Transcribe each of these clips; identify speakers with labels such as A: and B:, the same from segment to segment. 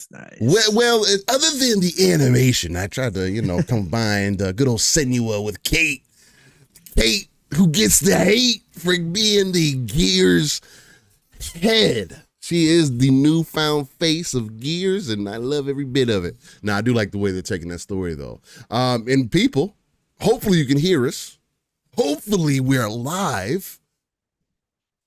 A: Nice. Well, other than the animation, I tried to, combine good old Senua with Kate. Kate, who gets the hate for being the Gears head. She is the newfound face of Gears, and I love every bit of it. Now, I do like the way they're taking that story, though. And people, hopefully you can hear us. Hopefully we're live.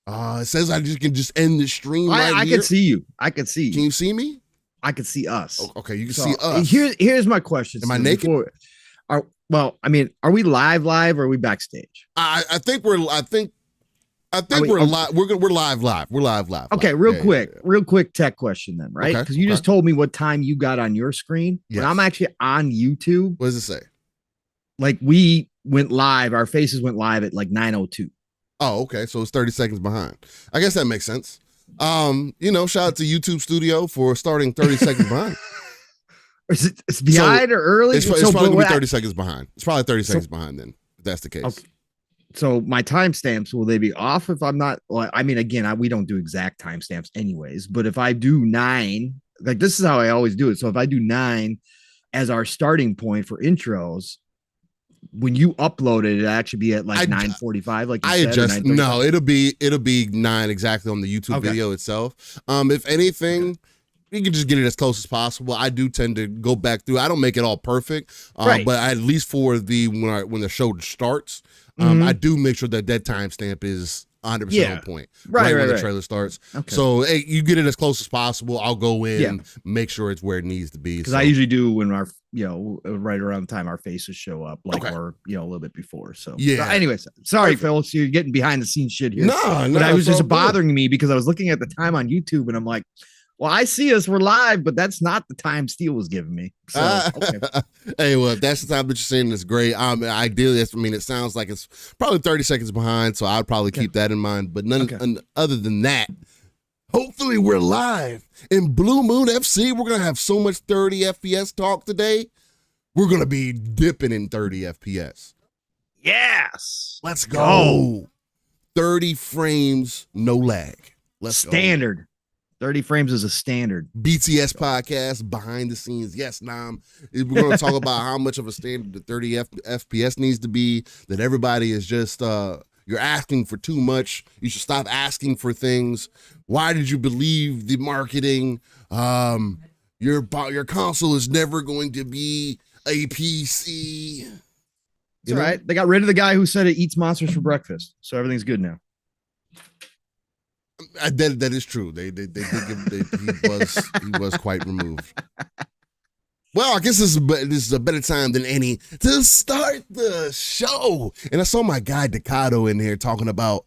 A: It says I can just end the stream right here.
B: I can see you. I can see you.
A: Can you see me?
B: I can see us.
A: Oh, okay, you can see us.
B: Here's my question.
A: Am I naked?
B: Are we live or are we backstage?
A: I think we're live. We're live.
B: Okay, real quick tech question then, right? Because you just told me what time you got on your screen. Yes. But I'm actually on YouTube.
A: What does it say?
B: Like we went live, our faces went live at like 9:02.
A: Oh, okay. So it's 30 seconds behind. I guess that makes sense. Shout out to YouTube Studio for starting 30 seconds behind.
B: It's behind or early?
A: It's probably going to be 30 seconds behind. It's probably 30 seconds behind then, if that's the case.
B: Okay. So my timestamps, will they be off if I'm not? Well, I mean, again, we don't do exact timestamps anyways, but if I do 9, like this is how I always do it. So if I do 9 as our starting point for intros, when you upload it, it'll actually be at like 9:45. Like you
A: I
B: said,
A: adjust. No, it'll be 9 exactly on the YouTube video itself. If anything, you can just get it as close as possible. I do tend to go back through. I don't make it all perfect, but at least for when the show starts, I do make sure that timestamp is 100% on point. Right when the trailer starts. Okay. So hey, you get it as close as possible. I'll go in and make sure it's where it needs to be.
B: Because I usually do when our right around the time our faces show up, like or a little bit before. So anyways, sorry, Phil. So you're getting behind the scenes shit here.
A: No,
B: but I was just bothering me because I was looking at the time on YouTube and I'm like, well, I see us, we're live, but that's not the time Steele was giving me. So,
A: hey, well, if that's the time that you're saying, it's great. Ideally, it sounds like it's probably 30 seconds behind, so I'd probably keep that in mind. But other than that, hopefully we're live. In Blue Moon FC, we're going to have so much 30 FPS talk today. We're going to be dipping in 30 FPS.
B: Yes.
A: Let's go. 30 frames, no lag. Let's go.
B: Standard. 30 frames is a standard.
A: BTS podcast, behind the scenes. Yes, Nam. We're going to talk about how much of a standard the 30 FPS needs to be, that everybody is just, you're asking for too much. You should stop asking for things. Why did you believe the marketing? Your console is never going to be a PC.
B: That's right. They got rid of the guy who said it eats monsters for breakfast. So everything's good now.
A: That is true. They did give he was quite removed. Well, I guess this is a better time than any to start the show. And I saw my guy Decado in here talking about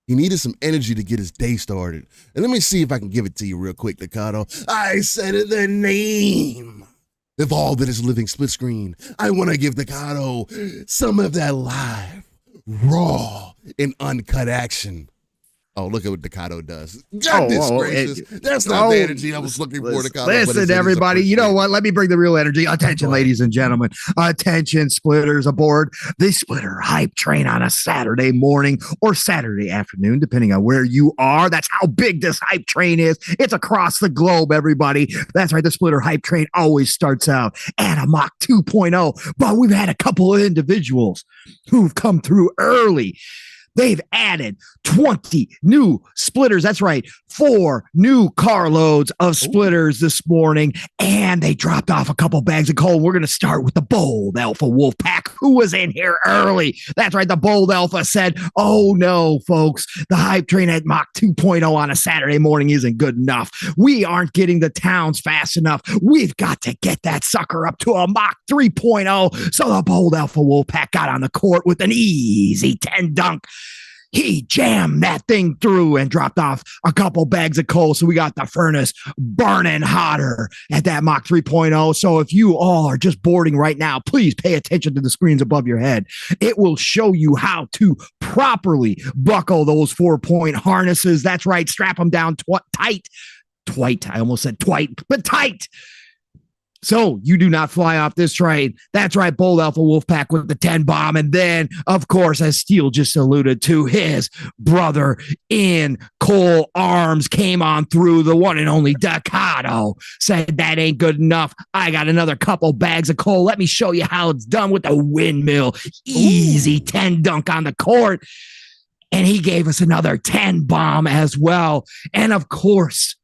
A: he needed some energy to get his day started. And let me see if I can give it to you real quick, Decado. I said it, the name of all that is living split screen. I want to give Decado some of that live, raw, and uncut action. Oh, look at what Decado does. Goodness gracious. That's not the energy I was looking for, Decado.
B: Listen, everybody. You know what? Let me bring the real energy. Attention, ladies and gentlemen. Attention, splitters aboard the Splitter hype train on a Saturday morning or Saturday afternoon, depending on where you are. That's how big this hype train is. It's across the globe, everybody. That's right. The Splitter hype train always starts out at a Mach 2.0, but we've had a couple of individuals who've come through early. They've added 20 new splitters. That's right. 4 new carloads of splitters this morning. And they dropped off a couple bags of coal. We're going to start with the Bold Alpha Wolf Pack, who was in here early. That's right. The Bold Alpha said, oh no, folks, the hype train at Mach 2.0 on a Saturday morning isn't good enough. We aren't getting the towns fast enough. We've got to get that sucker up to a Mach 3.0. So the Bold Alpha Wolf Pack got on the court with an easy 10 dunk. He jammed that thing through and dropped off a couple bags of coal. So we got the furnace burning hotter at that Mach 3.0. So if you all are just boarding right now, please pay attention to the screens above your head. It will show you how to properly buckle those 4-point harnesses. That's right. Strap them down tight. I almost said twite, but tight. So you do not fly off this train. That's right, Bold Alpha Wolfpack with the 10 bomb. And then, of course, as Steele just alluded to, his brother in Cole Arms came on through. The one and only Decado said that ain't good enough. I got another couple bags of coal. Let me show you how it's done with the windmill. Easy 10 dunk on the court. And he gave us another 10 bomb as well. And of course,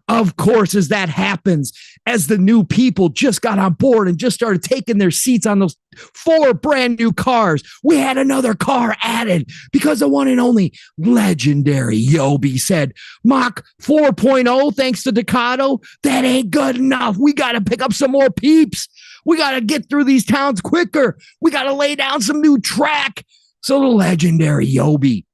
B: as that happens, as the new people just got on board and just started taking their seats on those 4 brand new cars, we had another car added because the one and only legendary Yobi said, Mach 4.0, thanks to Decado, that ain't good enough. We got to pick up some more peeps. We got to get through these towns quicker. We got to lay down some new track. So the legendary Yobi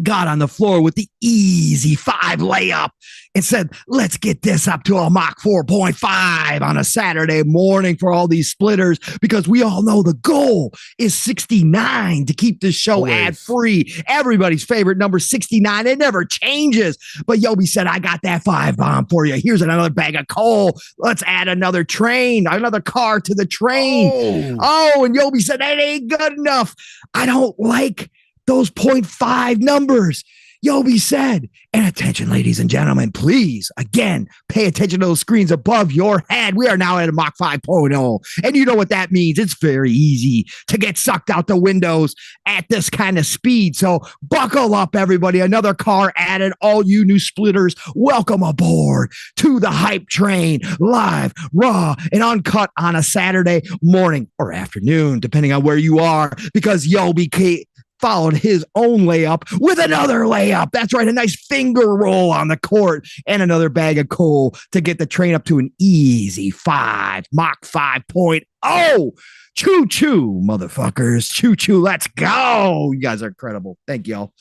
B: got on the floor with the easy 5 layup and said, let's get this up to a Mach 4.5 on a Saturday morning for all these splitters, because we all know the goal is 69 to keep this show ad-free. Everybody's favorite number, 69. It never changes. But Yobi said, I got that 5 bomb for you. Here's another bag of coal. Let's add another car to the train. Oh, and Yobi said, that ain't good enough. I don't like those 0.5 numbers. Yobi said. And attention, ladies and gentlemen, please, again, pay attention to those screens above your head. We are now at a Mach 5.0. And you know what that means. It's very easy to get sucked out the windows at this kind of speed. So buckle up, everybody. Another car added. All you new splitters, welcome aboard to the hype train, live, raw, and uncut on a Saturday morning or afternoon, depending on where you are, because Yobi followed his own layup with another layup. That's right, a nice finger roll on the court and another bag of coal to get the train up to an easy 5, Mach 5.0. Choo-choo, motherfuckers. Choo-choo, let's go. You guys are incredible. Thank y'all.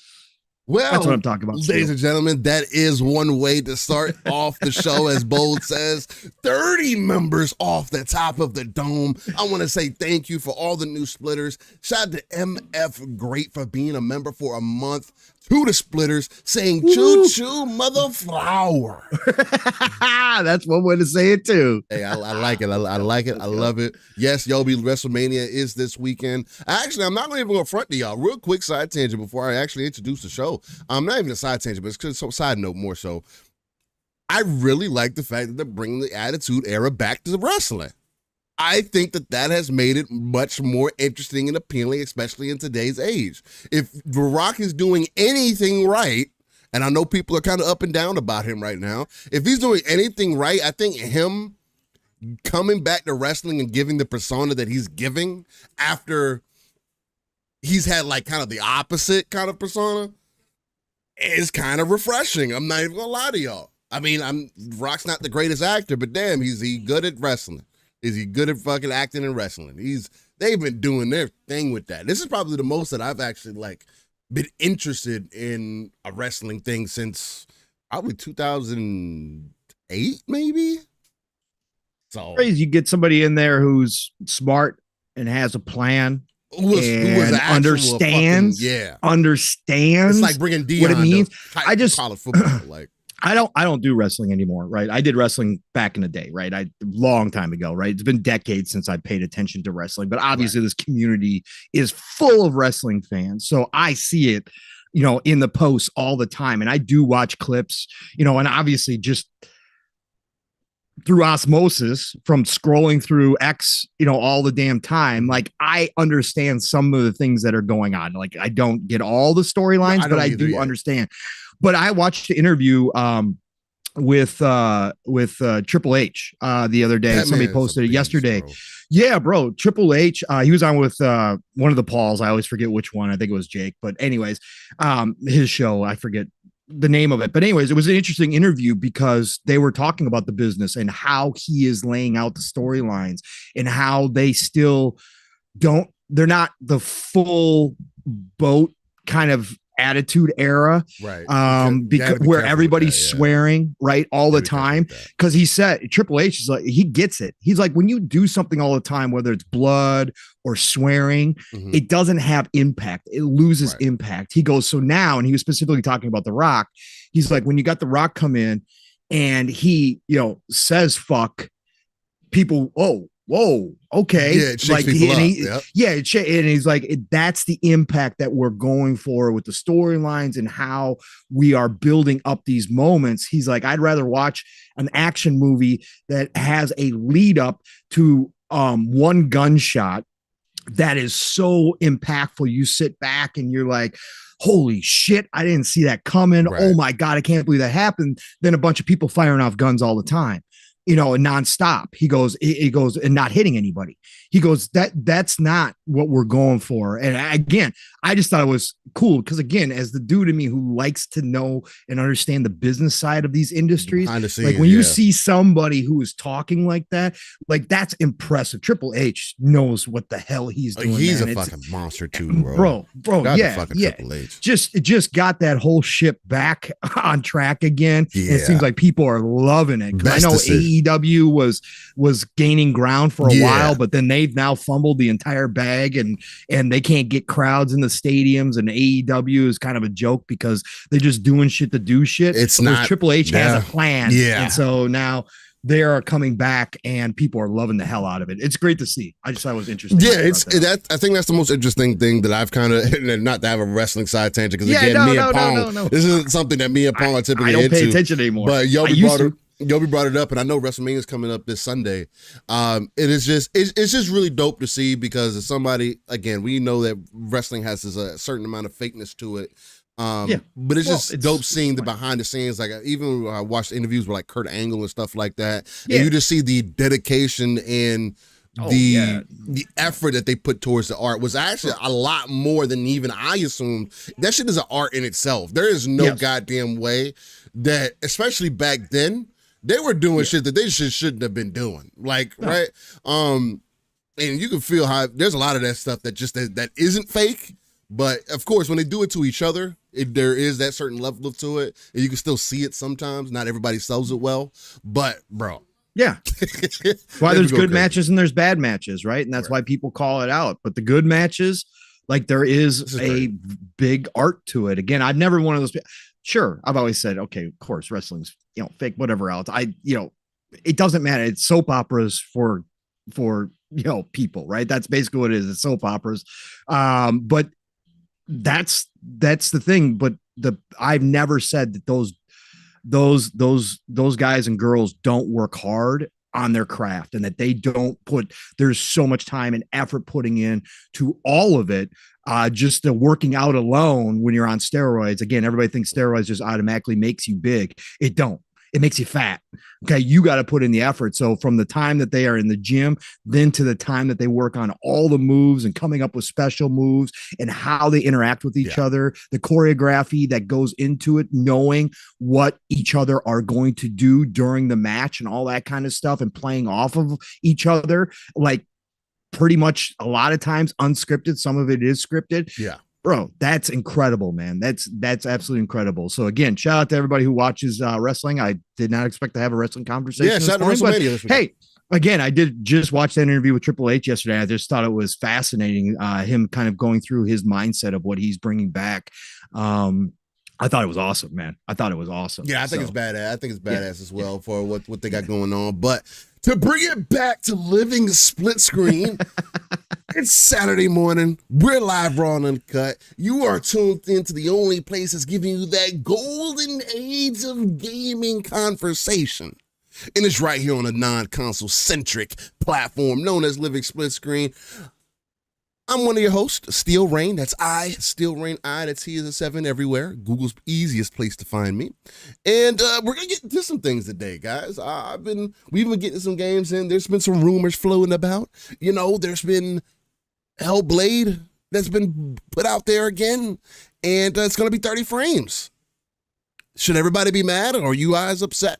A: Well,
B: that's what I'm talking about.
A: Ladies and gentlemen, that is one way to start off the show. As Bold says, 30 members off the top of the dome. I want to say thank you for all the new splitters. Shout out to MF Great for being a member for a month. To the splitters saying choo-choo, mother flower.
B: That's one way to say it too.
A: Hey, I like it. I like it. I love it. Yes, Yobi, WrestleMania is this weekend. Actually, I'm not even going to front to y'all. Real quick side tangent before I actually introduce the show. I'm not even a side tangent, but it's a side note more so. I really like the fact that they're bringing the Attitude Era back to the wrestling. I think that has made it much more interesting and appealing, especially in today's age. If The Rock is doing anything right, and I know people are kind of up and down about him right now, if he's doing anything right, I think him coming back to wrestling and giving the persona that he's giving after he's had like kind of the opposite kind of persona is kind of refreshing. I'm not even gonna lie to y'all. I mean, Rock's not the greatest actor, but damn, is he good at wrestling? Is he good at fucking acting and wrestling? They've been doing their thing with that. This is probably the most that I've actually been interested in a wrestling thing since probably 2008, maybe. So
B: crazy. You get somebody in there who's smart and has a plan. Who understands. Understands.
A: It's like bringing Dion
B: what it means.
A: I just college football
B: I don't do wrestling anymore, right? I did wrestling back in the day, right? Long time ago, right? It's been decades since I paid attention to wrestling, but obviously This community is full of wrestling fans. So I see it, in the posts all the time. And I do watch clips, and obviously just through osmosis from scrolling through X, all the damn time. Like I understand some of the things that are going on. Like I don't get all the storylines, but I do understand. But I watched the interview with Triple H the other day. Somebody posted it yesterday. Yeah, bro. Triple H. He was on with one of the Pauls. I always forget which one. I think it was Jake. But anyways, his show. I forget the name of it. But anyways, it was an interesting interview because they were talking about the business and how he is laying out the storylines and how they still don't. They're not the full boat kind of Attitude Era,
A: right?
B: Because where everybody's swearing, right, all the time. Because he said Triple H is like, he gets it. He's like, when you do something all the time, whether it's blood or swearing, it doesn't have impact. It loses impact. He goes, so now, and he was specifically talking about The Rock. He's like, when you got The Rock come in and he, says fuck, people, whoa, okay.
A: Yeah, it shakes people up.
B: And he's like, that's the impact that we're going for with the storylines and how we are building up these moments. He's like, I'd rather watch an action movie that has a lead up to one gunshot that is so impactful. You sit back and you're like, holy shit, I didn't see that coming. Right. Oh my God, I can't believe that happened. Then a bunch of people firing off guns all the time. Nonstop. He goes, and not hitting anybody. He goes, that's not what we're going for. And again, I just thought it was cool because again, as the dude in me who likes to know and understand the business side of these industries, like when you see somebody who is talking like that, like that's impressive. Triple H knows what the hell he's doing.
A: He's a fucking monster too, bro.
B: Triple H. Just got that whole ship back on track again. Yeah. It seems like people are loving it. I know AEW was gaining ground for a while, but then they've now fumbled the entire bag and they can't get crowds in the stadiums, and AEW is kind of a joke because they're just doing shit to do shit.
A: It's not
B: Triple H has a plan.
A: Yeah.
B: And so now they are coming back and people are loving the hell out of it. It's great to see. I just thought it was interesting.
A: Yeah, I think that's the most interesting thing that I've kind of, not to have a wrestling side tangent, because Pong, this isn't something that me and Pong are typically
B: into. I don't pay attention anymore.
A: But Yobi brought it up, and I know WrestleMania is coming up this Sunday. It's just really dope to see, because as somebody, again, we know that wrestling has a certain amount of fakeness to it. But it's dope seeing the behind the scenes. Like, even I watched interviews with like Kurt Angle and stuff like that, and you just see the dedication and the effort that they put towards the art was actually a lot more than even I assumed. That shit is an art in itself. There is no goddamn way that, especially back then, they were doing shit that they shouldn't have been doing. Like, right? And you can feel how there's a lot of that stuff that just that isn't fake. But of course, when they do it to each other, there is that certain level to it, and you can still see it sometimes. Not everybody sells it well, but bro.
B: Yeah. Why there's good matches and there's bad matches, right? And that's why people call it out. But the good matches, like, there is a big art to it. Again, I've never one of those. Sure, I've always said, okay, of course, wrestling's, fake, whatever else. It doesn't matter. It's soap operas for people, right? That's basically what it is. It's soap operas. But that's the thing. But I've never said that those guys and girls don't work hard on their craft, and that they don't there's so much time and effort putting in to all of it. Just the working out alone when you're on steroids. Again, everybody thinks steroids just automatically makes you big. It don't. It makes you fat. Okay. You got to put in the effort. So from the time that they are in the gym, then to the time that they work on all the moves and coming up with special moves and how they interact with each other, the choreography that goes into it, knowing what each other are going to do during the match and all that kind of stuff, and playing off of each other, like, pretty much a lot of times unscripted. Some of it is scripted. Yeah. Bro, that's incredible, man. That's absolutely incredible. So again, shout out to everybody who watches wrestling. I did not expect to have a wrestling conversation. Yeah, shout out to WrestleMania. Hey, again, I did just watch that interview with Triple H yesterday. I just thought it was fascinating, him kind of going through his mindset of what he's bringing back. I thought it was awesome, man. I thought it was awesome.
A: Yeah, I think it's badass. I think it's badass as well for what they got going on. But to bring it back to living split screen, it's Saturday morning. We're live, raw, and uncut. You are tuned into the only place that's giving you that golden age of gaming conversation. And it's right here on a non-console centric platform known as Living Split Screen. I'm one of your hosts, Steel Rain. That's Steel Rain That's he is a 7 everywhere. Google's easiest place to find me. And we're gonna get into some things today, guys. We've been getting some games in. There's been some rumors floating about. There's been Hellblade that's been put out there again, and it's gonna be 30 frames. Should everybody be mad, or are you guys upset?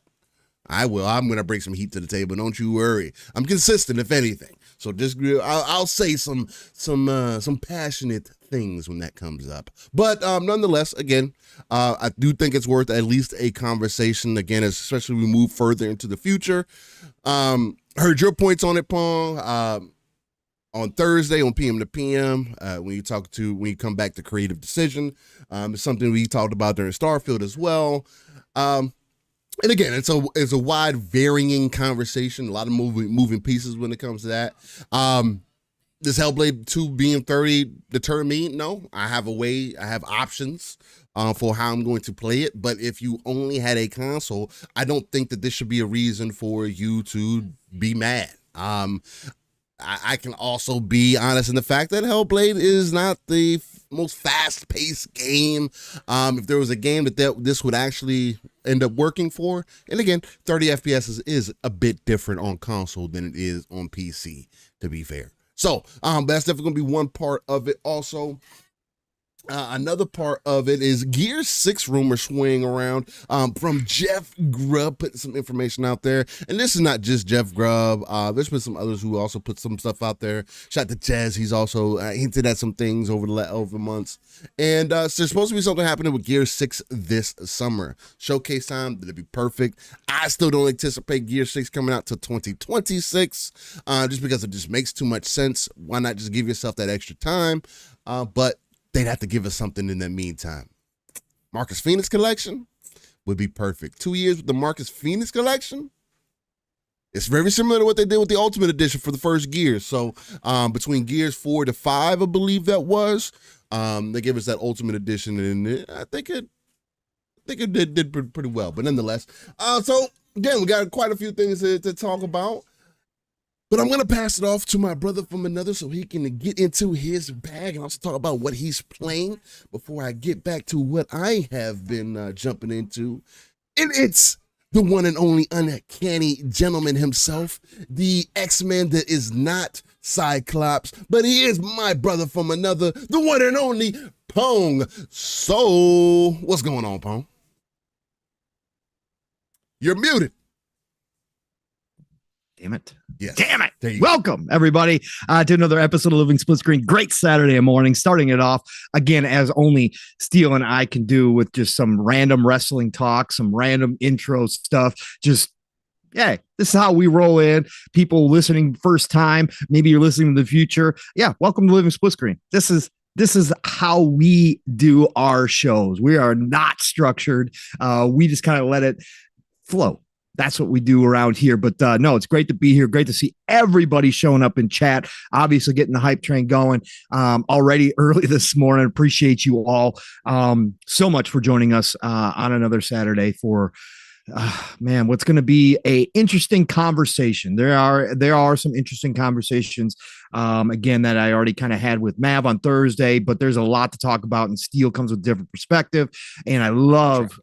A: I will. I'm gonna bring some heat to the table. Don't you worry. I'm consistent, if anything. So just I'll say some passionate things when that comes up. But nonetheless, again, I do think it's worth at least a conversation. Again, especially we move further into the future. Heard your points on it, Pong. On Thursday on PM to PM, when you come back to Creative Decision, it's something we talked about during Starfield as well. And again, it's a wide, varying conversation. A lot of moving pieces when it comes to that. Does Hellblade 2 being 30 deter me? No, I have options for how I'm going to play it. But if you only had a console, I don't think that this should be a reason for you to be mad. I can also be honest in the fact that Hellblade is not the most fast-paced game. If there was a game that this would actually end up working for, and again, 30 FPS is a bit different on console than it is on PC, to be fair. So that's definitely going to be one part of it. Also, another part of it is Gear 6 rumor swaying around from Jeff Grubb, putting some information out there. And this is not just Jeff Grubb. There's been some others who also put some stuff out there. Shout out to Jez. He's also hinted at some things over months. And so there's supposed to be something happening with Gear 6 this summer. Showcase time, that'd be perfect. I still don't anticipate Gear 6 coming out till 2026, just because it just makes too much sense. Why not just give yourself that extra time? But they'd have to give us something in the meantime. Marcus Phoenix collection would be perfect. 2 years with the Marcus Phoenix collection? It's very similar to what they did with the Ultimate Edition for the first Gears. So between Gears 4 to 5, I believe that was, they gave us that Ultimate Edition, and I think it did pretty well. But nonetheless, so again, we got quite a few things to talk about. But I'm going to pass it off to my brother from another so he can get into his bag and also talk about what he's playing before I get back to what I have been jumping into. And it's the one and only uncanny gentleman himself, the X-Men that is not Cyclops, but he is my brother from another, the one and only Pong. So, what's going on, Pong? You're muted.
B: Damn it.
A: Yes.
B: Damn it. Welcome, everybody, to another episode of Living Split Screen. Great Saturday morning, starting it off, again, as only Steele and I can do with just some random wrestling talk, some random intro stuff. Just, yeah, this is how we roll in. People listening first time, maybe you're listening in the future. Yeah, welcome to Living Split Screen. This is how we do our shows. We are not structured. We just kind of let it flow. That's what we do around here. But no, it's great to be here. Great to see everybody showing up in chat. Obviously getting the hype train going already early this morning. Appreciate you all so much for joining us on another Saturday for man, what's going to be a interesting conversation. There are some interesting conversations again that I already kind of had with Mav on Thursday, but there's a lot to talk about, and Steele comes with a different perspective, and I love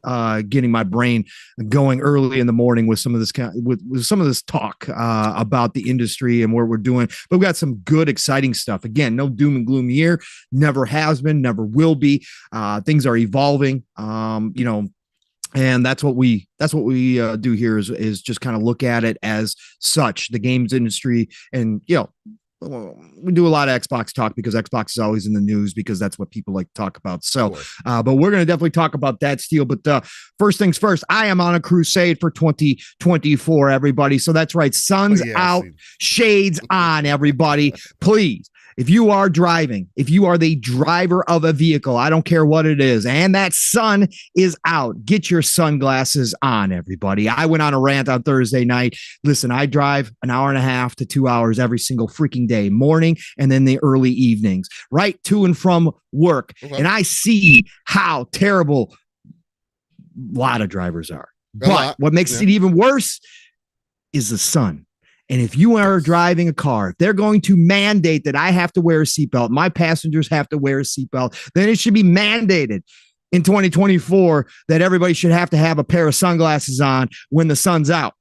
B: getting my brain going early in the morning with some of this with some of this talk about the industry and what we're doing. But we've got some good, exciting stuff. Again, no doom and gloom here. Never has been, never will be. Things are evolving. And that's what we do here is just kind of look at it as such, the games industry. And, we do a lot of Xbox talk because Xbox is always in the news because that's what people like to talk about. So, but we're going to definitely talk about that, Steele. But first things first, I am on a crusade for 2024, everybody. So that's right. Sun's out, shades on, everybody. Please. If you are driving, if you are the driver of a vehicle, I don't care what it is, and that sun is out, get your sunglasses on, everybody. I went on a rant on Thursday night. Listen, I drive an hour and a half to 2 hours every single freaking day, morning and then the early evenings, right to and from work. Okay. And I see how terrible a lot of drivers are. But what makes it even worse is the sun. And if you are driving a car, if they're going to mandate that I have to wear a seatbelt, my passengers have to wear a seatbelt, then it should be mandated in 2024 that everybody should have to have a pair of sunglasses on when the sun's out.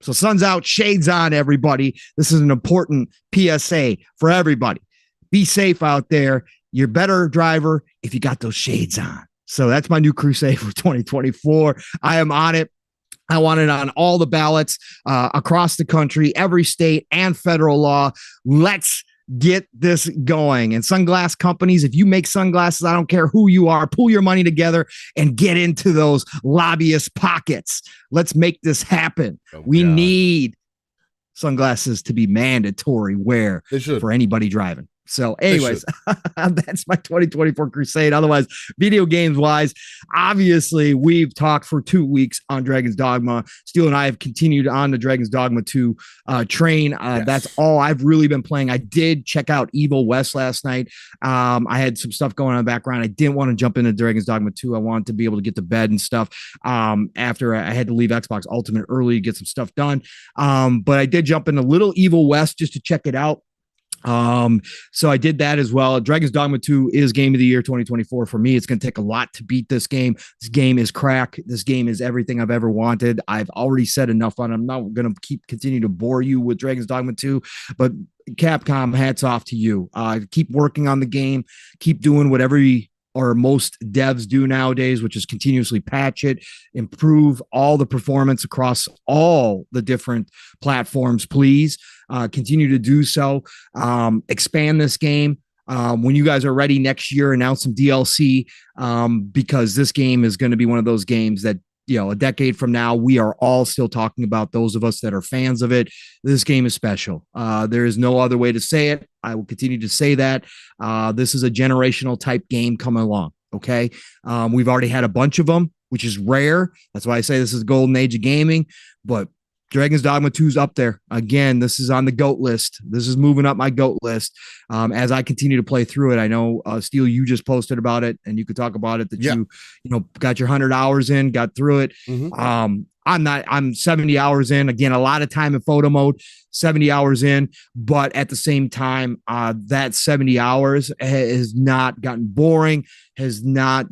B: So sun's out, shades on, everybody. This is an important PSA for everybody. Be safe out there. You're a better driver if you got those shades on. So that's my new crusade for 2024. I am on it. I want it on all the ballots across the country, every state and federal law. Let's get this going. And sunglass companies, if you make sunglasses, I don't care who you are, pull your money together and get into those lobbyist pockets. Let's make this happen. We need sunglasses to be mandatory wear for anybody driving. So anyways, that's my 2024 crusade. Otherwise, video games wise, obviously we've talked for 2 weeks on Dragon's Dogma. Steele and I have continued on the Dragon's Dogma 2 train. That's all I've really been playing. I did check out Evil West last night. I had some stuff going on in the background. I didn't want to jump into Dragon's Dogma 2. I wanted to be able to get to bed and stuff after I had to leave Xbox Ultimate early to get some stuff done. But I did jump into Little Evil West just to check it out. So I did that as well. Dragon's Dogma 2 is game of the year 2024 for me. It's going to take a lot to beat this game. This game is crack. This game is everything I've ever wanted. I've already said enough on it. I'm not going to continue to bore you with Dragon's Dogma 2, but Capcom, hats off to you. Keep working on the game. Keep doing whatever or most devs do nowadays, which is continuously patch it, improve all the performance across all the different platforms, please. Continue to do so. Expand this game. When you guys are ready next year, announce some DLC because this game is going to be one of those games that, a decade from now, we are all still talking about. Those of us that are fans of it. This game is special. There is no other way to say it. I will continue to say that. This is a generational type game coming along. Okay. We've already had a bunch of them, which is rare. That's why I say this is the golden age of gaming, but Dragon's Dogma 2's up there. Again, this is on the GOAT list. This is moving up my GOAT list as I continue to play through it. I know, Steele, you just posted about it, and you could talk about it that you got your 100 hours in, got through it. I'm 70 hours in. Again, a lot of time in photo mode, 70 hours in. But at the same time, that 70 hours has not gotten boring, has not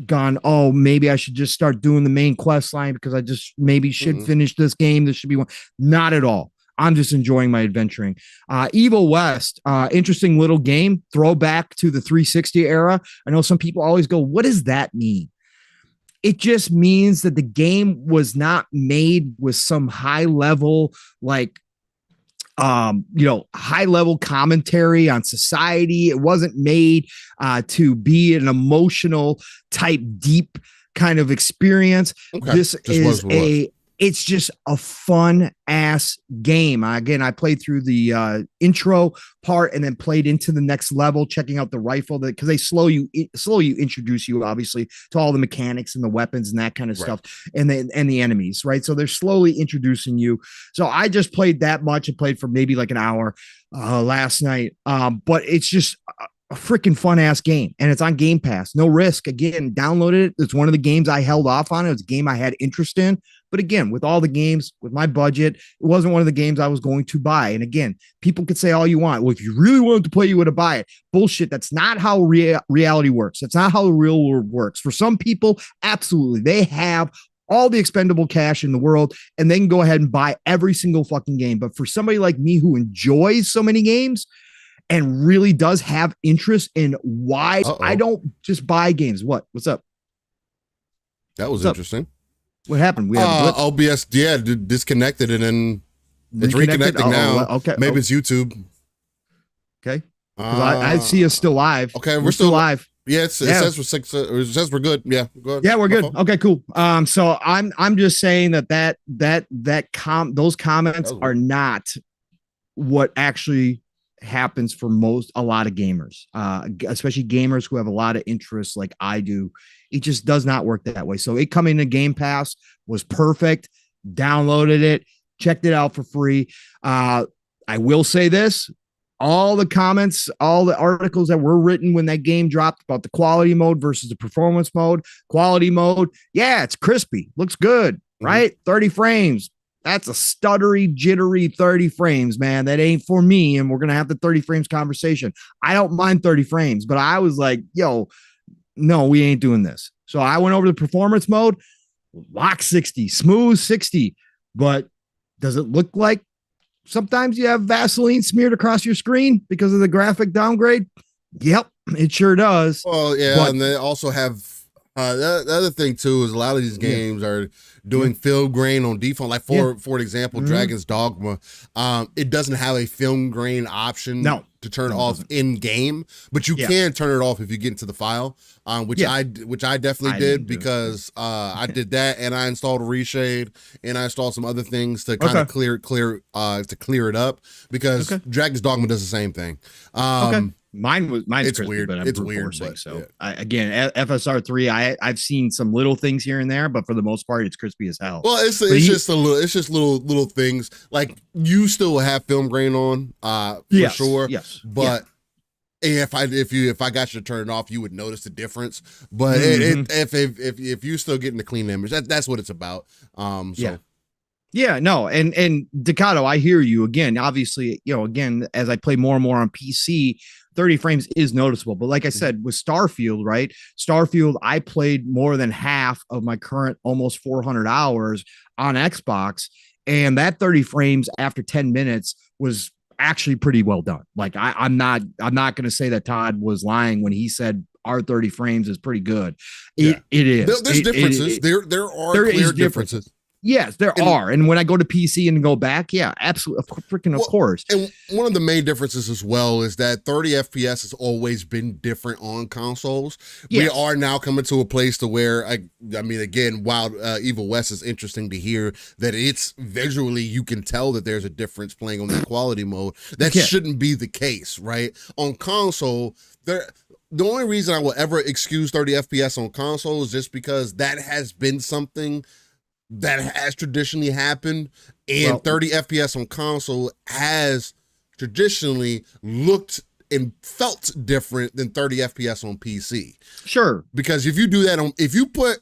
B: gone, oh, maybe I should just start doing the main quest line because I just maybe should finish this game. This should be one. Not at all. I'm just enjoying my adventuring. Evil West, interesting little game, throwback to the 360 era. I know some people always go, what does that mean? It just means that the game was not made with some high level, like, high level commentary on society. It wasn't made to be an emotional type, deep kind of experience. Okay. This is it's just a fun ass game. Again, I played through the intro part and then played into the next level, checking out the rifle because they slowly introduce you obviously to all the mechanics and the weapons and that kind of stuff and the enemies, right? So they're slowly introducing you. So I just played that much and played for maybe like an hour last night. But it's just a freaking fun ass game, and it's on Game Pass. No risk. Again, downloaded it. It's one of the games I held off on. It was a game I had interest in. But again, with all the games, with my budget, it wasn't one of the games I was going to buy. And again, people could say all you want. Well, if you really wanted to play, you would have buy it. Bullshit. That's not how reality works. That's not how the real world works. For some people, absolutely. They have all the expendable cash in the world, and they can go ahead and buy every single fucking game. But for somebody like me who enjoys so many games and really does have interest in why I don't just buy games. What's up?
A: That was interesting.
B: What happened? We have
A: OBS, disconnected, and then it's reconnecting now. Okay, maybe it's YouTube.
B: Okay, I see us still live.
A: Okay, we're still live. Yeah, it
B: says
A: we're good. Yeah, go ahead.
B: Yeah, we're good. Okay, cool. So I'm just saying those comments are not what actually happens for a lot of gamers, especially gamers who have a lot of interests like I do. It just does not work that way. So it coming to Game Pass was perfect. Downloaded it, checked it out for free. I will say this: all the comments, all the articles that were written when that game dropped about the quality mode versus the performance mode. Quality mode, yeah, it's crispy, looks good, right? 30 frames. That's a stuttery, jittery 30 frames, man. That ain't for me. And we're going to have the 30 frames conversation. I don't mind 30 frames, but I was like, yo, no, we ain't doing this. So I went over to performance mode, lock 60, smooth 60. But does it look like sometimes you have Vaseline smeared across your screen because of the graphic downgrade? Yep, it sure does.
A: Well, yeah, and they also have the other thing too is a lot of these games are doing film grain on default. Like for example, Dragon's Dogma, it doesn't have a film grain option to turn off in game, but you can turn it off if you get into the file, which I definitely did because I did that, and I installed a reshade, and I installed some other things to kind of clear it up because Dragon's Dogma does the same thing.
B: Mine's
A: it's
B: crispy,
A: weird.
B: But I'm
A: it's weird.
B: But, so again, FSR3, I've seen some little things here and there, but for the most part, it's crispy as hell.
A: Well, it's just little things. Like you still have film grain on, for sure.
B: Yes,
A: but if I got you to turn it off, you would notice the difference. But if you still getting the clean image, that's what it's about.
B: Yeah, no, and Ducato, I hear you. Again, obviously, again, as I play more and more on PC, 30 frames is noticeable. But like I said, with Starfield, right? Starfield, I played more than half of my current almost 400 hours on Xbox, and that 30 frames after 10 minutes was actually pretty well done. Like I'm not going to say that Todd was lying when he said our 30 frames is pretty good. It is.
A: There's differences. There are clear differences.
B: Yes, there are. And when I go to PC and go back, absolutely. Freaking, of course.
A: And one of the main differences as well is that 30 FPS has always been different on consoles. Yes. We are now coming to a place to where, I mean, again, while Evil West is interesting to hear that it's visually, you can tell that there's a difference playing on that quality mode. That shouldn't be the case, right? On console, the only reason I will ever excuse 30 FPS on console is just because that has been something that has traditionally happened, and 30 FPS on console has traditionally looked and felt different than 30 FPS on PC.
B: Sure.
A: Because if you do that if you put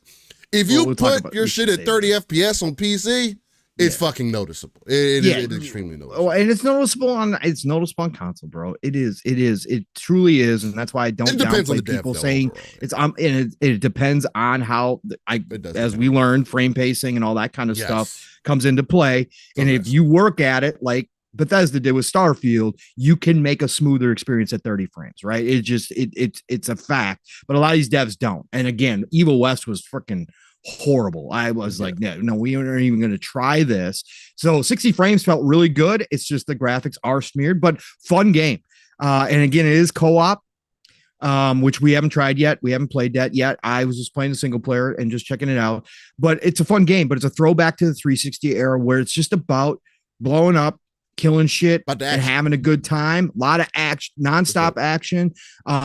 A: your shit at 30 FPS on PC, it's fucking noticeable. It is extremely noticeable.
B: Oh, and it's noticeable on console, bro. It truly is, and that's why I don't downplay people saying it's and it depends on how we learned, frame pacing and all that kind of stuff comes into play. And if you work at it like Bethesda did with Starfield, you can make a smoother experience at 30 frames, right? It's a fact, but a lot of these devs don't. And again, Evil West was freaking horrible. I was like, no, we aren't even going to try this. So 60 frames felt really good. It's just the graphics are smeared, but fun game. And again, it is co-op, which we haven't tried yet. We haven't played that yet. I was just playing the single player and just checking it out, but it's a fun game, but it's a throwback to the 360 era where it's just about blowing up, killing shit and having a good time. A lot of action, nonstop action,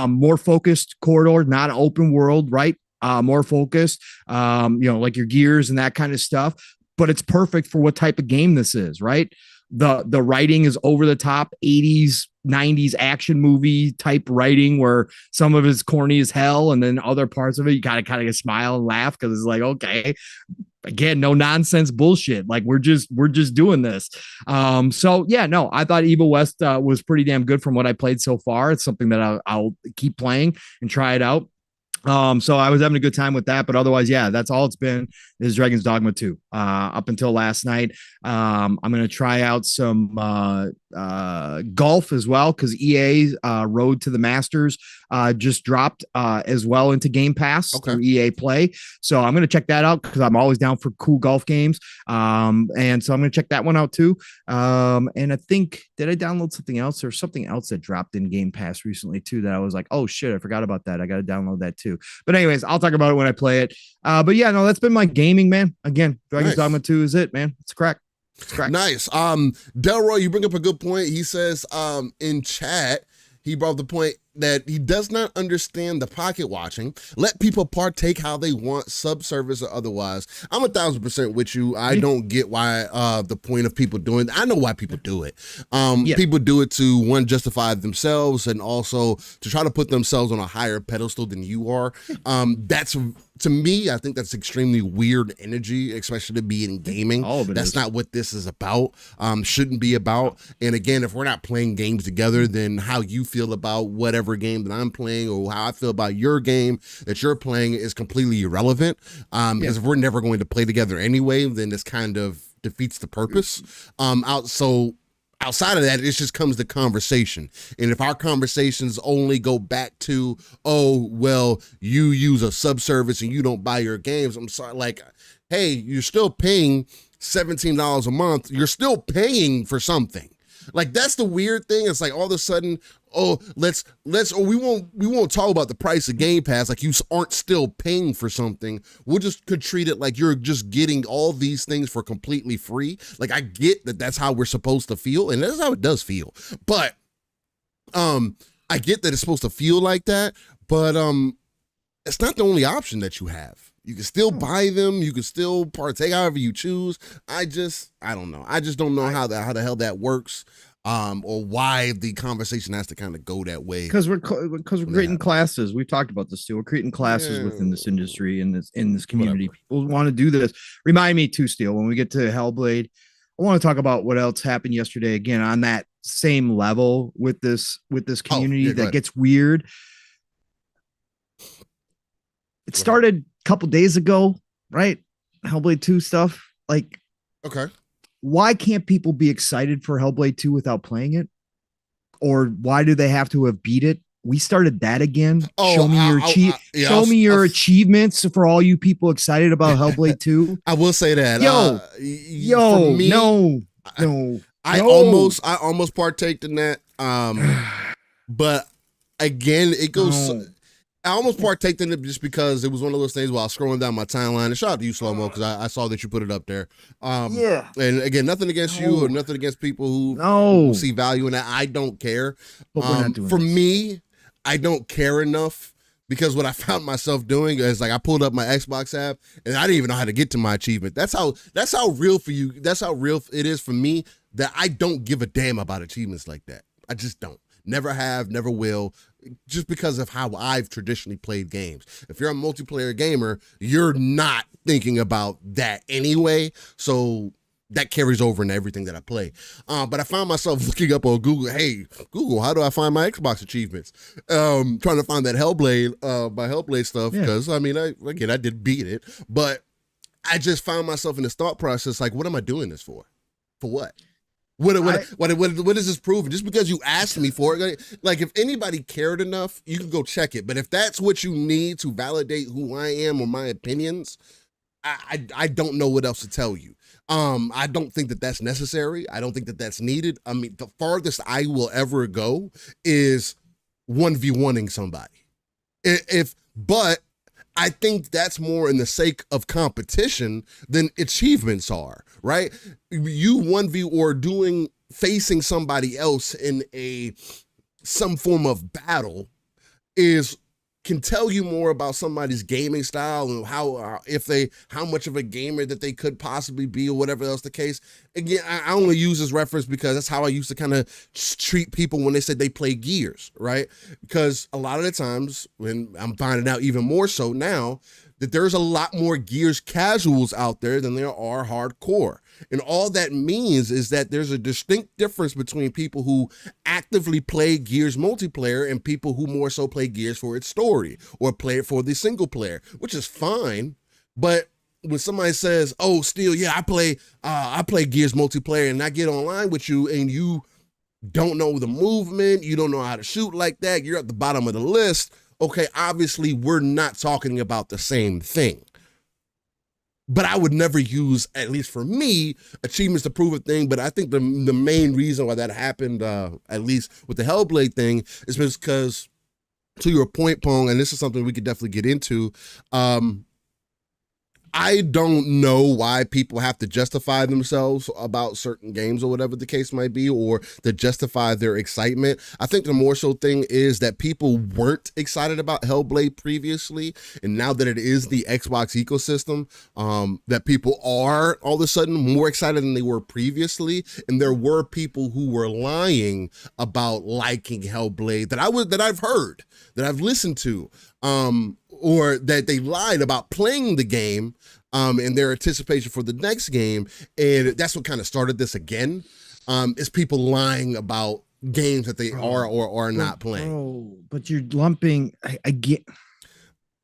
B: more focused corridor, not open world, right? More focused, like your Gears and that kind of stuff, but it's perfect for what type of game this is, right? The writing is over the top 80s, 90s action movie type writing where some of it's corny as hell. And then other parts of it, you kind of smile and laugh because it's like, okay, again, no nonsense bullshit. Like we're just doing this. I thought Evil West was pretty damn good from what I played so far. It's something that I'll keep playing and try it out. So I was having a good time with that, but otherwise, that's all it's been is Dragon's Dogma 2 up until last night. I'm going to try out some golf as well because EA Road to the Masters just dropped as well into Game Pass through EA Play. So I'm going to check that out because I'm always down for cool golf games. And so I'm going to check that one out too. And I think, did I download something else or something else that dropped in Game Pass recently too that I was like, oh shit, I forgot about that. I got to download that too. But anyways, I'll talk about it when I play it. That's been my gaming, man. Again, Dragon's Dogma 2 is it, man. It's crack.
A: Nice. Delroy, you bring up a good point. He says in chat, he brought up the point that he does not understand the pocket watching. Let people partake how they want, subservice or otherwise. I'm 1,000% with you. I don't get why the point of people doing. I know why people do it. People do it to one, justify themselves, and also to try to put themselves on a higher pedestal than you are. That's, to me, I think that's extremely weird energy, especially to be in gaming. That's not what this is about. Shouldn't be about. And again, if we're not playing games together, then how you feel about whatever game that I'm playing or how I feel about your game that you're playing is completely irrelevant. Because if we're never going to play together anyway, then this kind of defeats the purpose. Outside of that, it just comes to conversation. And if our conversations only go back to, oh, well, you use a subservice and you don't buy your games, I'm sorry, like, hey, you're still paying $17 a month. You're still paying for something. Like, that's the weird thing. It's like all of a sudden, we won't talk about the price of Game Pass. Like, you aren't still paying for something. We'll just could treat it like you're just getting all these things for completely free. Like, I get that that's how we're supposed to feel, and that's how it does feel. But I get that it's supposed to feel like that, but it's not the only option that you have. You can still buy them. You can still partake however you choose. I don't know. I just don't know how the hell that works, or why the conversation has to kind of go that way.
B: Because we're creating classes. We've talked about this too. We're creating classes within this industry and in this community. People want to do this. Remind me too, Steele, when we get to Hellblade, I want to talk about what else happened yesterday. Again, on that same level with this community that gets weird. It started couple days ago, right? Hellblade 2 stuff. Like, why can't people be excited for Hellblade 2 without playing it? Or why do they have to have beat it? We stared that again. Show me your achievements for all you people excited about Hellblade 2.
A: I will say that. I almost partaked in that. But again, it goes. I almost partaked in it just because it was one of those things while I was scrolling down my timeline. And shout out to you, Slow-Mo, because I saw that you put it up there. And again, nothing against you or nothing against people who see value in that. I don't care.
B: But we're not doing
A: for me, I don't care enough because what I found myself doing is like I pulled up my Xbox app and I didn't even know how to get to my achievement. That's how real for you. That's how real it is for me that I don't give a damn about achievements like that. I just don't. Never have, never will, just because of how I've traditionally played games. If you're a multiplayer gamer, you're not thinking about that anyway. So that carries over into everything that I play. But I found myself looking up on Google, hey, Google, how do I find my Xbox achievements? Trying to find that Hellblade, my Hellblade stuff, because I mean, I did beat it, but I just found myself in this thought process, like, what am I doing this for? For what? What is this proving? Just because you asked me for it, like if anybody cared enough, you can go check it. But if that's what you need to validate who I am or my opinions, I don't know what else to tell you. I don't think that that's necessary. I don't think that that's needed. I mean, the farthest I will ever go is 1v1ing somebody. But I think that's more in the sake of competition than achievements are, right? You 1v or facing somebody else in some form of battle can tell you more about somebody's gaming style and how much of a gamer that they could possibly be or whatever else the case. Again, I only use this reference because that's how I used to kind of treat people when they said they play Gears, right? Because a lot of the times, when I'm finding out even more so now, that there's a lot more Gears casuals out there than there are hardcore. And all that means is that there's a distinct difference between people who actively play Gears multiplayer and people who more so play Gears for its story or play it for the single player, which is fine. But when somebody says, oh, Steel, yeah, I play Gears multiplayer, and I get online with you and you don't know the movement, you don't know how to shoot like that, you're at the bottom of the list. Okay, obviously we're not talking about the same thing. But I would never use, at least for me, achievements to prove a thing. But I think the main reason why that happened, at least with the Hellblade thing, is because, to your point, Pong, and this is something we could definitely get into, I don't know why people have to justify themselves about certain games or whatever the case might be, or to justify their excitement. I think the more so thing is that people weren't excited about Hellblade previously, and now that it is the Xbox ecosystem, that people are all of a sudden more excited than they were previously. And there were people who were lying about liking Hellblade that I've heard, that I've listened to, or that they lied about playing the game in their anticipation for the next game. And that's what kind of started this again, is people lying about games that they are or are not playing.
B: But you're lumping, I get...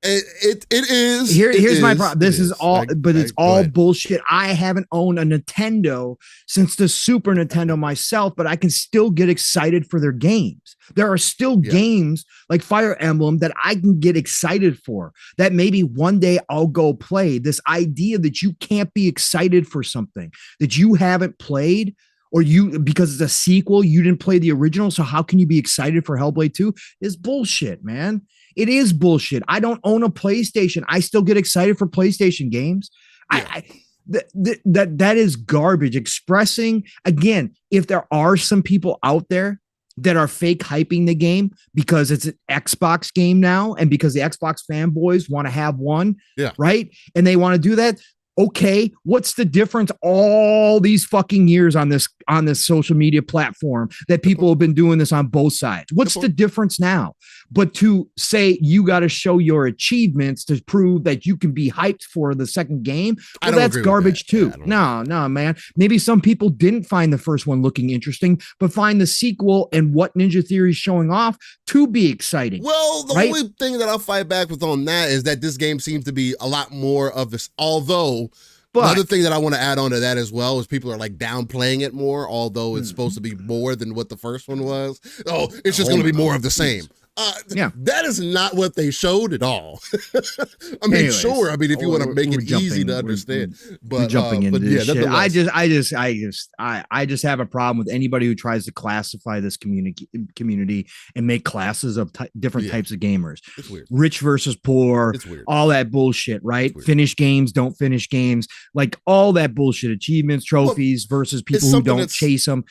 A: It is.
B: Here's my problem. This is all, but it's all bullshit. I haven't owned a Nintendo since the Super Nintendo myself, but I can still get excited for their games. There are still games like Fire Emblem that I can get excited for, that maybe one day I'll go play. This idea that you can't be excited for something that you haven't played, or because it's a sequel, you didn't play the original, so how can you be excited for Hellblade 2 is bullshit, man. It is bullshit. I don't own a PlayStation. I still get excited for PlayStation games. Yeah. That is garbage. Expressing, again, if there are some people out there that are fake hyping the game because it's an Xbox game now, and because the Xbox fanboys want to have one, right? And they want to do that. Okay, what's the difference all these fucking years on this social media platform that people have been doing this on both sides? What's the difference now? But to say you got to show your achievements to prove that you can be hyped for the second game, well, that's garbage too. No, man. Maybe some people didn't find the first one looking interesting, but find the sequel and what Ninja Theory is showing off to be exciting.
A: Well, the only thing that I'll fight back with on that is that this game seems to be a lot more of this, although... But another thing that I want to add on to that as well is people are like downplaying it more, although it's supposed to be more than what the first one was. Oh, it's just going to be more of the same. That is not what they showed at all. I mean, sure. I mean, if you want to make it easy to understand, but
B: jumping into this shit. I just have a problem with anybody who tries to classify this community and make classes of different types of gamers.
A: It's weird.
B: Rich versus poor. It's weird. All that bullshit, right? Finish games, don't finish games, like all that bullshit. Achievements, trophies versus people who don't chase them.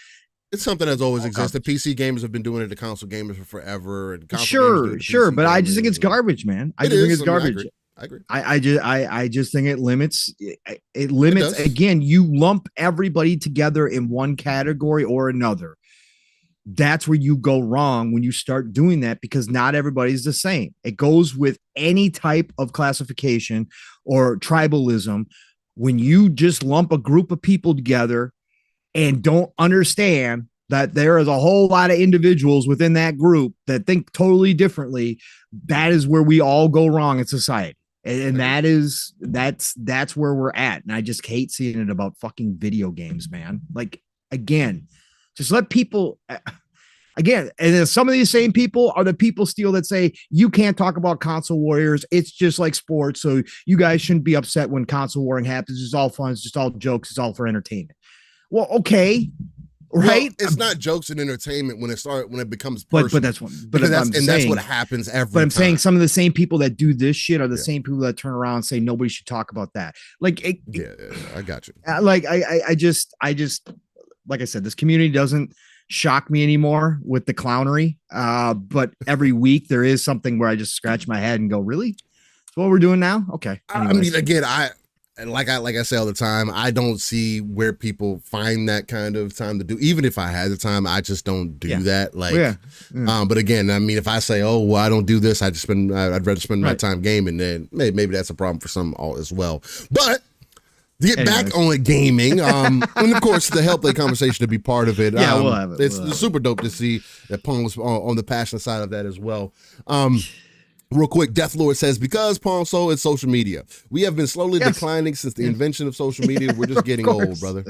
A: It's something that's always existed. PC gamers have been doing it to console gamers for forever. And console
B: sure, but I just think it's garbage, man. I just think it's garbage.
A: I agree.
B: I just think it limits again. You lump everybody together in one category or another. That's where you go wrong when you start doing that, because not everybody's the same. It goes with any type of classification or tribalism. When you just lump a group of people together and don't understand that there is a whole lot of individuals within that group that think totally differently, that is where we all go wrong in society. And that's where we're at. And I just hate seeing it about fucking video games, man. Like, again, just let people, again, and then some of these same people are the people still that say you can't talk about console warriors. It's just like sports. So you guys shouldn't be upset when console warring happens. It's all fun. It's just all jokes. It's all for entertainment. Well, okay. Right.
A: Well, it's not jokes and entertainment when it becomes personal.
B: But that's what
A: happens every
B: But I'm
A: time.
B: saying some of the same people that do this shit are the same people that turn around and say nobody should talk about that. Like,
A: I got you.
B: Like, I just, like I said, this community doesn't shock me anymore with the clownery. But every week there is something where I just scratch my head and go, really? That's what we're doing now? Okay.
A: Anyways. I mean, again, like I say all the time, I don't see where people find that kind of time to do. Even if I had the time, I just don't do that. Like, but again, I mean, if I say, oh, well, I don't do this, I'd rather spend my time gaming, then maybe that's a problem for some all as well. But to get back on gaming, and of course the Hellblade conversation to be part of it.
B: We'll have it.
A: It's super dope to see that Pawn was on the passionate side of that as well. Real quick, Deathlord says, because Pawn Soul is social media, we have been slowly declining since the invention of social media. We're just getting old, brother.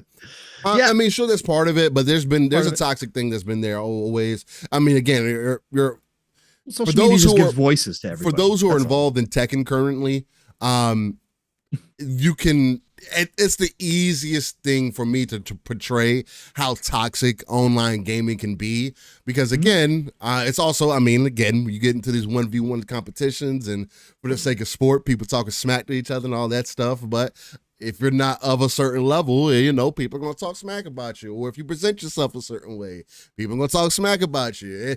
A: I mean, sure, that's part of it, but there's a toxic thing that's been there always. I mean, again, you're
B: social media just gives voices to everybody.
A: For those who are involved in Tekken currently, you can. It's the easiest thing for me to portray how toxic online gaming can be, because again, it's also, I mean, again, you get into these 1v1 competitions and for the sake of sport, people talking smack to each other and all that stuff. But if you're not of a certain level, you know, people are going to talk smack about you. Or if you present yourself a certain way, people are going to talk smack about you.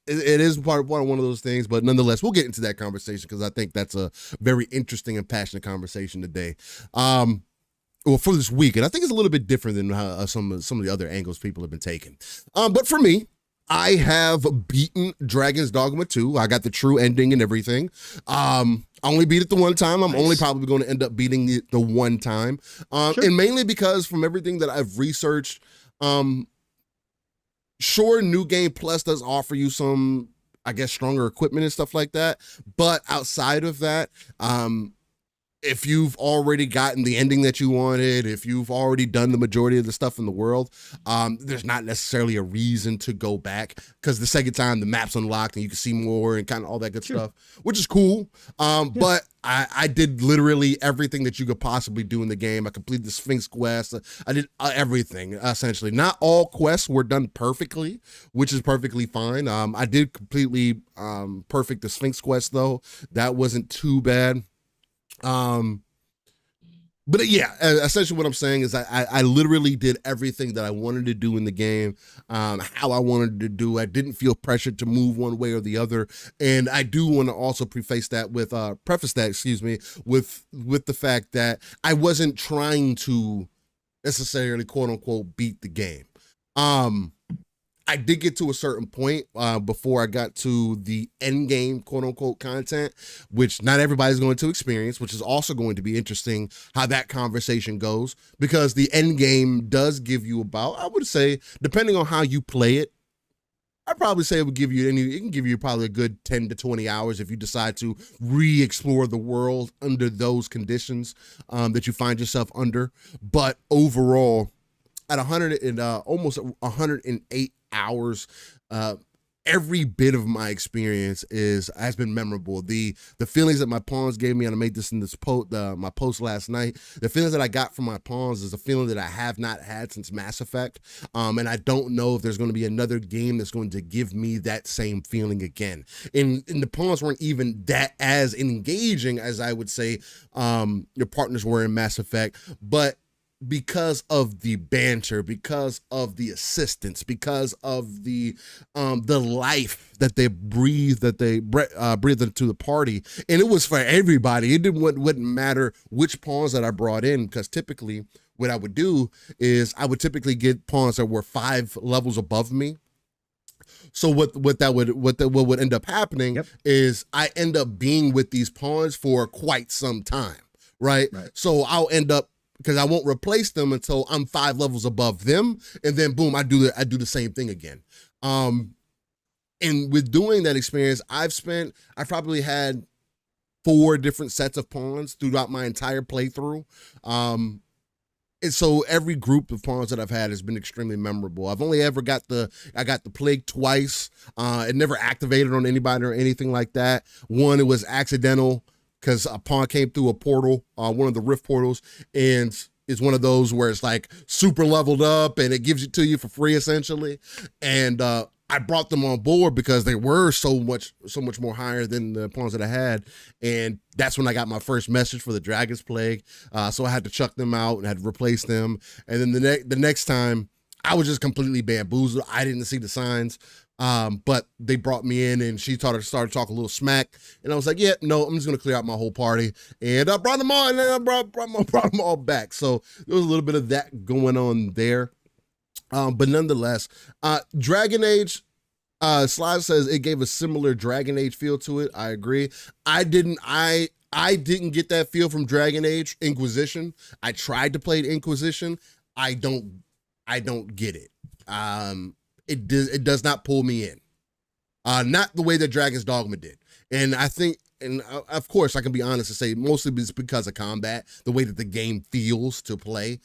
A: It is part of one of those things, but nonetheless, we'll get into that conversation because I think that's a very interesting and passionate conversation today. Well, for this week, and I think it's a little bit different than how some of the other angles people have been taking. But for me, I have beaten Dragon's Dogma 2. I got the true ending and everything. I only beat it the one time. I'm only probably going to end up beating it the one time. And mainly because from everything that I've researched, sure, New Game Plus does offer you some, I guess, stronger equipment and stuff like that. But outside of that, if you've already gotten the ending that you wanted, if you've already done the majority of the stuff in the world, there's not necessarily a reason to go back, because the second time the map's unlocked and you can see more and kind of all that good stuff, which is cool. But I did literally everything that you could possibly do in the game. I completed the Sphinx quest. I did everything, essentially. Not all quests were done perfectly, which is perfectly fine. I did completely perfect the Sphinx quest, though. That wasn't too bad. But yeah, essentially what I'm saying is I literally did everything that I wanted to do in the game, how I wanted to do. I didn't feel pressured to move one way or the other. And I do want to also preface that with the fact that I wasn't trying to necessarily quote unquote beat the game. I did get to a certain point before I got to the end game, quote unquote, content, which not everybody's going to experience, which is also going to be interesting how that conversation goes, because the end game does give you about, I would say, depending on how you play it, I'd probably say it can give you probably a good 10 to 20 hours if you decide to re-explore the world under those conditions that you find yourself under. But overall, at almost 108 hours, every bit of my experience has been memorable. The feelings that my pawns gave me, and I made this in this my post last night. The feelings that I got from my pawns is a feeling that I have not had since Mass Effect, and I don't know if there's going to be another game that's going to give me that same feeling again. And the pawns weren't even that as engaging as I would say your partners were in Mass Effect, but because of the banter, because of the assistance, because of the life that they breathe into the party, and it was for everybody. It wouldn't matter which pawns that I brought in, because typically what I would do is I would typically get pawns that were 5 levels above me. So what would end up happening is I end up being with these pawns for quite some time, right? So I'll end up, because I won't replace them until I'm 5 levels above them, and then boom, I do the same thing again. And with doing that experience, I probably had 4 different sets of pawns throughout my entire playthrough. And so every group of pawns that I've had has been extremely memorable. I've only ever got the plague twice. It never activated on anybody or anything like that. One, it was accidental, because a pawn came through a portal, one of the rift portals, and it's one of those where it's like super leveled up and it gives it to you for free essentially. And I brought them on board because they were so much more higher than the pawns that I had, and that's when I got my first message for the Dragon's Plague. So I had to chuck them out and had to replace them. And then the next time, I was just completely bamboozled. I didn't see the signs. But they brought me in, and she started talking a little smack, and I was like, yeah, no, I'm just gonna clear out my whole party, and I brought them all, and then I brought them all back. So there was a little bit of that going on there. But nonetheless, Dragon Age, Slide says it gave a similar Dragon Age feel to it. I agree. I didn't get that feel from Dragon Age Inquisition. I tried to play Inquisition. I don't get it. It does not pull me in. Not the way that Dragon's Dogma did. And I think, and of course I can be honest and say mostly it's because of combat, the way that the game feels to play.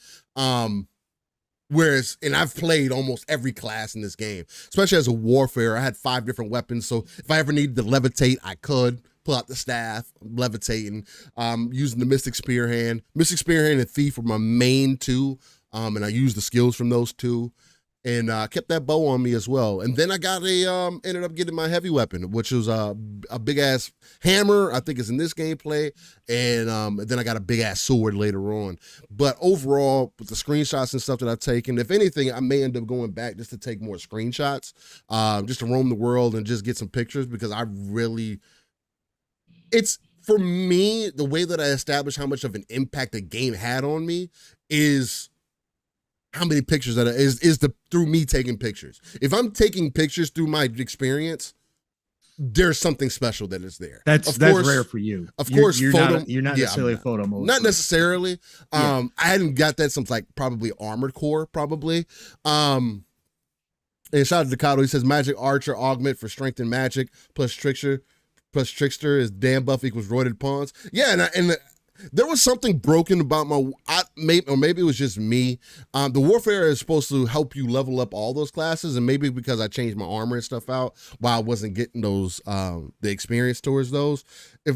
A: Whereas, and I've played almost every class in this game, especially as a warfare. I had 5 different weapons, so if I ever needed to levitate, I could pull out the staff, levitating, using the Mystic Spear Hand. Mystic Spear Hand and Thief were my main 2, and I used the skills from those 2. And kept that bow on me as well. And then I got ended up getting my heavy weapon, which was a big ass hammer. I think it's in this gameplay. And then I got a big ass sword later on. But overall, with the screenshots and stuff that I've taken, if anything, I may end up going back just to take more screenshots, just to roam the world and just get some pictures, because it's, for me, the way that I established how much of an impact the game had on me is how many pictures that through me taking pictures. If I'm taking pictures through my experience, there's something special that is there.
B: That's rare for you.
A: Of course,
B: you're not necessarily a photo mode.
A: Not necessarily. I hadn't got that since like probably Armored Core, probably. And shout out to Kato. He says Magic Archer augment for strength and magic plus Trickster is damn buff equals roided pawns. Yeah, and there was something broken about maybe it was just me. The warfare is supposed to help you level up all those classes, and maybe because I changed my armor and stuff out while I wasn't getting those the experience towards those. I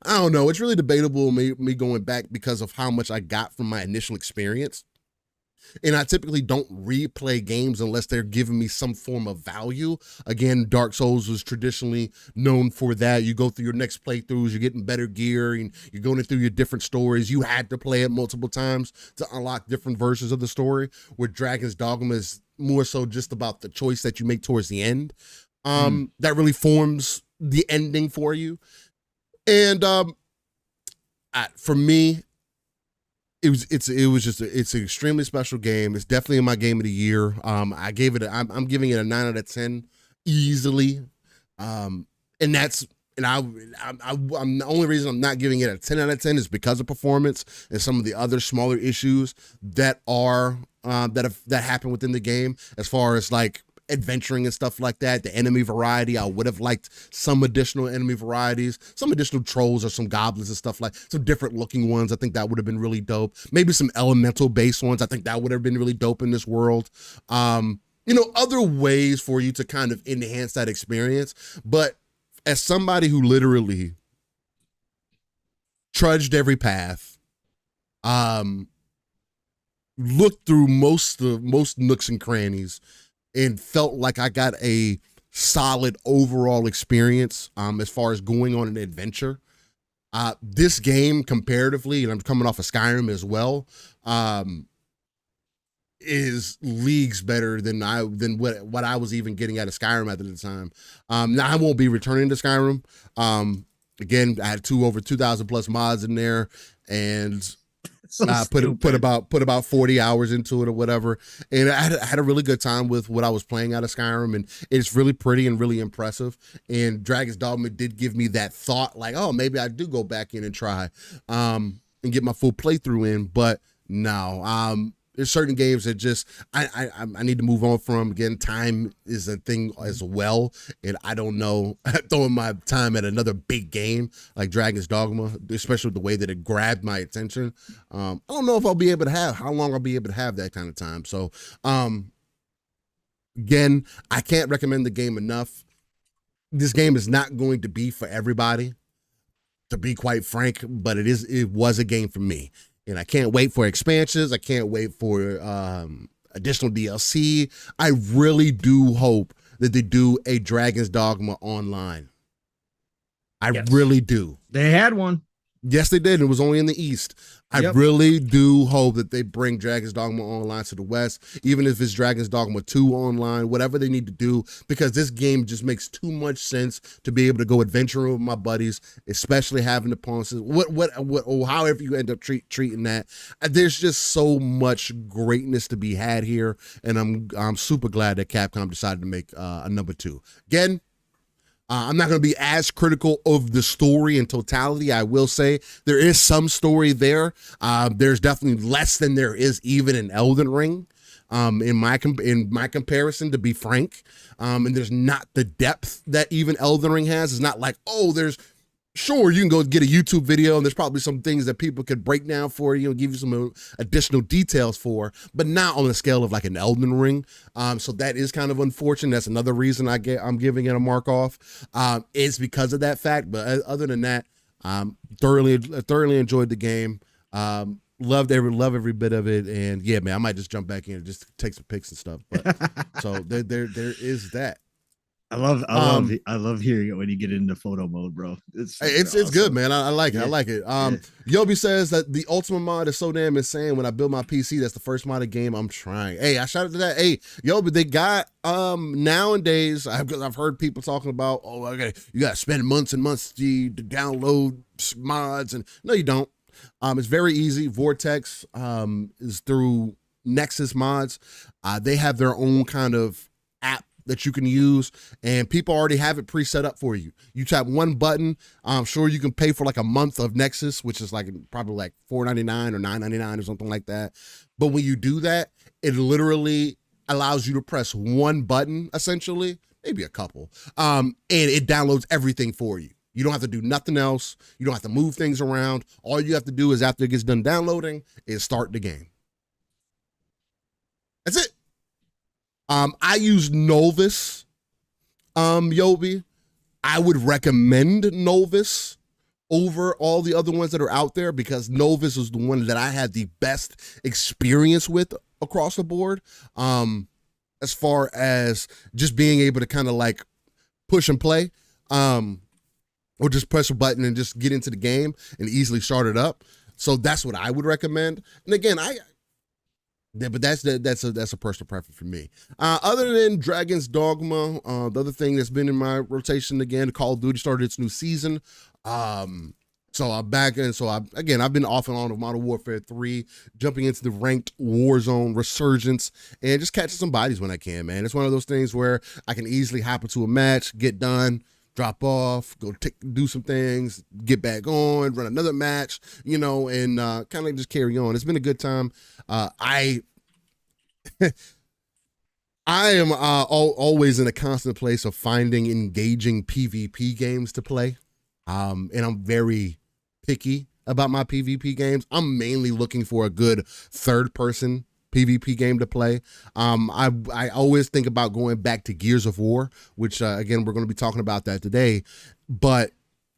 A: don't know, it's really debatable me going back because of how much I got from my initial experience. And I typically don't replay games unless they're giving me some form of value. Again, Dark Souls was traditionally known for that. You go through your next playthroughs, you're getting better gear, and you're going through your different stories. You had to play it multiple times to unlock different versions of the story, where Dragon's Dogma is more so just about the choice that you make towards the end. That really forms the ending for you. And for me, it's an extremely special game. It's definitely in my game of the year. I'm giving it a 9 out of 10 easily. I'm the only reason I'm not giving it a 10 out of 10 is because of performance and some of the other smaller issues that happen within the game, as far as like adventuring and stuff like that. The enemy variety, I would have liked some additional enemy varieties, some additional trolls or some goblins and stuff, like some different looking ones. I think that would have been really dope. Maybe some elemental based ones. I think that would have been really dope in this world. Other ways for you to kind of enhance that experience. But as somebody who literally trudged every path, looked through most nooks and crannies, and felt like I got a solid overall experience as far as going on an adventure, This game comparatively, and I'm coming off of Skyrim as well, is leagues better than what I was even getting out of Skyrim at the time. Now I won't be returning to Skyrim. Again, I had over 2,000 plus mods in there, and put about 40 hours into it or whatever. And I had a really good time with what I was playing out of Skyrim, and it's really pretty and really impressive. And Dragon's Dogma did give me that thought, like, oh, maybe I do go back in and try and get my full playthrough in. But no, there's certain games that just I need to move on from. Again, time is a thing as well, and I don't know, throwing my time at another big game like Dragon's Dogma, especially with the way that it grabbed my attention. I don't know if I'll be able to how long I'll be able to have that kind of time. So again, I can't recommend the game enough. This game is not going to be for everybody, to be quite frank, but it was a game for me. And I can't wait for expansions. I can't wait for additional DLC. I really do hope that they do a Dragon's Dogma online. I really do.
B: They had one.
A: Yes, they did. It was only in the East. I really do hope that they bring Dragon's Dogma online to the West, even if it's Dragon's Dogma 2 online, whatever they need to do, because this game just makes too much sense to be able to go adventuring with my buddies, especially having the opponents. Or however you end up treating that. There's just so much greatness to be had here, and I'm super glad that Capcom decided to make a number 2. Again, I'm not going to be as critical of the story in totality. I will say there is some story there. There's definitely less than there is even in Elden Ring, in my comparison, to be frank. And there's not the depth that even Elden Ring has. It's not like, sure, you can go get a YouTube video and there's probably some things that people could break down for you and give you some additional details for, but not on the scale of like an Elden Ring. So that is kind of unfortunate. That's another reason I'm giving it a mark off. It's because of that fact. But other than that, thoroughly enjoyed the game. Loved every bit of it. And yeah, man, I might just jump back in and just take some pics and stuff. But so there is that.
B: I love hearing it when you get into photo mode, bro. It's
A: awesome. Good, man. I like it. I like it. Yobi says that the Ultimate mod is so damn insane. When I build my PC, that's the first modded game I'm trying. Hey, I shout out to that. Hey, Yobi, they got nowadays, I've heard people talking about, you got to spend months and months to download mods, and no, you don't. It's very easy. Vortex is through Nexus Mods. They have their own kind of app that you can use, and people already have it pre-set up for you. You tap one button. I'm sure you can pay for like a month of Nexus, which is like probably like $4.99 or $9.99 or something like that. But when you do that, it literally allows you to press one button, essentially, maybe a couple, and it downloads everything for you. You don't have to do nothing else. You don't have to move things around. All you have to do is, after it gets done downloading, is start the game. That's it. I use Novus, Yobi. I would recommend Novus over all the other ones that are out there, because Novus is the one that I had the best experience with across the board. As far as just being able to kind of like push and play, or just press a button and just get into the game and easily start it up. So that's what I would recommend. And again, but that's a personal preference for me. Other than Dragon's Dogma, the other thing that's been in my rotation again, Call of Duty started its new season. So I'm back, and so I've been off and on with Modern Warfare 3, jumping into the ranked Warzone Resurgence, and just catching some bodies when I can, man. It's one of those things where I can easily hop into a match, get done, drop off, go do some things, get back on, run another match, and kind of just carry on. It's been a good time. I am always in a constant place of finding engaging PvP games to play, and I'm very picky about my PvP games. I'm mainly looking for a good third-person PvP game to play. I always think about going back to Gears of War, which again, we're going to be talking about that today, but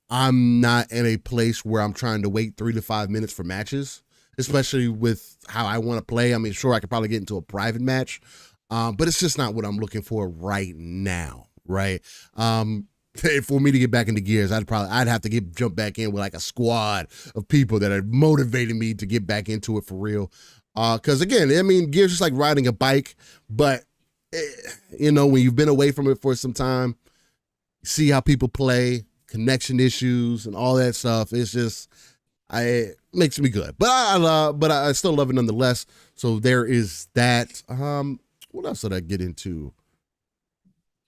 A: I'm not in a place where I'm trying to wait 3 to 5 minutes for matches, especially with how I want to play. I mean, sure, I could probably get into a private match, but it's just not what I'm looking for right now, right? for me to get back into Gears, I'd have to jump back in with like a squad of people that are motivating me to get back into it for real. Because again, I mean, Gears is like riding a bike, but you know, when you've been away from it for some time, see how people play, connection issues, and all that stuff. It's just, it makes me good. But I still love it nonetheless. So there is that. What else did I get into?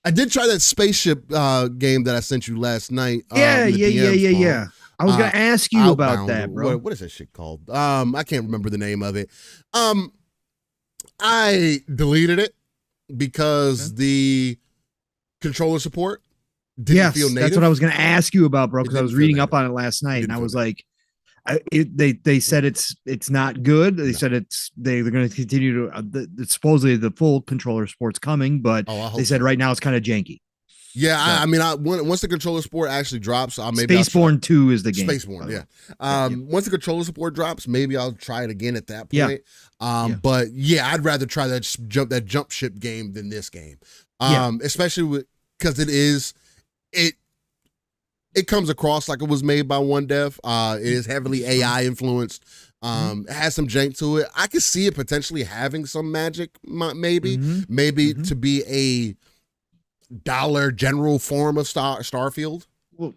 A: I did try that spaceship game that I sent you last night.
B: Yeah. I was gonna ask you about that, bro.
A: What is that shit called? I can't remember the name of it. I deleted it because the controller support didn't feel native.
B: That's what I was gonna ask you about, bro. Because I was reading up on it last night, and I was like, they said it's not good. They said they're going to continue to supposedly the full controller support's coming, but they said right now it's kind of janky.
A: Yeah, so, I mean, once the controller support actually drops, maybe
B: Spaceborne 2 is the game.
A: Spaceborne, yeah. Once the controller support drops, maybe I'll try it again at that point. But yeah, I'd rather try that jump ship game than this game. Especially because it comes across like it was made by one dev. It is heavily AI influenced. It has some jank to it. I could see it potentially having some magic, maybe to be a dollar general form of Starfield.
B: Well,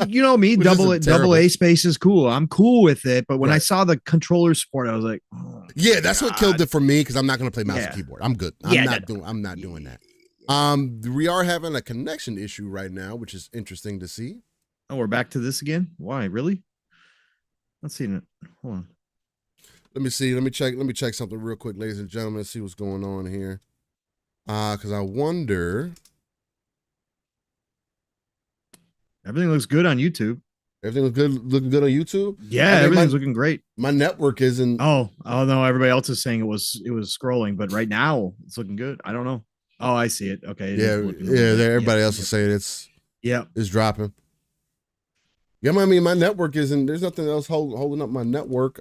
B: you know me, double A space is cool. I'm cool with it, but when I saw the controller support, I was like, oh,
A: yeah, that's what killed it for me because I'm not going to play mouse and keyboard. I'm good. I'm not doing that. We are having a connection issue right now, which is interesting to see.
B: Oh, we're back to this again? Why? Really? Let's see. Hold on.
A: Let me see. Let me check something real quick, ladies and gentlemen, see what's going on here. Because I wonder.
B: Everything looks good on YouTube.
A: Everything looking good on YouTube?
B: Yeah, everything's looking great.
A: My network isn't.
B: Oh no, everybody else is saying it was scrolling, but right now it's looking good. I don't know. Oh, I see it. Okay.
A: Everybody else is saying it's dropping. Yeah, I mean, my network isn't. There's nothing else holding up my network.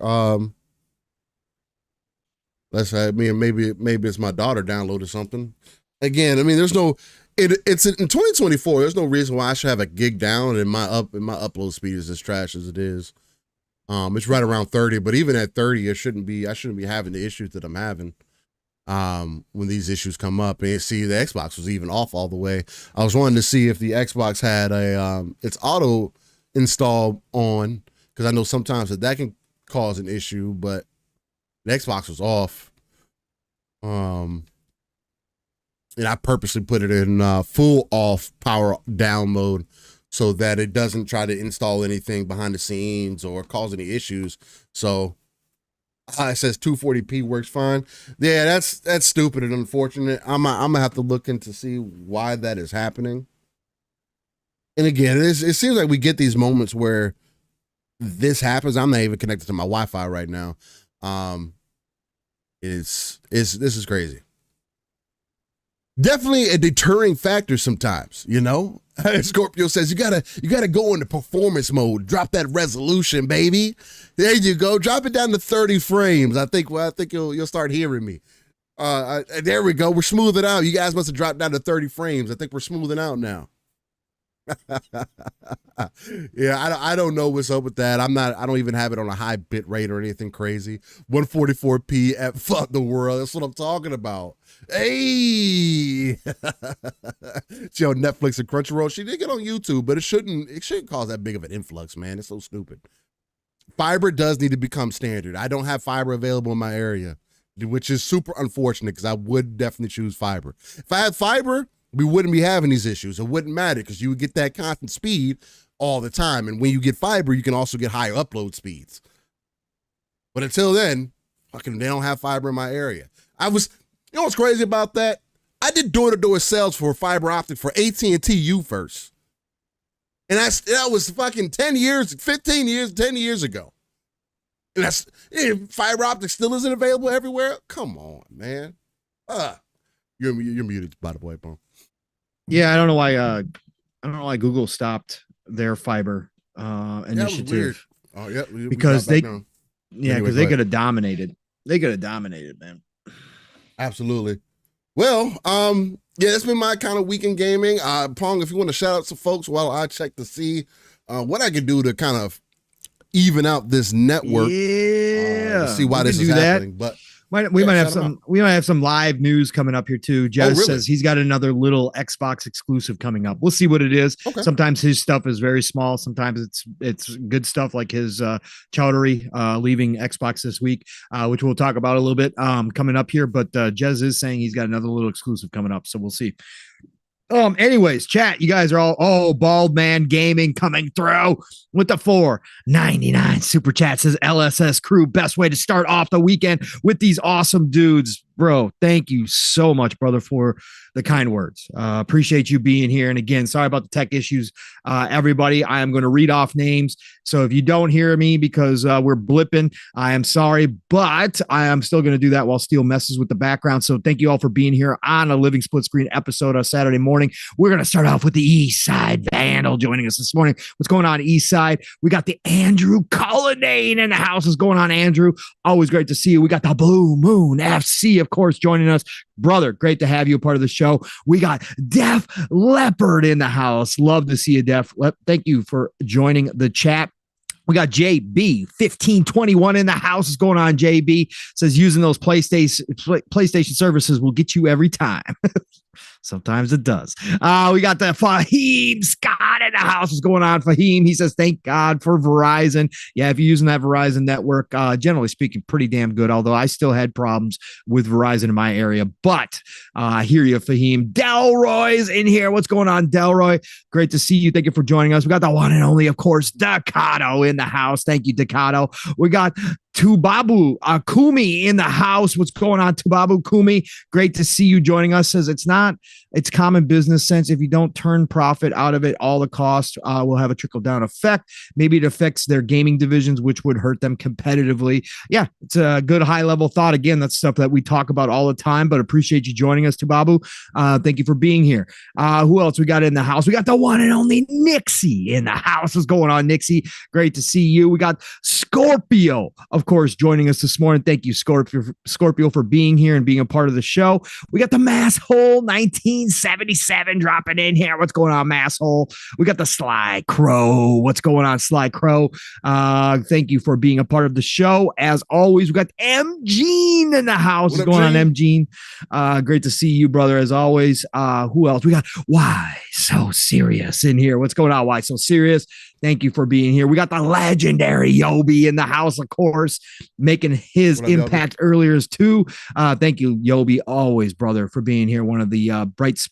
A: Let's say, maybe it's my daughter downloaded something. Again, I mean, there's no. It's in 2024. There's no reason why I should have a gig down and my upload speed is as trash as it is. It's right around 30, but even at 30, I shouldn't be having the issues that I'm having. When these issues come up, and see the Xbox was even off all the way. I was wanting to see if the Xbox had its auto install on, because I know sometimes that can cause an issue, but the Xbox was off. And I purposely put it in full off power down mode so that it doesn't try to install anything behind the scenes or cause any issues. So it says 240p works fine. Yeah, that's stupid and unfortunate. I'm gonna have to look into see why that is happening. And again, it seems like we get these moments where this happens. I'm not even connected to my Wi-Fi right now. This is crazy. Definitely a deterring factor sometimes, you know. Scorpio says you gotta go into performance mode. Drop that resolution, baby. There you go. Drop it down to 30 frames. I think you'll start hearing me. There we go. We're smoothing out. You guys must have dropped down to 30 frames. I think we're smoothing out now. Yeah, I don't know what's up with that. I don't even have it on a high bit rate or anything crazy. 144p at fuck the world. That's what I'm talking about. Hey, she on Netflix and Crunchyroll. She did get on YouTube, but it shouldn't cause that big of an influx, man. It's so stupid. Fiber does need to become standard. I don't have fiber available in my area, which is super unfortunate because I would definitely choose fiber. If I had fiber, we wouldn't be having these issues. It wouldn't matter because you would get that constant speed all the time. And when you get fiber, you can also get higher upload speeds. But until then, they don't have fiber in my area. You know what's crazy about that? I did door-to-door sales for fiber optic for AT&T U-First. And that was fucking 10 years ago. And fiber optic still isn't available everywhere? Come on, man. You're muted, by the way, bro.
B: Yeah, I don't know why Google stopped their fiber initiative.
A: Oh yeah,
B: because they could have dominated. They could have dominated, man.
A: Absolutely. Well, yeah, it's been my kind of week in gaming. Pong, if you want to shout out some folks while I check to see what I can do to kind of even out this network.
B: Yeah,
A: see why this is happening. But
B: we might have some live news coming up here too. Jez says he's got another little Xbox exclusive coming up. We'll see what it is. Okay. Sometimes his stuff is very small. Sometimes it's good stuff like his Chowdhury leaving Xbox this week, which we'll talk about a little bit coming up here. But Jez is saying he's got another little exclusive coming up, so we'll see. Anyways, chat, you guys are all Bald Man Gaming coming through with the $4.99 super chat. Says LSS crew, best way to start off the weekend with these awesome dudes. Bro, thank you so much, brother, for the kind words. Appreciate you being here. And again, sorry about the tech issues, everybody. I am going to read off names. So if you don't hear me because we're blipping, I am sorry, but I am still going to do that while Steele messes with the background. So thank you all for being here on a Living Split Screen episode on Saturday morning. We're going to start off with the East Side Vandal joining us this morning. What's going on, East Side? We got the Andrew Cullinane in the house. What's going on, Andrew? Always great to see you. We got the Blue Moon FC, of course, joining us. Brother, great to have you a part of the show. We got Def Leopard in the house. Love to see you, Def. Thank you for joining the chat. We got JB1521 in the house. What's going on, JB? Says using those PlayStation services will get you every time. Sometimes it does. We got the Fahim Scott in the house. What's going on, Fahim? He says, thank God for Verizon. Yeah, if you're using that Verizon network, generally speaking, pretty damn good, although I still had problems with Verizon in my area. But I hear you, Fahim. Delroy's in here. What's going on, Delroy? Great to see you. Thank you for joining us. We got the one and only, of course, Dakato in the house. Thank you, Dakato. We got Tubabu Kumi in the house. What's going on, Tubabu Kumi? Great to see you joining us. Says it's common business sense. If you don't turn profit out of it, all the costs will have a trickle down effect. Maybe it affects their gaming divisions, which would hurt them competitively. Yeah, it's a good high level thought. Again, that's stuff that we talk about all the time, but appreciate you joining us, Tubabu. Thank you for being here. Who else we got in the house? We got the one and only Nixie in the house. What's going on, Nixie? Great to see you. We got Scorpio, of course, joining us this morning. Thank you, Scorpio, for being here and being a part of the show. We got the Masshole 1977 dropping in here. What's going on, Masshole? We got the Sly Crow. What's going on, Sly Crow? Thank you for being a part of the show. As always, we got M. Gene in the house. What's going on, M. Gene? Great to see you, brother, as always. Who else? We got Why So Serious in here. What's going on, Why So Serious? Thank you for being here. We got the legendary Yobi in the house, of course, making his impact earlier too. Thank you, Yobi, always, brother, for being here. One of the brightest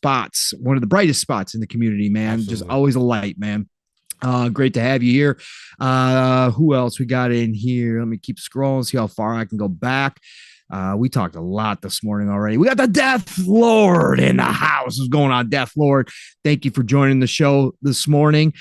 B: spots in the community, man. Absolutely. Just always a light, man. Great to have you here. Who else we got in here? Let me keep scrolling, see how far I can go back. We talked a lot this morning already. We got the Death Lord in the house. What's going on, Death Lord? Thank you for joining the show this morning.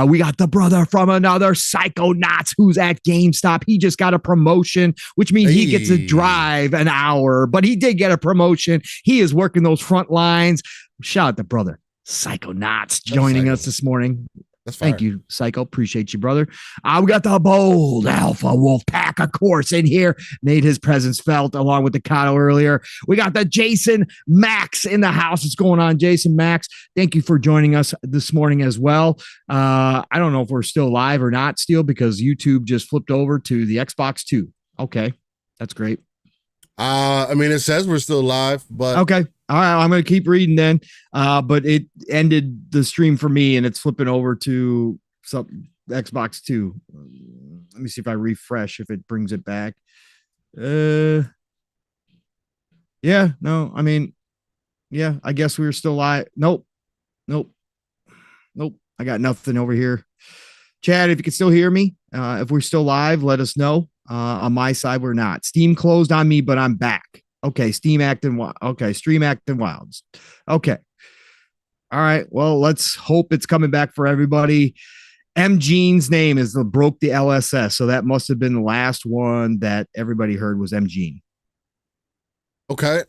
B: We got the brother from another Psychonauts who's at GameStop. He just got a promotion, which means he gets to drive an hour, but he did get a promotion. He is working those front lines. Shout out to brother Psychonauts joining us this morning. Thank you, Psycho. Appreciate you, brother. We got the bold Alpha Wolf Pack, of course, in here. Made his presence felt along with the Kato earlier. We got the Jason Max in the house. What's going on, Jason Max? Thank you for joining us this morning as well. I don't know if we're still live or not, still, because YouTube just flipped over to the Xbox 2. Okay, that's great.
A: I mean, it says we're still live, but
B: okay. All right, I'm going to keep reading then. But it ended the stream for me, and it's flipping over to some Xbox 2. Let me see if I refresh, if it brings it back. Yeah, no, I mean, yeah, I guess we were still live. Nope. I got nothing over here. Chad, if you can still hear me, if we're still live, let us know. On my side, we're not. Steam closed on me, but I'm back. Okay, Steam acting wild. Okay, Stream acting wild. Okay. All right. Well, let's hope it's coming back for everybody. M. Gene's name is the broke the LSS, so that must have been the last one that everybody heard was M. Gene.
A: Okay.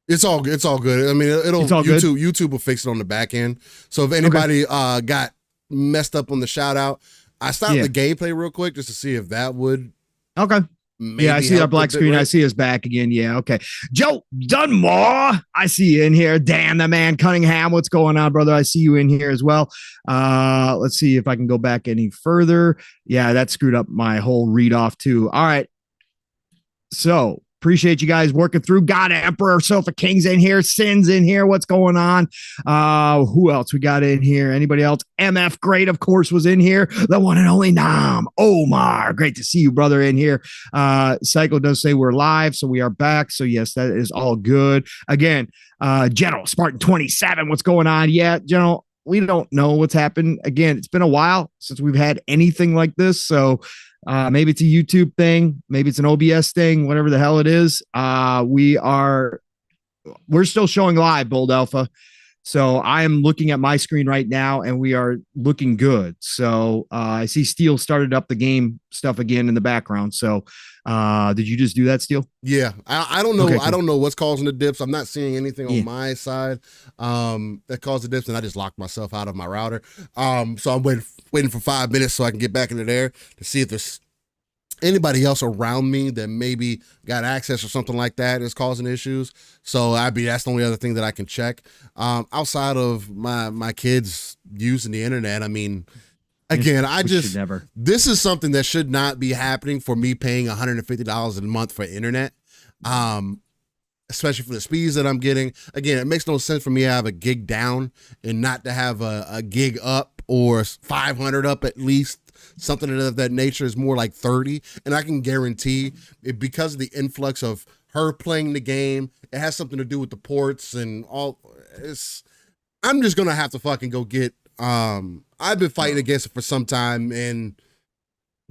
A: It's all good. It's all good. I mean, YouTube will fix it on the back end. So if anybody got messed up on the shout out, I stopped the gameplay real quick just to see if that would
B: Yeah, I see our black screen. Right? I see us back again. Yeah, okay. Joe Dunmore, I see you in here. Dan, the man Cunningham, what's going on, brother? I see you in here as well. Let's see if I can go back any further. Yeah, that screwed up my whole read off too. All right. So appreciate you guys working through. God Emperor, Sofa King's in here. Sin's in here. What's going on? Who else we got in here? Anybody else? MF Great, of course, was in here. The one and only Nam Omar. Great to see you, brother, in here. Psycho does say we're live, so we are back. So yes, that is all good. Again, General Spartan 27. What's going on? Yeah, General, we don't know what's happened. Again, it's been a while since we've had anything like this. So maybe it's a YouTube thing, maybe it's an OBS thing, whatever the hell it is. We're still showing live, Bold Alpha. So I am looking at my screen right now and we are looking good. So I see Steel started up the game stuff again in the background. So did you just do that, Steel?
A: Yeah, I don't know. Okay, cool. I don't know what's causing the dips. I'm not seeing anything on my side that caused the dips, and I just locked myself out of my router. So I'm waiting for 5 minutes so I can get back into there to see if there's anybody else around me that maybe got access or something like that is causing issues. So that's the only other thing that I can check. Outside of my kids using the internet, I mean, again, this is something that should not be happening for me paying $150 a month for internet. Especially for the speeds that I'm getting. Again, it makes no sense for me to have a gig down and not to have a gig up or 500 up at least. Something of that nature is more like 30. And I can guarantee it, because of the influx of her playing the game, it has something to do with the ports and all. I'm just going to have to fucking go get, I've been fighting against it for some time and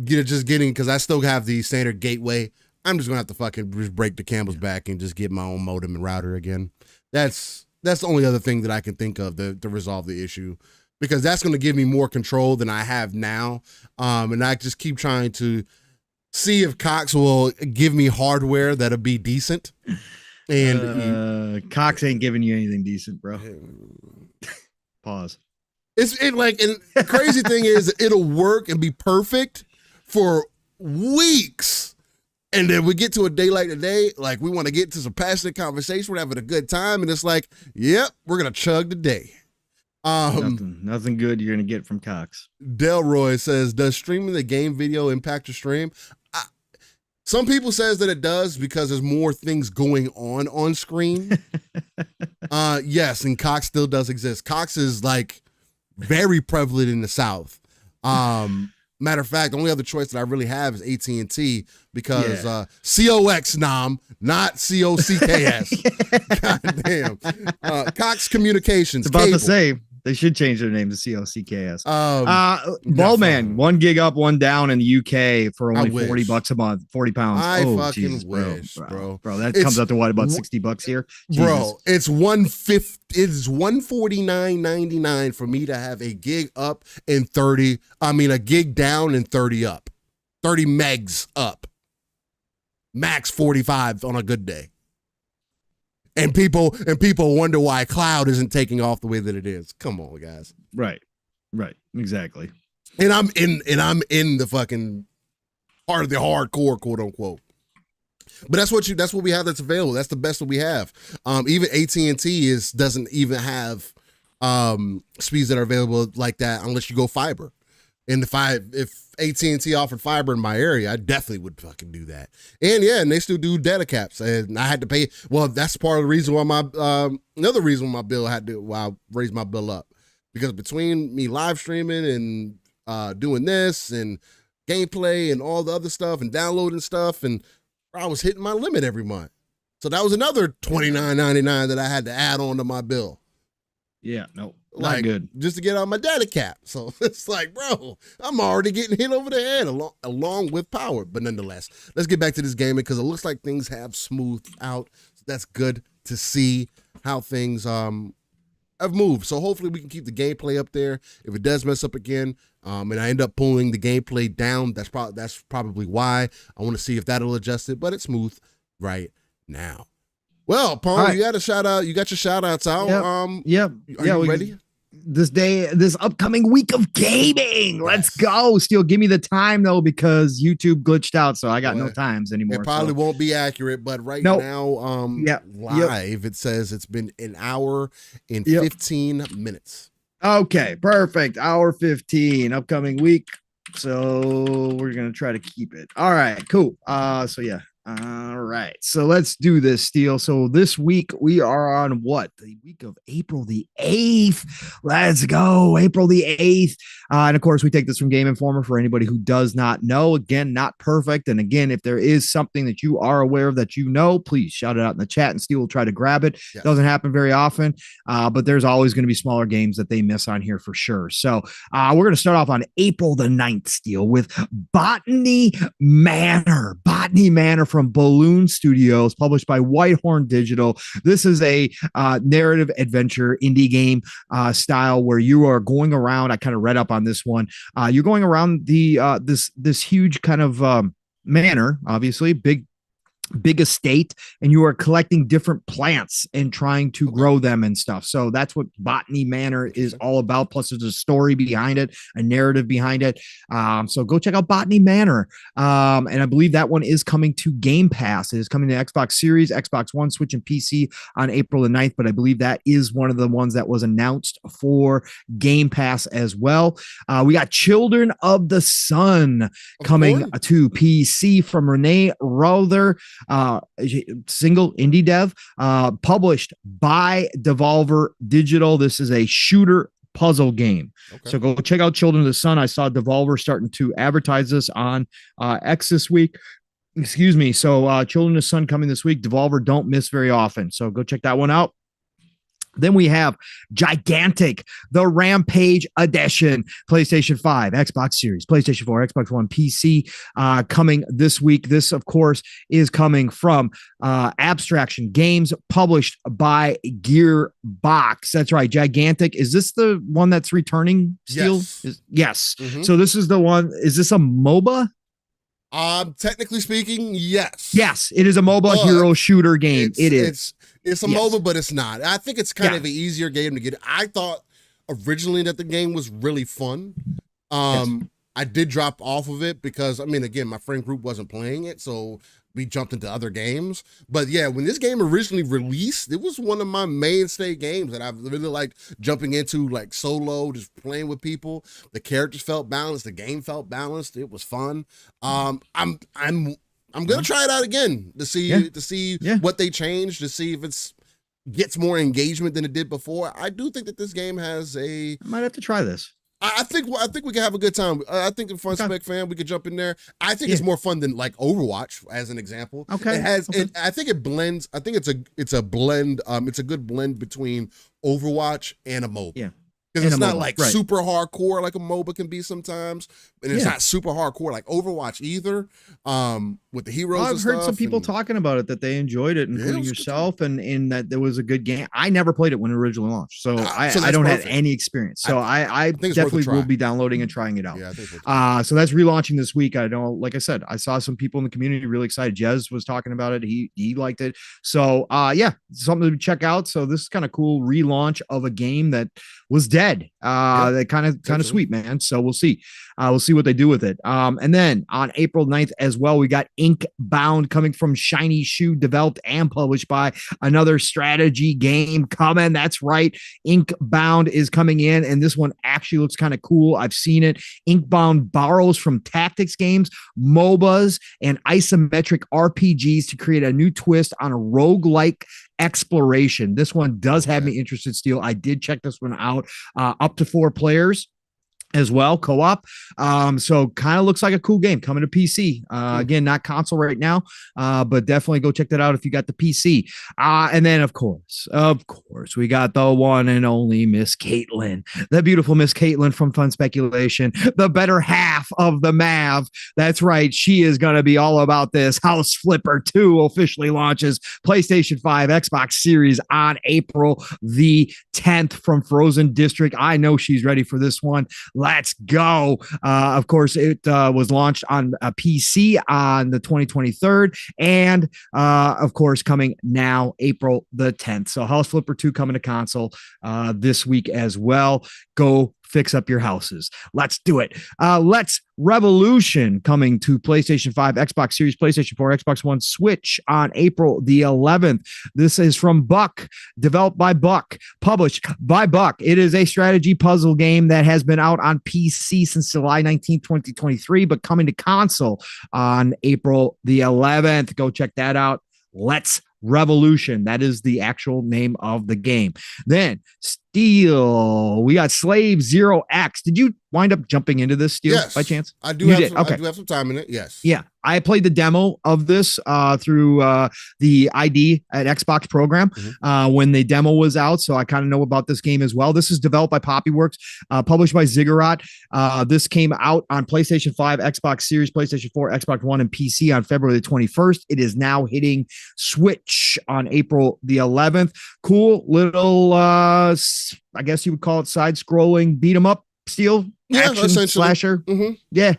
A: because I still have the standard gateway. I'm just going to have to fucking just break the camel's back and just get my own modem and router again. That's the only other thing that I can think of to resolve the issue, because that's going to give me more control than I have now. And I just keep trying to see if Cox will give me hardware that'll be decent. And
B: Cox ain't giving you anything decent, bro. Pause.
A: And crazy thing is, it'll work and be perfect for weeks. And then we get to a day like today, like we want to get to some passionate conversation, we're having a good time, and it's like, yep, we're gonna chug today.
B: Nothing good you're gonna get from Cox.
A: Delroy says, does streaming the game video impact your stream? Some people says that it does because there's more things going on screen. Yes, and Cox still does exist. Cox is like very prevalent in the South. Matter of fact, the only other choice that I really have is AT&T because COX Nam, not COCKS. God damn. Cox Communications.
B: It's about
A: cable.
B: The same. They should change their name to COCKS. Ballman, one gig up, one down in the UK for only $40 a month, 40 pounds.
A: I fucking wish, bro.
B: That comes out to what, about $60 here? Jesus.
A: Bro, it's $149.99 for me to have a gig up and a gig down and 30 up. 30 megs up. Max 45 on a good day. And people wonder why cloud isn't taking off the way that it is. Come on, guys.
B: Right. Exactly.
A: And I'm in the fucking part of the hardcore, quote unquote. But that's what we have that's available. That's the best that we have. Even AT&T doesn't even have speeds that are available like that unless you go fiber. And if AT&T offered fiber in my area, I definitely would fucking do that. And they still do data caps, and I had to pay. Well, that's part of the reason why another reason why I raised my bill up, because between me live streaming and doing this and gameplay and all the other stuff and downloading stuff, and I was hitting my limit every month. So that was another $29.99 that I had to add on to my bill.
B: Yeah, no. Not good.
A: Just to get out my data cap. So it's like, bro, I'm already getting hit over the head along with power. But nonetheless, let's get back to this gaming because it looks like things have smoothed out. So that's good to see how things have moved. So hopefully we can keep the gameplay up there. If it does mess up again, and I end up pulling the gameplay down, that's probably why. I want to see if that'll adjust it, but it's smooth right now. Well, Paul, right. You got a shout out. You got your shout outs out.
B: Yep.
A: Are you ready?
B: this upcoming week of gaming. Let's go. Still give me the time though, because YouTube glitched out, so I got no times anymore.
A: It probably won't be accurate, but now, live, it says it's been an hour and 15 minutes.
B: Okay, perfect. Hour 15, upcoming week. So we're gonna try to keep it. All right, cool. All right, so let's do this, Steel. So this week we are on what? The week of April the 8th. Let's go, April the 8th. And of course, we take this from Game Informer for anybody who does not know. Again, not perfect. And again, if there is something that you are aware of that you know, please shout it out in the chat and Steel will try to grab it. Yes. Doesn't happen very often, but there's always going to be smaller games that they miss on here for sure. So we're going to start off on April the 9th, Steel, with Botany Manor. Botany Manor from Balloon Studios, published by Whitehorn Digital. This is a narrative adventure indie game style where you are going around. I kind of read up on this one. You're going around the this huge kind of manor, obviously big estate, and you are collecting different plants and trying to grow them and stuff. So that's what Botany Manor is all about. Plus there's a story behind it, a narrative behind it. So go check out Botany Manor. And I believe that one is coming to Game Pass. It is coming to Xbox Series, Xbox One, Switch, and PC on April the 9th. But I believe that is one of the ones that was announced for Game Pass as well. We got Children of the Sun coming to PC from Renee Rother. Single indie dev, published by Devolver Digital. This is a shooter puzzle game. So go check out Children of the Sun. I saw Devolver starting to advertise this on X this week. Excuse me. So Children of the Sun coming this week. Devolver don't miss very often. So go check that one out. Then we have Gigantic, the Rampage Edition, PlayStation 5, Xbox Series, PlayStation 4, Xbox One, PC, coming this week. This, of course, is coming from Abstraction Games, published by Gearbox. That's right, Gigantic. Is this the one that's returning, Steel? Yes. Mm-hmm. So this is the one. Is this a MOBA?
A: Technically speaking, yes.
B: Yes, it is a MOBA hero shooter game.
A: It's a MOBA, but it's not. I think it's kind of an easier game to get. I thought originally that the game was really fun. I did drop off of it because, I mean, again, my friend group wasn't playing it, so we jumped into other games. But yeah, when this game originally released, it was one of my mainstay games that I really liked jumping into, like solo, just playing with people. The characters felt balanced, the game felt balanced. It was fun. I'm gonna try it out again to see what they changed, to see if it's gets more engagement than it did before. I do think that this game has I
B: might have to try this.
A: I think we can have a good time. I think the Fun Spec fan, we could jump in there. I think it's more fun than like Overwatch, as an example.
B: Okay.
A: I think it blends. I think it's a blend. It's a good blend between Overwatch and a MOBA. Yeah. Because it's not like super hardcore like a MOBA can be sometimes, and it's not super hardcore like Overwatch either. With the heroes,
B: I've heard some people talking about it that they enjoyed it, including yourself, and that there was a good game. I never played it when it originally launched, so I don't have any experience. So I definitely will be downloading and trying it out. Yeah, so that's relaunching this week. I know, like I said, I saw some people in the community really excited. Jez was talking about it. He liked it. So something to check out. So this is kind of cool relaunch of a game that was dead. That kind of sweet, man. So we'll see. We'll see what they do with it. And then on April 9th as well, we got Inkbound coming from Shiny Shoe, developed and published by another strategy game coming. That's right. Inkbound is coming in, and this one actually looks kind of cool. I've seen it. Inkbound borrows from tactics games, MOBAs, and isometric RPGs to create a new twist on a roguelike exploration. This one does have me interested, Steel. I did check this one out. Up to 4 players as well, co-op. So kind of looks like a cool game coming to PC. Again, not console right now, but definitely go check that out if you got the PC. And then of course, we got the one and only Miss Caitlin, the beautiful Miss Caitlin from Fun Speculation, the better half of the Mav. That's right. She is going to be all about this. House Flipper 2 officially launches PlayStation 5, Xbox Series on April the 10th from Frozen District. I know she's ready for this one. Let's go. Of course, it was launched on a PC on the 23rd, and of course, coming now April the 10th. So House Flipper 2 coming to console this week as well. Go fix up your houses. Let's do it. Let's Revolution coming to PlayStation 5, Xbox Series, PlayStation 4, Xbox One, Switch on April the 11th. This is from Buck, developed by Buck, published by Buck. It is a strategy puzzle game that has been out on PC since July 19, 2023, but coming to console on April the 11th. Go check that out. Let's Revolution. That is the actual name of the game. Then Steel. We got Slave Zero X. Did you wind up jumping into this, Steel, by chance?
A: I do. I do have some time in it. Yes.
B: Yeah. I played the demo of this through the ID at Xbox program when the demo was out. So I kind of know about this game as well. This is developed by Poppyworks, published by Ziggurat. This came out on PlayStation 5, Xbox Series, PlayStation 4, Xbox One, and PC on February the 21st. It is now hitting Switch on April the 11th. Cool little, I guess you would call it side-scrolling beat 'em up, Steel, action slasher. Yeah.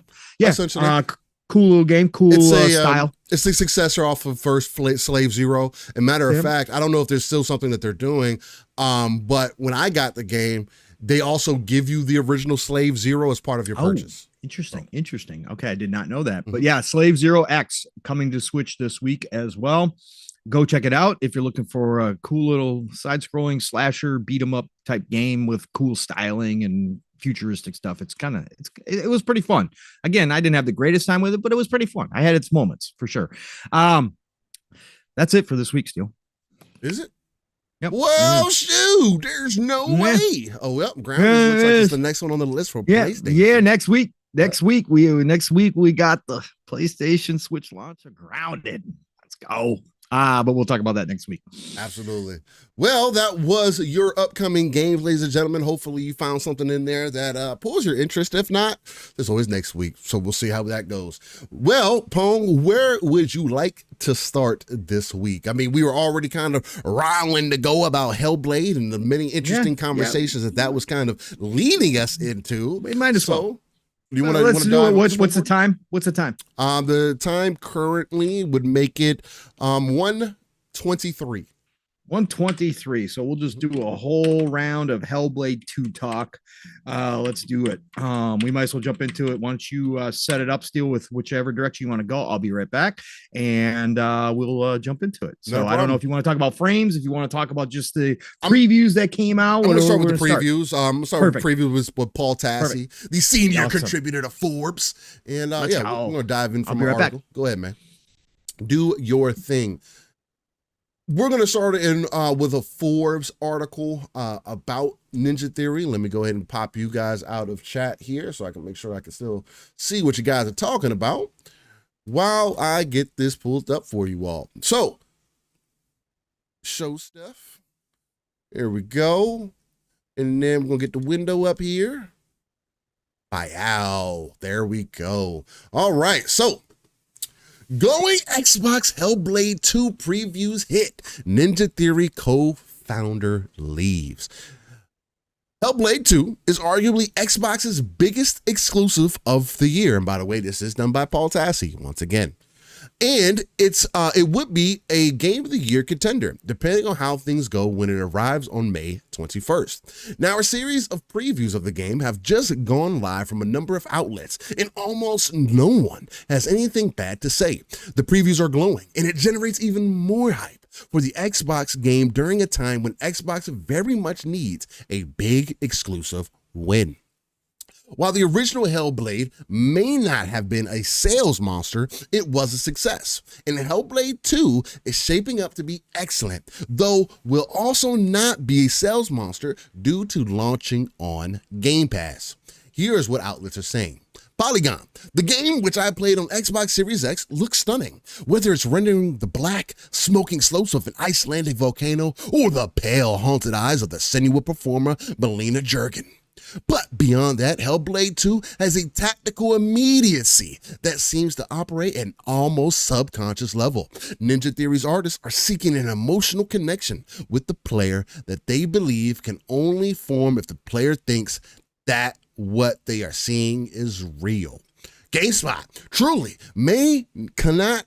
B: Cool little game, style.
A: It's the successor off of first Slave Zero. And matter of fact, I don't know if there's still something that they're doing, but when I got the game, they also give you the original Slave Zero as part of your purchase.
B: Interesting. Okay, I did not know that. But yeah, Slave Zero X coming to Switch this week as well. Go check it out if you're looking for a cool little side-scrolling slasher beat 'em up type game with cool styling and futuristic stuff. It was pretty fun. Again, I didn't have the greatest time with it, but it was pretty fun. I had its moments for sure. That's it for this week, Steel.
A: Is it?
B: Yep.
A: Well, shoot, there's no way. Oh, well, Ground looks like it's the next one on the list for PlayStation.
B: Yeah, next week we got the PlayStation Switch launch of Grounded. Let's go. But we'll talk about that next week.
A: Absolutely. Well, that was your upcoming games, ladies and gentlemen. Hopefully you found something in there that pulls your interest. If not, there's always next week. So we'll see how that goes. Well, Pong, where would you like to start this week? I mean, we were already kind of rattling to go about Hellblade and the many interesting conversations that was kind of leading us into.
B: We might as well.
A: You want
B: to do it? What's the time?
A: The time currently would make it 1:23.
B: 1:23. So we'll just do a whole round of Hellblade 2 talk. Let's do it. We might as well jump into it. Once you set it up, Steel, with whichever direction you want to go, I'll be right back, and we'll jump into it. So I don't know if you want to talk about frames, if you want to talk about just the previews that came out.
A: I'm going to start with the previews. I'm going to start with previews with Paul Tassi, the senior contributor to Forbes. And we're going to dive in from our article. Go ahead, man. Do your thing. We're going to start in with a Forbes article about Ninja Theory. Let me go ahead and pop you guys out of chat here so I can make sure I can still see what you guys are talking about while I get this pulled up for you all. So, show stuff. Here we go. And then we're going to get the window up here. Wow. There we go. All right. So, glowing Xbox Hellblade 2 previews hit. Ninja Theory co-founder leaves. Hellblade 2 is arguably Xbox's biggest exclusive of the year. And by the way, this is done by Paul Tassi once again. And it would be a Game of the Year contender, depending on how things go when it arrives on May 21st. Now, a series of previews of the game have just gone live from a number of outlets, and almost no one has anything bad to say. The previews are glowing, and it generates even more hype for the Xbox game during a time when Xbox very much needs a big exclusive win. While the original Hellblade may not have been a sales monster, it was a success. And Hellblade 2 is shaping up to be excellent, though will also not be a sales monster due to launching on Game Pass. Here's what outlets are saying. Polygon, the game which I played on Xbox Series X, looks stunning. Whether it's rendering the black, smoking slopes of an Icelandic volcano or the pale, haunted eyes of the Senua performer Melina Jurgen. But beyond that, Hellblade 2 has a tactical immediacy that seems to operate at an almost subconscious level. Ninja Theory's artists are seeking an emotional connection with the player that they believe can only form if the player thinks that what they are seeing is real. GameSpot truly cannot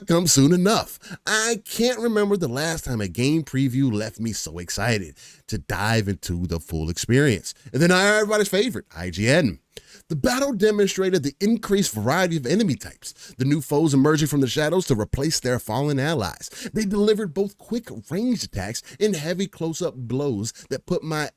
A: come soon enough. I can't remember the last time a game preview left me so excited to dive into the full experience. And then everybody's favorite, IGN. The battle demonstrated the increased variety of enemy types, the new foes emerging from the shadows to replace their fallen allies. They delivered both quick ranged attacks and heavy close-up blows that put my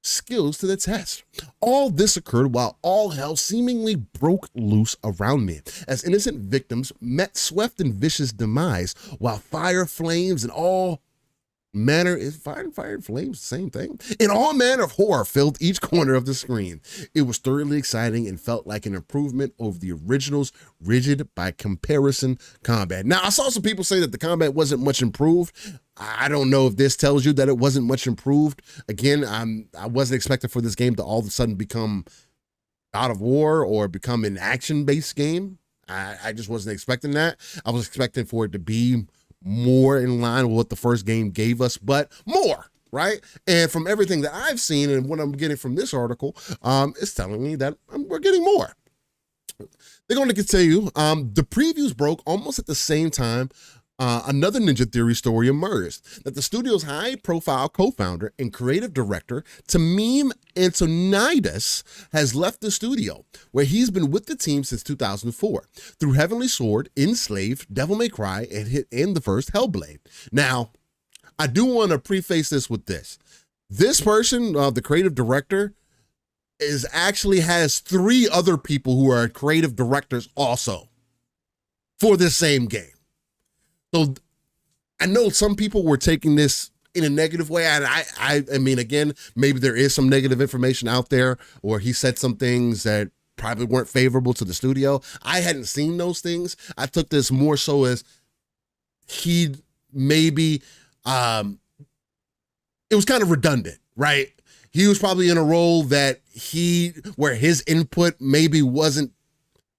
A: skills to the test. All this occurred while all hell seemingly broke loose around me, as innocent victims met swift and vicious demise, while fire, flames, and all manner is fire and flames, same thing. And all manner of horror filled each corner of the screen. It was thoroughly exciting and felt like an improvement over the original's rigid by comparison combat. Now, I saw some people say that the combat wasn't much improved. I don't know if this tells you that it wasn't much improved. Again, I wasn't expecting for this game to all of a sudden become God of War or become an action-based game. I just wasn't expecting that. I was expecting for it to be more in line with what the first game gave us, but more, right? And from everything that I've seen and what I'm getting from this article, it's telling me that we're getting more. They're going to continue. The previews broke almost at the same time. Another Ninja Theory story emerged that the studio's high-profile co-founder and creative director, Tamim Antoniadis, has left the studio, where he's been with the team since 2004, through Heavenly Sword, Enslaved, Devil May Cry, and the first Hellblade. Now, I do want to preface this with this. This person, the creative director, actually has 3 other people who are creative directors also for this same game. So I know some people were taking this in a negative way. And I mean, again, maybe there is some negative information out there, or he said some things that probably weren't favorable to the studio. I hadn't seen those things. I took this more so as he maybe, it was kind of redundant, right? He was probably in a role where his input maybe wasn't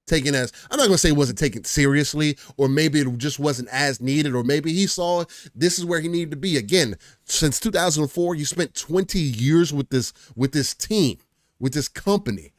A: taken as, I'm not going to say it wasn't taken seriously, or maybe it just wasn't as needed, or maybe he saw this is where he needed to be. Again, since 2004, you spent 20 years with this team, with this company.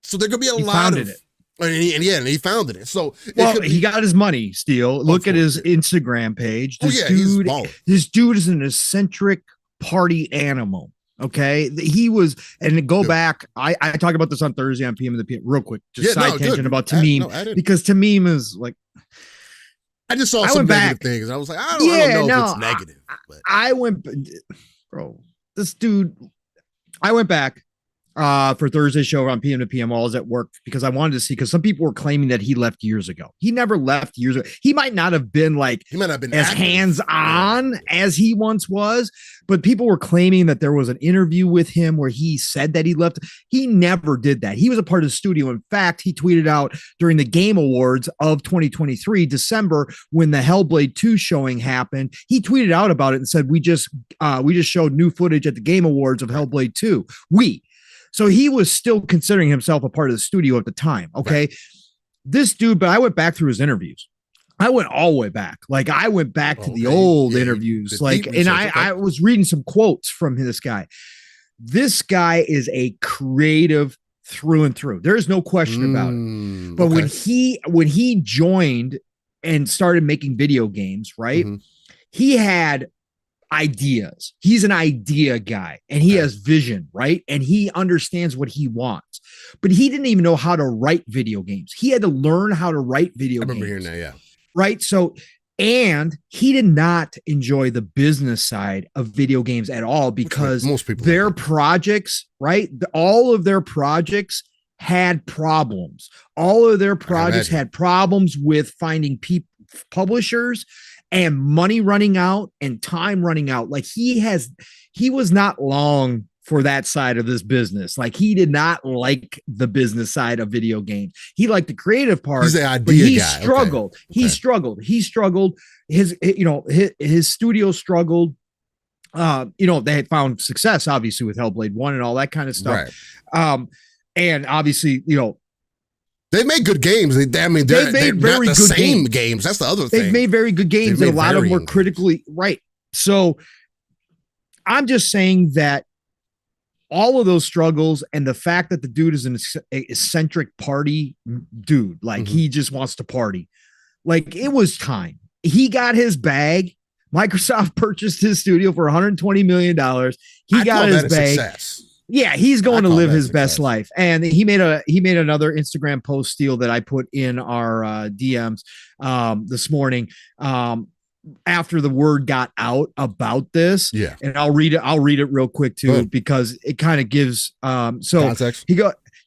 A: So there could be a lot of it. And he founded it. So
B: he got his money, Steele. Look at his Instagram page. This dude is an eccentric party animal. Okay, he was, and go back. I talk about this on Thursday on PM of the PM real quick. Just side tangent about Tamim, because Tamim is like,
A: I just saw some negative things. I was like, I don't know if it's negative.
B: I went, bro. This dude, I went back for Thursday's show on PM to PM. I was at work because I wanted to see, because some people were claiming that he left years ago. He never left years ago. He might not have been as hands-on as he once was, but people were claiming that there was an interview with him where he said that he left. He never did that. He was a part of the studio. In fact, he tweeted out during the Game Awards of 2023, December, when the Hellblade 2 showing happened. He tweeted out about it and said, we just showed new footage at the Game Awards of Hellblade 2. So he was still considering himself a part of the studio at the time. Okay. Right. This dude, but I went back through his interviews. I went all the way back. Like, I went back to the old interviews. I was reading some quotes from this guy. This guy is a creative through and through. There is no question about it. But when he joined and started making video games, right? Mm-hmm. He had ideas. He's an idea guy, and he has vision, right? And he understands what he wants, but he didn't even know how to write video games. He had to learn how to write video games. I remember hearing that, yeah. Right. So, and he did not enjoy the business side of video games at all, because most people, their projects, right? All of their projects had problems. All of their projects had problems with finding publishers, and money running out and time running out. Like, he was not long for that side of this business. Like, he did not like the business side of video games. He liked the creative part. He's the idea guy. Struggled. Okay. He struggled. His studio struggled. They had found success, obviously, with Hellblade 1 and all that kind of stuff. Right. And obviously,
A: they made good games. They're very not the good same games. That's the other thing.
B: They've made very good games, and a lot of them were critically right. So I'm just saying that all of those struggles and the fact that the dude is an eccentric party dude, like he just wants to party. Like it was time. He got his bag. Microsoft purchased his studio for $120 million. He got his bag. Success. Yeah, he's going to live his best life. And he made another Instagram post, Steele, that I put in our DMs this morning. After the word got out about this, and I'll read it real quick too, because it kind of gives context.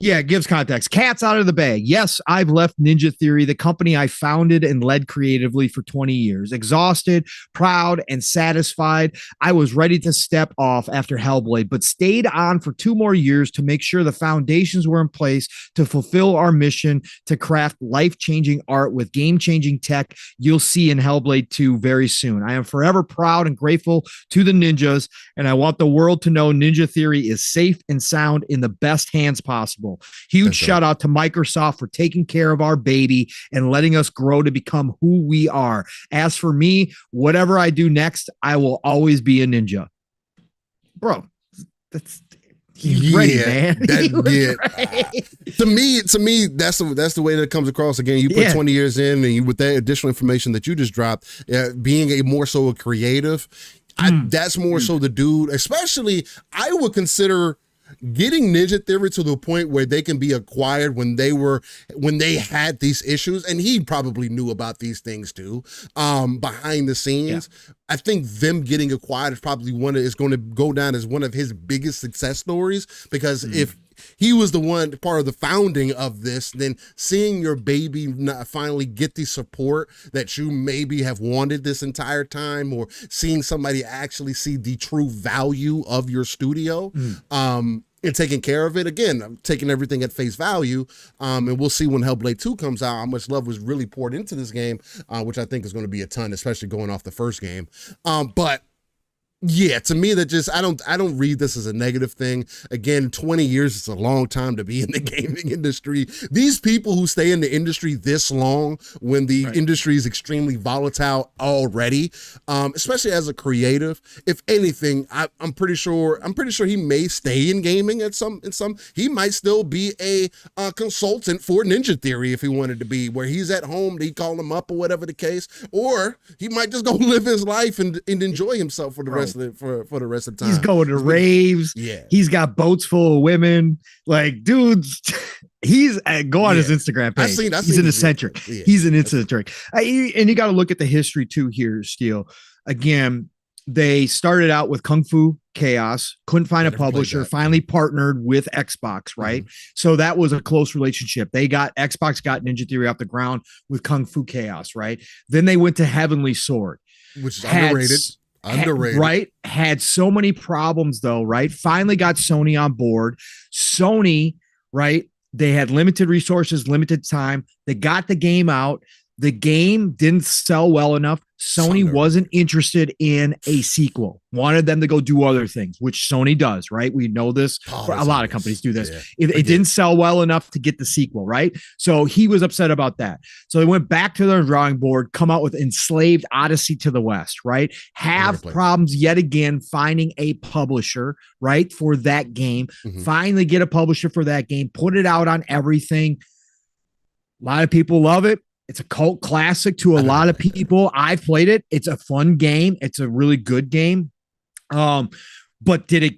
B: It gives context. Cat's out of the bag. Yes, I've left Ninja Theory, the company I founded and led creatively for 20 years. Exhausted, proud, and satisfied. I was ready to step off after Hellblade, but stayed on for 2 more years to make sure the foundations were in place to fulfill our mission to craft life-changing art with game-changing tech you'll see in Hellblade 2 very soon. I am forever proud and grateful to the ninjas, and I want the world to know Ninja Theory is safe and sound in the best hands possible. Huge shout out to Microsoft for taking care of our baby and letting us grow to become who we are. As for me, whatever I do next, I will always be a ninja. Bro, he's ready, man.
A: To me, that's the way that it comes across. Again, you put 20 years in, and with that additional information that you just dropped, being a creative, that's more so the dude. Especially, I would consider getting Ninja Theory to the point where they can be acquired when they had these issues, and he probably knew about these things too, behind the scenes. I think them getting acquired is probably is going to go down as one of his biggest success stories, because if he was part of the founding of this, then seeing your baby finally get the support that you maybe have wanted this entire time, or seeing somebody actually see the true value of your studio, and taking care of it. Again, I'm taking everything at face value, and we'll see when Hellblade 2 comes out how much love was really poured into this game, which I think is going to be a ton, especially going off the first game. But yeah, to me, that just I don't read this as a negative thing. Again, 20 years is a long time to be in the gaming industry. These people who stay in the industry this long, when the industry is extremely volatile already, especially as a creative, if anything, I'm pretty sure he may stay in gaming at some. He might still be a consultant for Ninja Theory if he wanted to be, where he's at home, they call him up or whatever the case, or he might just go live his life and enjoy himself for the rest for the rest of the time.
B: He's going to raves. He's got boats full of women. Like, dudes, he's go on his Instagram page. He's an eccentric. He's an eccentric. And you got to look at the history too here, Steele. Again, they started out with Kung Fu Chaos, couldn't find a publisher, finally partnered with Xbox, right? So that was a close relationship. Xbox got Ninja Theory off the ground with Kung Fu Chaos, right? Then they went to Heavenly Sword,
A: which is underrated.
B: Right? Had so many problems though, right? Finally got Sony on board. Sony, right? They had limited resources, limited time. They got the game out. The game didn't sell well enough. Sony wasn't interested in a sequel, wanted them to go do other things, which Sony does, right? We know this. A lot of companies do this. It didn't sell well enough to get the sequel, right? So he was upset about that. So they went back to their drawing board, come out with Enslaved Odyssey to the West, right? Have problems yet again finding a publisher, right, for that game. Finally get a publisher for that game, put it out on everything. A lot of people love it. It's a cult classic to a lot of people. I've played it. It's a fun game. It's a really good game. But did it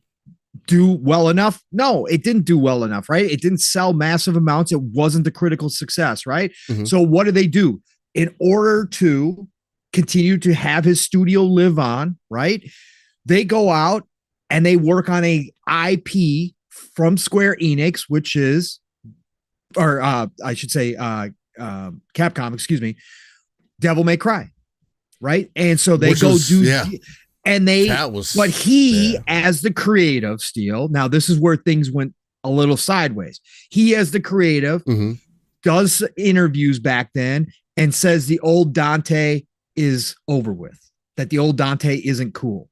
B: do well enough? No, it didn't do well enough, right? It didn't sell massive amounts. It wasn't the critical success, right? So what do they do? In order to continue to have his studio live on, right? They go out and they work on a IP from Square Enix, which is, or I should say, Capcom, excuse me, Devil May Cry, right? And so they and they, but he, as the creative, Steele, now this is where things went a little sideways. He, as the creative, does interviews back then and says the old Dante is over with, that the old Dante isn't cool.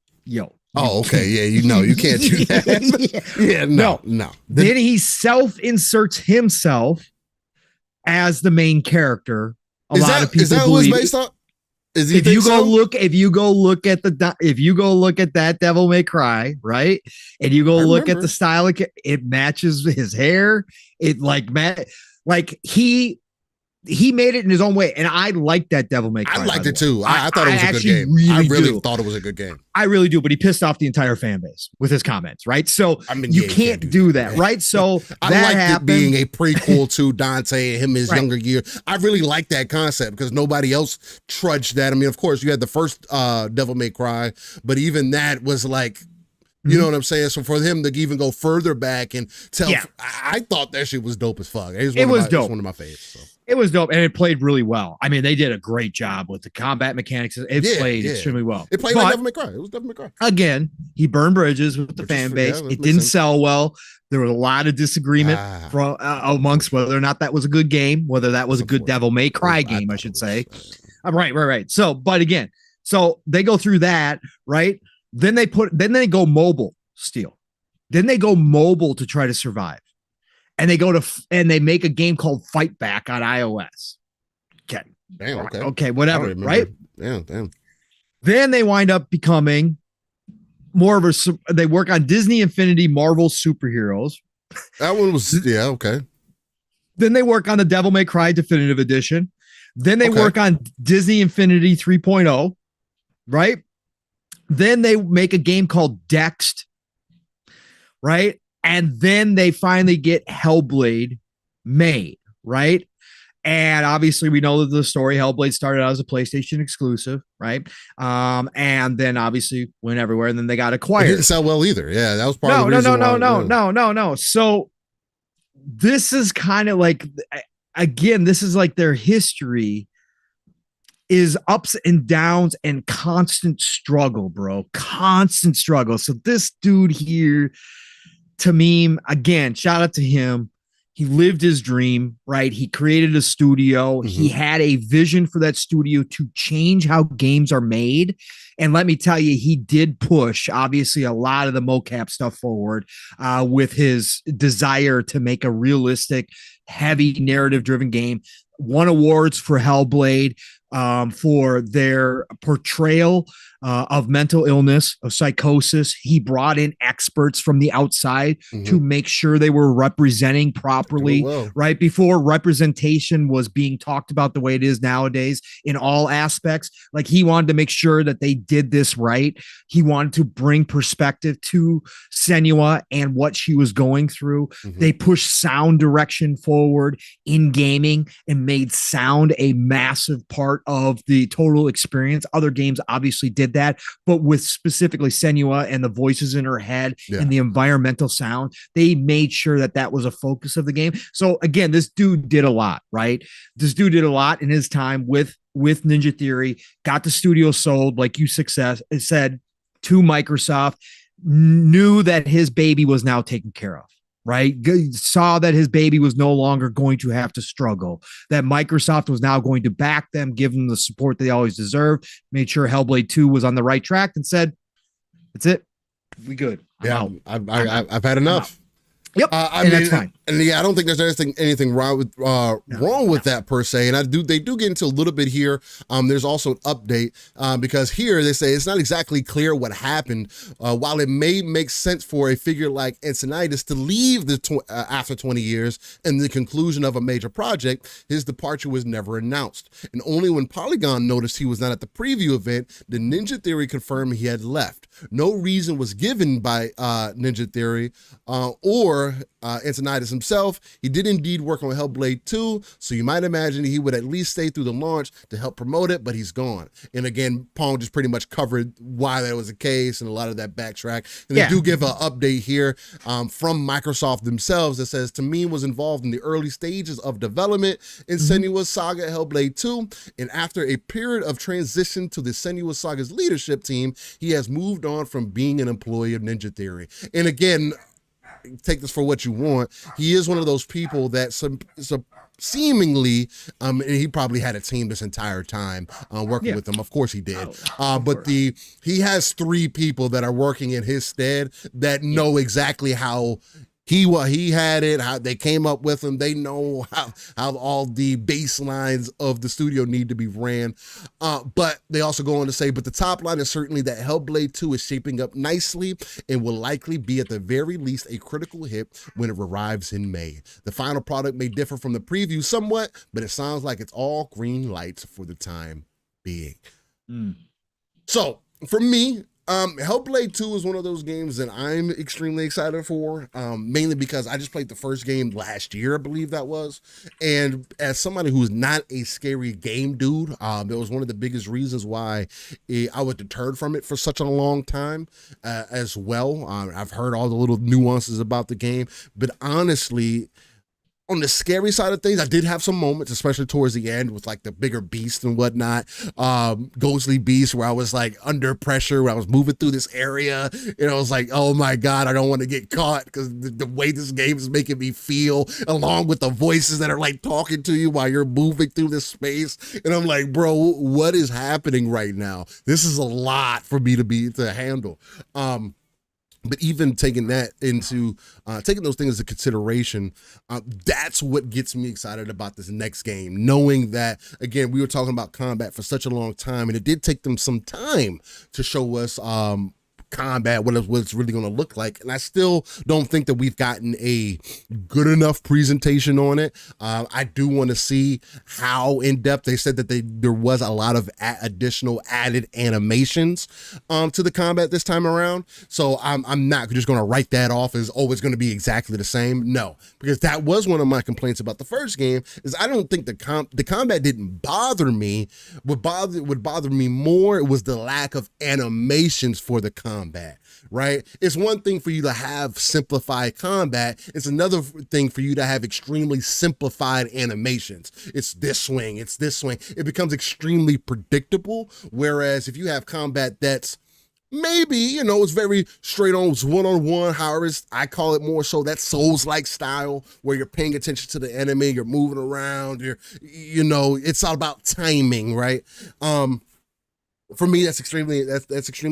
A: Oh, okay. Yeah, you can't do that. No.
B: Then he self-inserts himself as the main character. A lot of people
A: is that
B: believe
A: what it's based on?
B: If you go look at that Devil May Cry, right? And you go look at the style, it matches his hair. It he made it in his own way, and I liked that Devil May Cry.
A: I liked it too. I thought it was a good game. I really thought it was a good game.
B: I really do, but he pissed off the entire fan base with his comments, right? So you can't do that, right? So
A: I liked it being a prequel to Dante and him in his younger year. I really like that concept because nobody else trudged that. I mean, of course, you had the first Devil May Cry, but even that was like, you know what I'm saying? So for him to even go further back and tell, I thought that shit was dope as fuck. It was dope. It was one of my favorites. So.
B: It was dope, and it played really well. I mean, they did a great job with the combat mechanics. It played extremely well.
A: It played like Devil May Cry. It was Devil May Cry.
B: Again, he burned bridges with the fan base. It didn't sell well. There was a lot of disagreement from amongst whether or not that was a good game, whether that was a good Devil May Cry game, I should say. Right. So, but again, so they go through that, right? Then they go mobile still. Then they go mobile to try to survive. And they make a game called Fight Back on iOS. Okay.
A: Damn, okay.
B: Okay, whatever, right?
A: Yeah, damn.
B: Then they wind up becoming more of they work on Disney Infinity Marvel superheroes.
A: That one was, okay.
B: Then they work on the Devil May Cry Definitive Edition. Then they work on Disney Infinity 3.0, right? Then they make a game called Dexed, right? And then they finally get Hellblade made, right? And obviously we know that the story, Hellblade started out as a PlayStation exclusive, right? And then obviously went everywhere, and then they got acquired.
A: It didn't sell well either. Yeah, that was part of the reason
B: No. So this is kind of like, again, this is like their history is ups and downs and constant struggle, bro. Constant struggle. So this dude here, Tamim, again, shout out to him. He lived his dream, right? He created a studio. He had a vision for that studio to change how games are made. And let me tell you, he did push, obviously, a lot of the mocap stuff forward with his desire to make a realistic, heavy narrative-driven game. Won awards for Hellblade for their portrayal of mental illness, of psychosis. He brought in experts from the outside to make sure they were representing properly, right? Before representation was being talked about the way it is nowadays in all aspects. Like, he wanted to make sure that they did this right. He wanted to bring perspective to Senua and what she was going through. They pushed sound direction forward in gaming and made sound a massive part of the total experience. Other games obviously did that, but with specifically Senua and the voices in her head and the environmental sound, they made sure that that was a focus of the game. So again, this dude did a lot, right? This dude did a lot in his time with Ninja Theory, got the studio sold, like you said, to Microsoft, knew that his baby was now taken care of. Right? Saw that his baby was no longer going to have to struggle, that Microsoft was now going to back them, give them the support they always deserved, made sure Hellblade 2 was on the right track, and said, that's it. We good.
A: I've had enough.
B: Yep. I mean, that's fine.
A: And I don't think there's anything wrong with that per se. And they do get into a little bit here. There's also an update because here they say it's not exactly clear what happened. While it may make sense for a figure like Encinitas to leave after 20 years and the conclusion of a major project, his departure was never announced. And only when Polygon noticed he was not at the preview event did Ninja Theory confirm he had left. No reason was given by Ninja Theory or Encinitas himself. He did indeed work on Hellblade 2, so you might imagine he would at least stay through the launch to help promote it, but he's gone. And again, Pong just pretty much covered why that was the case and a lot of that backtrack. And they do give an update here from Microsoft themselves that says Tamim was involved in the early stages of development in Senua's Saga Hellblade 2, and after a period of transition to the Senua Saga's leadership team, he has moved on from being an employee of Ninja Theory. And again, take this for what you want. He is one of those people that seemingly, and he probably had a team this entire time working with him. Of course he did. But he has 3 people that are working in his stead that know exactly how He had it. How they came up with him. They know how all the baselines of the studio need to be ran. But they also go on to say, but the top line is certainly that Hellblade 2 is shaping up nicely and will likely be at the very least a critical hit when it arrives in May. The final product may differ from the preview somewhat, but it sounds like it's all green lights for the time being. So for me, Hellblade 2 is one of those games that I'm extremely excited for, mainly because I just played the first game last year, I believe that was. And as somebody who's not a scary game dude, it was one of the biggest reasons why I was deterred from it for such a long time as well. I've heard all the little nuances about the game, but honestly, on the scary side of things, I did have some moments, especially towards the end with like the bigger beast and whatnot, ghostly beast, where I was like under pressure, where I was moving through this area, and I was like, oh my God, I don't want to get caught, because the way this game is making me feel, along with the voices that are like talking to you while you're moving through this space. And I'm like, bro, what is happening right now? This is a lot for me to handle. But even taking that into, taking those things into consideration, that's what gets me excited about this next game. Knowing that, again, we were talking about combat for such a long time, and it did take them some time to show us combat, what it's really going to look like. And I still don't think that we've gotten a good enough presentation on it. I do want to see how in depth. They said that there was a lot of additional added animations to the combat this time around. So I'm not just going to write that off as, oh, it's going to be exactly the same. No, because that was one of my complaints about the first game, is I don't think the combat didn't bother me. What bothered me more was the lack of animations for the combat, right? It's one thing for you to have simplified combat. It's another thing for you to have extremely simplified animations. It's this swing, it's this swing. It becomes extremely predictable. Whereas if you have combat that's maybe, it's very straight on, it's one-on-one, however, I call it more so that Souls-like style where you're paying attention to the enemy, you're moving around, it's all about timing, right? For me, that's extremely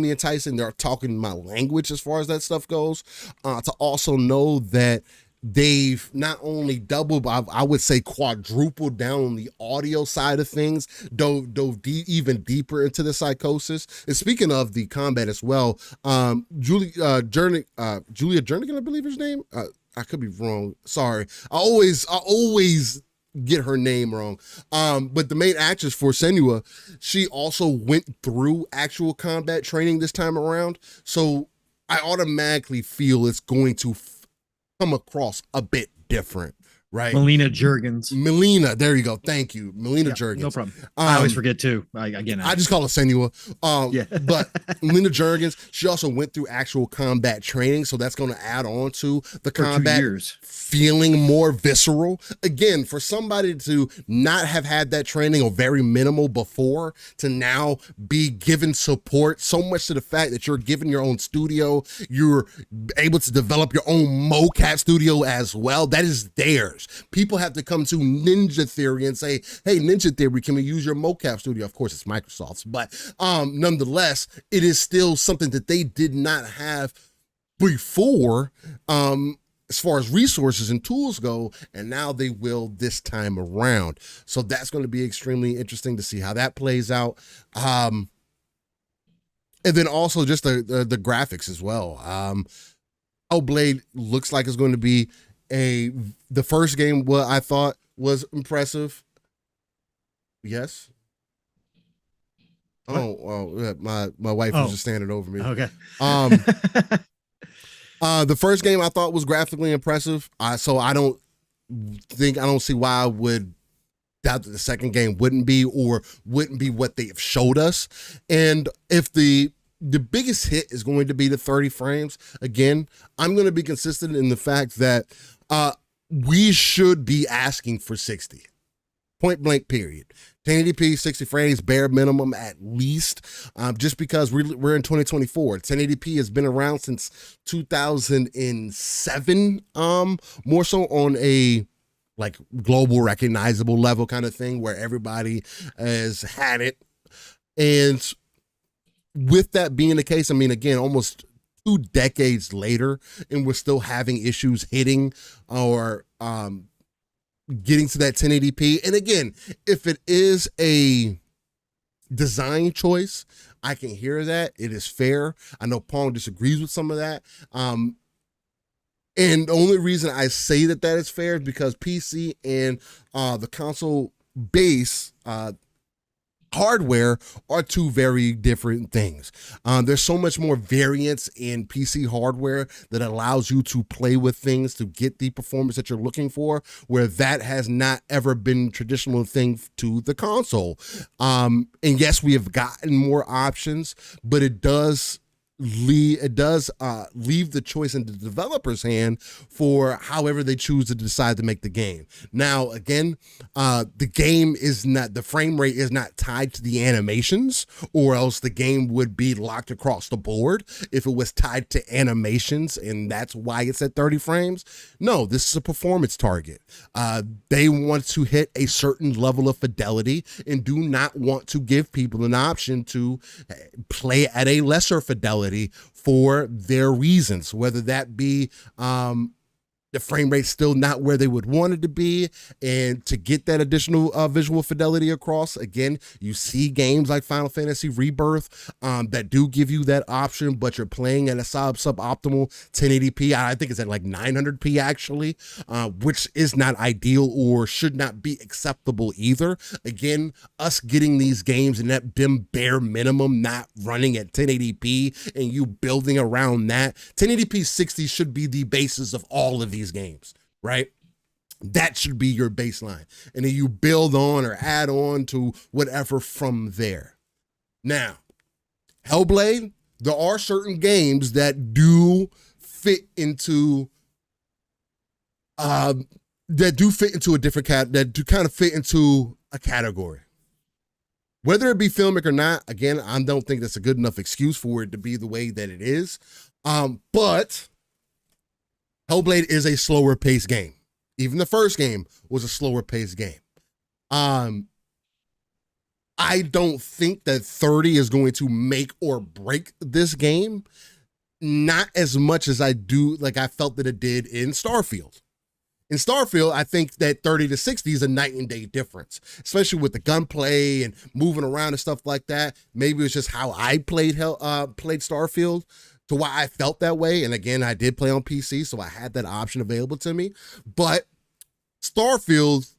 A: enticing. They're talking my language as far as that stuff goes. To also know that they've not only doubled, but I would say quadrupled down on the audio side of things, dove even deeper into the psychosis. And speaking of the combat as well, Julia Jernigan, I believe his name. I could be wrong. Sorry. I always get her name wrong. But the main actress for Senua, she also went through actual combat training this time around. So I automatically feel it's going to come across a bit different, right?
B: Melina Juergens.
A: Melina, there you go. Thank you. Melina Juergens.
B: No problem. I always forget too. I just
A: call her Senua. But Melina Juergens, she also went through actual combat training. So that's going to add on to the combat feeling more visceral. Again, for somebody to not have had that training or very minimal before, to now be given support, so much to the fact that you're given your own studio, you're able to develop your own mocap studio as well. That is theirs. People have to come to Ninja Theory and say, hey, Ninja Theory, can we use your mocap studio? Of course, it's Microsoft's, but nonetheless, it is still something that they did not have before, as far as resources and tools go, and now they will this time around. So that's going to be extremely interesting to see how that plays out. And then also just the graphics as well. Hellblade looks like it's going to be the first game, what I thought was impressive. Yes. What? Oh, my wife was just standing over me.
B: Okay.
A: The first game I thought was graphically impressive. So I don't see why I would doubt that the second game wouldn't be what they have showed us. And if the biggest hit is going to be the 30 frames, again, I'm going to be consistent in the fact that we should be asking for 60. Point blank, period. 1080p, 60 frames, bare minimum at least, just because we're in 2024. 1080p has been around since 2007, more so on a like global recognizable level kind of thing where everybody has had it. And with that being the case, I mean, again, almost 2 decades later, and we're still having issues hitting or getting to that 1080p. And again, if it is a design choice, I can hear that. It is fair. I know Pong disagrees with some of that. And the only reason I say that is fair is because PC and the console base hardware are two very different things. There's so much more variance in PC hardware that allows you to play with things to get the performance that you're looking for, where that has not ever been traditional thing to the console. And yes, we have gotten more options, but it does leave the choice in the developer's hand for however they choose to decide to make the game. Now, again, the frame rate is not tied to the animations, or else the game would be locked across the board if it was tied to animations, and that's why it's at 30 frames. No, this is a performance target. They want to hit a certain level of fidelity and do not want to give people an option to play at a lesser fidelity for their reasons, whether that be the frame rate still not where they would want it to be, and to get that additional visual fidelity across. Again, you see games like Final Fantasy Rebirth that do give you that option, but you're playing at a suboptimal 1080p. I think it's at like 900p actually, which is not ideal or should not be acceptable either. Again, us getting these games and that bare minimum not running at 1080p and you building around that, 1080p 60 should be the basis of all of these games, right? That should be your baseline, and then you build on or add on to whatever from there. Now, Hellblade, there are certain games that do fit into a different that do kind of fit into a category. Whether it be filmic or not, again, I don't think that's a good enough excuse for it to be the way that it is. But Hellblade is a slower paced game. Even the first game was a slower paced game. I don't think that 30 is going to make or break this game. Not as much as I felt that it did in Starfield. In Starfield, I think that 30 to 60 is a night and day difference, especially with the gunplay and moving around and stuff like that. Maybe it's just how I played Starfield, to why I felt that way. And again, I did play on PC, so I had that option available to me. But Starfield,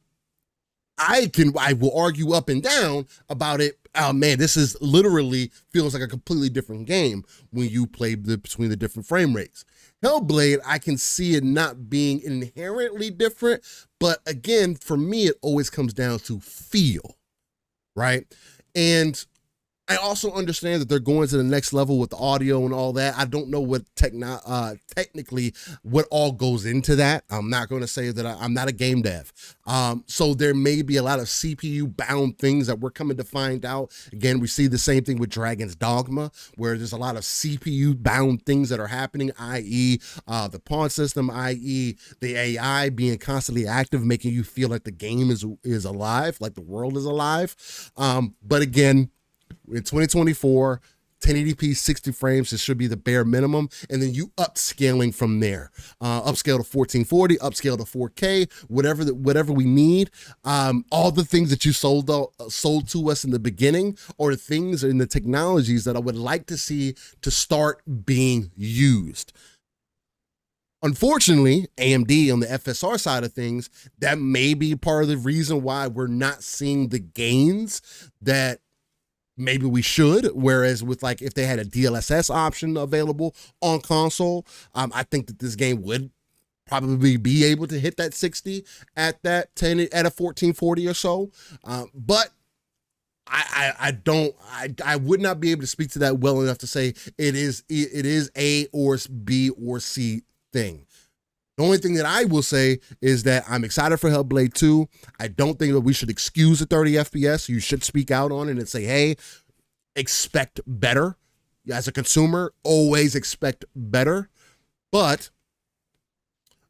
A: I will argue up and down about it. Oh man, this is literally feels like a completely different game when you play between the different frame rates. Hellblade, I can see it not being inherently different, but again, for me, it always comes down to feel, right? And I also understand that they're going to the next level with the audio and all that. I don't know what technically what all goes into that. I'm not going to say that I'm not a game dev. So there may be a lot of CPU bound things that we're coming to find out. Again, we see the same thing with Dragon's Dogma, where there's a lot of CPU bound things that are happening, i.e. The pawn system, i.e. the AI being constantly active, making you feel like the game is alive, like the world is alive. But again, in 2024, 1080p 60 frames, it should be the bare minimum, and then you upscaling from there. Upscale to 1440, upscale to 4K, whatever we need. All the things that you sold to us in the beginning are the things and the technologies that I would like to see to start being used. Unfortunately, AMD on the FSR side of things, that may be part of the reason why we're not seeing the gains that maybe we should, whereas with if they had a DLSS option available on console, I think that this game would probably be able to hit that 60 at that 10 at a 1440 or so. But I would not be able to speak to that well enough to say it is A or B or C thing. The only thing that I will say is that I'm excited for Hellblade 2. I don't think that we should excuse the 30 FPS. You should speak out on it and say, hey, expect better. As a consumer, always expect better. But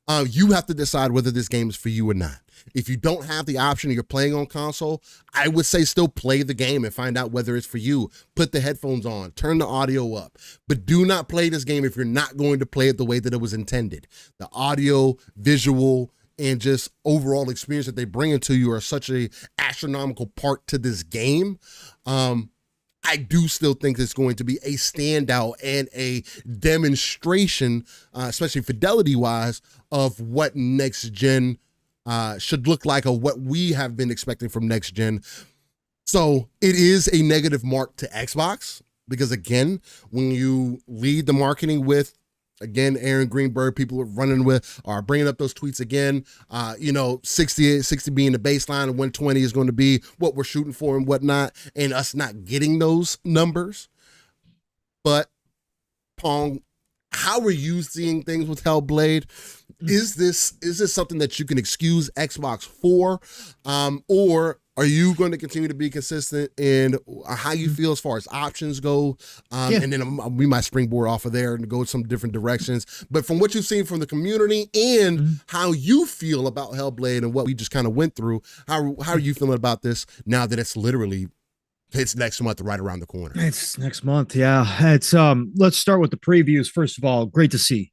A: You have to decide whether this game is for you or not. If you don't have the option and you're playing on console, I would say still play the game and find out whether it's for you. Put the headphones on, turn the audio up, but do not play this game if you're not going to play it the way that it was intended. The audio, visual, and just overall experience that they bring into you are such a astronomical part to this game. I do still think it's going to be a standout and a demonstration, especially fidelity-wise, of what next gen should look like, or what we have been expecting from next gen. So it is a negative mark to Xbox because, again, when you lead the marketing with, again, Aaron Greenberg, people are running with, are bringing up those tweets again, 60 being the baseline and 120 is going to be what we're shooting for and whatnot, and us not getting those numbers. But Pong, how are you seeing things with Hellblade? Is this something that you can excuse Xbox for, or are you going to continue to be consistent in how you feel as far as options go? And then we might springboard off of there and go some different directions. But from what you've seen from the community and how you feel about Hellblade and what we just kind of went through, how are you feeling about this now that it's next month, right around the corner?
B: It's next month. Yeah. It's let's start with the previews. First of all, great to see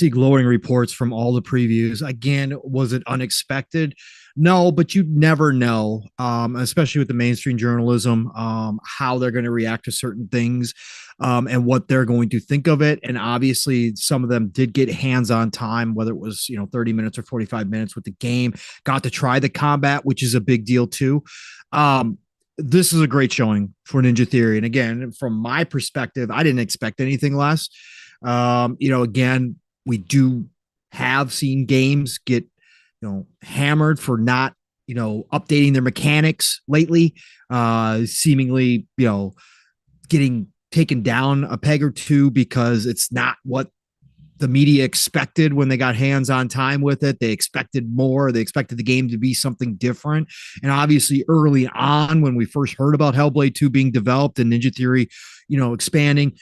B: glowing reports from all the previews. Again, was it unexpected? No, but you never know, especially with the mainstream journalism, how they're going to react to certain things, and what they're going to think of it. And obviously some of them did get hands-on time, whether it was, 30 minutes or 45 minutes with the game, got to try the combat, which is a big deal too. This is a great showing for Ninja Theory. And again, from my perspective, I didn't expect anything less. Again, we do have seen games get, hammered for not, updating their mechanics lately, seemingly, getting taken down a peg or two because it's not what the media expected when they got hands-on time with it. They expected more. They expected the game to be something different. And obviously early on, when we first heard about Hellblade 2 being developed and Ninja Theory, expanding,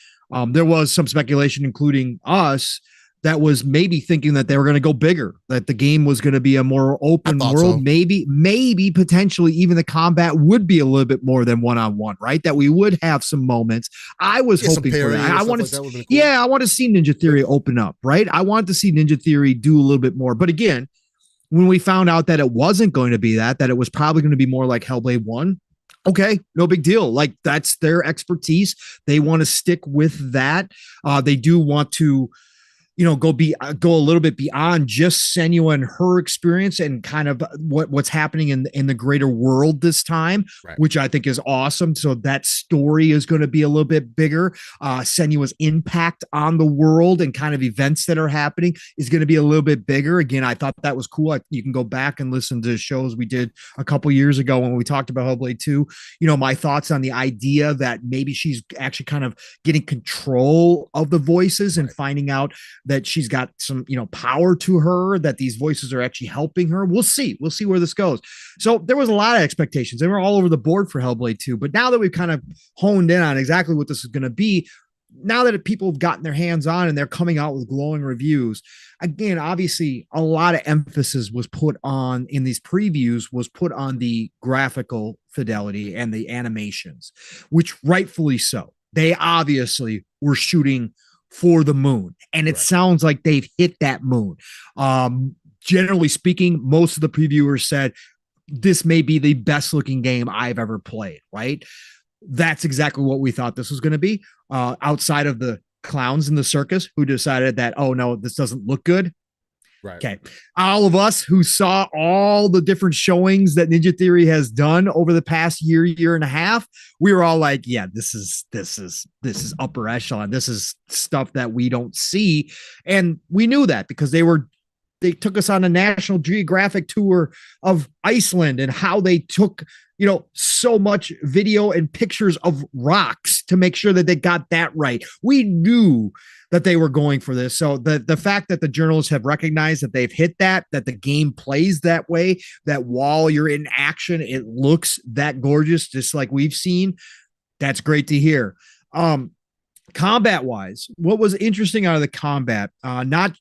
B: there was some speculation, including us, that was maybe thinking that they were going to go bigger, that the game was going to be a more open world. So. Maybe potentially even the combat would be a little bit more than one-on-one, right? That we would have some moments. I was hoping for that. I want to, cool. I want to see Ninja Theory open up, right? I wanted to see Ninja Theory do a little bit more. But again, when we found out that it wasn't going to be that it was probably going to be more like Hellblade 1, okay, no big deal. Like, that's their expertise. They want to stick with that. They do want to, go a little bit beyond just Senua and her experience and kind of what's happening in the greater world this time, right, which I think is awesome. So that story is going to be a little bit bigger. Senua's impact on the world and kind of events that are happening is going to be a little bit bigger. Again, I thought that was cool. You can go back and listen to shows we did a couple years ago when we talked about Hellblade 2. My thoughts on the idea that maybe she's actually kind of getting control of the voices and finding out that she's got some, power to her, that these voices are actually helping her. We'll see where this goes. So there was a lot of expectations. They were all over the board for Hellblade 2, but now that we've kind of honed in on exactly what this is going to be, now that people have gotten their hands on and they're coming out with glowing reviews, again, obviously a lot of emphasis was put on in these previews was put on the graphical fidelity and the animations, which rightfully so. They obviously were shooting for the moon, and it sounds like they've hit that moon. Generally speaking, most of the previewers said this may be the best looking game I've ever played, right? That's exactly what we thought this was going to be, outside of the clowns in the circus who decided that, oh no, this doesn't look good. Right. Okay. All of us who saw all the different showings that Ninja Theory has done over the past year and a half, we were all like, yeah, this is upper echelon. This is stuff that we don't see. And we knew that because they took us on a National Geographic tour of Iceland and how they took, so much video and pictures of rocks to make sure that they got that right. We knew that they were going for this. So the fact that the journalists have recognized that they've hit that the game plays that way, that while you're in action, it looks that gorgeous, just like we've seen, that's great to hear. Combat wise, what was interesting out of the combat, not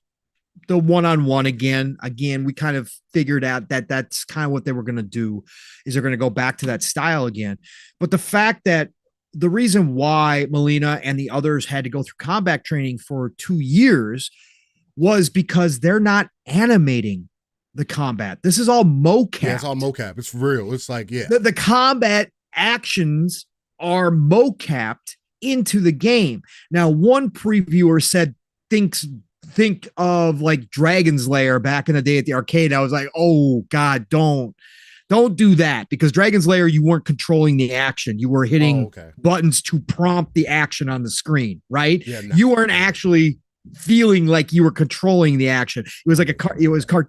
B: the one-on-one again. We kind of figured out that that's kind of what they were going to do, is they're going to go back to that style again. But the fact that the reason why Melina and the others had to go through combat training for 2 years was because they're not animating the combat. This is all mocap.
A: Yeah, it's all mocap. It's real. It's like, yeah.
B: The combat actions are mocapped into the game. Now, one previewer said, think of like Dragon's Lair back in the day at the arcade. I was like, oh God, don't do that, because Dragon's Lair, you weren't controlling the action. You were hitting buttons to prompt the action on the screen, right? Yeah, no. You weren't actually feeling like you were controlling the action. It was like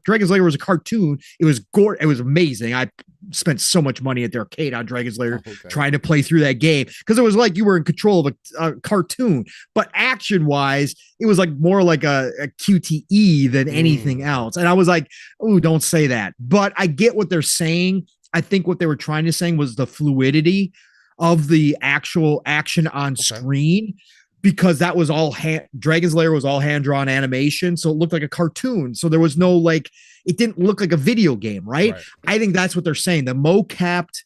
B: Dragon's Lair was a cartoon. It was it was amazing. I spent so much money at the arcade on Dragon's Lair trying to play through that game, because it was like you were in control of a cartoon, but action wise, it was like more like a QTE than anything else. And I was like, oh, don't say that. But I get what they're saying. I think what they were trying to say was the fluidity of the actual action on screen, because that was all Dragon's Lair was all hand-drawn animation, so it looked like a cartoon. So there was no, like, it didn't look like a video game, right? I think that's what they're saying. The mocapped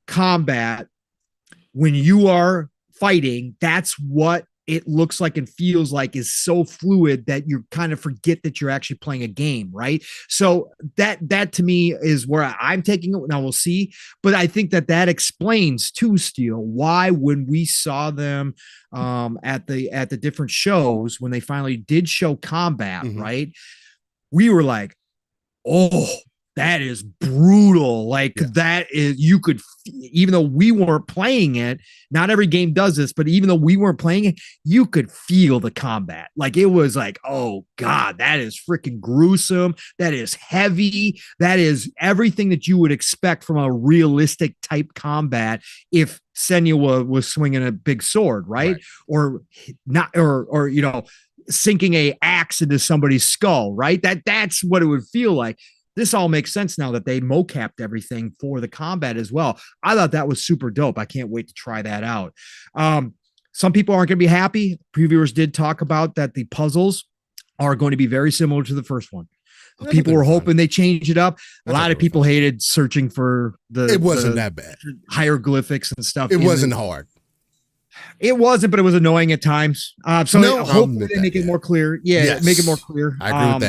B: combat, when you are fighting, that's what it looks like and feels like, is so fluid that you kind of forget that you're actually playing a game, right? So that to me is where I'm taking it. Now we'll see, but I think that explains too, Steel, why when we saw them at the different shows, when they finally did show combat, right, we were like, oh, that is brutal. Like that is, you could, even though we weren't playing it, not every game does this, but even though we weren't playing it, you could feel the combat. Like it was like, oh God, that is freaking gruesome. That is heavy. That is everything that you would expect from a realistic type combat if Senua was swinging a big sword, right? Or not, or you know, sinking a axe into somebody's skull, right? That's what it would feel like. This all makes sense now that they mocapped everything for the combat as well. I thought that was super dope. I can't wait to try that out. Some people aren't going to be happy. Previewers did talk about that the puzzles are going to be very similar to the first one. People were hoping they changed it up. A lot of people hated searching for
A: it wasn't that bad.
B: Hieroglyphics and stuff.
A: It wasn't hard.
B: It wasn't, but it was annoying at times. Hopefully they make it more clear. Yeah, make it more clear.
A: I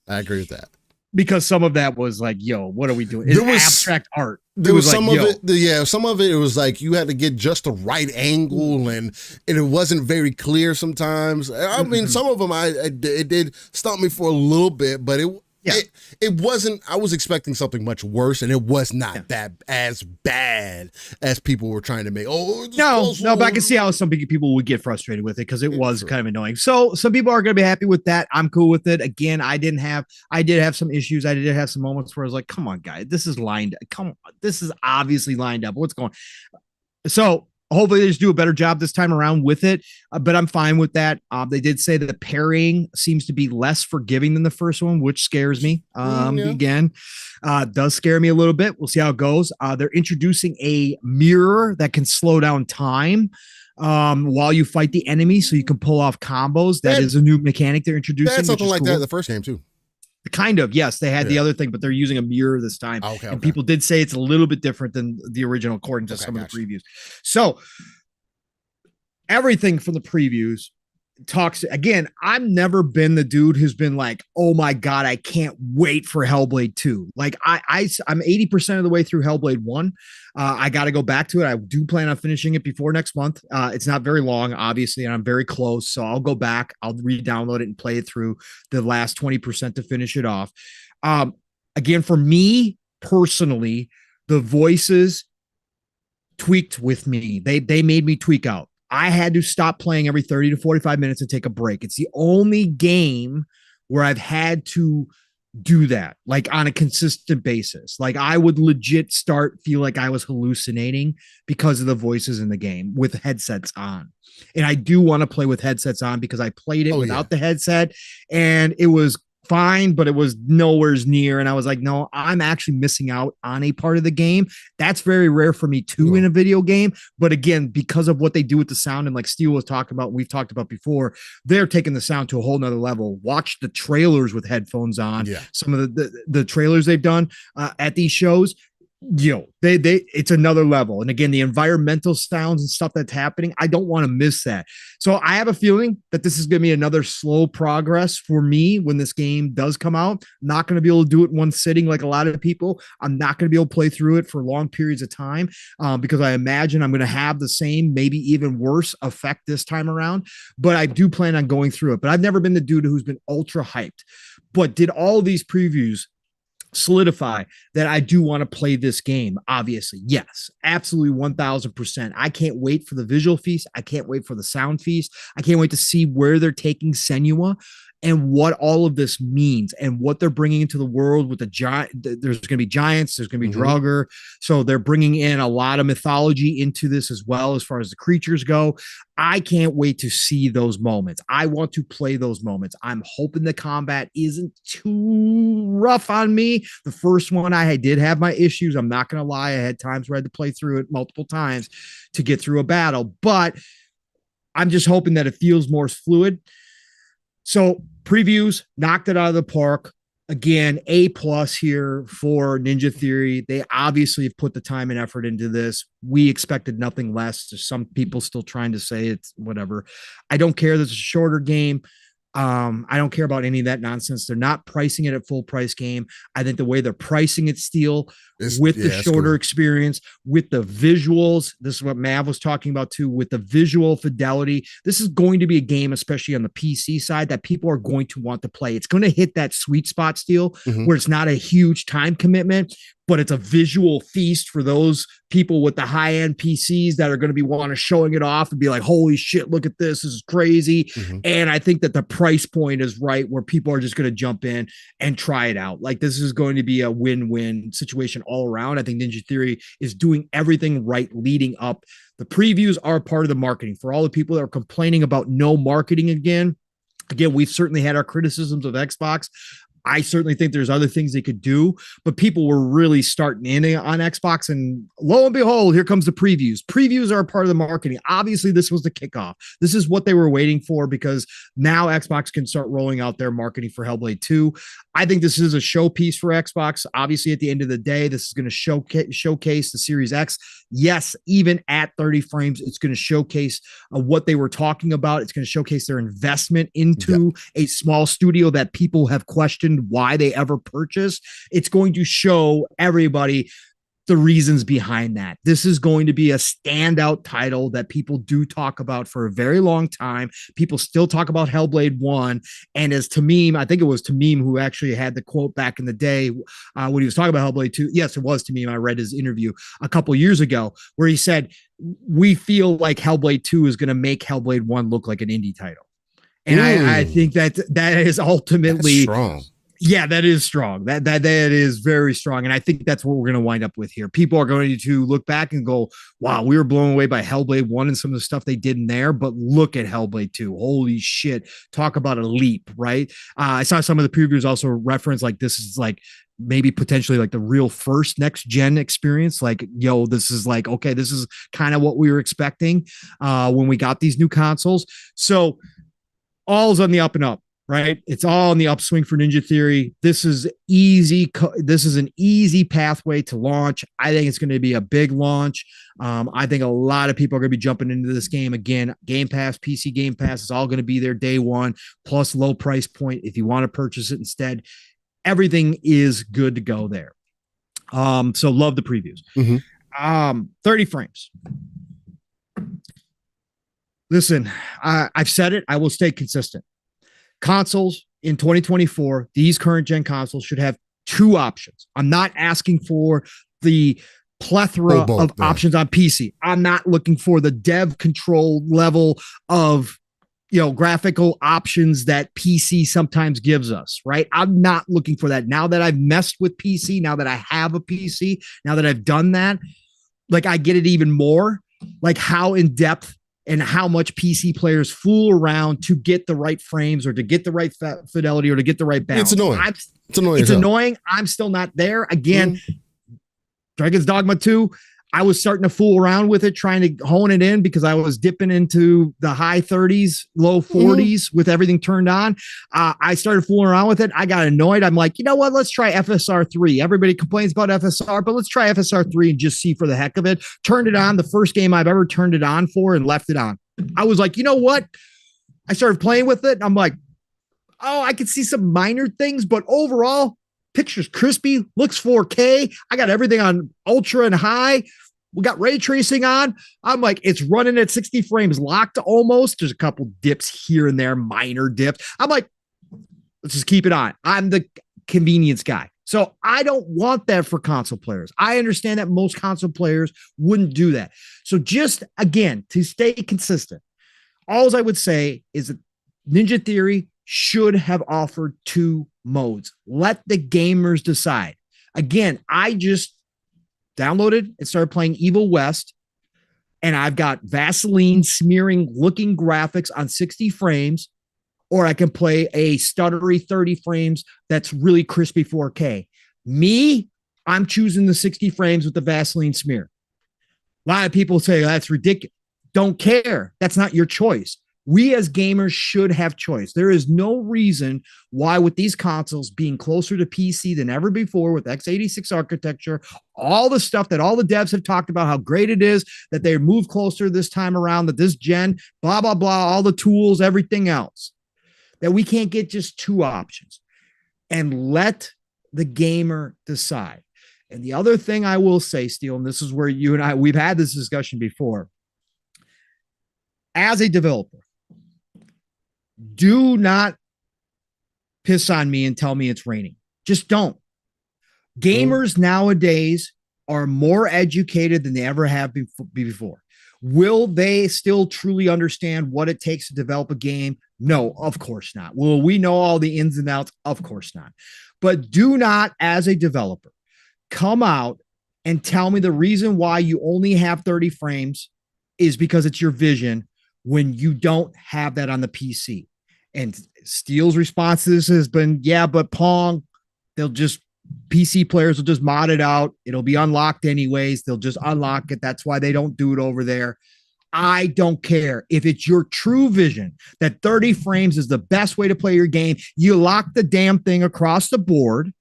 A: agree with that.
B: Because some of that was like, yo, what are we doing? It's abstract art.
A: There was some of it. Some of it was like you had to get just the right angle, and it wasn't very clear sometimes. I mean, some of them it did stump me for a little bit, but it wasn't. I was expecting something much worse, and it was not that as bad as people were trying to make. No,
B: but I can see how some people would get frustrated with it, because it was kind of annoying. So some people are going to be happy with that. I'm cool with it. Again, I did have some issues. I did have some moments where I was like, come on, guys, this is lined. Come on, this is obviously lined up. What's going on? So hopefully they just do a better job this time around with it, but I'm fine with that. They did say that the parrying seems to be less forgiving than the first one, which scares me. Again, does scare me a little bit. We'll see how it goes. They're introducing a mirror that can slow down time while you fight the enemy, so you can pull off combos. That is a new mechanic they're introducing.
A: That's something like that in the first game too.
B: Kind of, yes. They had the other thing, but they're using a mirror this time. And people did say it's a little bit different than the original, according to some of the previews. So everything from the previews talks, again, I've never been the dude who's been like, oh my God, I can't wait for Hellblade 2. Like I'm 80% of the way through Hellblade 1. I got to go back to it. I do plan on finishing it before next month. It's not very long, obviously, and I'm very close. So I'll go back. I'll re-download it and play it through the last 20% to finish it off. Again, for me personally, the voices tweaked with me. They made me tweak out. I had to stop playing every 30 to 45 minutes and take a break. It's the only game where I've had to do that, like on a consistent basis. Like I would legit feel like I was hallucinating because of the voices in the game with headsets on. And I do want to play with headsets on, because I played it without the headset, and it was fine, but it was nowhere near. And I was like, no, I'm actually missing out on a part of the game. That's very rare for me too in a video game. But again, because of what they do with the sound, and like Steel was talking about, we've talked about before, they're taking the sound to a whole nother level. Watch the trailers with headphones on. Yeah. Some of the trailers they've done at these shows. They it's another level. And again, the environmental sounds and stuff that's happening, I don't want to miss that. So I have a feeling that this is going to be another slow progress for me when this game does come out. I'm not going to be able to do it in one sitting like a lot of people. I'm not going to be able to play through it for long periods of time because I imagine I'm going to have the same, maybe even worse effect this time around. But I do plan on going through it. But I've never been the dude who's been ultra hyped. But did all these previews solidify that I do want to play this game? Obviously, yes, absolutely 1000%. I can't wait for the visual feast. I can't wait for the sound feast. I can't wait to see where they're taking Senua and what all of this means and what they're bringing into the world with the giant. There's going to be giants. There's going to be Draugr. So they're bringing in a lot of mythology into this as well, as far as the creatures go. I can't wait to see those moments. I want to play those moments. I'm hoping the combat isn't too rough on me. The first one, I did have my issues. I'm not going to lie. I had times where I had to play through it multiple times to get through a battle, but I'm just hoping that it feels more fluid. So previews knocked it out of the park. Again, A+ here for Ninja Theory. They obviously have put the time and effort into this. We expected nothing less. There's some people still trying to say it's whatever. I don't care that it's a shorter game. I don't care about any of that nonsense. They're not pricing it at full price game. I think the way they're pricing it, Steel, with the shorter experience, with the visuals, this is what Mav was talking about too, with the visual fidelity. This is going to be a game, especially on the PC side, that people are going to want to play. It's going to hit that sweet spot, Steel, where it's not a huge time commitment, but it's a visual feast for those people with the high-end PCs that are going to be wanting showing it off and be like, holy shit, look at this. This is crazy. And I think that the price point is right where people are just going to jump in and try it out. Like, this is going to be a win-win situation all around. I think Ninja Theory is doing everything right leading up. The previews are part of the marketing. For all the people that are complaining about no marketing again, we've certainly had our criticisms of Xbox. I certainly think there's other things they could do, but people were really starting in on Xbox, and lo and behold, here comes the previews. Previews are a part of the marketing. Obviously, this was the kickoff. This is what they were waiting for, because now Xbox can start rolling out their marketing for Hellblade 2. I think this is a showpiece for Xbox. Obviously, at the end of the day, this is going to showcase the Series X. Yes, even at 30 frames, it's going to showcase what they were talking about. It's going to showcase their investment into a small studio that people have questioned why they ever purchased. It's going to show everybody the reasons behind that. This is going to be a standout title that people do talk about for a very long time. People still talk about Hellblade 1. And as Tamim, I think it was Tamim who actually had the quote back in the day when he was talking about Hellblade 2. Yes, it was Tamim. I read his interview a couple years ago where he said, we feel like Hellblade 2 is going to make Hellblade 1 look like an indie title. And I think that is ultimately
A: strong.
B: Yeah, that is strong. That is very strong. And I think that's what we're going to wind up with here. People are going to look back and go, wow, we were blown away by Hellblade 1 and some of the stuff they did in there, but look at Hellblade 2. Holy shit. Talk about a leap, right? I saw some of the previews also reference like this is like maybe potentially like the real first next gen experience. Like, yo, this is like, okay, this is kind of what we were expecting when we got these new consoles. So all's on the up and up. Right. It's all on the upswing for Ninja Theory. This is easy. This is an easy pathway to launch. I think it's going to be a big launch. I think a lot of people are going to be jumping into this game again. Game Pass, PC Game Pass is all going to be there day one, plus low price point. If you want to purchase it instead, everything is good to go there. So love the previews. 30 frames. Listen, I've said it. I will stay consistent. Consoles in 2024, these current gen consoles should have two options. I'm not asking for the plethora of options on PC. I'm not looking for the dev control level of, graphical options that PC sometimes gives us, right? I'm not looking for that. Now that I've messed with PC, now that I have a PC, now that I've done that, like I get it even more, like how in depth and how much PC players fool around to get the right frames or to get the right fidelity or to get the right balance.
A: It's annoying.
B: It's annoying. I'm still not there. Again, Dragon's Dogma 2, I was starting to fool around with it, trying to hone it in because I was dipping into the high 30s, low 40s with everything turned on. I started fooling around with it. I got annoyed. I'm like, you know what? Let's try FSR 3. Everybody complains about FSR, but let's try FSR 3 and just see for the heck of it. Turned it on, the first game I've ever turned it on for, and left it on. I was like, you know what? I started playing with it. I'm like, oh, I can see some minor things, but overall, picture's crispy, looks 4K. I got everything on ultra and high. We got ray tracing on. I'm like, it's running at 60 frames locked almost. There's a couple dips here and there, minor dips. I'm like, let's just keep it on. I'm the convenience guy. So I don't want that for console players. I understand that most console players wouldn't do that. So just, again, to stay consistent, all I would say is that Ninja Theory should have offered 2 modes. Let the gamers decide. Again, I just downloaded and started playing Evil West, and I've got Vaseline smearing looking graphics on 60 frames, or I can play a stuttery 30 frames that's really crispy 4K. Me, I'm choosing the 60 frames with the Vaseline smear. A lot of people say that's ridiculous. Don't care. That's not your choice. We as gamers should have choice. There is no reason why, with these consoles being closer to PC than ever before with x86 architecture, all the stuff that all the devs have talked about, how great it is that they move closer this time around, that this gen, blah, blah, blah, all the tools, everything else, that we can't get just 2 options and let the gamer decide. And the other thing I will say, Steele, and this is where you and I, we've had this discussion before. As a developer, do not piss on me and tell me it's raining. Just don't. Gamers nowadays are more educated than they ever have before. Will they still truly understand what it takes to develop a game? No, of course not. Will we know all the ins and outs? Of course not. But do not, as a developer, come out and tell me the reason why you only have 30 frames is because it's your vision when you don't have that on the PC. And Steele's response to this has been, yeah, but Pong, PC players will just mod it out. It'll be unlocked anyways. They'll just unlock it. That's why they don't do it over there. I don't care. If it's your true vision that 30 frames is the best way to play your game, you lock the damn thing across the board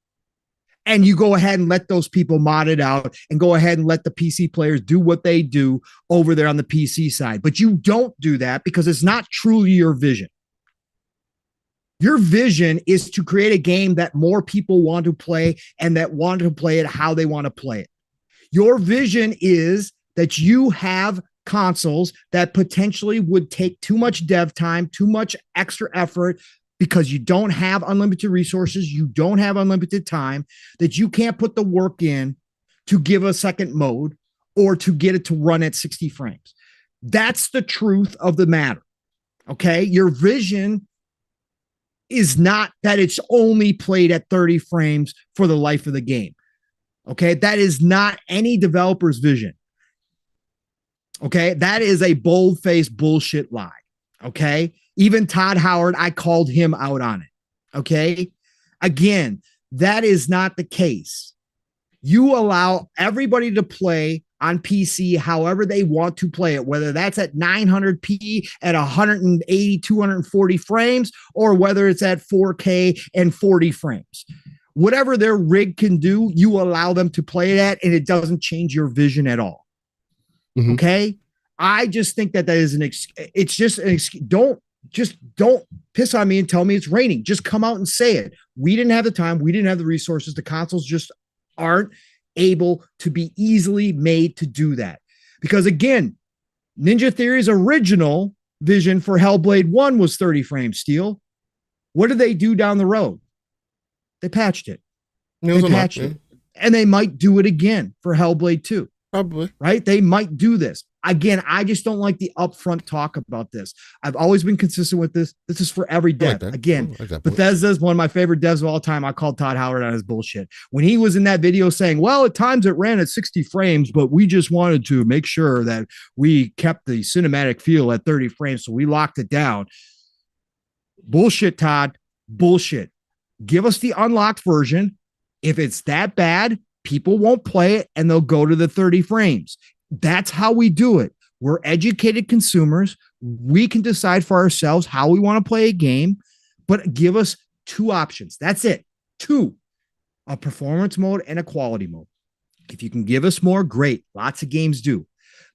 B: and you go ahead and let those people mod it out and go ahead and let the PC players do what they do over there on the PC side. But you don't do that because it's not truly your vision. Your vision is to create a game that more people want to play and that want to play it how they want to play it. Your vision is that you have consoles that potentially would take too much dev time, too much extra effort because you don't have unlimited resources, you don't have unlimited time, that you can't put the work in to give a second mode or to get it to run at 60 frames. That's the truth of the matter. Okay? Your vision is not that it's only played at 30 frames for the life of the game. Okay. That is not any developer's vision. Okay. That is a bold-faced bullshit lie. Okay. Even Todd Howard, I called him out on it. Okay. Again, that is not the case. You allow everybody to play on PC however they want to play it, whether that's at 900p at 180, 240 frames, or whether it's at 4K and 40 frames. Whatever their rig can do, you allow them to play it at, and it doesn't change your vision at all. Mm-hmm. Okay? I just think that is it's just an excuse. Don't piss on me and tell me it's raining. Just come out and say it. We didn't have the time. We didn't have the resources. The consoles just aren't able to be easily made to do that. Because again, Ninja Theory's original vision for Hellblade 1 was 30 frames, Steele. What did they do down the road? They patched it. They patched it. And they might do it again for Hellblade 2.
A: Probably.
B: Right? They might do this. Again, I just don't like the upfront talk about this. I've always been consistent with this. This is for every dev. Again, Bethesda's one of my favorite devs of all time. I called Todd Howard on his bullshit. When he was in that video saying, well, at times it ran at 60 frames, but we just wanted to make sure that we kept the cinematic feel at 30 frames, so we locked it down. Bullshit, Todd. Bullshit. Give us the unlocked version. If it's that bad, people won't play it and they'll go to the 30 frames. That's how we do it. We're educated consumers. We can decide for ourselves how we want to play a game, but give us two options. That's it. Two, a performance mode and a quality mode. If you can give us more, great. Lots of games do,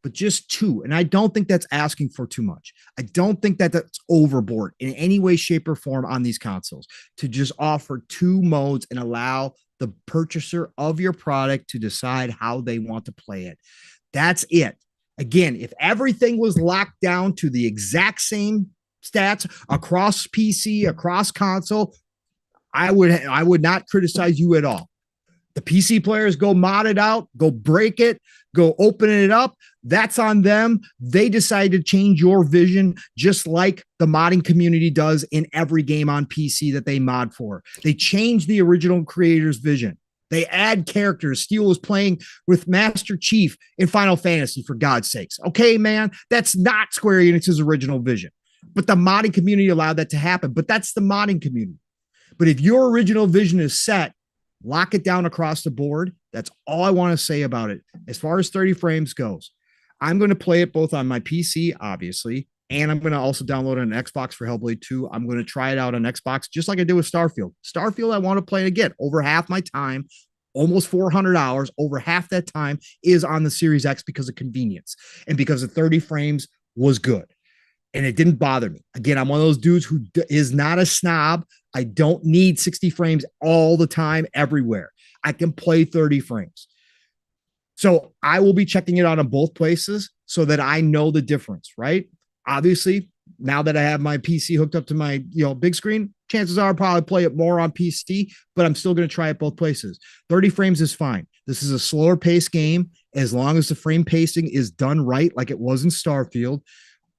B: but just two. And I don't think that's asking for too much. I don't think that that's overboard in any way, shape, or form on these consoles to just offer two modes and allow the purchaser of your product to decide how they want to play it. That's it. Again, if everything was locked down to the exact same stats across PC, across console, I would not criticize you at all. The PC players go mod it out, go break it, go open it up. That's on them. They decide to change your vision just like the modding community does in every game on PC that they mod for. They change the original creator's vision. They add characters. Steel was playing with Master Chief in Final Fantasy, for God's sakes. Okay, man, that's not Square Enix's original vision. But the modding community allowed that to happen. But that's the modding community. But if your original vision is set, lock it down across the board. That's all I want to say about it. As far as 30 frames goes, I'm going to play it both on my PC, obviously, and I'm going to also download an Xbox for Hellblade 2. I'm going to try it out on Xbox, just like I did with Starfield. Starfield, I want to play it again. Over half my time, almost 400 hours, over half that time is on the Series X because of convenience and because the 30 frames was good. And it didn't bother me. Again, I'm one of those dudes who is not a snob. I don't need 60 frames all the time, everywhere. I can play 30 frames. So I will be checking it out on both places so that I know the difference, right? Obviously, now that I have my PC hooked up to my big screen, chances are I'll probably play it more on PC, but I'm still going to try it both places. 30 frames is fine. This is a slower paced game. As long as the frame pacing is done right, like it was in Starfield,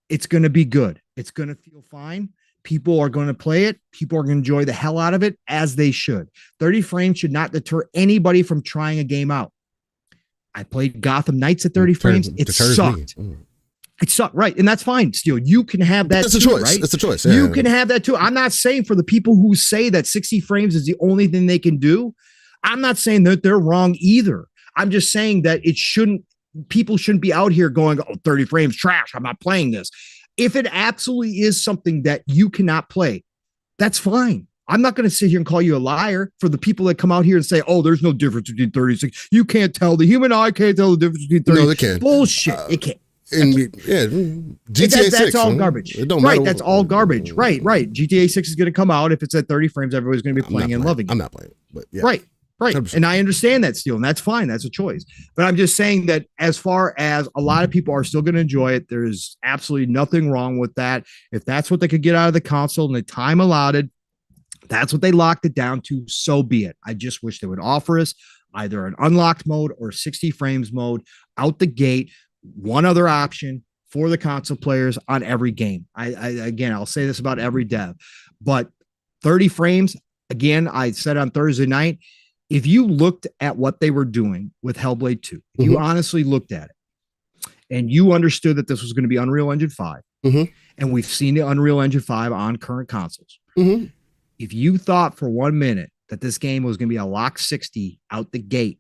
B: it's going to be good. It's going to feel fine. People are going to play it. People are going to enjoy the hell out of it, as they should. 30 frames should not deter anybody from trying a game out. I played Gotham Knights at 30 frames. It sucked. It sucked, right? And that's fine. Still, you can have that.
A: It's a choice. Right? It's a choice.
B: Yeah. You can have that too. I'm not saying for the people who say that 60 frames is the only thing they can do. I'm not saying that they're wrong either. I'm just saying that people shouldn't be out here going, oh, 30 frames, trash. I'm not playing this. If it absolutely is something that you cannot play, that's fine. I'm not going to sit here and call you a liar for the people that come out here and say, oh, there's no difference between 36. You can't tell. The human eye can't tell the difference between 30.
A: No, they can't.
B: Bullshit. It can't.
A: GTA 6.
B: That's all garbage. Right. That's all garbage. Right. GTA 6 is going to come out. If it's at 30 frames, everybody's going to be playing and loving it.
A: I'm not playing it. But yeah.
B: Right. 100%. And I understand that, Steel, and that's fine. That's a choice. But I'm just saying that as far as a lot of people are still going to enjoy it, there's absolutely nothing wrong with that. If that's what they could get out of the console and the time allotted, that's what they locked it down to, so be it. I just wish they would offer us either an unlocked mode or 60 frames mode out the gate. One other option for the console players on every game. Again, I'll say this about every dev, but 30 frames, again, I said on Thursday night, if you looked at what they were doing with Hellblade 2, if you honestly looked at it and you understood that this was going to be Unreal Engine 5, and we've seen the Unreal Engine 5 on current consoles, if you thought for 1 minute that this game was going to be a lock 60 out the gate,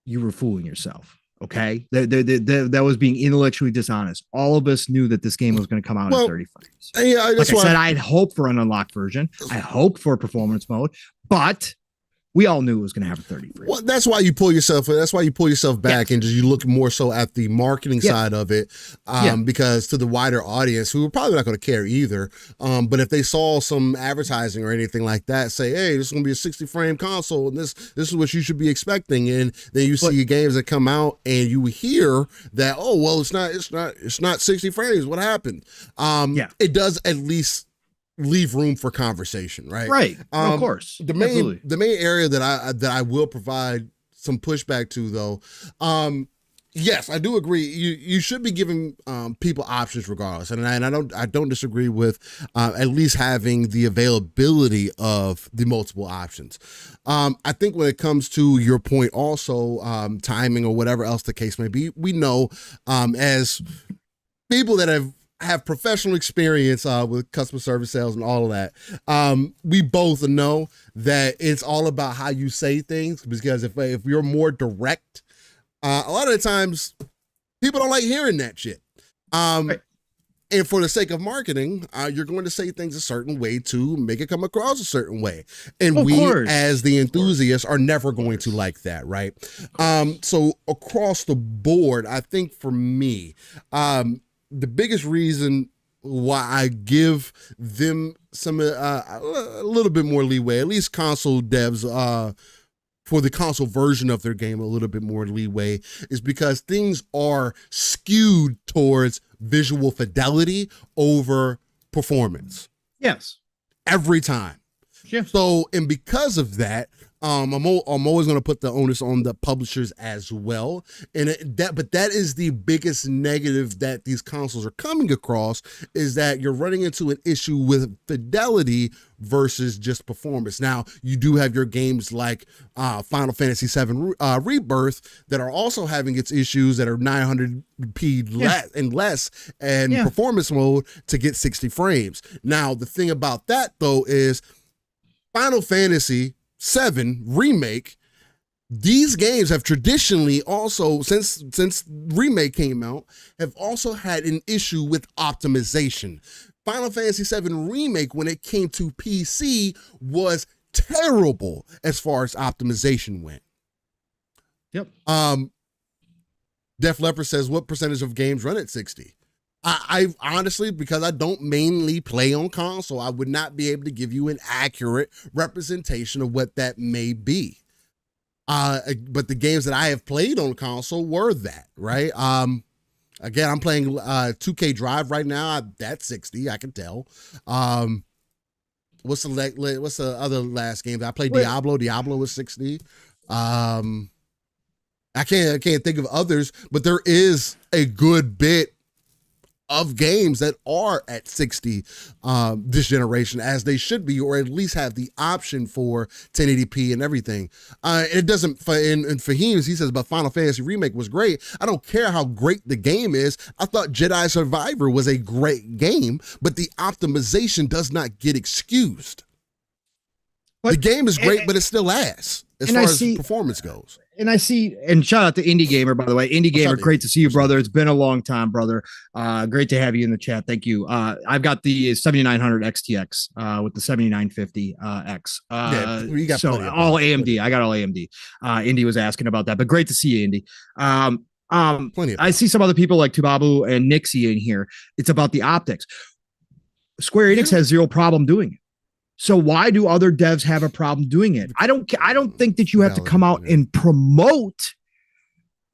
B: you were fooling yourself. Okay. That was being intellectually dishonest. All of us knew that this game was going to come out at 30 frames.
A: Yeah,
B: like I said, I'd hope for an unlocked version. I hoped for a performance mode, but we all knew it was going to have a 30 frames.
A: Well, that's why you pull yourself back and just you look more so at the marketing side of it, because to the wider audience who are probably not going to care either. But if they saw some advertising or anything like that, say, hey, this is going to be a 60 frame console and this is what you should be expecting. And then you see games that come out and you hear that, oh, well, it's not 60 frames. What happened? It does at least leave room for conversation, right?
B: Right. Of course.
A: The main area that I will provide some pushback to, though, Yes, I do agree. You should be giving people options regardless, and I don't disagree with at least having the availability of the multiple options. I think when it comes to your point, also timing or whatever else the case may be, we know as people that have professional experience with customer service sales and all of that, we both know that it's all about how you say things, because if you're more direct, a lot of the times people don't like hearing that shit. Right. And for the sake of marketing, you're going to say things a certain way to make it come across a certain way. And as the enthusiasts, are never going to like that, right? So across the board, I think for me, the biggest reason why I give them some a little bit more leeway, at least console devs, for the console version of their game, a little bit more leeway, is because things are skewed towards visual fidelity over performance.
B: Yes.
A: Every time.
B: Yeah.
A: So, and because of that, I'm always going to put the onus on the publishers as well. But that is the biggest negative that these consoles are coming across, is that you're running into an issue with fidelity versus just performance. Now, you do have your games like Final Fantasy VII Rebirth that are also having its issues that are 900p less and performance mode to get 60 frames. Now, the thing about that, though, is Final Fantasy VII Remake, these games have traditionally also, since Remake came out, have also had an issue with optimization. Final Fantasy VII Remake, when it came to PC, was terrible as far as optimization went.
B: Yep.
A: Def Leppard says, what percentage of games run at 60? I honestly, because I don't mainly play on console, I would not be able to give you an accurate representation of what that may be. But the games that I have played on console were that, right? Again, I'm playing 2K Drive right now. That's 60, I can tell. What's the other last game that I played? Diablo. Diablo was 60. I can't think of others, but there is a good bit of games that are at 60 this generation, as they should be, or at least have the option for 1080p and everything. It doesn't, and Fahim, he says about Final Fantasy Remake was great. I don't care how great the game is. I thought Jedi Survivor was a great game, but the optimization does not get excused. The game is great, but it's still ass as far as performance goes.
B: And I see, and shout out to Indie Gamer, by the way. Indie Gamer, great to see you, brother. It's been a long time, brother. Great to have you in the chat. Thank you. I've got the 7900 XTX with the 7950 X.
A: You got
B: so all AMD. I got all AMD. Indy was asking about that, but great to see you, Indy. I see some other people like Tubabu and Nixie in here. It's about the optics. Square Enix has zero problem doing it. So why do other devs have a problem doing it? I don't think that you have to come out and promote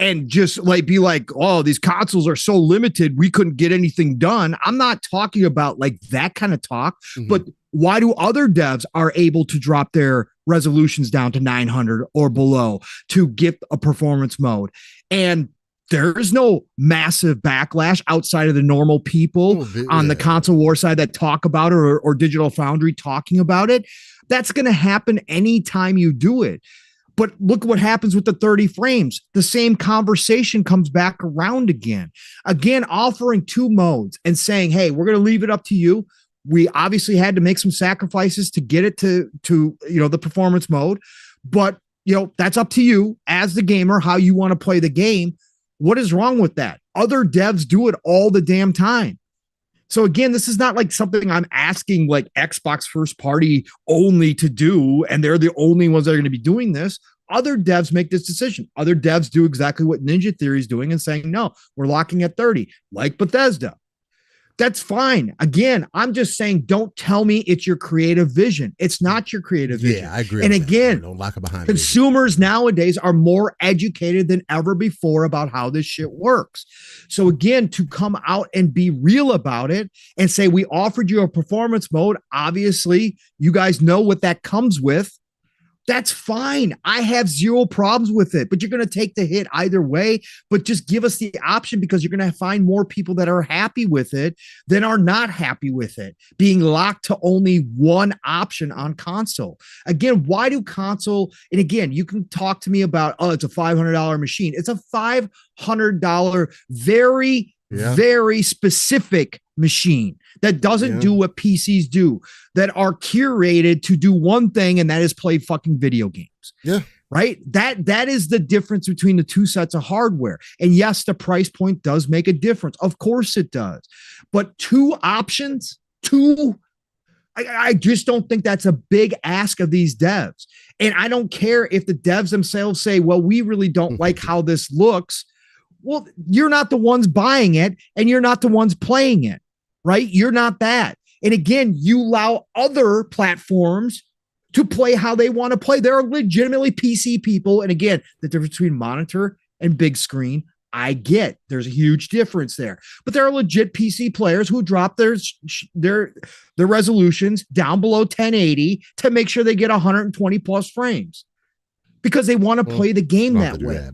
B: and just like be like, oh, these consoles are so limited, we couldn't get anything done. I'm not talking about like that kind of talk, but why do other devs are able to drop their resolutions down to 900 or below to get a performance mode? And there is no massive backlash outside of the normal people on the console war side that talk about it, or Digital Foundry talking about it. That's going to happen anytime you do it. But look what happens with the 30 frames. The same conversation comes back around again. Again, offering two modes and saying, hey, we're going to leave it up to you. We obviously had to make some sacrifices to get it to the performance mode. But, that's up to you as the gamer, how you want to play the game. What is wrong with that? Other devs do it all the damn time. So again, this is not like something I'm asking like Xbox first party only to do, and they're the only ones that are going to be doing this. Other devs make this decision. Other devs do exactly what Ninja Theory is doing and saying, no, we're locking at 30, like Bethesda. That's fine. Again, I'm just saying, don't tell me it's your creative vision. It's not your creative vision.
A: Yeah, I agree.
B: And again,
A: don't lock it behind
B: consumers nowadays are more educated than ever before about how this shit works. So again, to come out and be real about it and say, we offered you a performance mode. Obviously, you guys know what that comes with. That's fine. I have zero problems with it, but you're going to take the hit either way. But just give us the option, because you're going to find more people that are happy with it than are not happy with it being locked to only one option on console. Again, why do console? And again, you can talk to me about, oh, it's a $500 machine. It's a $500 very specific machine that doesn't do what PCs do, that are curated to do one thing, and that is play fucking video games.
A: Yeah.
B: Right. That is the difference between the two sets of hardware. And yes, the price point does make a difference. Of course it does. But two options, I just don't think that's a big ask of these devs. And I don't care if the devs themselves say, well, we really don't like how this looks. Well, you're not the ones buying it, and you're not the ones playing it, right? You're not that. And again, you allow other platforms to play how they want to play. There are legitimately PC people. And again, the difference between monitor and big screen, I get there's a huge difference there, but there are legit PC players who drop their resolutions down below 1080 to make sure they get 120 plus frames because they want to play the game that way.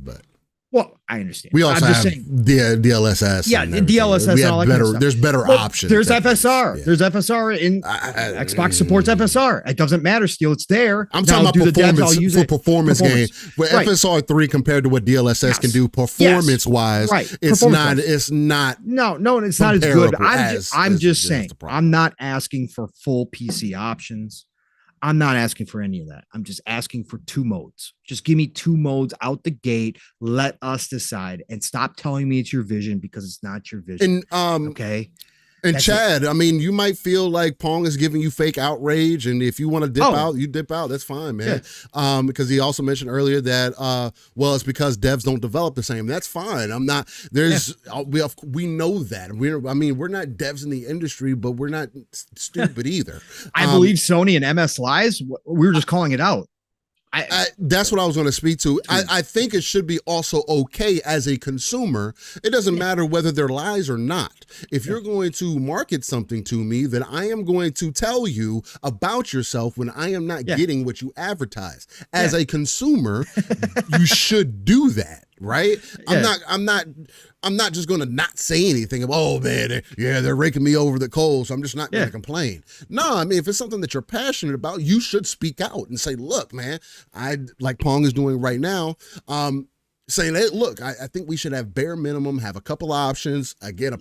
B: Well, I understand.
A: We also have DLSS.
B: Yeah, DLSS and all that kind of stuff.
A: There's better options.
B: There's FSR. Yeah. There's FSR in Xbox supports FSR. It doesn't matter still. It's there.
A: I'm talking about performance for performance game. Where FSR 3 compared to what DLSS can do performance wise, it's not. No, it's not as good. I'm just saying. I'm not asking for full PC options. I'm not asking for any of that. I'm just asking for two modes. Just give me two modes out the gate. Let us decide, and stop telling me it's your vision, because it's not your vision. And
B: okay.
A: And that's Chad, I mean, you might feel like Pong is giving you fake outrage, and if you want to dip out, you dip out. That's fine, man. Yeah. Because he also mentioned earlier that, well, it's because devs don't develop the same. That's fine. I'm not. There's we know that. We're not devs in the industry, but we're not stupid either.
B: I believe Sony and MS lies. We were just calling it out.
A: That's what I was going to speak to. I think it should be also okay as a consumer. It doesn't matter whether they're lies or not. If you're going to market something to me, then I am going to tell you about yourself when I am not getting what you advertise. As a consumer, you should do that, right? I'm not just going to not say anything about, oh man, they're raking me over the coals, so I'm just not going to complain. No, I mean, if it's something that you're passionate about, you should speak out and say, look, man, like Pong is doing right now, saying, hey, look, I think we should have bare minimum, have a couple options. Again, a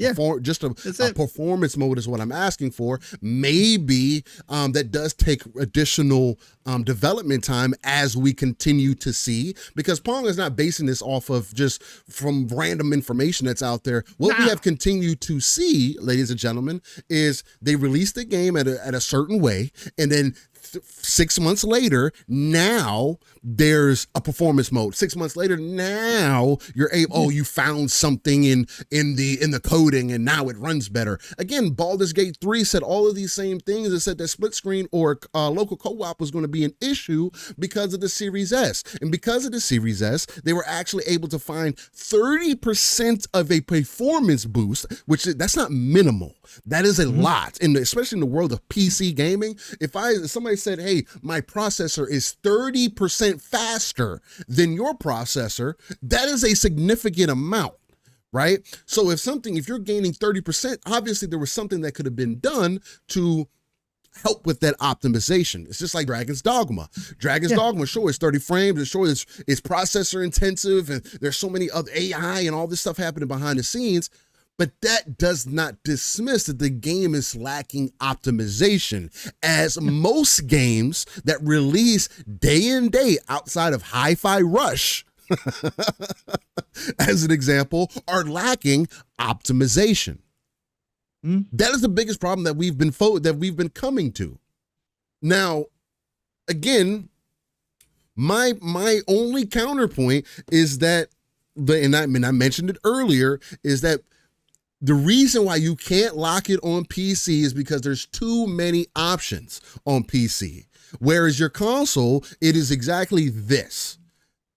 A: performance mode is what I'm asking for. Maybe that does take additional development time as we continue to see, because Pong is not basing this off of just from random information that's out there. What we have continued to see, ladies and gentlemen, is they released the game at a certain way, and then 6 months later, now there's a performance mode. 6 months later, now you're able. Oh, you found something in the coding, and now it runs better. Again, Baldur's Gate 3 said all of these same things. It said that split screen or local co-op was going to be an issue because of the Series S, and because of the Series S, they were actually able to find 30% of a performance boost, which that's not minimal. That is a lot, and especially in the world of PC gaming. If somebody said, hey, my processor is 30% faster than your processor, that is a significant amount, right? So if you're gaining 30%, obviously there was something that could have been done to help with that optimization. It's just like Dragon's Dogma. Dogma, sure, it's 30 frames, and sure, it's processor intensive, and there's so many other AI and all this stuff happening behind the scenes. But that does not dismiss that the game is lacking optimization, as most games that release day in, day outside of Hi-Fi Rush, as an example, are lacking optimization. That is the biggest problem that we've been coming to. Now, again, my only counterpoint is that, and I mentioned it earlier, is that the reason why you can't lock it on PC is because there's too many options on PC. Whereas your console, it is exactly this.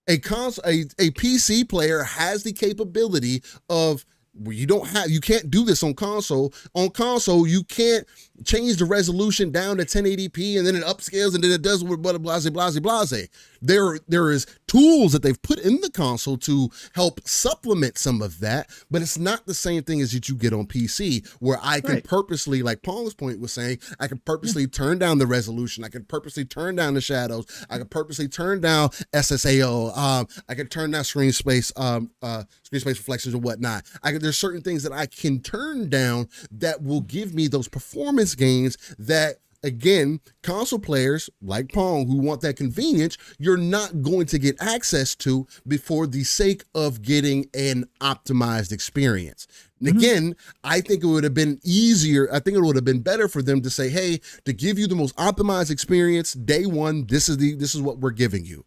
A: A PC player has the capability of You can't do this on console. On console, you can't change the resolution down to 1080p and then it upscales and then it does what blase. There is tools that they've put in the console to help supplement some of that, but it's not the same thing as that you get on PC, where I can purposely, like Pong's point was saying, I can purposely turn down the resolution, I can purposely turn down the shadows, I can purposely turn down SSAO, I can turn down screen space reflections or whatnot. There's certain things that I can turn down that will give me those performance gains that, again, console players like Pong who want that convenience, you're not going to get access to before the sake of getting an optimized experience. And again, I think it would have been easier. I think it would have been better for them to say, hey, to give you the most optimized experience day one, this is what we're giving you.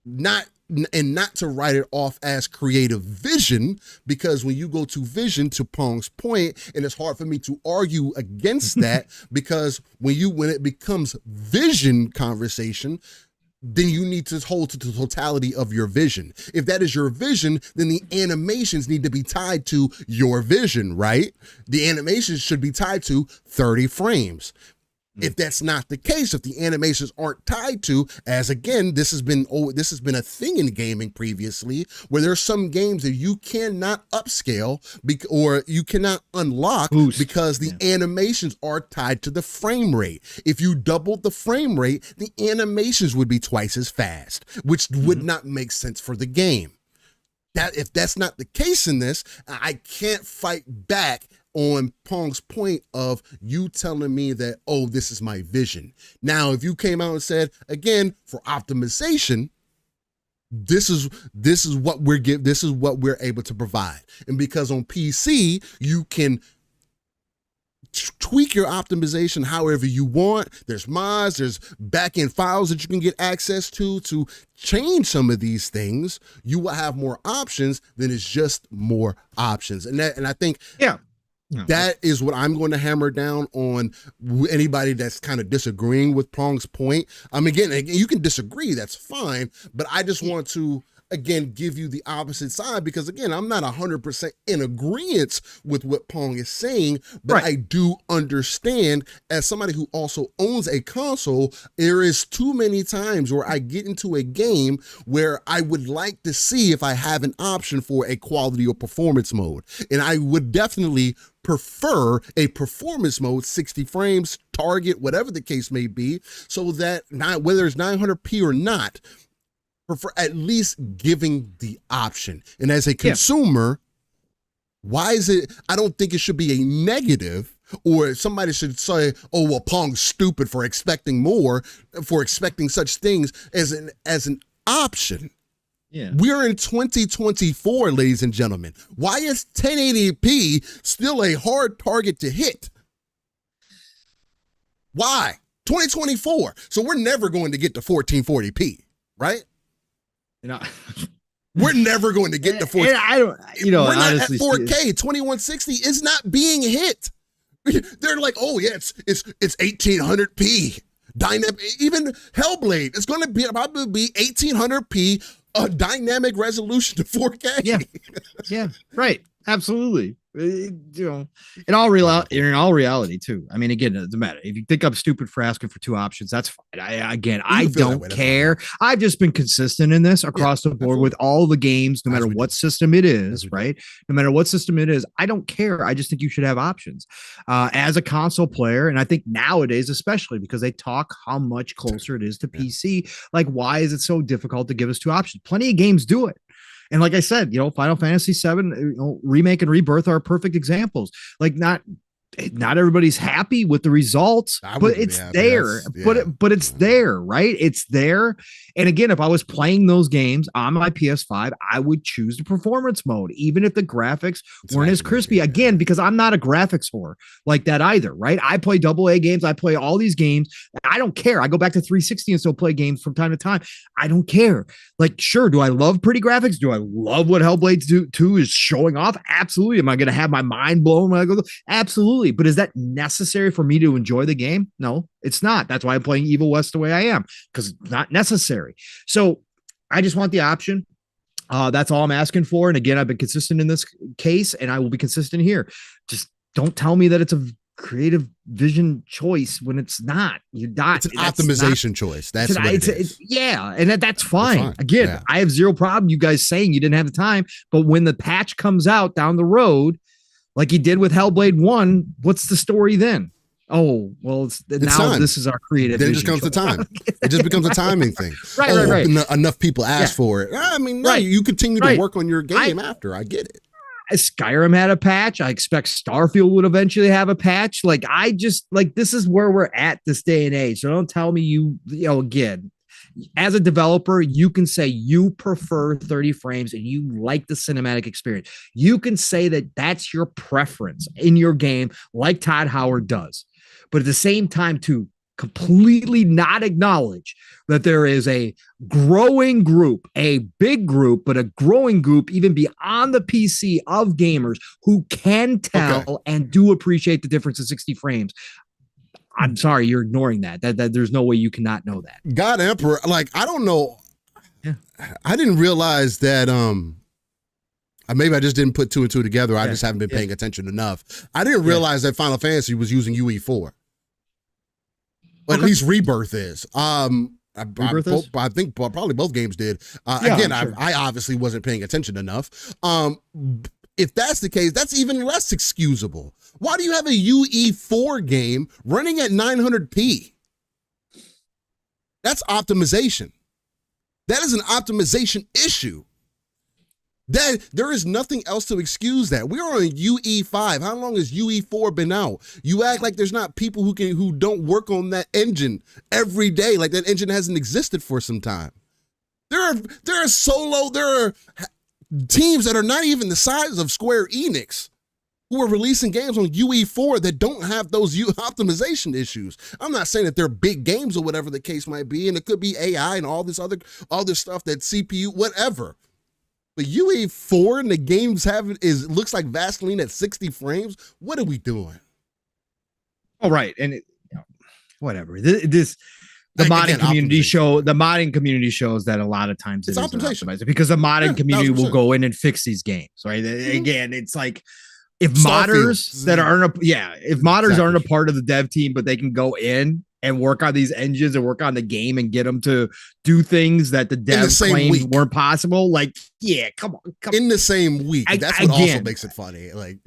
A: Not to write it off as creative vision, because when you go to vision, to Pong's point, and it's hard for me to argue against that, because when it becomes vision conversation, then you need to hold to the totality of your vision. If that is your vision, then the animations need to be tied to your vision, right? The animations should be tied to 30 frames. If that's not the case, if the animations aren't tied to, as again, this has been a thing in gaming previously, where there's some games that you cannot upscale or you cannot unlock because the animations are tied to the frame rate. If you doubled the frame rate, the animations would be twice as fast, which would not make sense for the game. If that's not the case in this, I can't fight back on Pong's point of you telling me that, oh, this is my vision. Now, if you came out and said, again, for optimization, this is what we're able to provide. And because on PC, you can tweak your optimization however you want. There's mods, there's backend files that you can get access to change some of these things. You will have more options than it's just more options. And I think, that is what I'm going to hammer down on anybody that's kind of disagreeing with Pong's point. Again, you can disagree, that's fine, but I just want to, again, give you the opposite side, because again, I'm not 100% in agreement with what Pong is saying, but I do understand, as somebody who also owns a console, there is too many times where I get into a game where I would like to see if I have an option for a quality or performance mode. And I would definitely prefer a performance mode, 60 frames, target, whatever the case may be, so that whether it's 900p or not, prefer at least giving the option. And as a consumer, why is it, I don't think it should be a negative, or somebody should say, oh, well, Pong's stupid for expecting more, for expecting such things as an option.
C: Yeah.
A: We're in 2024, ladies and gentlemen. Why is 1080p still a hard target to hit? Why? 2024. So we're never going to get to 1440p, right? We're never going to get to 14.
C: We're not
A: honestly, at 4K. 2160 is not being hit. They're like, oh yeah, it's 1800p. Dynamic, even Hellblade, it's going to probably be 1800p. A dynamic resolution to 4K.
C: Yeah, right. Absolutely. In all reality too. I mean, again, it doesn't matter. If you think I'm stupid for asking for two options, that's fine. I don't care. I've just been consistent in this across the board with all the games, no matter what system it is, right? No matter what system it is, I don't care. I just think you should have options as a console player. And I think nowadays, especially because they talk how much closer it is to PC, like, why is it so difficult to give us two options? Plenty of games do it. And like I said, Final Fantasy VII, remake and rebirth are perfect examples. Like, not everybody's happy with the results, but it's there. But it's there, right? It's there. And again, if I was playing those games on my PS5, I would choose the performance mode, even if the graphics weren't as crispy. Again, because I'm not a graphics whore like that either, right? I play AA games. I play all these games. I don't care. I go back to 360 and still play games from time to time. I don't care. Like, sure, do I love pretty graphics? Do I love what Hellblade 2 is showing off? Absolutely. Am I going to have my mind blown when I go? Absolutely. But is that necessary for me to enjoy the game? No, it's not. That's why I'm playing Evil West the way I am, because it's not necessary. So I just want the option. That's all I'm asking for. And again, I've been consistent in this case, and I will be consistent here. Just don't tell me that it's a creative vision choice when it's not. You're not.
A: It's an optimization choice. That's what it is.
C: Yeah, and that's fine. Again, I have zero problem you guys saying you didn't have the time, but when the patch comes out down the road, like you did with Hellblade 1, what's the story then? Oh, well, it's now time. This is our creative.
A: Then it just comes to time. It just becomes a timing thing.
C: Right.
A: Enough people ask for it. I mean, no, you continue to work on your game after. I get it.
C: Skyrim had a patch. I expect Starfield would eventually have a patch. Like, this is where we're at this day and age. So don't tell me you know, again, as a developer, you can say you prefer 30 frames and you like the cinematic experience. You can say that that's your preference in your game, like Todd Howard does. But at the same time, to completely not acknowledge that there is a growing group, a big group, but a growing group, even beyond the PC of gamers who can tell and do appreciate the difference in 60 frames. I'm sorry, you're ignoring that. That there's no way you cannot know that.
A: God Emperor, like, I don't know. Yeah. I didn't realize that maybe I just didn't put two and two together. I just haven't been paying attention enough. I didn't realize that Final Fantasy was using UE4. At least Rebirth is. I think probably both games did. Again, sure. I obviously wasn't paying attention enough. If that's the case, that's even less excusable. Why do you have a UE4 game running at 900p? That's optimization. That is an optimization issue. There is nothing else to excuse that. We're on UE5. How long has UE4 been out? You act like there's not people who don't work on that engine every day, like that engine hasn't existed for some time. There are teams that are not even the size of Square Enix who are releasing games on UE4 that don't have those optimization issues. I'm not saying that they're big games or whatever the case might be, and it could be AI and all this other stuff that CPU, whatever. But UE4 and the games looks like Vaseline at 60 frames. What are we doing?
C: Oh, right. And whatever. The modding community shows that a lot of times it's optimization because the modding community 100%. Will go in and fix these games, right? Mm-hmm. Again, it's like if modders aren't a part of the dev team, but they can go in and work on these engines and work on the game and get them to do things that the dev claimed weren't possible. Like, yeah, come on. In
A: the same week. That's what also makes it funny. Like,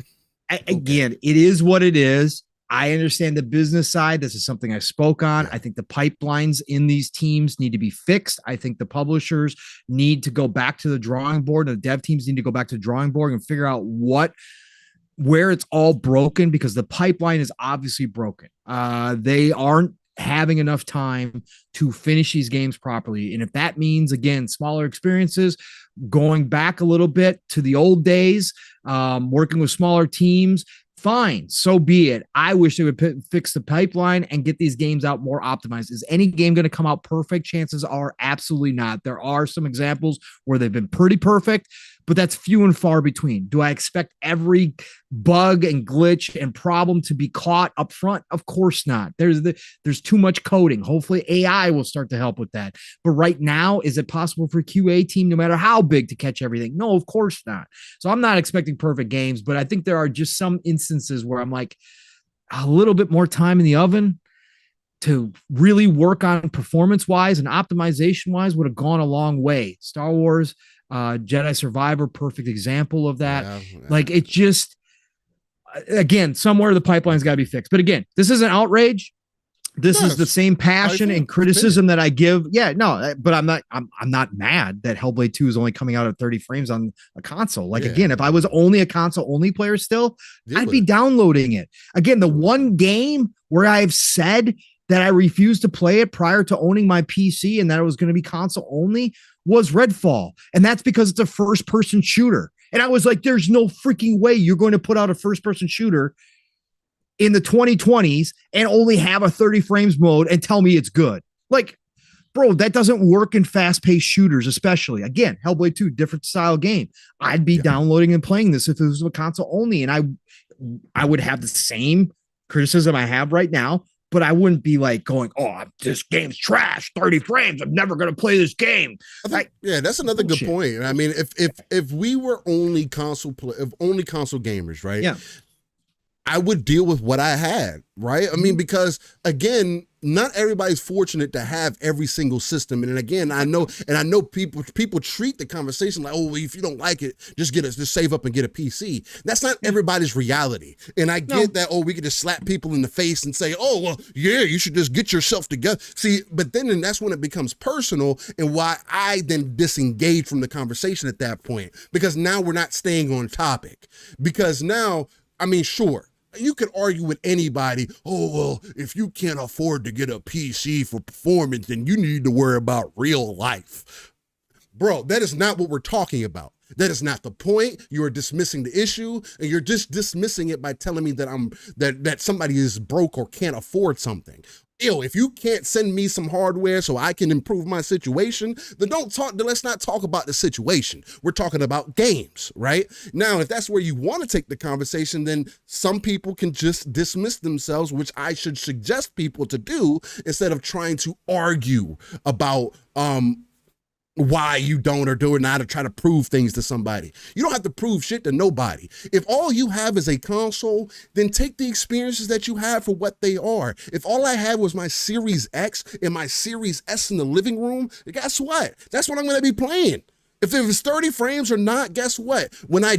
C: again, it is what it is. I understand the business side. This is something I spoke on. I think the pipelines in these teams need to be fixed. I think the publishers need to go back to the drawing board, and the dev teams need to go back to the drawing board and figure out where it's all broken, because the pipeline is obviously broken. They aren't having enough time to finish these games properly. And if that means, again, smaller experiences, going back a little bit to the old days, working with smaller teams, fine, so be it. I wish they would fix the pipeline and get these games out more optimized. Is any game going to come out perfect? Chances are absolutely not. There are some examples where they've been pretty perfect, but that's few and far between. Do I expect every bug and glitch and problem to be caught up front? Of course not. There's too much coding. Hopefully AI will start to help with that. But right now, is it possible for a QA team, no matter how big, to catch everything? No, of course not. So I'm not expecting perfect games, but I think there are just some instances where I'm like, a little bit more time in the oven to really work on performance-wise and optimization-wise would have gone a long way. Star Wars, Jedi Survivor, perfect example of that. Yeah. Like, it just, again, somewhere the pipeline's got to be fixed. But again, this isn't outrage. This is the same passion and criticism that I give. Yeah, no, but I'm not mad that Hellblade 2 is only coming out at 30 frames on a console. Like, again, if I was only a console only player still, I'd be downloading it. Again, the one game where I've said that I refused to play it prior to owning my PC and that it was going to be console only was Redfall. And that's because it's a first person shooter. And I was like, there's no freaking way you're going to put out a first person shooter in the 2020s and only have a 30 frames mode and tell me it's good. Like, bro, that doesn't work in fast paced shooters, especially. Again, Hellblade 2, different style game. I'd be downloading and playing this if it was a console only. And I would have the same criticism I have right now, but I wouldn't be like going, oh, this game's trash, 30 frames. I'm never going to play this game.
A: Yeah, that's another good point. I mean, if we were only console gamers, right?
C: Yeah.
A: I would deal with what I had, right? I mean, because again, not everybody's fortunate to have every single system. And again, I know people treat the conversation like, oh, if you don't like it, just save up and get a PC. That's not everybody's reality. And I get that, we could just slap people in the face and say, oh, well, yeah, you should just get yourself together. See, but then that's when it becomes personal and why I then disengage from the conversation at that point, because now we're not staying on topic. Because now, I mean, sure, you could argue with anybody, oh, well, if you can't afford to get a PC for performance, then you need to worry about real life. Bro, that is not what we're talking about. That is not the point. You are dismissing the issue, and you're just dismissing it by telling me that that somebody is broke or can't afford something. If you can't send me some hardware so I can improve my situation, then let's not talk about the situation. We're talking about games, right? Now, if that's where you want to take the conversation, then some people can just dismiss themselves, which I should suggest people to do instead of trying to argue about why you don't or do it not, or try to prove things to somebody. You don't have to prove shit to nobody. If all you have is a console, then take the experiences that you have for what they are. If all I had was my Series X and my Series S in the living room, guess what? That's what I'm going to be playing. If it was 30 frames or not, guess what? When I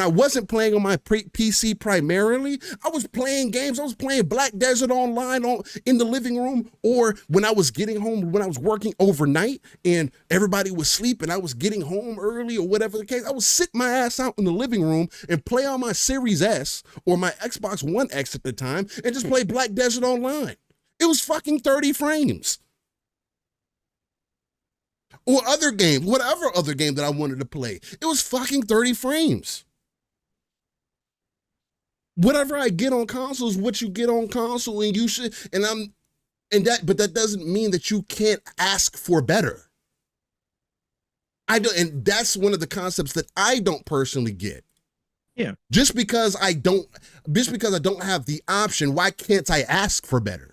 A: wasn't playing on my PC primarily, I was playing games. I was playing Black Desert Online in the living room, or when I was getting home, when I was working overnight and everybody was sleeping, I was getting home early or whatever the case. I would sit my ass out in the living room and play on my Series S or my Xbox One X at the time and just play Black Desert Online. It was fucking 30 frames. Or other games, whatever other game that I wanted to play. It was fucking 30 frames. Whatever I get on console is what you get on console, and you should, but that doesn't mean that you can't ask for better. And that's one of the concepts that I don't personally get.
C: Yeah.
A: Just because I don't have the option, why can't I ask for better?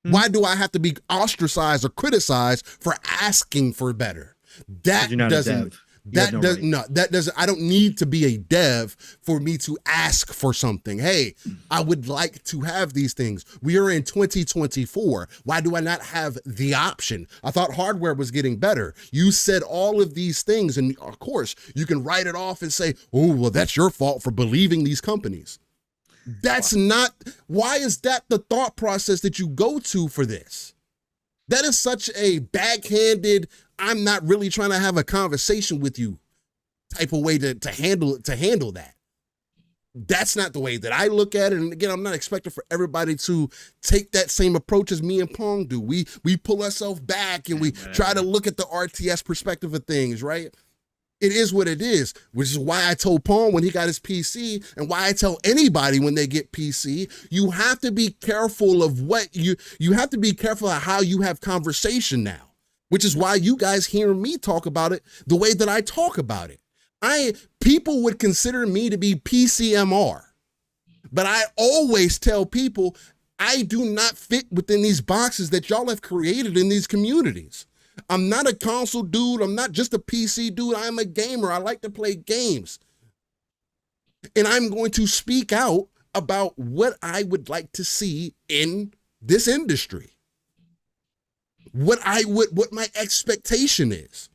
A: Why do I have to be ostracized or criticized for asking for better? I don't need to be a dev for me to ask for something. Hey, I would like to have these things. We are in 2024. Why do I not have the option? I thought hardware was getting better. You said all of these things, and of course, you can write it off and say, oh, well, that's your fault for believing these companies. Why is that the thought process that you go to for this? That is such a backhanded, I'm not really trying to have a conversation with you type of way to handle that. That's not the way that I look at it. And again, I'm not expecting for everybody to take that same approach as me and Pong do. We pull ourselves back and we try to look at the RTS perspective of things, right? It is what it is, which is why I told Paul when he got his PC, and why I tell anybody when they get PC, you have to be careful of you have to be careful of how you have conversation now, which is why you guys hear me talk about it the way that I talk about it. People would consider me to be PCMR, but I always tell people I do not fit within these boxes that y'all have created in these communities. I'm not a console dude. I'm not just a PC dude. I'm a gamer. I like to play games. And I'm going to speak out about what I would like to see in this industry. What my expectation is.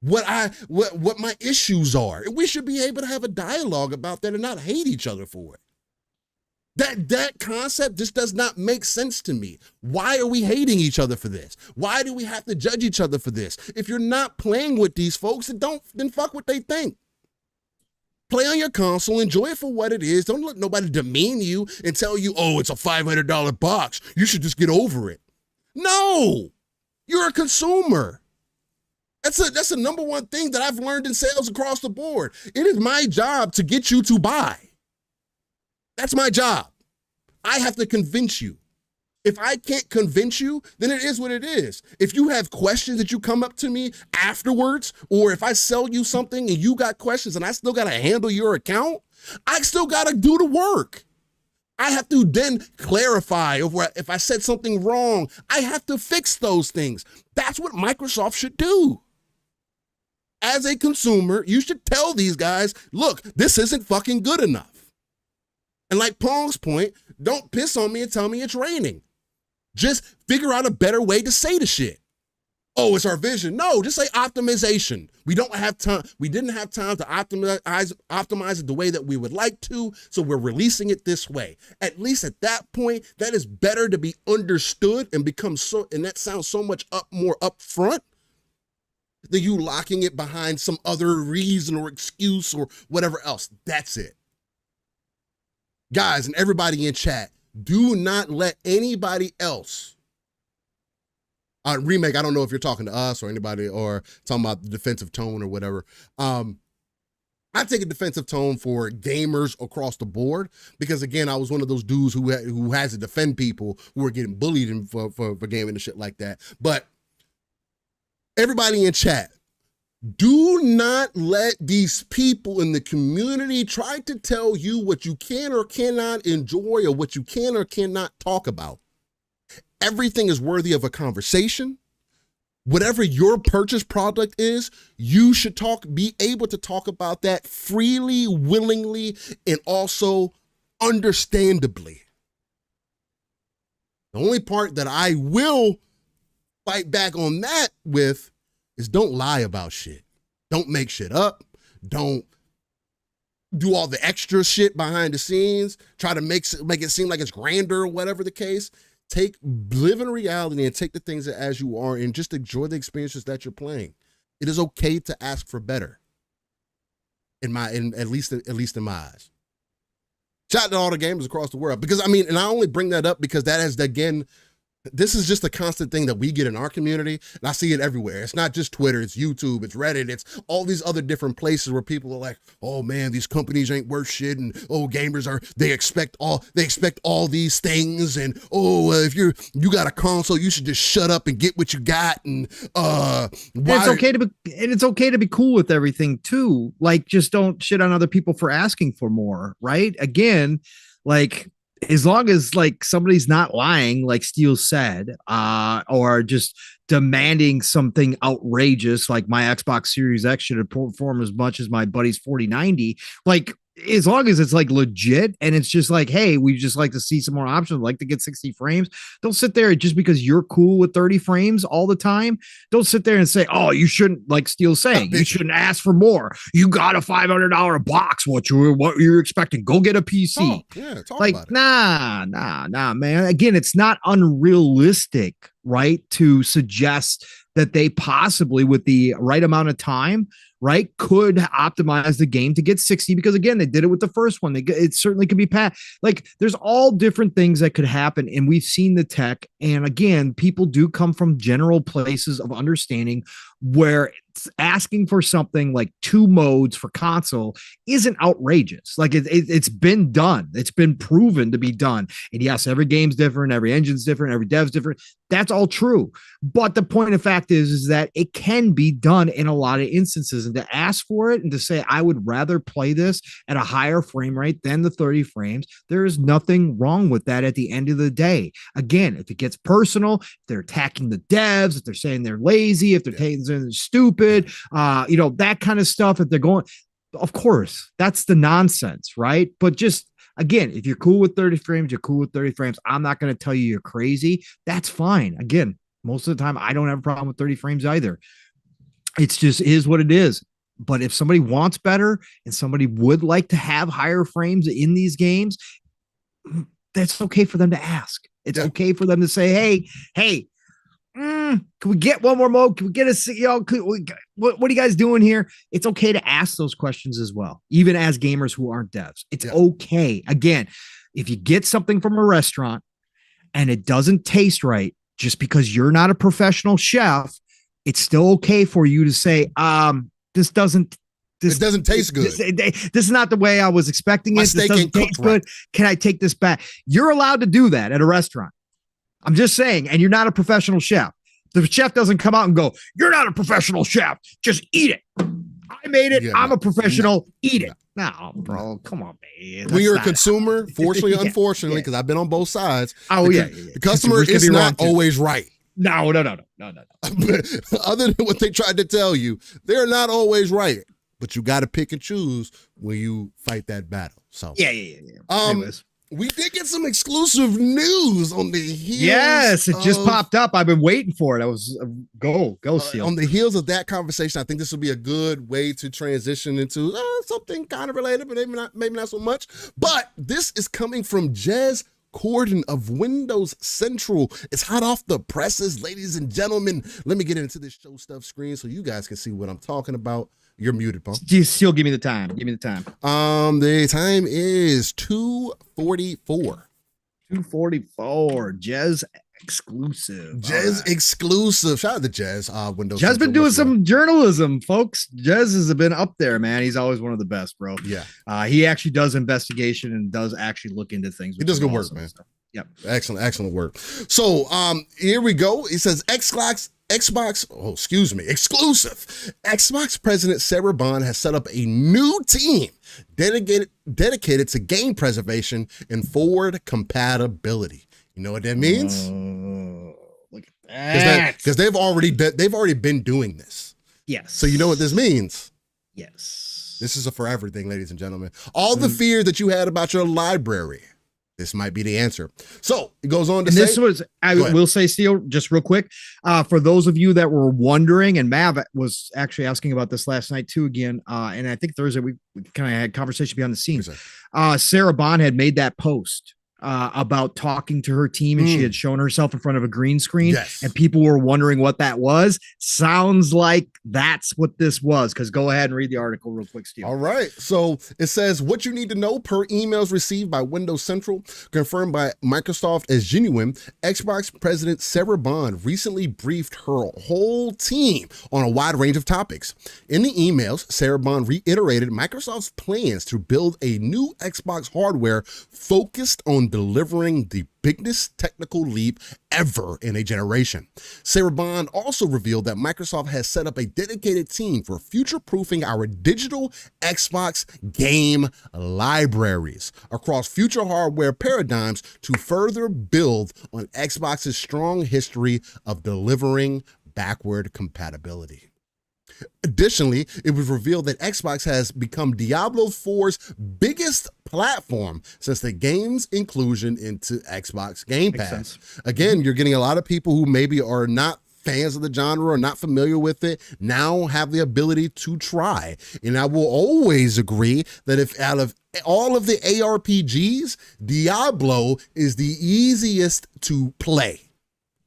A: What my issues are. We should be able to have a dialogue about that and not hate each other for it. That concept just does not make sense to me. Why are we hating each other for this? Why do we have to judge each other for this? If you're not playing with these folks, then fuck what they think. Play on your console, enjoy it for what it is. Don't let nobody demean you and tell you, oh, it's a $500 box. You should just get over it. No, you're a consumer. That's the number one thing that I've learned in sales across the board. It is my job to get you to buy. That's my job. I have to convince you. If I can't convince you, then it is what it is. If you have questions that you come up to me afterwards, or if I sell you something and you got questions and I still got to handle your account, I still got to do the work. I have to then clarify if I said something wrong. I have to fix those things. That's what Microsoft should do. As a consumer, you should tell these guys, look, this isn't fucking good enough. And like Pong's point, don't piss on me and tell me it's raining. Just figure out a better way to say the shit. Oh, it's our vision. No, just say optimization. We don't have time. We didn't have time to optimize it the way that we would like to, so we're releasing it this way. At least at that point, that is better to be understood and become so, and that sounds so much more upfront than you locking it behind some other reason or excuse or whatever else. That's it. Guys and everybody in chat, do not let anybody else Remake, I don't know if you're talking to us or anybody or talking about the defensive tone or whatever. I take a defensive tone for gamers across the board because, again, I was one of those dudes who has to defend people who are getting bullied for gaming and shit like that. But everybody in chat, do not let these people in the community try to tell you what you can or cannot enjoy or what you can or cannot talk about. Everything is worthy of a conversation. Whatever your purchase product is, you should be able to talk about that freely, willingly, and also understandably. The only part that I will fight back on that with is don't lie about shit. Don't make shit up. Don't do all the extra shit behind the scenes. Try to make it seem like it's grander or whatever the case. Live in reality and take the things as you are and just enjoy the experiences that you're playing. It is okay to ask for better. At least in my eyes. Shout out to all the gamers across the world because and I only bring that up because that is again, this is just a constant thing that we get in our community, and I see it everywhere. It's not just Twitter, it's YouTube, it's Reddit, it's all these other different places where people are like, oh man, these companies ain't worth shit, and oh, gamers they expect all these things, and oh, if you got a console, you should just shut up and get what you got, and
C: it's okay to be cool with everything too. Like, just don't shit on other people for asking for more, right? Again, like, as long as like somebody's not lying, like Steele said, or just demanding something outrageous, like my Xbox Series X should perform as much as my buddy's 4090, like as long as it's like legit and it's just like, hey, we just like to see some more options, like to get 60 frames. Don't sit there just because you're cool with 30 frames all the time. Don't sit there and say, oh, you shouldn't, like Steele's saying, you shouldn't ask for more. You got a $500 box. What you're expecting? Go get a PC.
A: Talk
C: like,
A: about it.
C: Nah, man. Again, it's not unrealistic, right, to suggest that they possibly, with the right amount of time, right, could optimize the game to get 60 because, again, they did it with the first one. It certainly could be like there's all different things that could happen, and we've seen the tech. And again, people do come from general places of understanding where it's asking for something like 2 modes for console isn't outrageous. Like it's been done. It's been proven to be done. And yes, every game's different. Every engine's different. Every dev's different. That's all true. But the point of fact is that it can be done in a lot of instances, and to ask for it and to say, I would rather play this at a higher frame rate than the 30 frames. There is nothing wrong with that at the end of the day. Again, if it gets personal, if they're attacking the devs, if they're saying they're lazy, if they're saying they're stupid, that kind of stuff, if they're going, of course, that's the nonsense, right? But just, again, if you're cool with 30 frames, you're cool with 30 frames. I'm not going to tell you you're crazy. That's fine. Again, most of the time, I don't have a problem with 30 frames either. It's just is what it is. But if somebody wants better and somebody would like to have higher frames in these games, that's okay for them to ask. It's okay for them to say, hey, can we get one more mode? Can we get what are you guys doing here? It's okay to ask those questions as well, even as gamers who aren't devs. It's okay. Again, if you get something from a restaurant and it doesn't taste right, just because you're not a professional chef, it's still okay for you to say, this doesn't taste good. This is not the way I was expecting it. This doesn't taste good. Right. Can I take this back? You're allowed to do that at a restaurant. I'm just saying, and you're not a professional chef. The chef doesn't come out and go, you're not a professional chef. Just eat it.
B: I made it.
A: Yeah,
B: I'm
A: no.
B: a professional. Eat it. No, bro. Come on, man.
A: When you're a consumer, fortunately, unfortunately, because I've been on both sides. The customer is not always right.
B: No.
A: Other than what they tried to tell you, they're not always right. But you got to pick and choose when you fight that battle. So
B: yeah. Anyways.
A: We did get some exclusive news on the heels.
B: Yes, it just popped up. I've been waiting for it. I was go Seal.
A: On the heels of that conversation, I think this will be a good way to transition into something kind of related, but maybe not so much. But this is coming from Corden of Windows Central. It's hot off the presses, ladies and gentlemen. Let me get into this show stuff screen so you guys can see what I'm talking about. You're muted, Paul.
B: Still give me the time. The
A: time is 2:44.
B: 2:44. Jez exclusive.
A: Exclusive. Shout out to Jez. Windows.
B: Jez been doing some journalism, folks. Jez has been up there, man. He's always one of the best, bro.
A: Yeah.
B: He actually does investigation and does actually look into things.
A: He does good work, man.
B: Stuff. Yep.
A: Excellent work. So here we go. He says exclusive. Xbox President Sarah Bond has set up a new team dedicated to game preservation and forward compatibility. You know what that means?
B: Look at that.
A: Because they've already been doing this.
B: Yes.
A: So you know what this means?
B: Yes.
A: This is a forever thing, ladies and gentlemen. All the fear that you had about your library, this might be the answer. So it goes on to say,
B: I will say, Steele, just real quick, for those of you that were wondering, and Mav was actually asking about this last night too, again, and I think Thursday we kind of had conversation behind the scenes. Sarah Bond had made that post about talking to her team, and she had shown herself in front of a green screen, and people were wondering what that was. Sounds like that's what this was, because go ahead and read the article real quick, Steve.
A: All right. So it says, what you need to know per emails received by Windows Central, confirmed by Microsoft as genuine. Xbox President Sarah Bond recently briefed her whole team on a wide range of topics. In the emails, Sarah Bond reiterated Microsoft's plans to build a new Xbox hardware focused on delivering the biggest technical leap ever in a generation. Sarah Bond also revealed that Microsoft has set up a dedicated team for future-proofing our digital Xbox game libraries across future hardware paradigms to further build on Xbox's strong history of delivering backward compatibility. Additionally, it was revealed that Xbox has become Diablo 4's biggest platform since the game's inclusion into Xbox Game Pass. Again, you're getting a lot of people who maybe are not fans of the genre or not familiar with it now have the ability to try. And I will always agree that if out of all of the ARPGs, Diablo is the easiest to play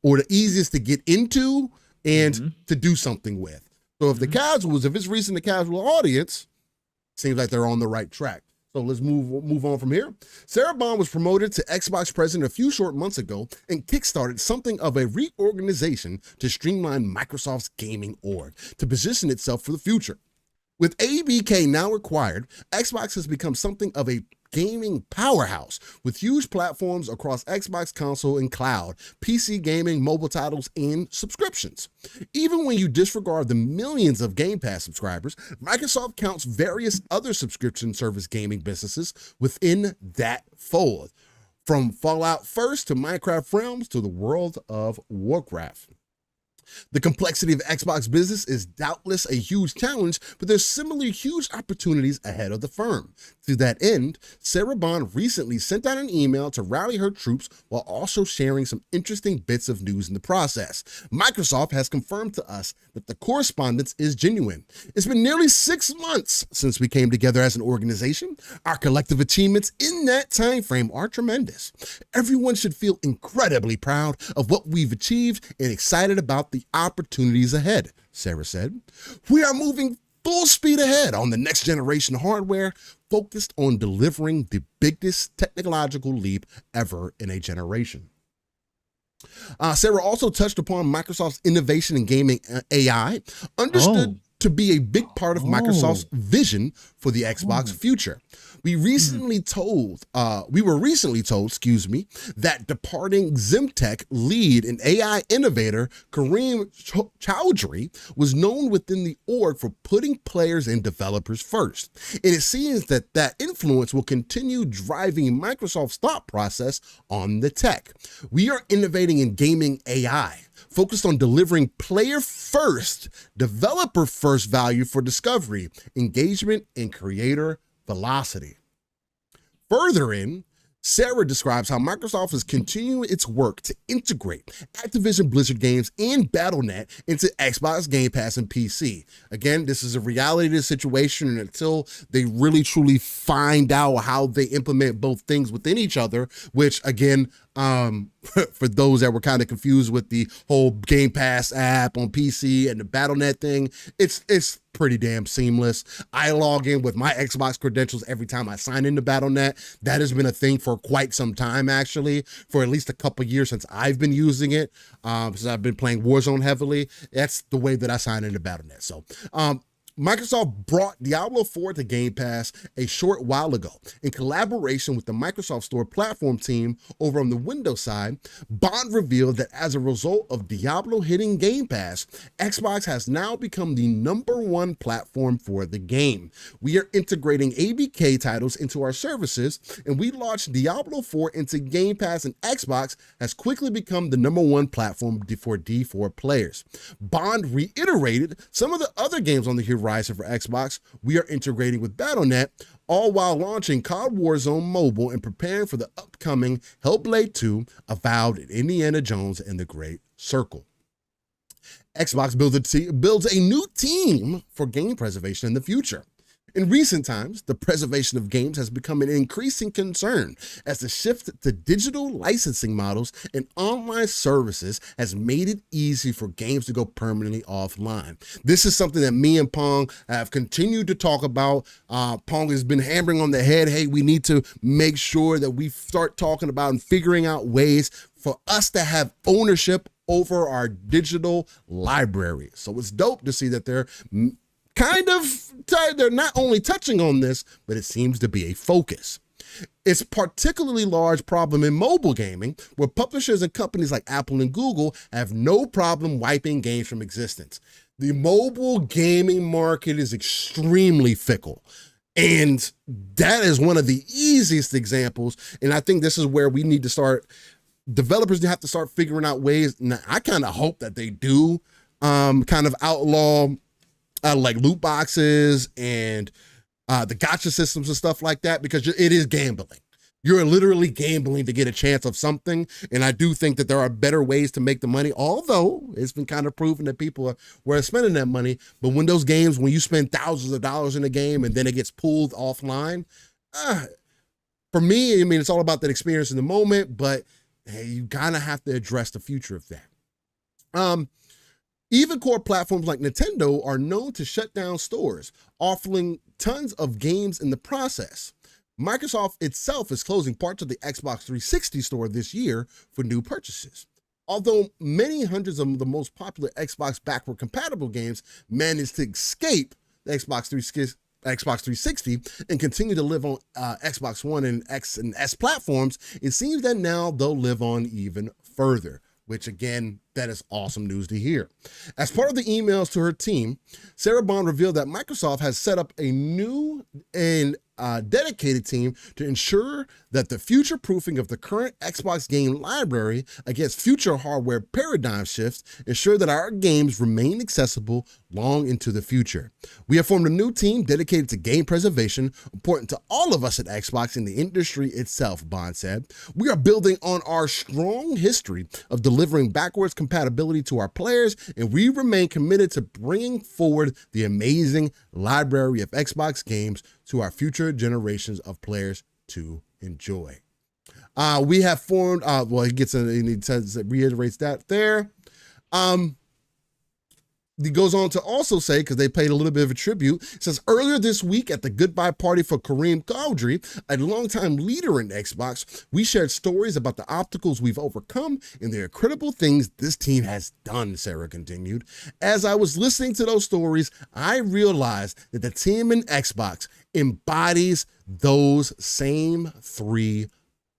A: or the easiest to get into and to do something with. So if if it's reaching the casual audience, seems like they're on the right track. So let's move on from here. Sarah Bond was promoted to Xbox president a few short months ago and kickstarted something of a reorganization to streamline Microsoft's gaming org to position itself for the future. With ABK now required, Xbox has become something of a gaming powerhouse with huge platforms across Xbox console and cloud, PC gaming, mobile titles, and subscriptions. Even when you disregard the millions of Game Pass subscribers, Microsoft counts various other subscription service gaming businesses within that fold, from Fallout First to Minecraft Realms to the World of Warcraft. The complexity of Xbox business is doubtless a huge challenge, but there's similarly huge opportunities ahead of the firm. To that end, Sarah Bond recently sent out an email to rally her troops while also sharing some interesting bits of news in the process. Microsoft has confirmed to us that the correspondence is genuine. It's been nearly 6 months since we came together as an organization. Our collective achievements in that time frame are tremendous. Everyone should feel incredibly proud of what we've achieved and excited about the opportunities ahead, Sarah said. We are moving full speed ahead on the next generation hardware, focused on delivering the biggest technological leap ever in a generation. Sarah also touched upon Microsoft's innovation in gaming AI, to be a big part of Microsoft's vision for the Xbox future. We were recently told, that departing Zimtech lead and AI innovator Kareem Chowdhury was known within the org for putting players and developers first. And it seems that that influence will continue driving Microsoft's thought process on the tech. We are innovating in gaming AI, focused on delivering player-first, developer-first value for discovery, engagement, and creator velocity. Further in, Sarah describes how Microsoft is continuing its work to integrate Activision Blizzard games and Battle.net into Xbox Game Pass and PC. Again, this is a reality of the situation, and until they really truly find out how they implement both things within each other, which again, for those that were kind of confused with the whole Game Pass app on PC and the Battle.net thing, it's pretty damn seamless. I log in with my Xbox credentials every time I sign into Battle.net. That has been a thing for quite some time, actually, for at least a couple years since I've been using it, since I've been playing Warzone heavily. That's the way that I sign into Battle.net. So, Microsoft brought Diablo 4 to Game Pass a short while ago. In collaboration with the Microsoft Store platform team over on the Windows side, Bond revealed that as a result of Diablo hitting Game Pass, Xbox has now become the #1 platform for the game. We are integrating ABK titles into our services, and we launched Diablo 4 into Game Pass, and Xbox has quickly become the #1 platform for D4 players. Bond reiterated some of the other games on the horizon for Xbox we are integrating with Battle.net, all while launching COD Warzone Mobile and preparing for the upcoming Hellblade 2, Avowed, and Indiana Jones and the Great Circle. Xbox builds a new team for game preservation in the future. In recent times, the preservation of games has become an increasing concern as the shift to digital licensing models and online services has made it easy for games to go permanently offline. This is something that me and Pong have continued to talk about. Pong has been hammering on the head, hey, we need to make sure that we start talking about and figuring out ways for us to have ownership over our digital library. So it's dope to see that they're they're not only touching on this, but it seems to be a focus. It's a particularly large problem in mobile gaming, where publishers and companies like Apple and Google have no problem wiping games from existence. The mobile gaming market is extremely fickle, and that is one of the easiest examples. And I think this is where we need to start, developers have to start figuring out ways. Now, I kind of hope that they do kind of outlaw like loot boxes and the gotcha systems and stuff like that, because it is gambling. You're literally gambling to get a chance of something. And I do think that there are better ways to make the money, although it's been kind of proven that people were spending that money. But when those games, when you spend thousands of dollars in a game and then it gets pulled offline, for me, I mean, it's all about that experience in the moment, but hey, you kind of have to address the future of that. Even core platforms like Nintendo are known to shut down stores, offering tons of games in the process. Microsoft itself is closing parts of the Xbox 360 store this year for new purchases. Although many hundreds of the most popular Xbox backward compatible games managed to escape the Xbox 360 and continue to live on Xbox One and X and S platforms, it seems that now they'll live on even further, which again, that is awesome news to hear. As part of the emails to her team, Sarah Bond revealed that Microsoft has set up a new and dedicated team to ensure that the future proofing of the current Xbox game library against future hardware paradigm shifts ensure that our games remain accessible long into the future. We have formed a new team dedicated to game preservation, important to all of us at Xbox and the industry itself, Bond said. We are building on our strong history of delivering backwards compatibility to our players, and we remain committed to bringing forward the amazing library of Xbox games to our future generations of players to enjoy. We have formed, he reiterates that there. he goes on to also say, because they paid a little bit of a tribute, it says, earlier this week at the goodbye party for Kareem Caldry, a longtime leader in Xbox, we shared stories about the obstacles we've overcome and the incredible things this team has done, Sarah continued. As I was listening to those stories, I realized that the team in Xbox embodies those same three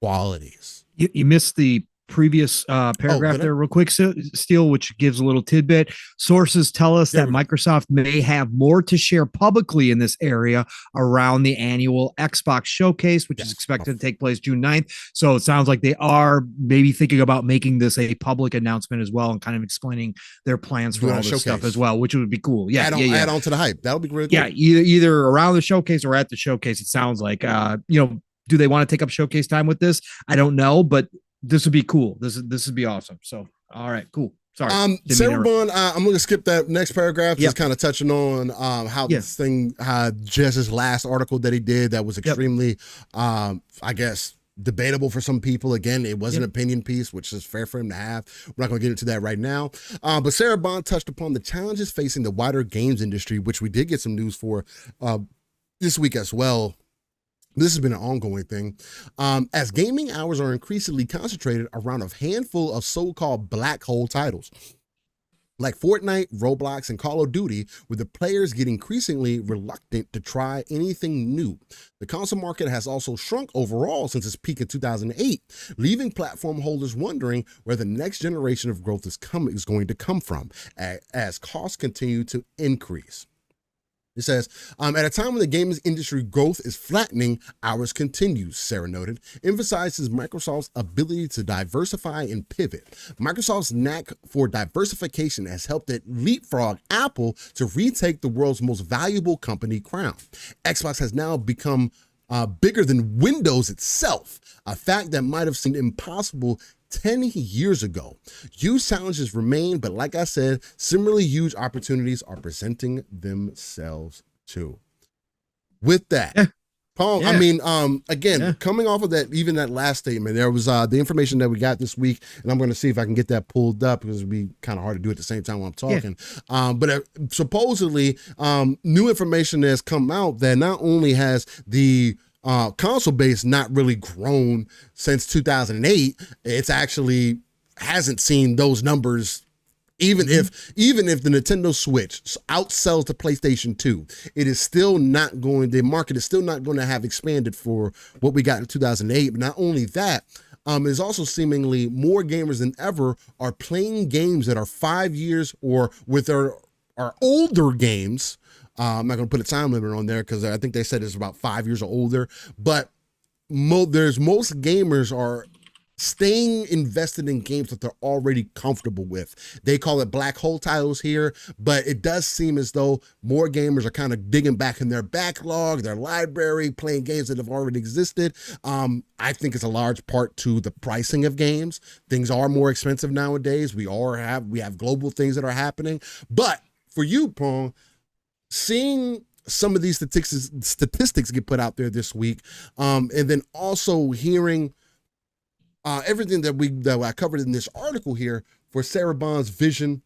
A: qualities.
C: You missed the previous paragraph there real quick, Steele, which gives a little tidbit. Sources tell us that Microsoft may have more to share publicly in this area around the annual Xbox showcase, which is expected to take place June 9th. So it sounds like they are maybe thinking about making this a public announcement as well and kind of explaining their plans for all this stuff as well, which would be cool. Yeah,
A: add on to the hype. That would be really cool.
C: Yeah, either around the showcase or at the showcase, it sounds like. Do they want to take up showcase time with this? I don't know, but this would be cool. This would be awesome. So, all right, cool. Sorry.
A: Sarah Bond, I'm going to skip that next paragraph, just kind of touching on how this thing, Jess's last article that he did that was extremely, I guess, debatable for some people. Again, it was an opinion piece, which is fair for him to have. We're not going to get into that right now. But Sarah Bond touched upon the challenges facing the wider games industry, which we did get some news for this week as well. This has been an ongoing thing. As gaming hours are increasingly concentrated around a handful of so-called black hole titles, like Fortnite, Roblox, and Call of Duty, with the players getting increasingly reluctant to try anything new. The console market has also shrunk overall since its peak in 2008, leaving platform holders wondering where the next generation of growth is going to come from as costs continue to increase. It says, at a time when the gaming industry growth is flattening, ours continues, Sarah noted, emphasizes Microsoft's ability to diversify and pivot. Microsoft's knack for diversification has helped it leapfrog Apple to retake the world's most valuable company crown. Xbox has now become bigger than Windows itself, a fact that might have seemed impossible 10 years ago. Huge challenges remain, but like I said, similarly huge opportunities are presenting themselves too. With that, Paul, I mean, again, coming off of that, even that last statement, there was the information that we got this week, and I'm going to see if I can get that pulled up because it'd be kind of hard to do at the same time while I'm talking. But supposedly, new information has come out that not only has the console base not really grown since 2008. It's actually hasn't seen those numbers. Even if the Nintendo Switch outsells the PlayStation 2, it is still not going. The market is still not going to have expanded for what we got in 2008. But not only that, is also seemingly more gamers than ever are playing games that are 5 years or with our older games. I'm not going to put a time limit on there because I think they said it's about 5 years or older. But most gamers are staying invested in games that they're already comfortable with. They call it black hole titles here, but it does seem as though more gamers are kind of digging back in their backlog, their library, playing games that have already existed. I think it's a large part to the pricing of games. Things are more expensive nowadays. We have global things that are happening. But for you, Pong, seeing some of these statistics get put out there this week, and then also hearing everything that I covered in this article here for Sarah Bond's vision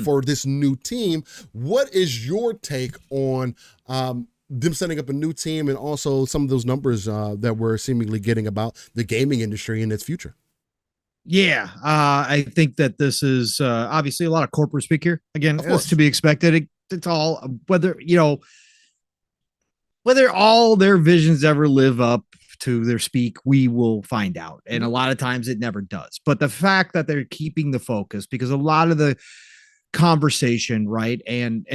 A: for this new team, what is your take on them setting up a new team and also some of those numbers that we're seemingly getting about the gaming industry and its future?
C: Yeah, I think that this is obviously a lot of corporate speak here. Again, it's to be expected. It's all whether all their visions ever live up to their speak, we will find out. And a lot of times it never does. But the fact that they're keeping the focus, because a lot of the conversation, right, and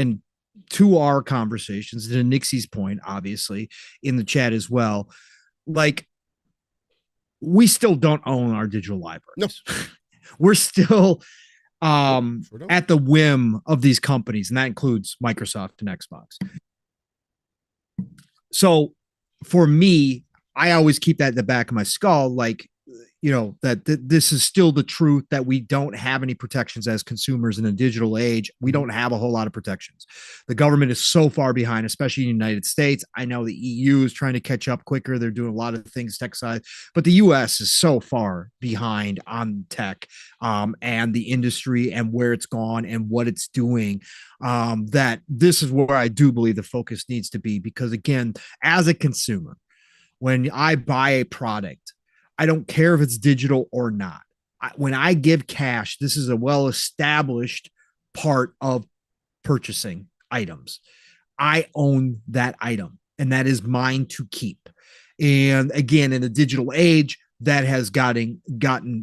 C: to our conversations, to Nixie's point, obviously, in the chat as well, like, we still don't own our digital libraries. No. We're still at the whim of these companies, and that includes Microsoft and Xbox. So for me, I always keep that in the back of my skull. Like, that this is still the truth, that we don't have any protections as consumers in a digital age. We don't have a whole lot of protections. The government is so far behind, especially in the United States. I know the EU is trying to catch up quicker. They're doing a lot of things tech side, but the US is so far behind on tech and the industry and where it's gone and what it's doing, that this is where I do believe the focus needs to be. Because again, as a consumer, when I buy a product, I don't care if it's digital or not. When I give cash, this is a well-established part of purchasing items. I own that item, and that is mine to keep. And again, in the digital age, that has gotten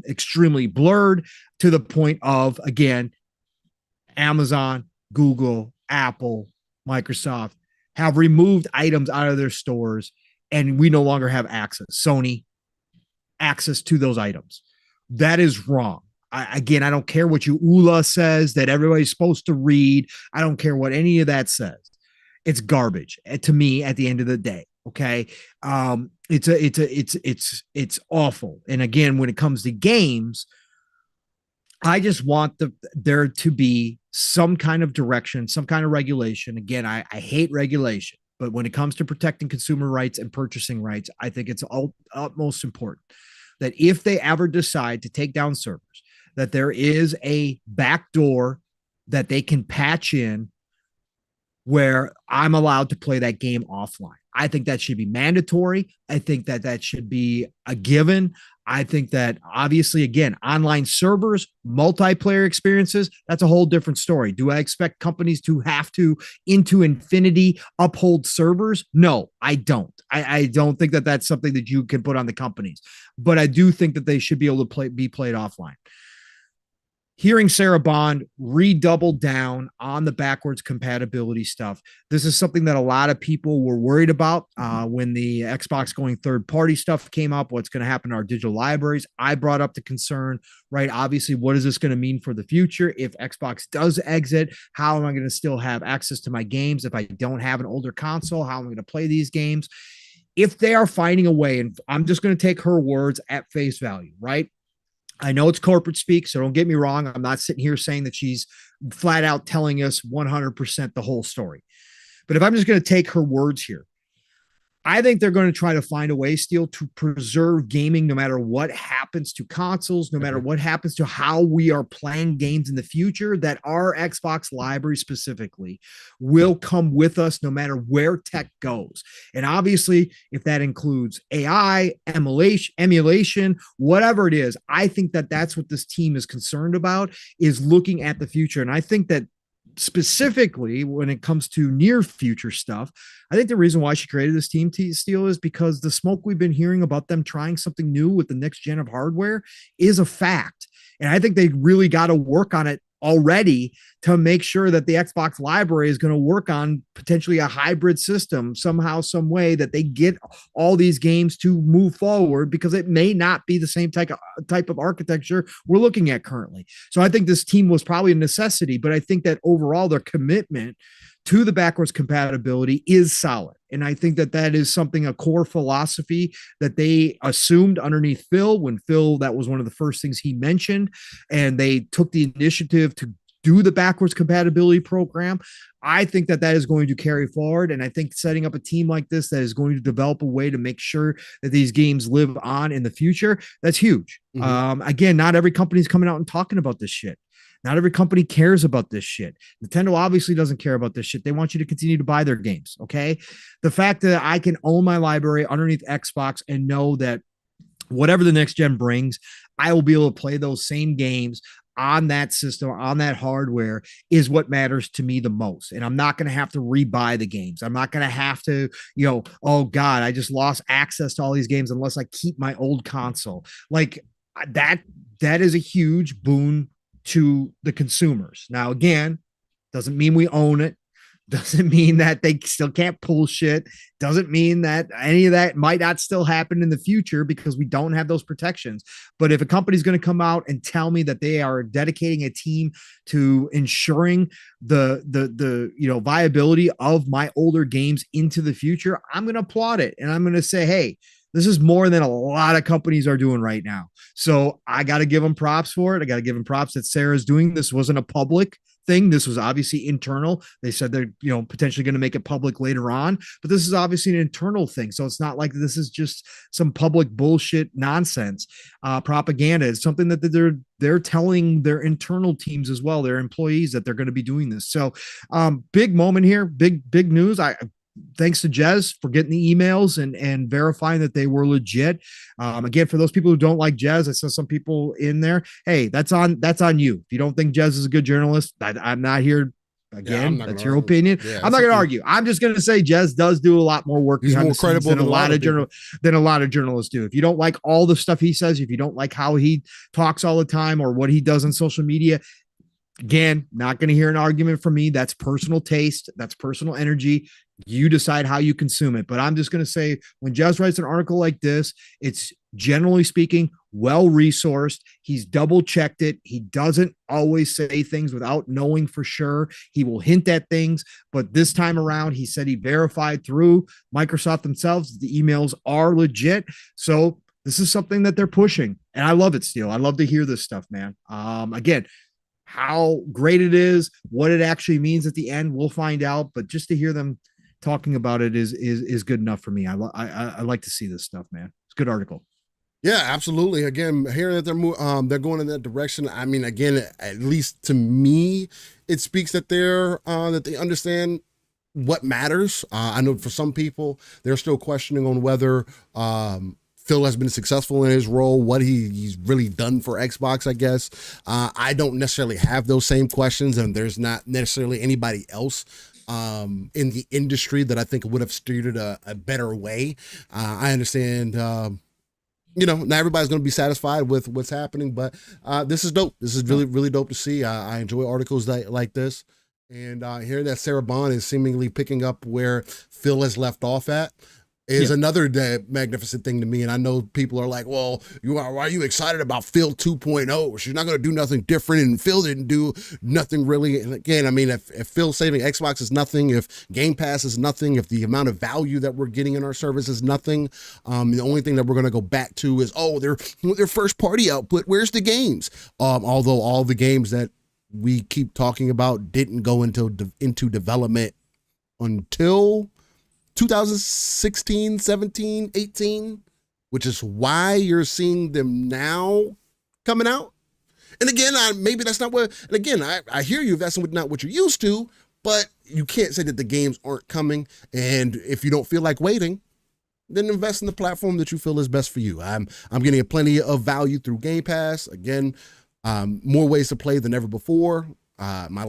C: extremely blurred to the point of, again, Amazon, Google, Apple, Microsoft have removed items out of their stores, and we no longer have access. Sony, access to those items. That is wrong. I don't care what you ULA says that everybody's supposed to read. I don't care what any of that says. It's garbage to me at the end of the day. Okay. It's awful. And again, when it comes to games, I just want there to be some kind of direction, some kind of regulation. Again, I hate regulation, but when it comes to protecting consumer rights and purchasing rights, I think it's utmost important that if they ever decide to take down servers, that there is a back door that they can patch in where I'm allowed to play that game offline. I think that should be mandatory. I think that should be a given. I think that obviously, again, online servers, multiplayer experiences, that's a whole different story. Do I expect companies to have to, into infinity, uphold servers? No, I don't. I don't think that that's something that you can put on the companies, but I do think that they should be able to be played offline. Hearing Sarah Bond redouble down on the backwards compatibility stuff. This is something that a lot of people were worried about when the Xbox going third-party stuff came up. What's going to happen to our digital libraries? I brought up the concern, right? Obviously, what is this going to mean for the future? If Xbox does exit, how am I going to still have access to my games? If I don't have an older console, how am I going to play these games? If they are finding a way, and I'm just going to take her words at face value, right? I know it's corporate speak, so don't get me wrong. I'm not sitting here saying that she's flat out telling us 100% the whole story. But if I'm just going to take her words here, I think they're going to try to find a way still to preserve gaming no matter what happens to consoles, no matter what happens to how we are playing games in the future, that our Xbox library specifically will come with us no matter where tech goes. And obviously, if that includes AI, emulation, whatever it is, I think that that's what this team is concerned about, is looking at the future. And I think that specifically when it comes to near future stuff, I think the reason why she created this team, Steel, is because the smoke we've been hearing about them trying something new with the next gen of hardware is a fact. And I think they really got to work on it already to make sure that the Xbox library is going to work on potentially a hybrid system somehow, some way, that they get all these games to move forward, because it may not be the same type of architecture we're looking at currently. So I think this team was probably a necessity, but I think that overall their commitment to the backwards compatibility is solid. And I think that that is something, a core philosophy that they assumed underneath Phil, when Phil, that was one of the first things he mentioned, and they took the initiative to do the backwards compatibility program. I think that that is going to carry forward. And I think setting up a team like this that is going to develop a way to make sure that these games live on in the future, that's huge. Again, not every company is coming out and talking about this shit. Not every company cares about this shit. Nintendo obviously doesn't care about this shit. They want you to continue to buy their games, okay? The fact that I can own my library underneath Xbox and know that whatever the next gen brings, I will be able to play those same games on that system, on that hardware, is what matters to me the most. And I'm not going to have to rebuy the games. I'm not going to have to, oh God, I just lost access to all these games unless I keep my old console. Like that is a huge boon to the consumers. Now, again, doesn't mean we own it. Doesn't mean that they still can't pull shit. Doesn't mean that any of that might not still happen in the future because we don't have those protections. But if a company's going to come out and tell me that they are dedicating a team to ensuring the viability of my older games into the future, I'm going to applaud it. And I'm going to say, hey, This is more than a lot of companies are doing right now. So I got to give them props for it. I got to give them props that Sarah's doing. This wasn't a public thing. This was obviously internal. They said they're, potentially going to make it public later on, but this is obviously an internal thing. So it's not like this is just some public bullshit nonsense, propaganda. It's something that they're telling their internal teams as well, their employees, that they're going to be doing this. So big moment here, big news. Thanks to Jez for getting the emails and verifying that they were legit. Again, for those people who don't like Jez, I saw some people in there. Hey, that's on you. If you don't think Jez is a good journalist, I'm not here. Again, that's your opinion. Yeah, I'm not going to argue. I'm just going to say Jez does do a lot more work. He's more credible than a lot of journalists do. If you don't like all the stuff he says, if you don't like how he talks all the time or what he does on social media, again, not going to hear an argument from me. That's personal taste. That's personal energy. You decide how you consume it. But I'm just going to say, when Jez writes an article like this, it's generally speaking well-resourced. He's double-checked it. He doesn't always say things without knowing for sure. He will hint at things. But this time around, he said he verified through Microsoft themselves. The emails are legit. So this is something that they're pushing. And I love it, Steele. I love to hear this stuff, man. Again, how great it is, what it actually means at the end, we'll find out. But just to hear them talking about it is good enough for me. I like to see this stuff, man. It's a good article.
A: Yeah, absolutely. Again, hearing that they're going in that direction. I mean, again, at least to me, it speaks that that they understand what matters. I know for some people, they're still questioning on whether Phil has been successful in his role, what he's really done for Xbox, I guess. I don't necessarily have those same questions, and there's not necessarily anybody else in the industry that I think would have steered it a better way. I understand, not everybody's going to be satisfied with what's happening, but this is dope. This is really, really dope to see. I enjoy articles like this, and hearing that Sarah Bond is seemingly picking up where Phil has left off at is another magnificent thing to me. And I know people are like, well, why are you excited about Phil 2.0? She's not going to do nothing different. And Phil didn't do nothing really. And again, I mean, if Phil saving Xbox is nothing, if Game Pass is nothing, if the amount of value that we're getting in our service is nothing, the only thing that we're going to go back to is, their first party output. Where's the games? Although all the games that we keep talking about didn't go into development until 2016, 17, 18, which is why you're seeing them now coming out. And again, maybe that's not what, and again, I hear you if that's not what you're used to, but you can't say that the games aren't coming. And if you don't feel like waiting, then invest in the platform that you feel is best for you. I'm getting plenty of value through Game Pass. Again, more ways to play than ever before. My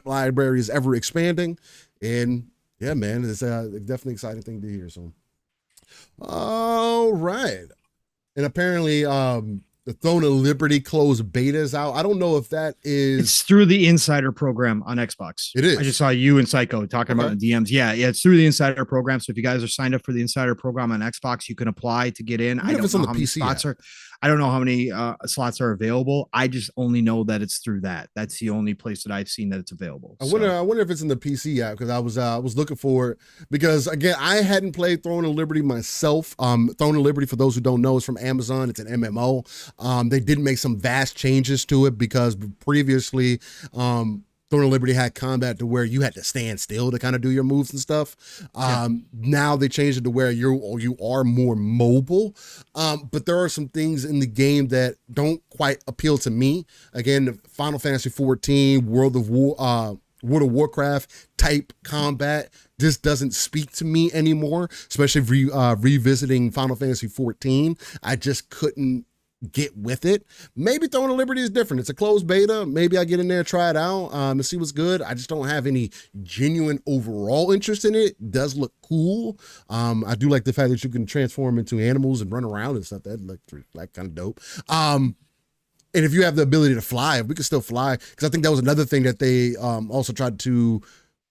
A: library is ever expanding, and yeah, man, it's definitely an exciting thing to hear. So, all right. And apparently, the Throne of Liberty closed beta is out. I don't know if that is...
C: It's through the Insider program on Xbox.
A: It is.
C: I just saw you and Psycho talking about the DMs. Yeah, it's through the Insider program. So if you guys are signed up for the Insider program on Xbox, you can apply to get in. I don't know how many spots are. I don't know how many slots are available. I just only know that it's through that. That's the only place that I've seen that it's available.
A: I wonder if it's in the PC app, because I was looking for it, because again, I hadn't played Throne of Liberty myself. Throne of Liberty, for those who don't know, is from Amazon. It's an MMO. They did make some vast changes to it, because previously Throne of Liberty had combat to where you had to stand still to kind of do your moves and stuff. Now they changed it to where you are more mobile. But there are some things in the game that don't quite appeal to me. Again, Final Fantasy 14, World of Warcraft type combat, this doesn't speak to me anymore, especially revisiting Final Fantasy 14. I just couldn't get with it. Maybe Throne of Liberty is different. It's a closed beta. Maybe I get in there, try it out, and see what's good. I just don't have any genuine overall interest in it. It does look cool. I do like the fact that you can transform into animals and run around and stuff. That looked like kind of dope. And if you have the ability to fly, we can still fly, because I think that was another thing that they also tried to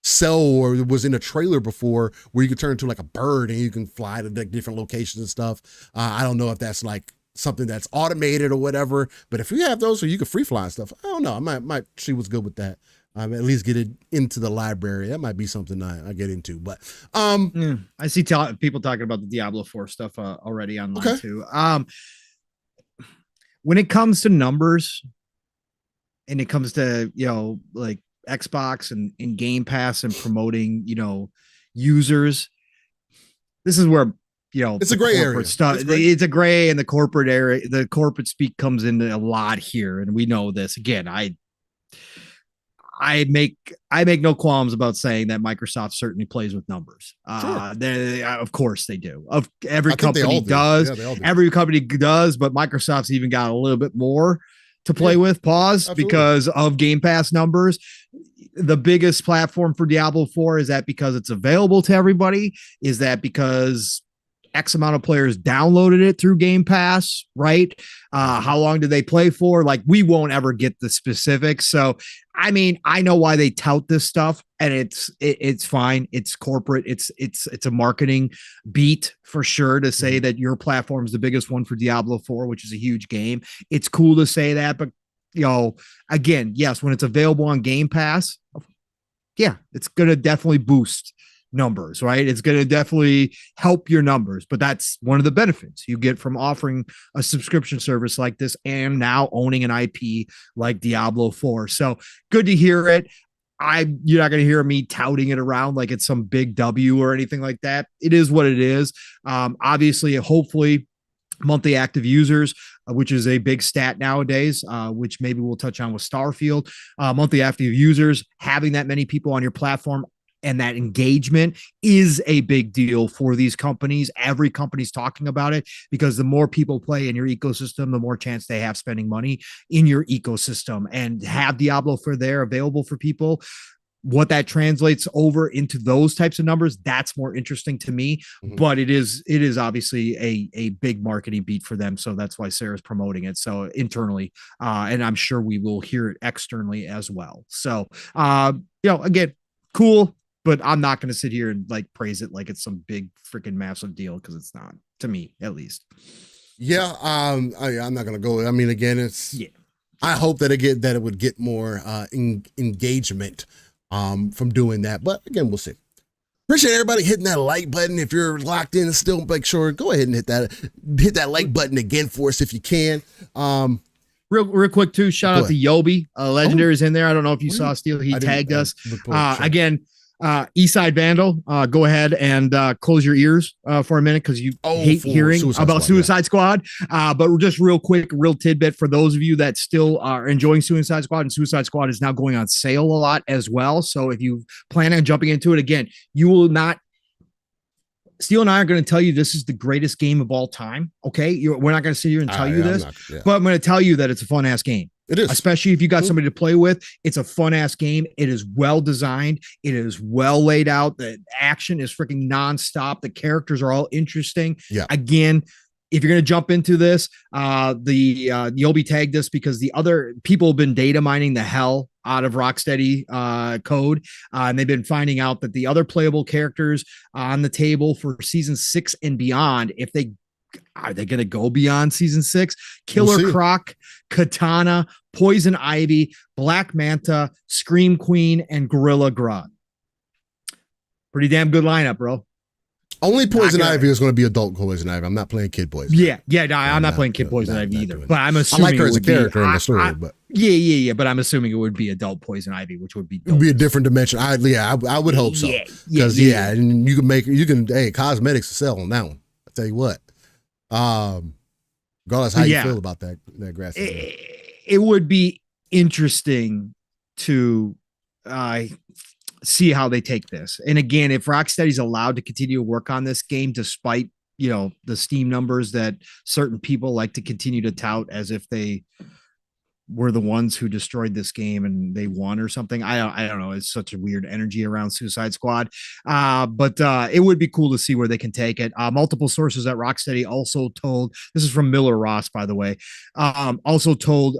A: sell, or was in a trailer before, where you could turn into like a bird and you can fly to like different locations and stuff. I don't know if that's like something that's automated or whatever, but if you have those so you can free fly and stuff, I don't know, I might see what's good with that. At least get it into the library. That might be something I get into. But
C: I see people talking about the Diablo 4 stuff already online too. When it comes to numbers, and it comes to like Xbox and Game Pass and promoting users, this is where
A: it's a gray area
C: stuff. It's a gray, and the corporate area, the corporate speak comes into a lot here, and we know this. Again, I make no qualms about saying that Microsoft certainly plays with numbers. Of course they do. Every company does. Yeah, every company does, but Microsoft's even got a little bit more to play with. Absolutely. Because of Game Pass numbers. The biggest platform for Diablo 4, is that because it's available to everybody? Is that because X amount of players downloaded it through Game Pass, right? How long did they play for? Like, we won't ever get the specifics. So, I mean, I know why they tout this stuff, and it's fine. It's corporate. It's a marketing beat for sure to say that your platform is the biggest one for Diablo 4, which is a huge game. It's cool to say that, but again, yes, when it's available on Game Pass, yeah, it's going to definitely boost numbers, right? It's going to definitely help your numbers, but that's one of the benefits you get from offering a subscription service like this and now owning an IP like Diablo 4. So good to hear it. You're not going to hear me touting it around like it's some big W or anything like that. It is what it is. Obviously, hopefully, monthly active users, which is a big stat nowadays, which maybe we'll touch on with Starfield. Monthly active users, having that many people on your platform and that engagement is a big deal for these companies. Every company's talking about it, because the more people play in your ecosystem, the more chance they have spending money in your ecosystem. And have Diablo 4 there available for people. What that translates over into those types of numbers, that's more interesting to me. But it is obviously a big marketing beat for them. So that's why Sarah's promoting it. So internally, and I'm sure we will hear it externally as well. So, again, cool. But I'm not going to sit here and like praise it like it's some big freaking massive deal, because it's not, to me at least.
A: Yeah, I'm not going to go. I mean, again, I hope that it would get more engagement from doing that. But again, we'll see. Appreciate everybody hitting that like button. If you're locked in, still make sure go ahead and hit that like button again for us if you can.
C: Real quick too. Shout out to Yobi. Legendary's in there. I don't know if you saw Steel. He tagged us again. Eastside Vandal, go ahead and close your ears for a minute, because you hate hearing about Suicide Squad. But just real quick, real tidbit for those of you that still are enjoying Suicide Squad, and Suicide Squad is now going on sale a lot as well. So if you plan on jumping into it, again, you will not. Steel and I are going to tell you this is the greatest game of all time. Okay, we're not going to sit here and tell you this, but I'm going to tell you that it's a fun ass game.
A: It is,
C: especially if you got somebody to play with. It's a fun ass game. It is well designed. It is well laid out. The action is freaking nonstop. The characters are all interesting.
A: Yeah.
C: Again, if you're going to jump into this, you'll be tagged this because the other people have been data mining the hell out of Rocksteady code. And they've been finding out that the other playable characters on the table for season 6 and beyond, are they going to go beyond season 6? Killer Croc, Katana, Poison Ivy, Black Manta, Scream Queen, and Gorilla Grodd. Pretty damn good lineup, bro.
A: Only Poison Ivy is going to be adult Poison Ivy. I'm not playing Kid Poison.
C: No, I'm not playing Kid Poison Ivy either. But I'm assuming
A: I like her as a character in the story. But
C: yeah. But I'm assuming it would be adult Poison Ivy, which would be dope.
A: It would be a different dimension. I would hope so. Because and you can cosmetics to sell on that one. I'll tell you what. Regardless how you feel about that grass.
C: It would be interesting to see how they take this. And again, if Rocksteady's allowed to continue to work on this game, despite, the Steam numbers that certain people like to continue to tout as if they were the ones who destroyed this game and they won or something. I don't know. It's such a weird energy around Suicide Squad. But it would be cool to see where they can take it. Multiple sources at Rocksteady also told, this is from Miller Ross, by the way, also told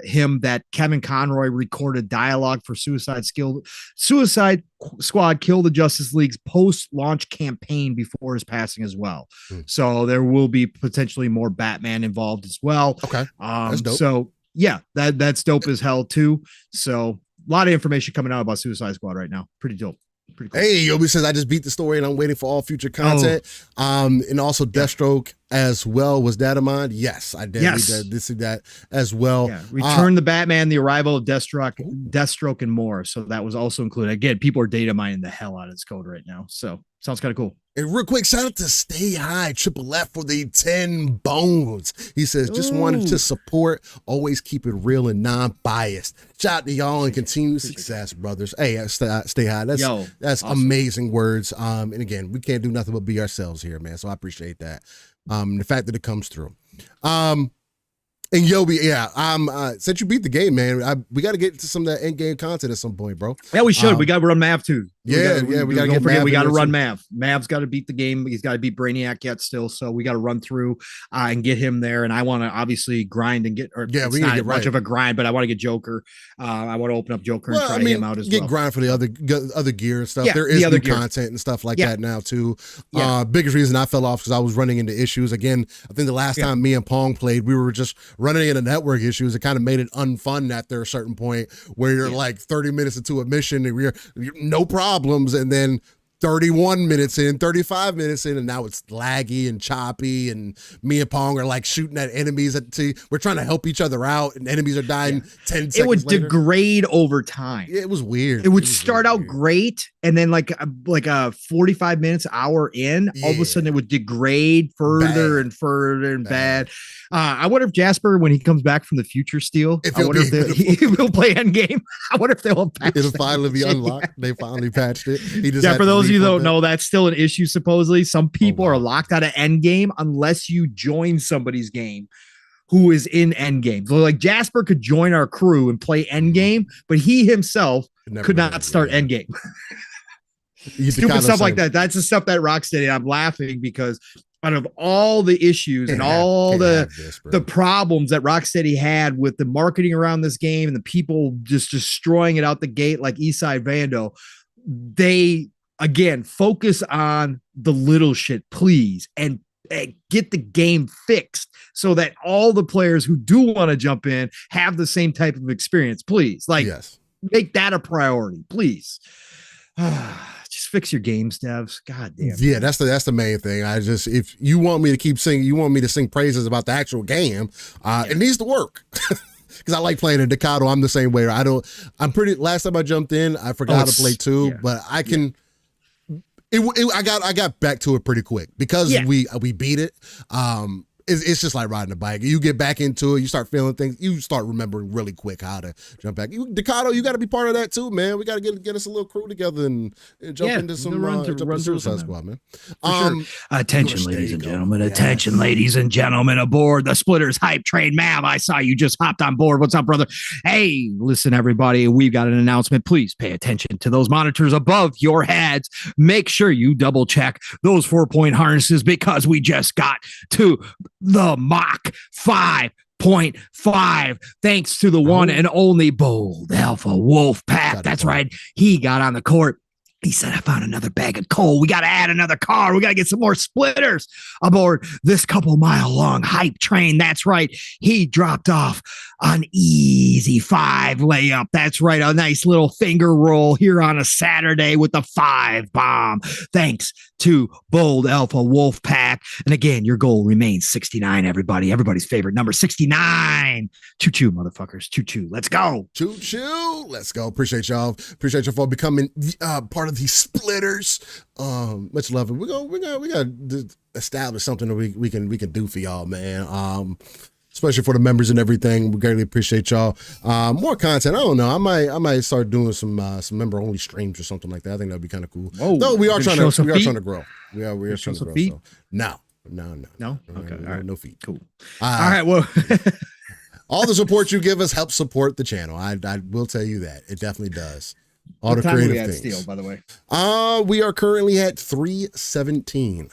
C: him that Kevin Conroy recorded dialogue for Suicide Squad Kill the Justice League's post-launch campaign before his passing as well. So there will be potentially more Batman involved as well.
A: Okay. That's dope.
C: So yeah, that's dope as hell too. So lot of information coming out about Suicide Squad right now. Pretty dope. Pretty cool.
A: Hey, Yobi says, I just beat the story and I'm waiting for all future content. And also Deathstroke as well. Was that a mod? Yes, I did.
C: Yes.
A: We did see that as well.
C: Yeah. Return the Batman, the arrival of Deathstroke, and more. So that was also included. Again, people are data mining the hell out of this code right now. So sounds kind of cool.
A: And real quick, shout out to Stay High Triple F for the 10 bones. He says, just wanted to support, always keep it real and non-biased. Shout out to y'all and continued success, brothers. Hey, stay high. That's awesome. Amazing words. And again, we can't do nothing but be ourselves here, man. So I appreciate that. The fact that it comes through. And Yobi, since you beat the game, man, we got to get to some of that end game content at some point, bro.
C: Yeah, we should. We got to run Mav too.
A: We got to get
C: Mav. We got to run
A: too.
C: Mav. Mav's got to beat the game. He's got to beat Brainiac yet still. So we got to run through and get him there. And I want to obviously grind and get.
A: We
C: not
A: get
C: much of a grind, but I want to get Joker. I want to open up Joker and try him out as well.
A: Get grind for the other gear and stuff.
C: Yeah,
A: there is new
C: gear.
A: content and stuff like that now too. Biggest reason I fell off because I was running into issues again. I think the last time me and Pong played, we were just running into network issues. It kind of made it unfun after a certain point where you're like 30 minutes into a mission and you're no problems, and then 31 minutes in, 35 minutes in, and now it's laggy and choppy, and me and Pong are like shooting at enemies. We're trying to help each other out, and enemies are dying 10 seconds
C: It would
A: later.
C: Degrade over time.
A: Yeah, it was weird.
C: It would start out great, and then like a 45 minutes, hour in, all of a sudden it would degrade further and further and bad. I wonder if Jasper, when he comes back from the future steal, I wonder if he will play Endgame. I wonder if they'll patch
A: It'll finally be unlocked. They finally patched it.
C: For those of you who don't know, that's still an issue, supposedly. Some people are locked out of Endgame unless you join somebody's game who is in Endgame. So like Jasper could join our crew and play Endgame, but he himself could not start Endgame. Stupid stuff like that. That's the stuff that Rocksteady, I'm laughing because out of all the issues and all the problems that Rocksteady had with the marketing around this game and the people just destroying it out the gate like Eastside Vando, they again focus on the little shit, please, and get the game fixed so that all the players who do want to jump in have the same type of experience, please. Like, make that a priority, please. Just fix your games, devs. God damn.
A: Yeah, that's the main thing. If you want me to keep singing, you want me to sing praises about the actual game, it needs to work. Because I like playing in Decado. I'm the same way. Last time I jumped in, I forgot to play too, but I can. I got back to it pretty quick because we beat it. It's just like riding a bike. You get back into it, you start feeling things, you start remembering really quick how to jump back. Decado, you got to be part of that too, man. We got to get us a little crew together and jump into some Suicide Squad, man.
C: Sure. Attention, ladies and gentlemen. Attention, ladies and gentlemen, aboard the Splitters Hype Train. Mav, I saw you just hopped on board. What's up, brother? Hey, listen, everybody, we've got an announcement. Please pay attention to those monitors above your heads. Make sure you double check those 4-point harnesses because we just got to the Mach 5.5, thanks to the one and only Bold Alpha Wolf Pack. That's right. He got on the court. He said, I found another bag of coal. We got to add another car. We got to get some more splitters aboard this couple-mile-long hype train. That's right. He dropped off an easy 5 layup. That's right. A nice little finger roll here on a Saturday with the 5 bomb. Thanks to Bold Alpha Wolf Pack. And again, your goal remains 69, everybody. Everybody's favorite number, 69. Choo-choo, motherfuckers. Choo-choo. Let's go.
A: Choo-choo. Let's go. Appreciate y'all. Appreciate y'all for becoming part of these splitters. Much love. We got to establish something that we can do for y'all, man. Especially for the members and everything. We greatly appreciate y'all. More content. I don't know. I might start doing some member only streams or something like that. I think that'd be kind of cool. No, we are trying to grow. We are trying to grow. So. No.
C: Okay. All right.
A: No feet.
C: Cool. All right. Well.
A: All the support you give us helps support the channel. I will tell you that. It definitely does. All
C: what
A: the creative things.
C: Steel, by the way.
A: We are currently at 3:17.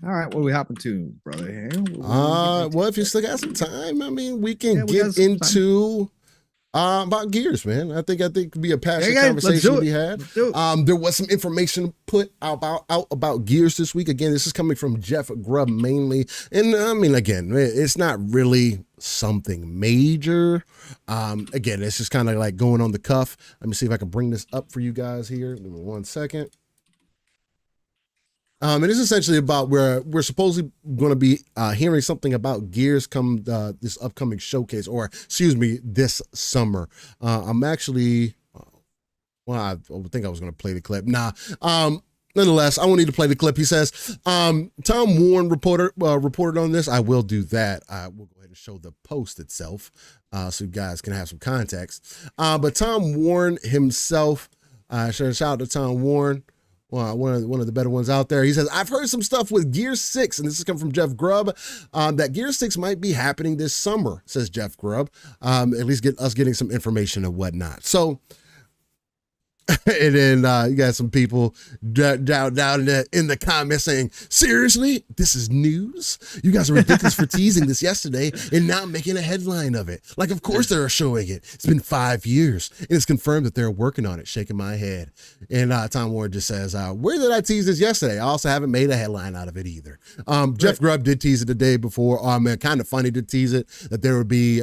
C: All right, what are we hopping to, brother?
A: Well, if you still got some time, I mean, we can get into About Gears, man. I think it could be a passionate conversation to be had. There was some information put out about Gears this week. Again, this is coming from Jeff Grubb mainly. And I mean, again, it's not really something major. Again, it's just kind of like going on the cuff. Let me see if I can bring this up for you guys here. Give me 1 second. And it's essentially about where we're supposedly going to be hearing something about Gears come this upcoming showcase, or excuse me, this summer. I'm actually, well, I think I was going to play the clip. Nonetheless, I won't need to play the clip. He says, Tom Warren reported on this. I will do that. We'll go ahead and show the post itself so you guys can have some context. But Tom Warren himself, shout out to Tom Warren. Well, one of the better ones out there. He says, I've heard some stuff with Gear 6, and this is coming from Jeff Grubb, that Gear 6 might be happening this summer, says Jeff Grubb. At least get us getting some information and whatnot. So, and then you got some people down in the comments saying, seriously, this is news? You guys are ridiculous for teasing this yesterday and not making a headline of it. Like, of course they're showing it. It's been 5 years, and it's confirmed that they're working on it, shaking my head. And Tom Ward just says, where did I tease this yesterday? I also haven't made a headline out of it either. Jeff Grubb did tease it the day before. Kind of funny to tease it, that there would be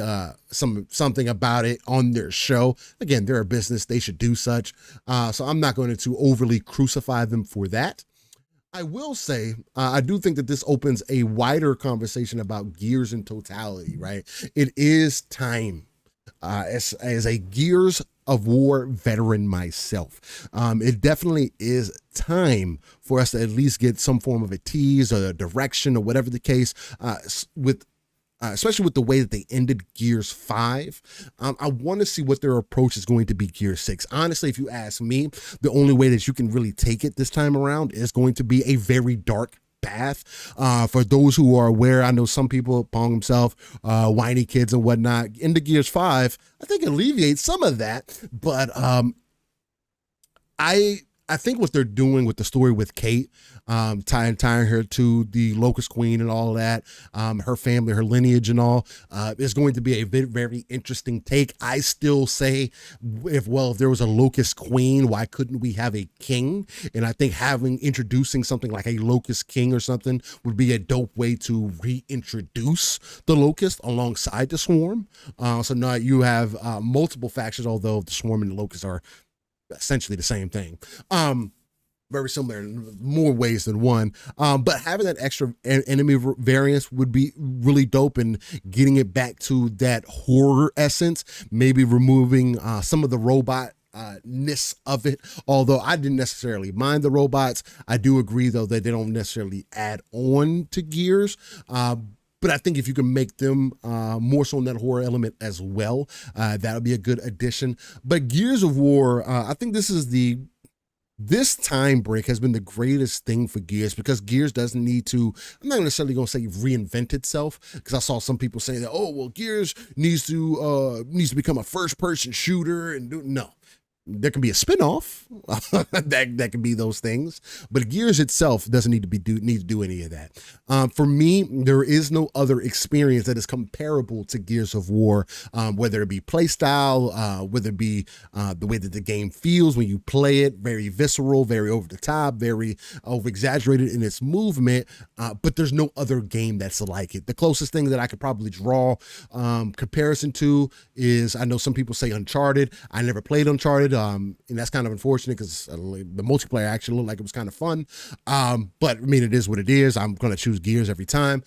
A: something about it on their show. Again, they're a business. They should do such. So I'm not going to overly crucify them for that. I will say, I do think that this opens a wider conversation about Gears in totality, right? It is time. As a Gears of War veteran myself, it definitely is time for us to at least get some form of a tease or a direction or whatever the case, especially with the way that they ended Gears 5. I want to see what their approach is going to be Gears 6. Honestly, if you ask me, the only way that you can really take it this time around is going to be a very dark path. For those who are aware, I know some people, Pong himself, whiny kids and whatnot, into Gears 5, I think alleviates some of that. But I think what they're doing with the story with Kate, tying her to the Locust Queen and all that, her family, her lineage and all, is going to be a very, very interesting take. I still say, if there was a Locust Queen, why couldn't we have a king? And I think introducing something like a Locust King or something would be a dope way to reintroduce the Locust alongside the Swarm. So now you have multiple factions, although the Swarm and the Locust are essentially the same thing. Very similar in more ways than one. But having that extra enemy variance would be really dope, and getting it back to that horror essence, maybe removing some of the robot-ness of it. Although I didn't necessarily mind the robots. I do agree, though, that they don't necessarily add on to Gears. But I think if you can make them more so in that horror element as well, that would be a good addition. But Gears of War, I think this time break has been the greatest thing for Gears, because Gears doesn't need to, I'm not necessarily going to say reinvent itself, because I saw some people saying that, oh, well, Gears needs to become a first-person shooter, and no. There can be a spinoff that can be those things, but Gears itself doesn't need to do any of that. For me, there is no other experience that is comparable to Gears of War, whether it be play style, whether it be the way that the game feels when you play it, very visceral, very over the top, very over exaggerated in its movement. But there's no other game that's like it. The closest thing that I could probably draw comparison to is, I know some people say Uncharted. I never played Uncharted. And that's kind of unfortunate, because the multiplayer actually looked like it was kind of fun. But I mean, it is what it is. I'm going to choose Gears every time.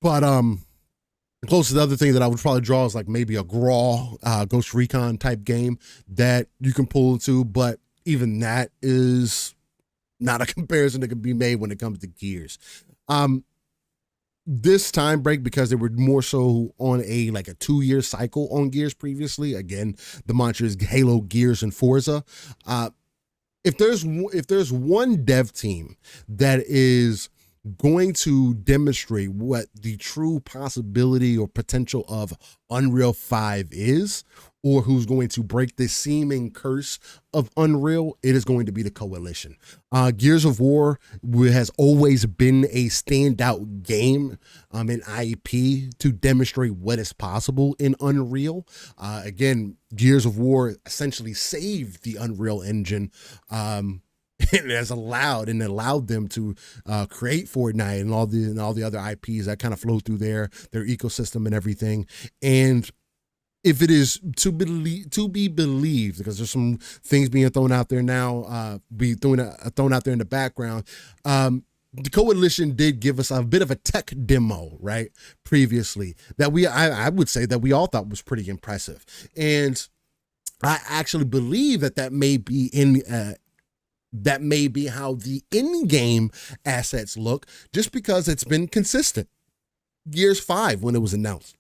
A: But the closest other thing that I would probably draw is like maybe a Grawl, Ghost Recon type game that you can pull into. But even that is not a comparison that can be made when it comes to Gears. This time break, because they were more so on a 2-year cycle on Gears previously. Again, the mantra is Halo, Gears, and Forza. If there's one dev team that is going to demonstrate what the true possibility or potential of Unreal 5 is, or who's going to break the seeming curse of Unreal, it is going to be the Coalition. Gears of War has always been a standout game in IP to demonstrate what is possible in Unreal. Again, Gears of War essentially saved the Unreal Engine, and has allowed them to create Fortnite and all the other IPs that kind of flow through their ecosystem and everything. And if it is to be believed, because there's some things being thrown out there now, thrown out there in the background. The Coalition did give us a bit of a tech demo, right? Previously that I would say that we all thought was pretty impressive, and I actually believe that may be that may be how the in-game assets look, just because it's been consistent. Gears 5, when it was announced,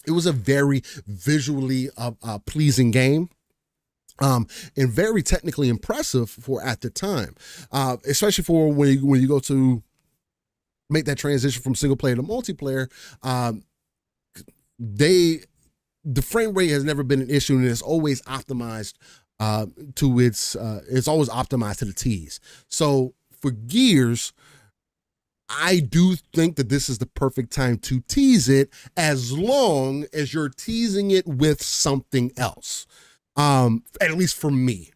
A: it was a very visually pleasing game, and very technically impressive for at the time, especially for when you go to make that transition from single player to multiplayer. The frame rate has never been an issue, and it's always optimized it's always optimized to the T's. So for Gears, I do think that this is the perfect time to tease it, as long as you're teasing it with something else. At least for me,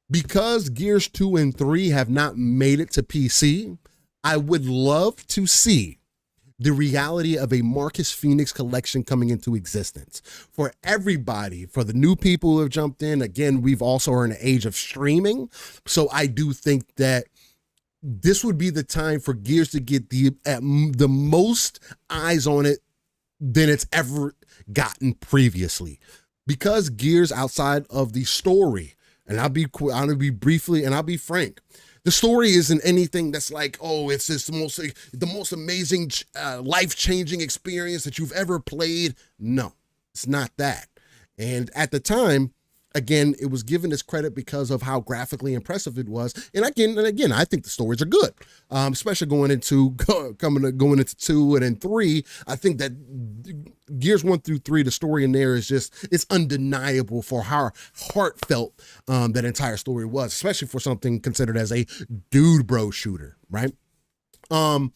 A: because Gears 2 and 3 have not made it to PC, I would love to see the reality of a Marcus Phoenix collection coming into existence for everybody, for the new people who have jumped in. Again, we've also are in an age of streaming. So I do think that this would be the time for Gears to get the most eyes on it than it's ever gotten previously. Because Gears, outside of the story, and I'll be briefly and I'll be frank, the story isn't anything that's like, oh, it's just the most amazing, life-changing experience that you've ever played. No, it's not that. And at the time, again, it was given its credit because of how graphically impressive it was. And again, I think the stories are good, especially going into 2 and then 3. I think that Gears 1 through 3, the story in there is it's undeniable for how heartfelt that entire story was, especially for something considered as a dude bro shooter, right? But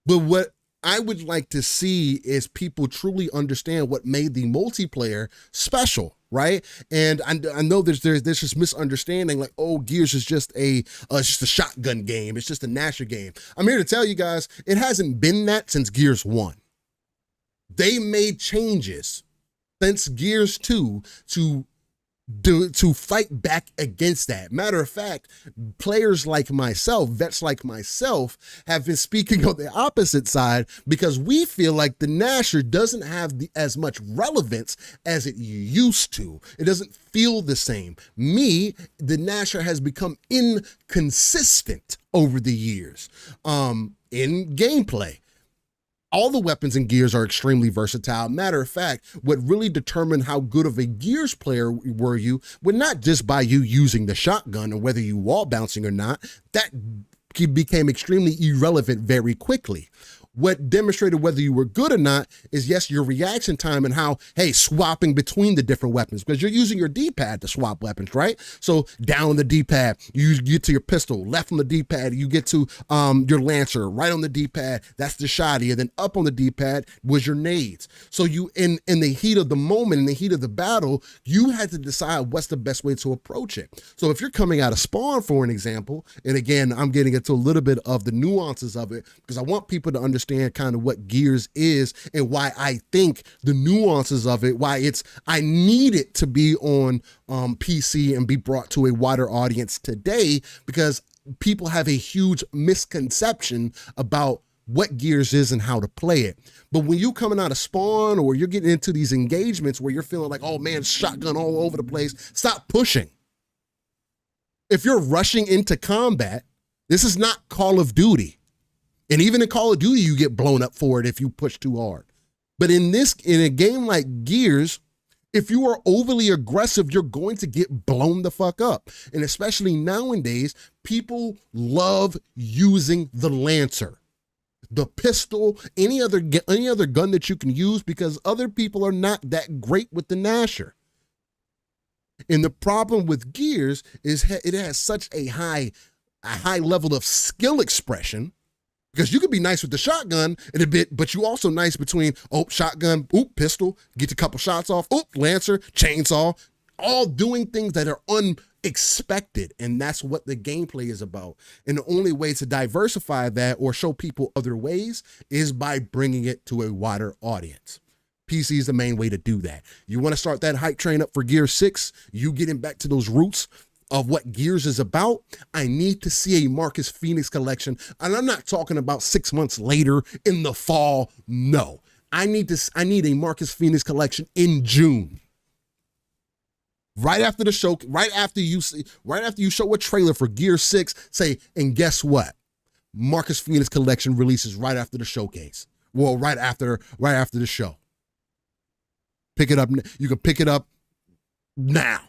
A: what I would like to see is people truly understand what made the multiplayer special, right? And I know there's this misunderstanding, like, oh, Gears is just a shotgun game. It's just a Nasher game. I'm here to tell you guys, it hasn't been that since Gears 1. They made changes since Gears 2 to fight back against that. Matter of fact, players like myself, vets like myself, have been speaking on the opposite side, because we feel like the Nasher doesn't have as much relevance as it used to. It doesn't feel the same. The Nasher has become inconsistent over the years in gameplay. All the weapons in Gears are extremely versatile. Matter of fact, what really determined how good of a Gears player were you would not just by you using the shotgun or whether you wall bouncing or not. That became extremely irrelevant very quickly. What demonstrated whether you were good or not is, yes, your reaction time and how, hey, swapping between the different weapons, because you're using your D-pad to swap weapons, right? So down on the D-pad, you get to your pistol. Left on the D-pad, you get to your Lancer. Right on the D-pad, that's the shotty. And then up on the D-pad was your nades. So you, in the heat of the moment, in the heat of the battle, you had to decide what's the best way to approach it. So if you're coming out of spawn, for an example, and again, I'm getting into a little bit of the nuances of it, because I want people to understand kind of what Gears is and why I think the nuances of it, I need it to be on PC and be brought to a wider audience today, because people have a huge misconception about what Gears is and how to play it. But when you're coming out of spawn or you're getting into these engagements where you're feeling like, oh man, shotgun all over the place, stop pushing. If you're rushing into combat, this is not Call of Duty. And even in Call of Duty, you get blown up for it if you push too hard. But in a game like Gears, If you are overly aggressive, you're going to get blown the fuck up. And especially nowadays, people love using the Lancer, the pistol, any other gun that you can use, because other people are not that great with the Gnasher. And the problem with Gears is it has such a high level of skill expression, because you could be nice with the shotgun in a bit, but you also nice between, shotgun, pistol, get a couple shots off, Lancer, chainsaw, all doing things that are unexpected. And that's what the gameplay is about. And the only way to diversify that or show people other ways is by bringing it to a wider audience. PC is the main way to do that. You want to start that hype train up for Gears 6, you getting back to those roots of what Gears is about. I need to see a Marcus Phoenix collection. And I'm not talking about 6 months later in the fall. No, I need a Marcus Phoenix collection in June. Right after the show, right after you show a trailer for Gears 6, say, and guess what? Marcus Phoenix collection releases right after the showcase. Well, right after the show. Pick it up. You can pick it up now.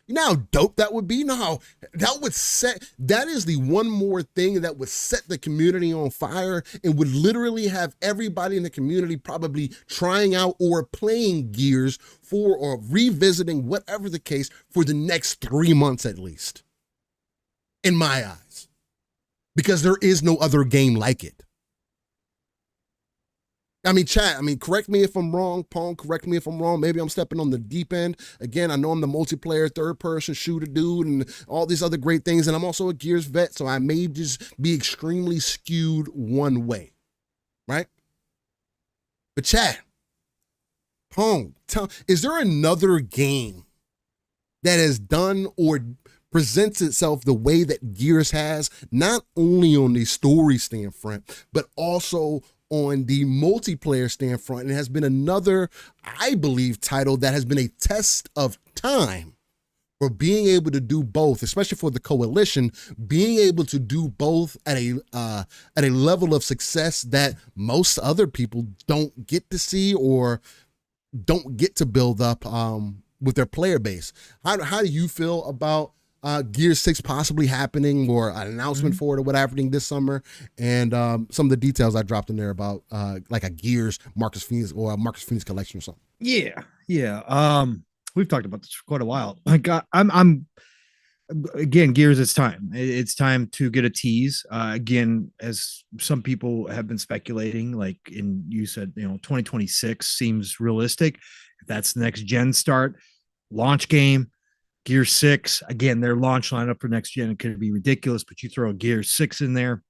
A: You know how dope that would be? You know how that is the one more thing that would set the community on fire and would literally have everybody in the community probably trying out or playing Gears for, or revisiting, whatever the case, for the next 3 months at least, in my eyes, because there is no other game like it. Chat, correct me if I'm wrong. Pong, correct me if I'm wrong. Maybe I'm stepping on the deep end. Again, I know I'm the multiplayer, third-person shooter dude and all these other great things, and I'm also a Gears vet, so I may just be extremely skewed one way, right? But chat, Pong, is there another game that has done or presents itself the way that Gears has, not only on the story standpoint, but also on the multiplayer standpoint, and has been another, I believe, title that has been a test of time for being able to do both, especially for the Coalition, being able to do both at a level of success that most other people don't get to see or don't get to build up with their player base. How do you feel about Gears 6 possibly happening, or an announcement for it, or what happening this summer, and some of the details I dropped in there about like a Gears Marcus Phoenix or a Marcus Phoenix collection or something?
C: Yeah. We've talked about this for quite a while. I'm again, Gears. It's time. It's time to get a tease. Again, as some people have been speculating, you said, 2026 seems realistic. If that's the next gen start, launch game. Gear 6, again, their launch lineup for next gen, it could be ridiculous, but you throw a Gear 6 in there,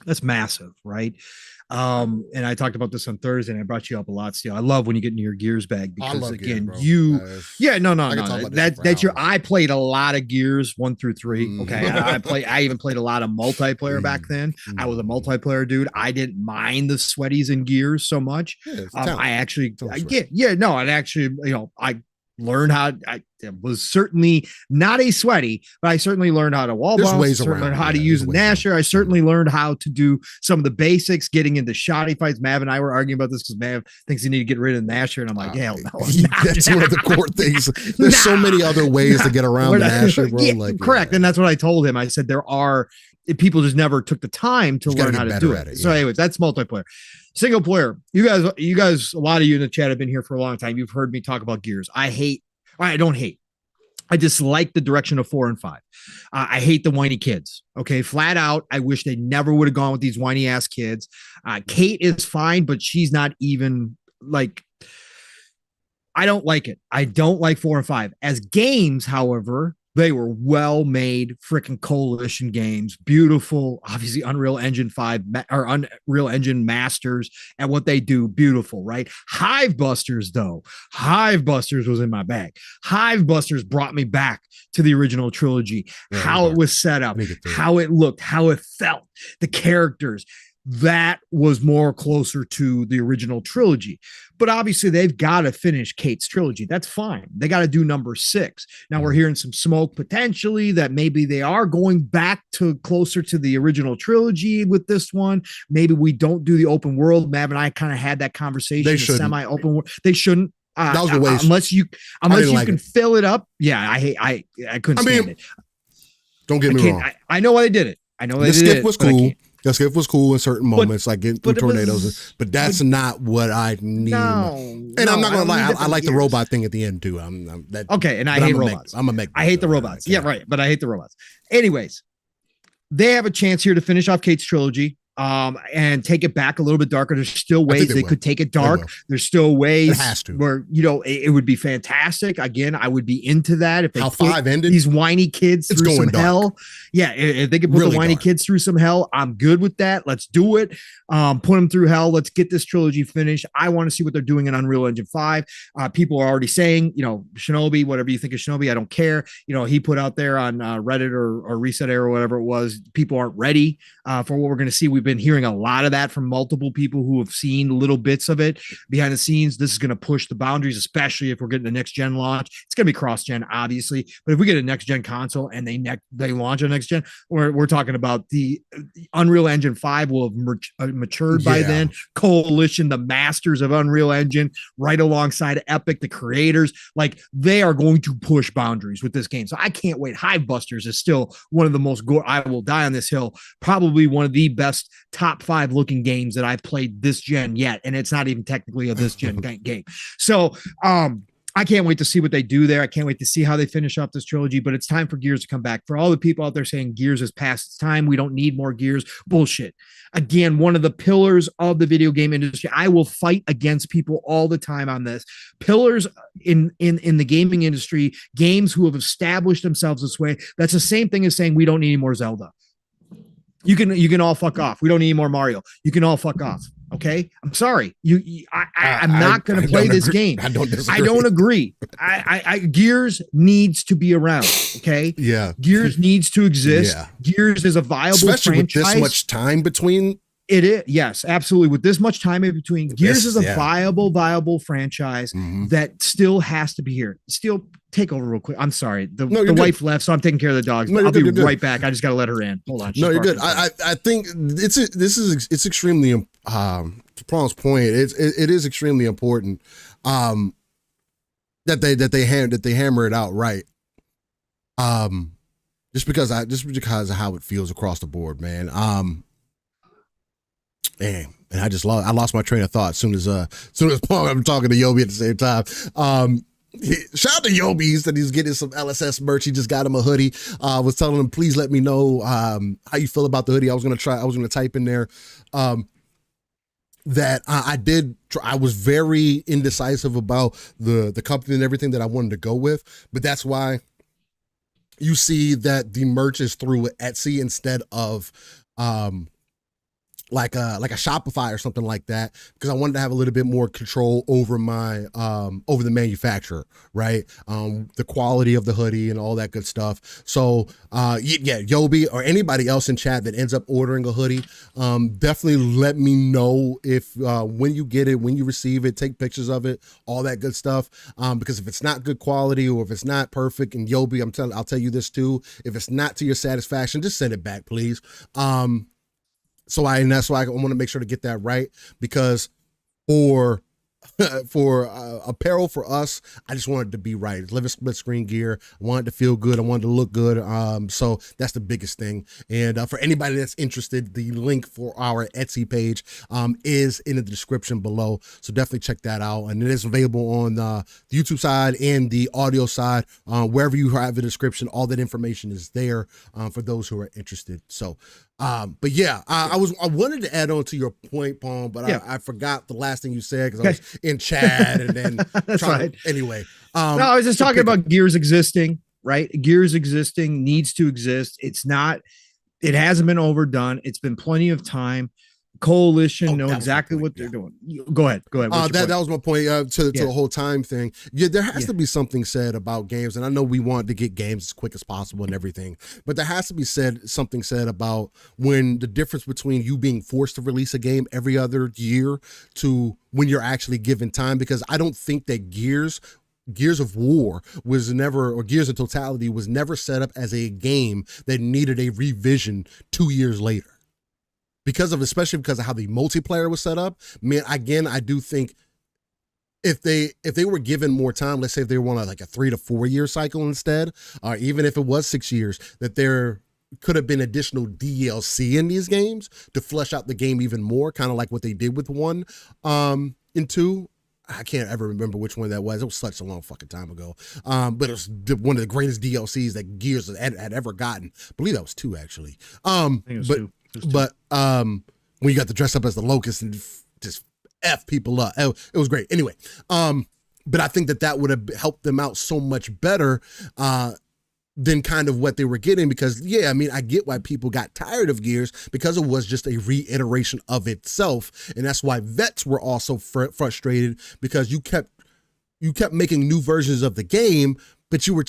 C: that's massive, right? And I talked about this on Thursday, and I brought you up a lot, Steele. I love when you get into your Gears bag, because again, I played a lot of Gears 1 through 3. Okay. I even played a lot of multiplayer back then. I was a multiplayer dude. I didn't mind the sweaties in Gears so much. I learned how. I was certainly not a sweaty, but I certainly learned how to wall bounce. Learned how to use a Gnasher. I certainly learned how to do some of the basics, getting into shoddy fights. Mav and I were arguing about this because Mav thinks you need to get rid of the Gnasher, and I'm like, hell no.
A: That's one of the core things. There's so many other ways to get around the Gnasher, bro.
C: Correct. And that's what I told him. I said people just never took the time to learn how to do it. So anyways, that's multiplayer. Single player. You guys, a lot of you in the chat have been here for a long time. You've heard me talk about Gears. I dislike the direction of 4 and 5. I hate the whiny kids. Okay. Flat out. I wish they never would have gone with these whiny ass kids. Kate is fine, but she's not even I don't like it. I don't like 4 and 5 as games. However, they were well-made freaking Coalition games, beautiful, obviously Unreal Engine 5 or Unreal Engine masters at what they do, beautiful, right? Hivebusters was in my bag. Hivebusters brought me back to the original trilogy, how it was set up, how it looked, how it felt, the characters. That was more closer to the original trilogy. But obviously they've got to finish Kate's trilogy. That's fine. They got to do number 6. Now we're hearing some smoke potentially that maybe they are going back to closer to the original trilogy with this one. Maybe we don't do the open world. Mav and I kind of had that conversation.
A: They shouldn't.
C: Semi-open world. They shouldn't.
A: That was a waste.
C: Unless you can fill it up. Yeah, I couldn't stand it.
A: Don't get me wrong.
C: I know why they did it. I know they did it.
A: The skip was cool. The skip was cool in certain moments, like getting through tornadoes. But that's not what I need. I'm not gonna lie. I like the robot thing at the end too.
C: Okay, and I hate robots. I hate the robots. Yeah, right. But I hate the robots. Anyways, they have a chance here to finish off Kate's trilogy. And take it back a little bit darker. There's still ways they could take it dark. There's still ways where, it would be fantastic. Again, I would be into that. If they
A: how 5 ended,
C: these whiny kids through some hell. Yeah. If they could put the whiny kids through some hell, I'm good with that. Let's do it. Put them through hell. Let's get this trilogy finished. I want to see what they're doing in Unreal Engine 5. People are already saying, Shinobi, whatever you think of Shinobi, I don't care. He put out there on Reddit or Reset Air or whatever it was. People aren't ready for what we're going to see. We've been hearing a lot of that from multiple people who have seen little bits of it behind the scenes. This is going to push the boundaries, especially if we're getting the next gen launch. It's going to be cross gen, obviously, but if we get a next gen console and they launch a next gen, we're talking about the Unreal Engine 5 will have matured by then. Coalition, the masters of Unreal Engine, right alongside Epic, the creators, like they are going to push boundaries with this game. So I can't wait. Hivebusters is still one of the most I will die on this hill, probably one of the best top 5 looking games that I've played this gen yet, and it's not even technically a this gen game. So I can't wait to see what they do there. I can't wait to see how they finish up this trilogy, but it's time for Gears to come back. For all the people out there saying Gears is past its time, we don't need more Gears, bullshit. Again, one of the pillars of the video game industry. I will fight against people all the time on this. Pillars in the gaming industry, games who have established themselves this way. That's the same thing as saying we don't need any more Zelda. You can all fuck off. We don't need any more Mario. You can all fuck off. Okay, I'm sorry. I'm not going to play this game. I don't agree. Gears needs to be around. Okay.
A: Yeah.
C: Gears needs to exist. Yeah. Gears is a viable
A: especially
C: franchise.
A: With this much time between.
C: It is, yes, absolutely. With this much time in between, Gears is a viable franchise that still has to be here. Still, take over real quick. I'm sorry. The wife left, so I'm taking care of the dogs. I'll be right back. I just got to let her in. Hold on.
A: No, you're good. I think it's extremely to Paul's point. It is extremely important that they hammer it out right. Just because of how it feels across the board, man. And I lost my train of thought as soon as Paul, I'm talking to Yobi at the same time. Shout out to Yobi. He said he's getting some LSS merch. He just got him a hoodie. Was telling him, please let me know how you feel about the hoodie. I was gonna type in there that I was very indecisive about the company and everything that I wanted to go with, but that's why you see that the merch is through Etsy instead of like a Shopify or something like that, because I wanted to have a little bit more control over my over the manufacturer, right? The quality of the hoodie and all that good stuff. So Yobi or anybody else in chat that ends up ordering a hoodie, definitely let me know if when you get it, when you receive it, take pictures of it, all that good stuff. Because if it's not good quality or if it's not perfect, and Yobi, I'll tell you this too, if it's not to your satisfaction, just send it back, please. That's why I want to make sure to get that right, because for apparel for us, I just wanted to be right. Living split screen gear. I wanted to feel good. I wanted to look good. So that's the biggest thing. And for anybody that's interested, the link for our Etsy page is in the description below. So definitely check that out. And it is available on the YouTube side and the audio side. Wherever you have the description, all that information is there for those who are interested. So but yeah, I wanted to add on to your point, Paul, but I forgot the last thing you said because I was in chat and then
C: that's right.
A: Anyway.
C: No, I was just talking about Gears existing, right? Gears existing needs to exist. It hasn't been overdone. It's been plenty of time. Coalition know exactly what they're doing. Go ahead.
A: That was my point to the whole time thing. Yeah, there has to be something said about games, and I know we want to get games as quick as possible and everything, but there has to be something said about when the difference between you being forced to release a game every other year to when you're actually given time, because I don't think that Gears of War was never, or Gears in totality was never set up as a game that needed a revision 2 years later. Especially because of how the multiplayer was set up. Man, again, I do think if they were given more time, let's say if they were on like a 3 to 4 year cycle instead, or even if it was 6 years, that there could have been additional DLC in these games to flesh out the game even more, kind of like what they did with 1 and 2. I can't ever remember which one that was. It was such a long fucking time ago. But it was one of the greatest DLCs that Gears had ever gotten. I believe that was 2 actually.
C: I think it was 2.
A: But when you got to dress up as the Locust and just F people up, it was great. Anyway, but I think that would have helped them out so much better than kind of what they were getting, because I mean, I get why people got tired of Gears, because it was just a reiteration of itself. And that's why vets were also frustrated, because you kept making new versions of the game, but you were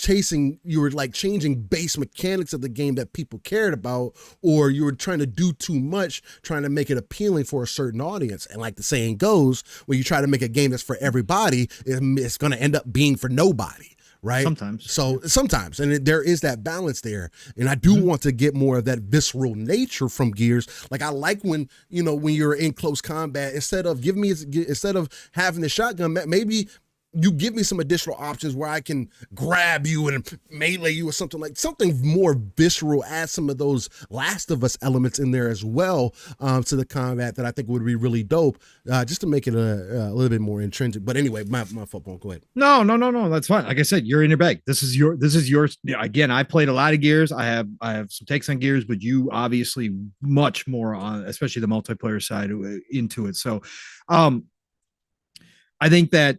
A: like changing base mechanics of the game that people cared about, or you were trying to do too much, trying to make it appealing for a certain audience. And like the saying goes, when you try to make a game that's for everybody, it's going to end up being for nobody. Right. Sometimes. And there is that balance there. And I do want to get more of that visceral nature from Gears. Like, I like when you're in close combat, instead of having the shotgun, maybe you give me some additional options where I can grab you and melee you or something more visceral. Add some of those Last of Us elements in there as well to the combat, that I think would be really dope, just to make it a little bit more intrinsic. But anyway, my football. Go ahead.
C: No, that's fine. Like I said, you're in your bag. This is yours. Again, I played a lot of Gears. I have some takes on Gears, but you obviously much more on, especially the multiplayer side, into it. So, I think that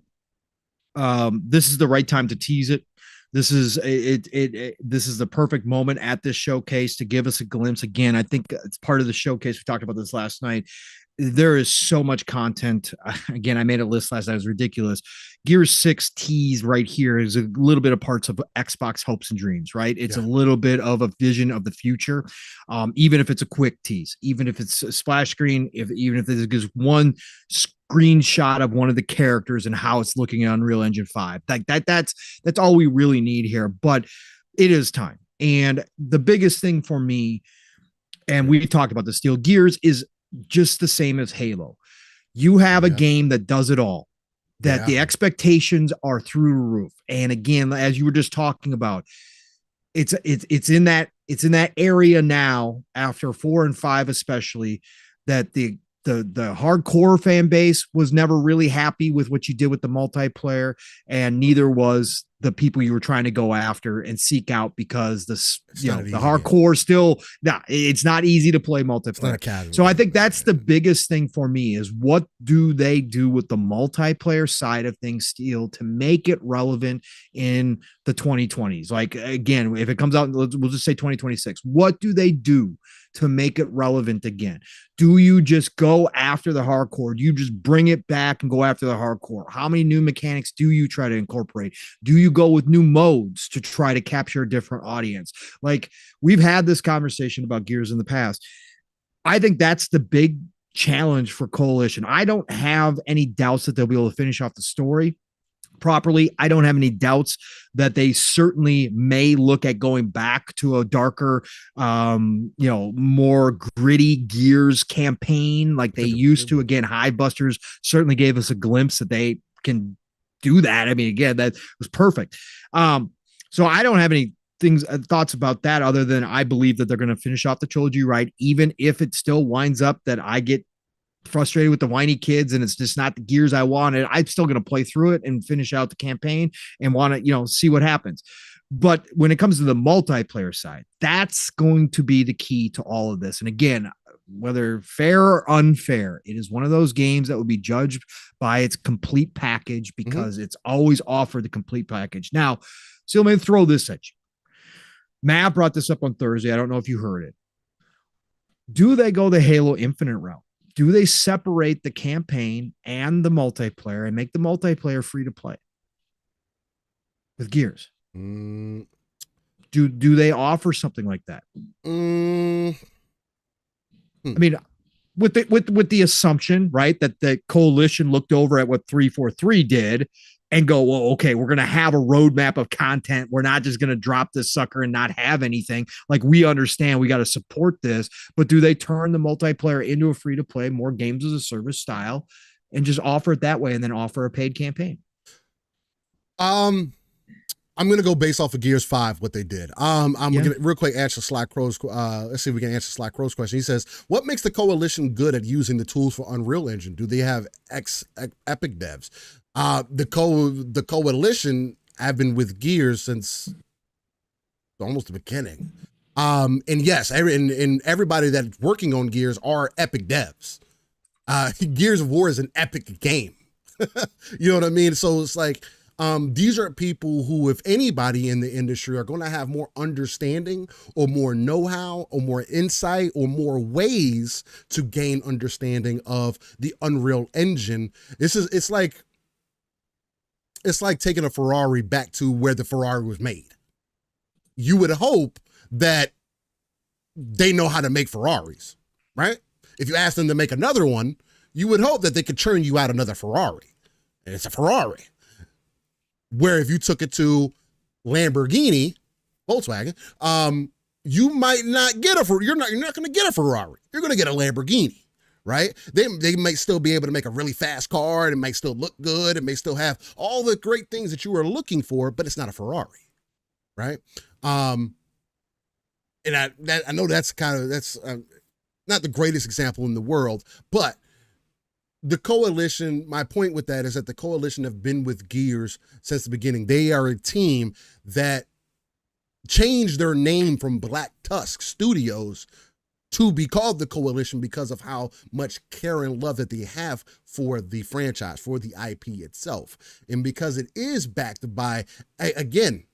C: this is the right time to tease it. This is this is the perfect moment at this showcase to give us a glimpse. Again, I think it's part of the showcase. We talked about this last night. There is so much content. Again, I made a list last night. It was ridiculous. Gears 6 tease right here is a little bit of parts of Xbox hopes and dreams, right? It's a little bit of a vision of the future. Even if it's a quick tease, even if it's a splash screen, even if there's just one screenshot of one of the characters and how it's looking at Unreal Engine 5. That's all we really need here, but it is time. And the biggest thing for me, and we talked about this, Steel Gears is just the same as Halo. You have a game that does it all, that the expectations are through the roof. And again, as you were just talking about, it's in that area now, after 4 and 5 especially, that the hardcore fan base was never really happy with what you did with the multiplayer, and neither was the people you were trying to go after and seek out, because the hardcore it's not easy to play multiplayer. So I think that's the biggest thing for me, is what do they do with the multiplayer side of things, Steel, to make it relevant in the 2020s? Like, again, if it comes out, we'll just say 2026, what do they do to make it relevant again? Do you just go after the hardcore? Do you just bring it back and go after the hardcore? How many new mechanics do you try to incorporate? Do you go with new modes to try to capture a different audience? Like, we've had this conversation about Gears in the past. I think that's the big challenge for Coalition. I don't have any doubts that they'll be able to finish off the story properly. I don't have any doubts that they certainly may look at going back to a darker, more gritty Gears campaign like they used to. Again, Hivebusters certainly gave us a glimpse that they can do that. I mean, again, that was perfect. So I don't have any thoughts about that, other than I believe that they're going to finish off the trilogy right, even if it still winds up that I get frustrated with the whiny kids and it's just not the Gears I wanted. I'm still going to play through it and finish out the campaign and want to, see what happens. But when it comes to the multiplayer side, that's going to be the key to all of this. And again, whether fair or unfair, it is one of those games that will be judged by its complete package, because it's always offered the complete package. Now, so let me throw this at you. Matt brought this up on Thursday. I don't know if you heard it. Do they go the Halo Infinite route? Do they separate the campaign and the multiplayer and make the multiplayer free to play with Gears? Do they offer something like that? I mean, with the assumption, right, that the Coalition looked over at what 343 did and go, well, okay, we're going to have a roadmap of content. We're not just going to drop this sucker and not have anything. Like, we understand we got to support this, but do they turn the multiplayer into a free to play, more games as a service style and just offer it that way, and then offer a paid campaign.
A: I'm gonna go based off of Gears 5 what they did. I'm gonna real quick answer Slack Crow's. Let's see if we can answer Slack Crow's question. He says, "What makes the coalition good at using the tools for Unreal Engine? Do they have Epic devs?" The coalition have been with Gears since almost the beginning. And yes, everybody that's working on Gears are Epic devs. Gears of War is an epic game. You know what I mean? So it's like. These are people who, if anybody in the industry, are going to have more understanding or more know-how or more insight or more ways to gain understanding of the Unreal Engine. It's like taking a Ferrari back to where the Ferrari was made. You would hope that they know how to make Ferraris, right? If you ask them to make another one, you would hope that they could churn you out another Ferrari, and it's a Ferrari. Where if you took it to Lamborghini, Volkswagen, you might not get you're not going to get a Ferrari. You're going to get a Lamborghini, right? They might still be able to make a really fast car, and it might still look good. It may still have all the great things that you were looking for, but it's not a Ferrari, right? And I know that's not the greatest example in the world, but the coalition, my point with that is that the coalition have been with Gears since the beginning. They are a team that changed their name from Black Tusk Studios to be called the coalition because of how much care and love that they have for the franchise, for the IP itself. And because it is backed by, again,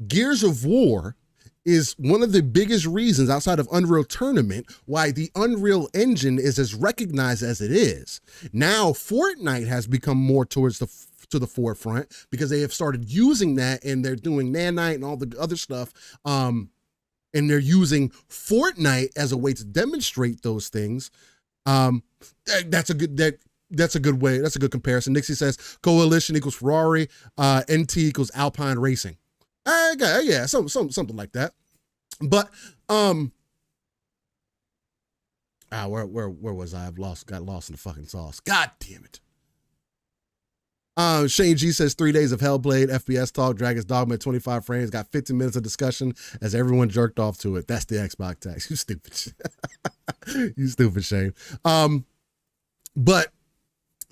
A: Gears of War is one of the biggest reasons outside of Unreal Tournament why the Unreal Engine is as recognized as it is. Now, Fortnite has become more towards to the forefront because they have started using that, and they're doing Nanite and all the other stuff. And they're using Fortnite as a way to demonstrate those things. That's a good way. That's a good comparison. Nixie says coalition equals Ferrari, NT equals Alpine Racing. Yeah, something like that. But where was I? Got lost in the fucking sauce. God damn it. Shane G says 3 days of Hellblade, FPS talk, Dragon's Dogma at 25 frames, got 15 minutes of discussion as everyone jerked off to it. That's the Xbox tax. You stupid. You stupid, Shane. But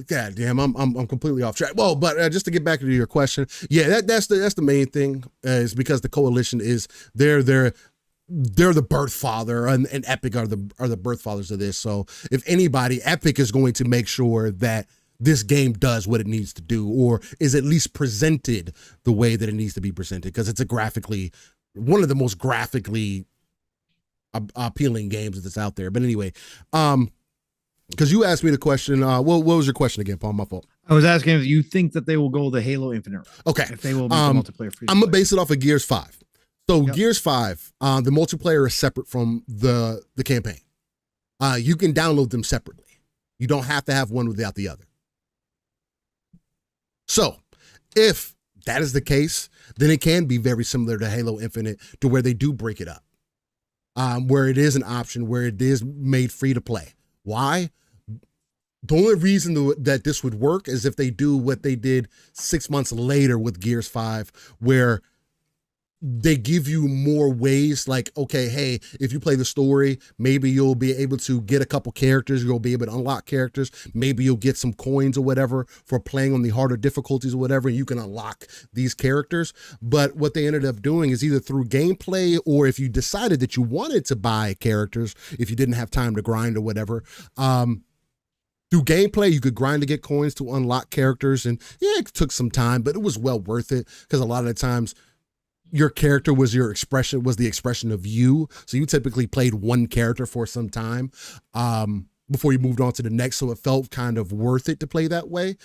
A: God damn, I'm completely off track. Well, but just to get back to your question, yeah, that's the main thing is because the coalition is they're the birth father, and Epic are the birth fathers of this. So if anybody, Epic is going to make sure that this game does what it needs to do, or is at least presented the way that it needs to be presented, because it's one of the most graphically appealing games that's out there. But anyway, because you asked me the question, what was your question again, Paul? My fault.
C: I was asking if you think that they will go the Halo Infinite route.
A: Okay.
C: If they will make the multiplayer free.
A: I'm going to base it off of Gears 5. So Gears 5, the multiplayer is separate from the campaign. You can download them separately. You don't have to have one without the other. So if that is the case, then it can be very similar to Halo Infinite, to where they do break it up, where it is an option, where it is made free to play. Why? The only reason that this would work is if they do what they did 6 months later with Gears 5, where they give you more ways, like, okay, hey, if you play the story, maybe you'll be able to get a couple characters, you'll be able to unlock characters, maybe you'll get some coins or whatever for playing on the harder difficulties or whatever, and you can unlock these characters. But what they ended up doing is either through gameplay, or if you decided that you wanted to buy characters, if you didn't have time to grind or whatever, through gameplay, you could grind to get coins to unlock characters. And yeah, it took some time, but it was well worth it, because a lot of the times your character was the expression of you. So you typically played one character for some time before you moved on to the next. So it felt kind of worth it to play that way.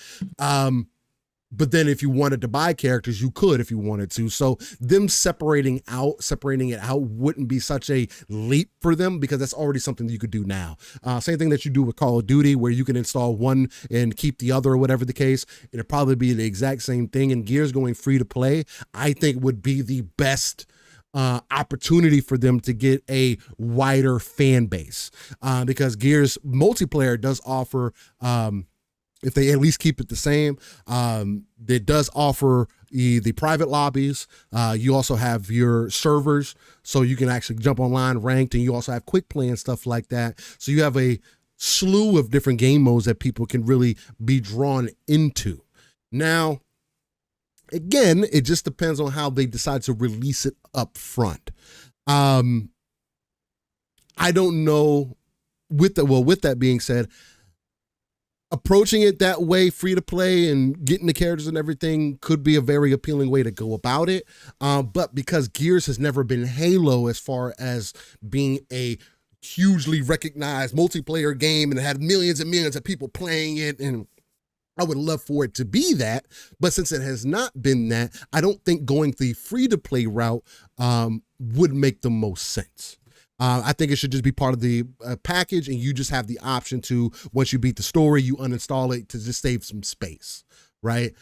A: But then if you wanted to buy characters, you could if you wanted to. So them separating it out wouldn't be such a leap for them, because that's already something that you could do now. Same thing that you do with Call of Duty, where you can install one and keep the other, or whatever the case. It'll probably be the exact same thing. And Gears going free to play, I think, would be the best opportunity for them to get a wider fan base, because Gears multiplayer does offer if they at least keep it the same. It does offer the private lobbies. You also have your servers, so you can actually jump online ranked, and you also have quick play and stuff like that. So you have a slew of different game modes that people can really be drawn into. Now, again, it just depends on how they decide to release it up front. I don't know. With that being said, approaching it that way, free to play and getting the characters and everything, could be a very appealing way to go about it. But because Gears has never been Halo as far as being a hugely recognized multiplayer game and had millions and millions of people playing it, and I would love for it to be that, but since it has not been that, I don't think going the free to play route would make the most sense. I think it should just be part of the package, and you just have the option to, once you beat the story, you uninstall it to just save some space, right?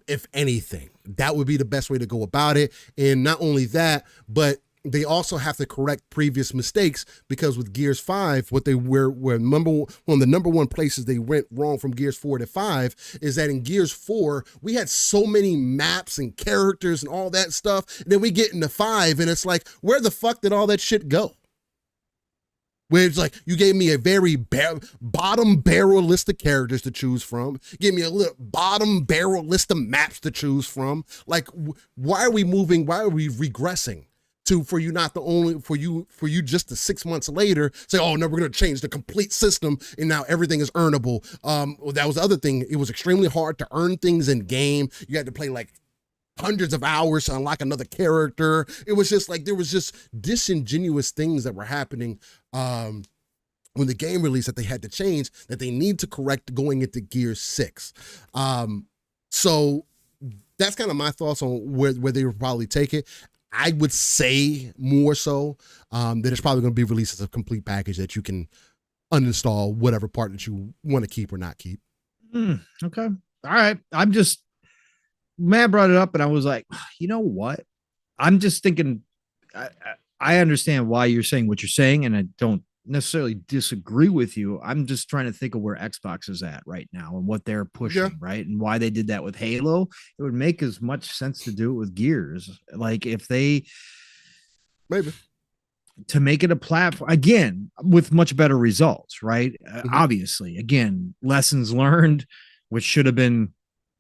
A: If anything, that would be the best way to go about it. And not only that, but they also have to correct previous mistakes, because with Gears 5, what they were one of the number one places they went wrong from Gears 4 to 5 is that in Gears 4, we had so many maps and characters and all that stuff. And then we get into 5 and it's like, where the fuck did all that shit go? Where it's like, you gave me a very bottom barrel list of characters to choose from. Give me a little bottom barrel list of maps to choose from. Like, why are we moving? Why are we regressing? For you just 6 months later say, oh no, we're going to change the complete system and now everything is earnable. That was the other thing. It was extremely hard to earn things in game. You had to play like hundreds of hours to unlock another character. It was just like, there was just disingenuous things that were happening when the game released that they had to change, that they need to correct going into Gears 6. So that's kind of my thoughts on where they would probably take it. I would say more so that it's probably going to be released as a complete package that you can uninstall whatever part that you want to keep or not keep.
C: Okay. All right. I'm just, Matt brought it up and I was like, you know what? I'm just thinking, I understand why you're saying what you're saying, and I don't necessarily disagree with you. I'm just trying to think of where Xbox is at right now and what they're pushing, right? And why they did that with Halo. It would make as much sense to do it with Gears. Like, if they
A: maybe
C: to make it a platform again with much better results, right? Obviously, again, lessons learned, which should have been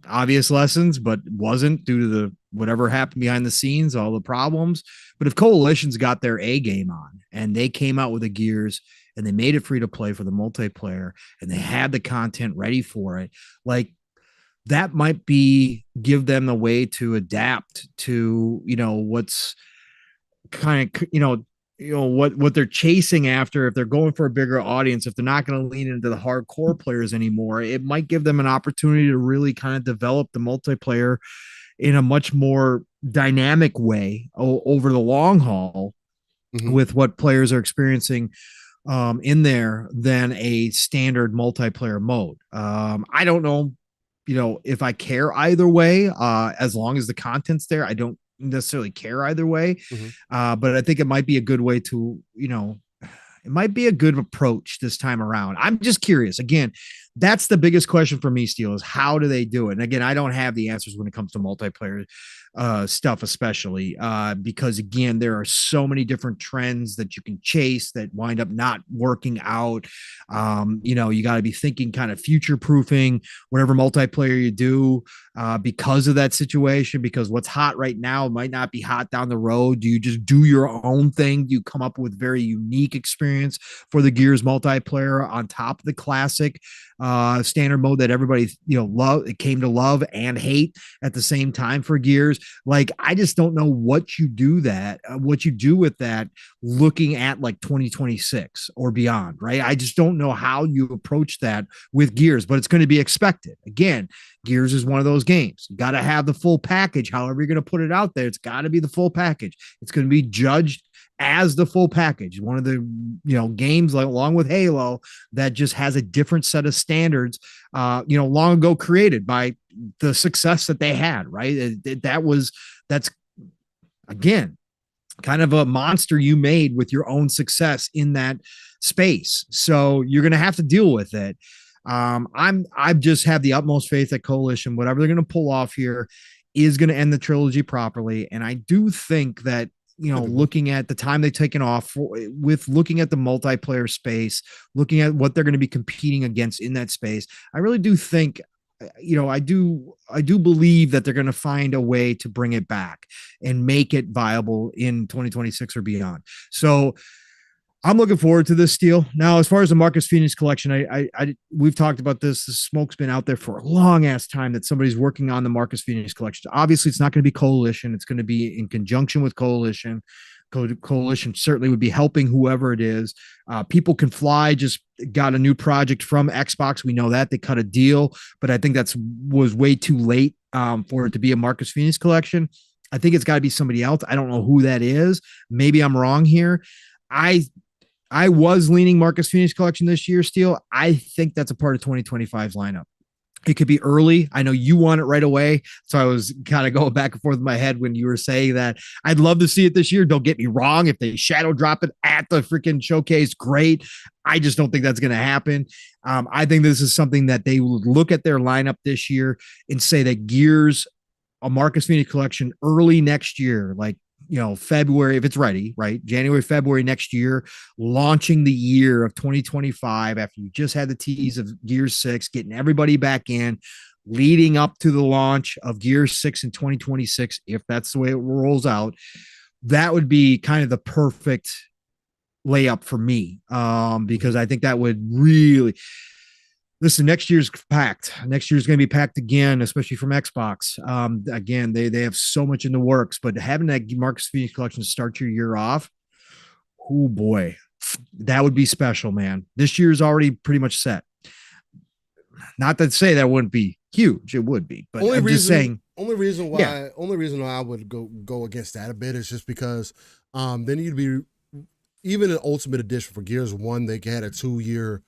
C: obvious lessons, but wasn't, due to the whatever happened behind the scenes, all the problems. But if Coalition's got their A game on and they came out with a Gears and they made it free to play for the multiplayer and they had the content ready for it, like, that might give them the way to adapt to, what's kind of, what they're chasing after. If they're going for a bigger audience, if they're not going to lean into the hardcore players anymore, it might give them an opportunity to really kind of develop the multiplayer in a much more dynamic way over the long haul with what players are experiencing in there than a standard multiplayer mode. I don't know, if I care either way, as long as the content's there. I don't necessarily care either way. But I think it might be a good way to, it might be a good approach this time around. I'm just curious. Again, that's the biggest question for me, Steele, is how do they do it? And again, I don't have the answers when it comes to multiplayer stuff, especially because, again, there are so many different trends that you can chase that wind up not working out. You got to be thinking kind of future proofing whatever multiplayer you do because of that situation, because what's hot right now might not be hot down the road. Do you just do your own thing? Do you come up with very unique experience for the Gears multiplayer on top of the classic standard mode that everybody came to love and hate at the same time for Gears? Like, I just don't know what you do with that looking at like 2026 or beyond, right? I just don't know how you approach that with Gears, but it's going to be expected. Again, Gears is one of those games. You got to have the full package. However you're going to put it out there, it's got to be the full package. It's going to be judged as the full package. One of the games, like, along with Halo, that just has a different set of standards long ago created by the success that they had, right? That's again kind of a monster you made with your own success in that space. So you're going to have to deal with it. I just have the utmost faith that Coalition, whatever they're going to pull off here, is going to end the trilogy properly. And I do think that, looking at the time they've taken off with looking at the multiplayer space, looking at what they're going to be competing against in that space, I really do think, I do believe that they're going to find a way to bring it back and make it viable in 2026 or beyond. So I'm looking forward to this deal. Now, as far as the Marcus Phoenix collection, we've talked about this. The smoke's been out there for a long ass time that somebody's working on the Marcus Phoenix collection. Obviously, it's not going to be Coalition. It's going to be in conjunction with Coalition. Coalition certainly would be helping whoever it is. People Can Fly just got a new project from Xbox. We know that they cut a deal, but I think was way too late for it to be a Marcus Phoenix collection. I think it's got to be somebody else. I don't know who that is. Maybe I'm wrong here. I was leaning Marcus Phoenix collection this year, Steele. I think that's a part of 2025's lineup. It could be early. I know you want it right away. So I was kind of going back and forth in my head when you were saying that. I'd love to see it this year. Don't get me wrong. If they shadow drop it at the freaking showcase, great. I just don't think that's going to happen. I think this is something that they would look at their lineup this year and say that Gears, a Marcus Phoenix collection early next year, like, February, if it's ready, right? January, February next year, launching the year of 2025 after you just had the tease of Gears 6, getting everybody back in, leading up to the launch of Gears 6 in 2026, if that's the way it rolls out. That would be kind of the perfect layup for me, because I think that would really... Listen, next year's packed. Next year's going to be packed again, especially from Xbox. Again, they have so much in the works, but having that Marcus Phoenix collection to start your year off, oh boy, that would be special, man. This year's already pretty much set. Not to say that wouldn't be huge, it would be, but just saying.
A: Only reason why I would go against that a bit is just because then you'd be even an Ultimate Edition for Gears 1. They had a 2-year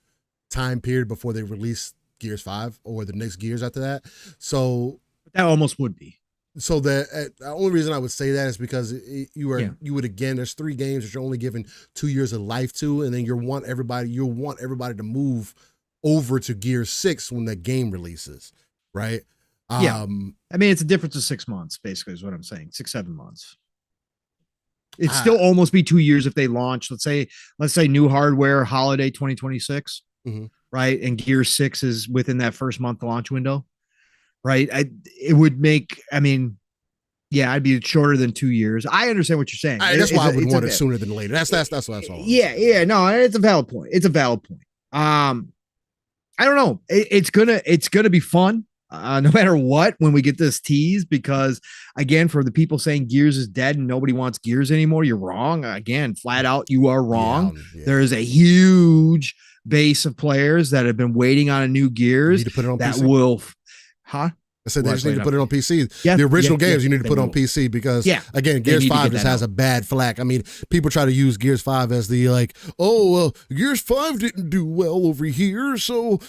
A: time period before they release Gears 5 or the next Gears after that. So
C: that almost would be.
A: So the only reason I would say that is because you would, again, there's 3 games that you're only giving 2 years of life to, and then you'll want everybody to move over to Gears 6 when the game releases, right?
C: Yeah. I mean, it's a difference of 6 months, basically, is what I'm saying. 6-7 months. It'd still almost be 2 years if they launch, let's say new hardware, holiday 2026. Mm-hmm. Right. And Gear 6 is within that first month launch window. Right. It would make, I'd be shorter than 2 years. I understand what you're saying.
A: That's why I would want it sooner than later. That's all.
C: Yeah. No, it's a valid point. I don't know. It's gonna be fun. No matter what, when we get this tease, because again, for the people saying Gears is dead and nobody wants Gears anymore, you're wrong. Again, flat out, you are wrong. Yeah. There is a huge base of players that have been waiting on a new Gears
A: to put it on
C: that
A: PC.
C: Will,
A: I said they just need to put it on PC. Yeah, the original games you need to put on PC because, again, Gears 5 just has a bad flack. I mean, people try to use Gears 5 as the Gears 5 didn't do well over here, so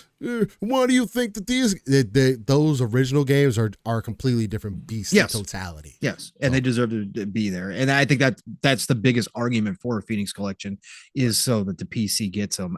A: why do you think that those original games are a completely different beast in totality?
C: Yes, and they deserve to be there. And I think that's the biggest argument for a Phoenix collection is so that the PC gets them.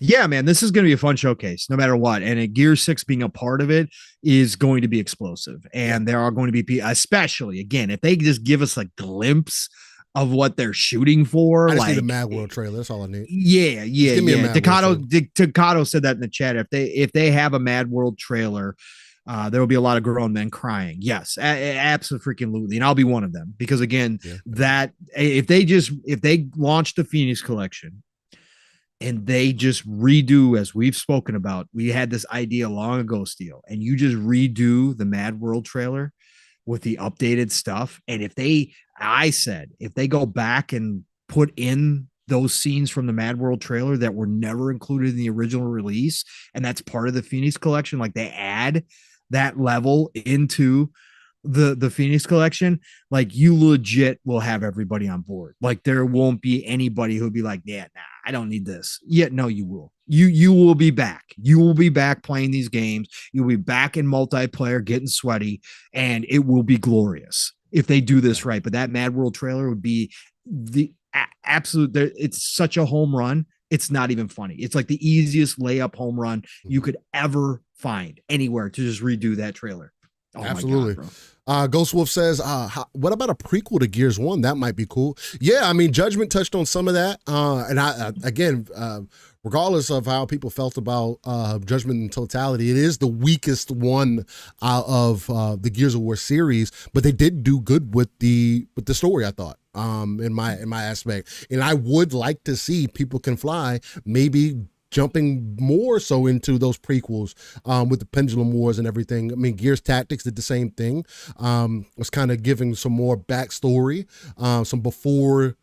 C: Yeah, man, this is going to be a fun showcase no matter what. And Gear 6 being a part of it is going to be explosive. And there are going to be, especially, again, if they just give us a glimpse of what they're shooting for.
A: I just need a Mad World trailer. That's all I need.
C: Yeah. Takato said that in the chat. If they have a Mad World trailer, there will be a lot of grown men crying. Yes, absolutely. And I'll be one of them because, again, that if they launch the Phoenix collection, and they just redo, as we've spoken about, we had this idea long ago, Steele, and you just redo the Mad World trailer with the updated stuff. And if they go back and put in those scenes from the Mad World trailer that were never included in the original release, and that's part of the Phoenix collection, like they add that level into the Phoenix collection, like you legit will have everybody on board. Like there won't be anybody who'll be like, I don't need this. No, you will. You will be back. You will be back playing these games. You'll be back in multiplayer, getting sweaty, and it will be glorious if they do this right. But that Mad World trailer would be the absolute. It's such a home run It's not even funny. It's like the easiest layup home run you could ever find anywhere to just redo that trailer. Oh
A: Absolutely.
C: My God, bro.
A: Ghost Wolf says, what about a prequel to Gears 1? That might be cool. Yeah, I mean, Judgment touched on some of that. And again, regardless of how people felt about Judgment in totality, it is the weakest one out of the Gears of War series, but they did do good with the story, I thought, in my aspect. And I would like to see People Can Fly maybe jumping more so into those prequels with the Pendulum Wars and everything. I mean, Gears Tactics did the same thing. Was kind of giving some more backstory, some before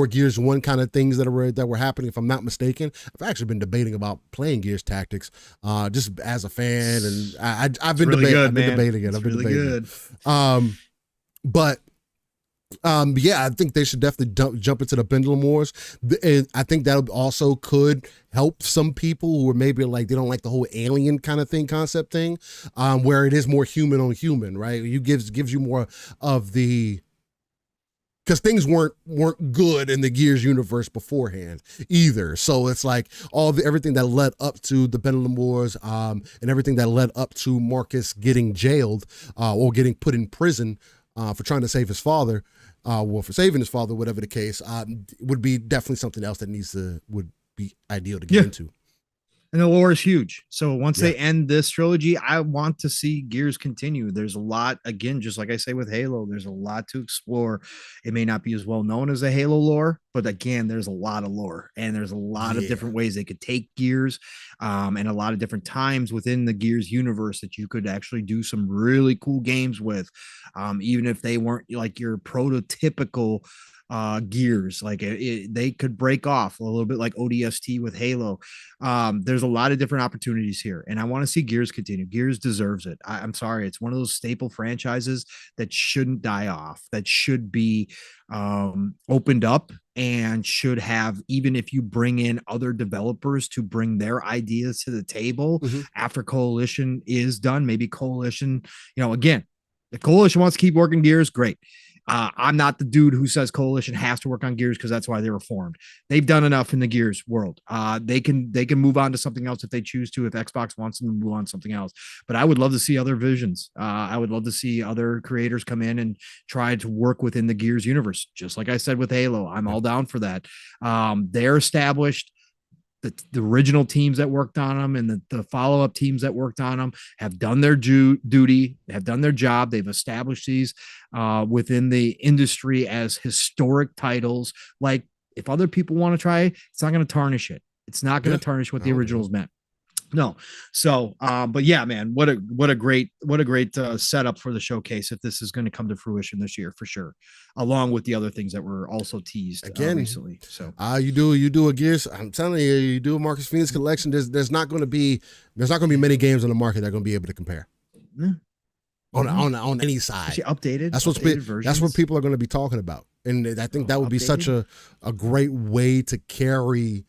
A: Gears 1 kind of things that were happening, if I'm not mistaken. I've actually been debating about playing Gears Tactics just as a fan, and I've been debating it. I've been debating it. But yeah, I think they should definitely jump into the Pendulum Wars. And I think that also could help some people who are maybe like, they don't like the whole alien kind of concept thing, where it is more human on human, right? You gives you more of the, because things weren't good in the Gears universe beforehand either. So it's like everything that led up to the Pendulum Wars, and everything that led up to Marcus getting jailed or getting put in prison for trying to save his father, for saving his father, whatever the case, would be definitely something else that would be ideal to get into.
C: And the lore is huge. So once they end this trilogy, I want to see Gears continue. There's a lot, again, just like I say with Halo, there's a lot to explore. It may not be as well known as the Halo lore, but again, there's a lot of lore, and there's a lot of different ways they could take Gears, and a lot of different times within the Gears universe that you could actually do some really cool games with, even if they weren't like your prototypical Gears. Like they could break off a little bit like ODST with Halo. There's a lot of different opportunities here, and I want to see Gears continue. Gears deserves it. I'm sorry, it's one of those staple franchises that shouldn't die off, that should be opened up, and should have, even if you bring in other developers to bring their ideas to the table after Coalition is done, maybe Coalition, again, the Coalition wants to keep working Gears, great. I'm not the dude who says Coalition has to work on Gears because that's why they were formed. They've done enough in the Gears world. They can move on to something else if they choose to, if Xbox wants them to move on to something else. But I would love to see other visions. I would love to see other creators come in and try to work within the Gears universe. Just like I said with Halo, I'm all down for that. They're established. The original teams that worked on them and the follow-up teams that worked on them have done their duty, have done their job. They've established these within the industry as historic titles. Like, if other people want to try, it's not going to tarnish it. It's not going to tarnish what the originals meant. No. So, but yeah, man, what a great setup for the showcase if this is going to come to fruition this year for sure, along with the other things that were also teased again recently. So, you
A: do a Gears. I'm telling you, you do a Marcus Phoenix collection. There's not going to be many games on the market that are going to be able to compare. On any side.
C: Updated.
A: That's what people are going to be talking about, and I think that would be such a great way to carry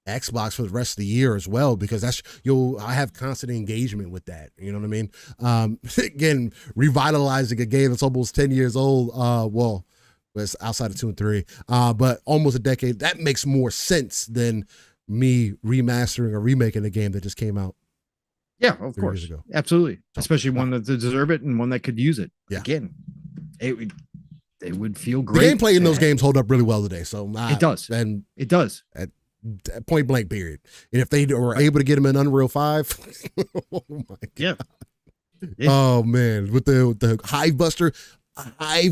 A: Xbox for the rest of the year as well, because I have constant engagement with that. You know what I mean? Again, revitalizing a game that's almost 10 years old. Well, it's outside of 2 and 3, but almost a decade. That makes more sense than me remastering or remaking a game that just came out.
C: Yeah, of course. Years ago. Absolutely. Especially one that deserve it and one that could use it.
A: Yeah.
C: Again, it would feel great.
A: The gameplay in those games hold up really well today. So
C: it does.
A: And
C: it does.
A: At point blank period. And if they were able to get him in Unreal 5, oh my God.
C: Yeah.
A: Oh man, with the Hive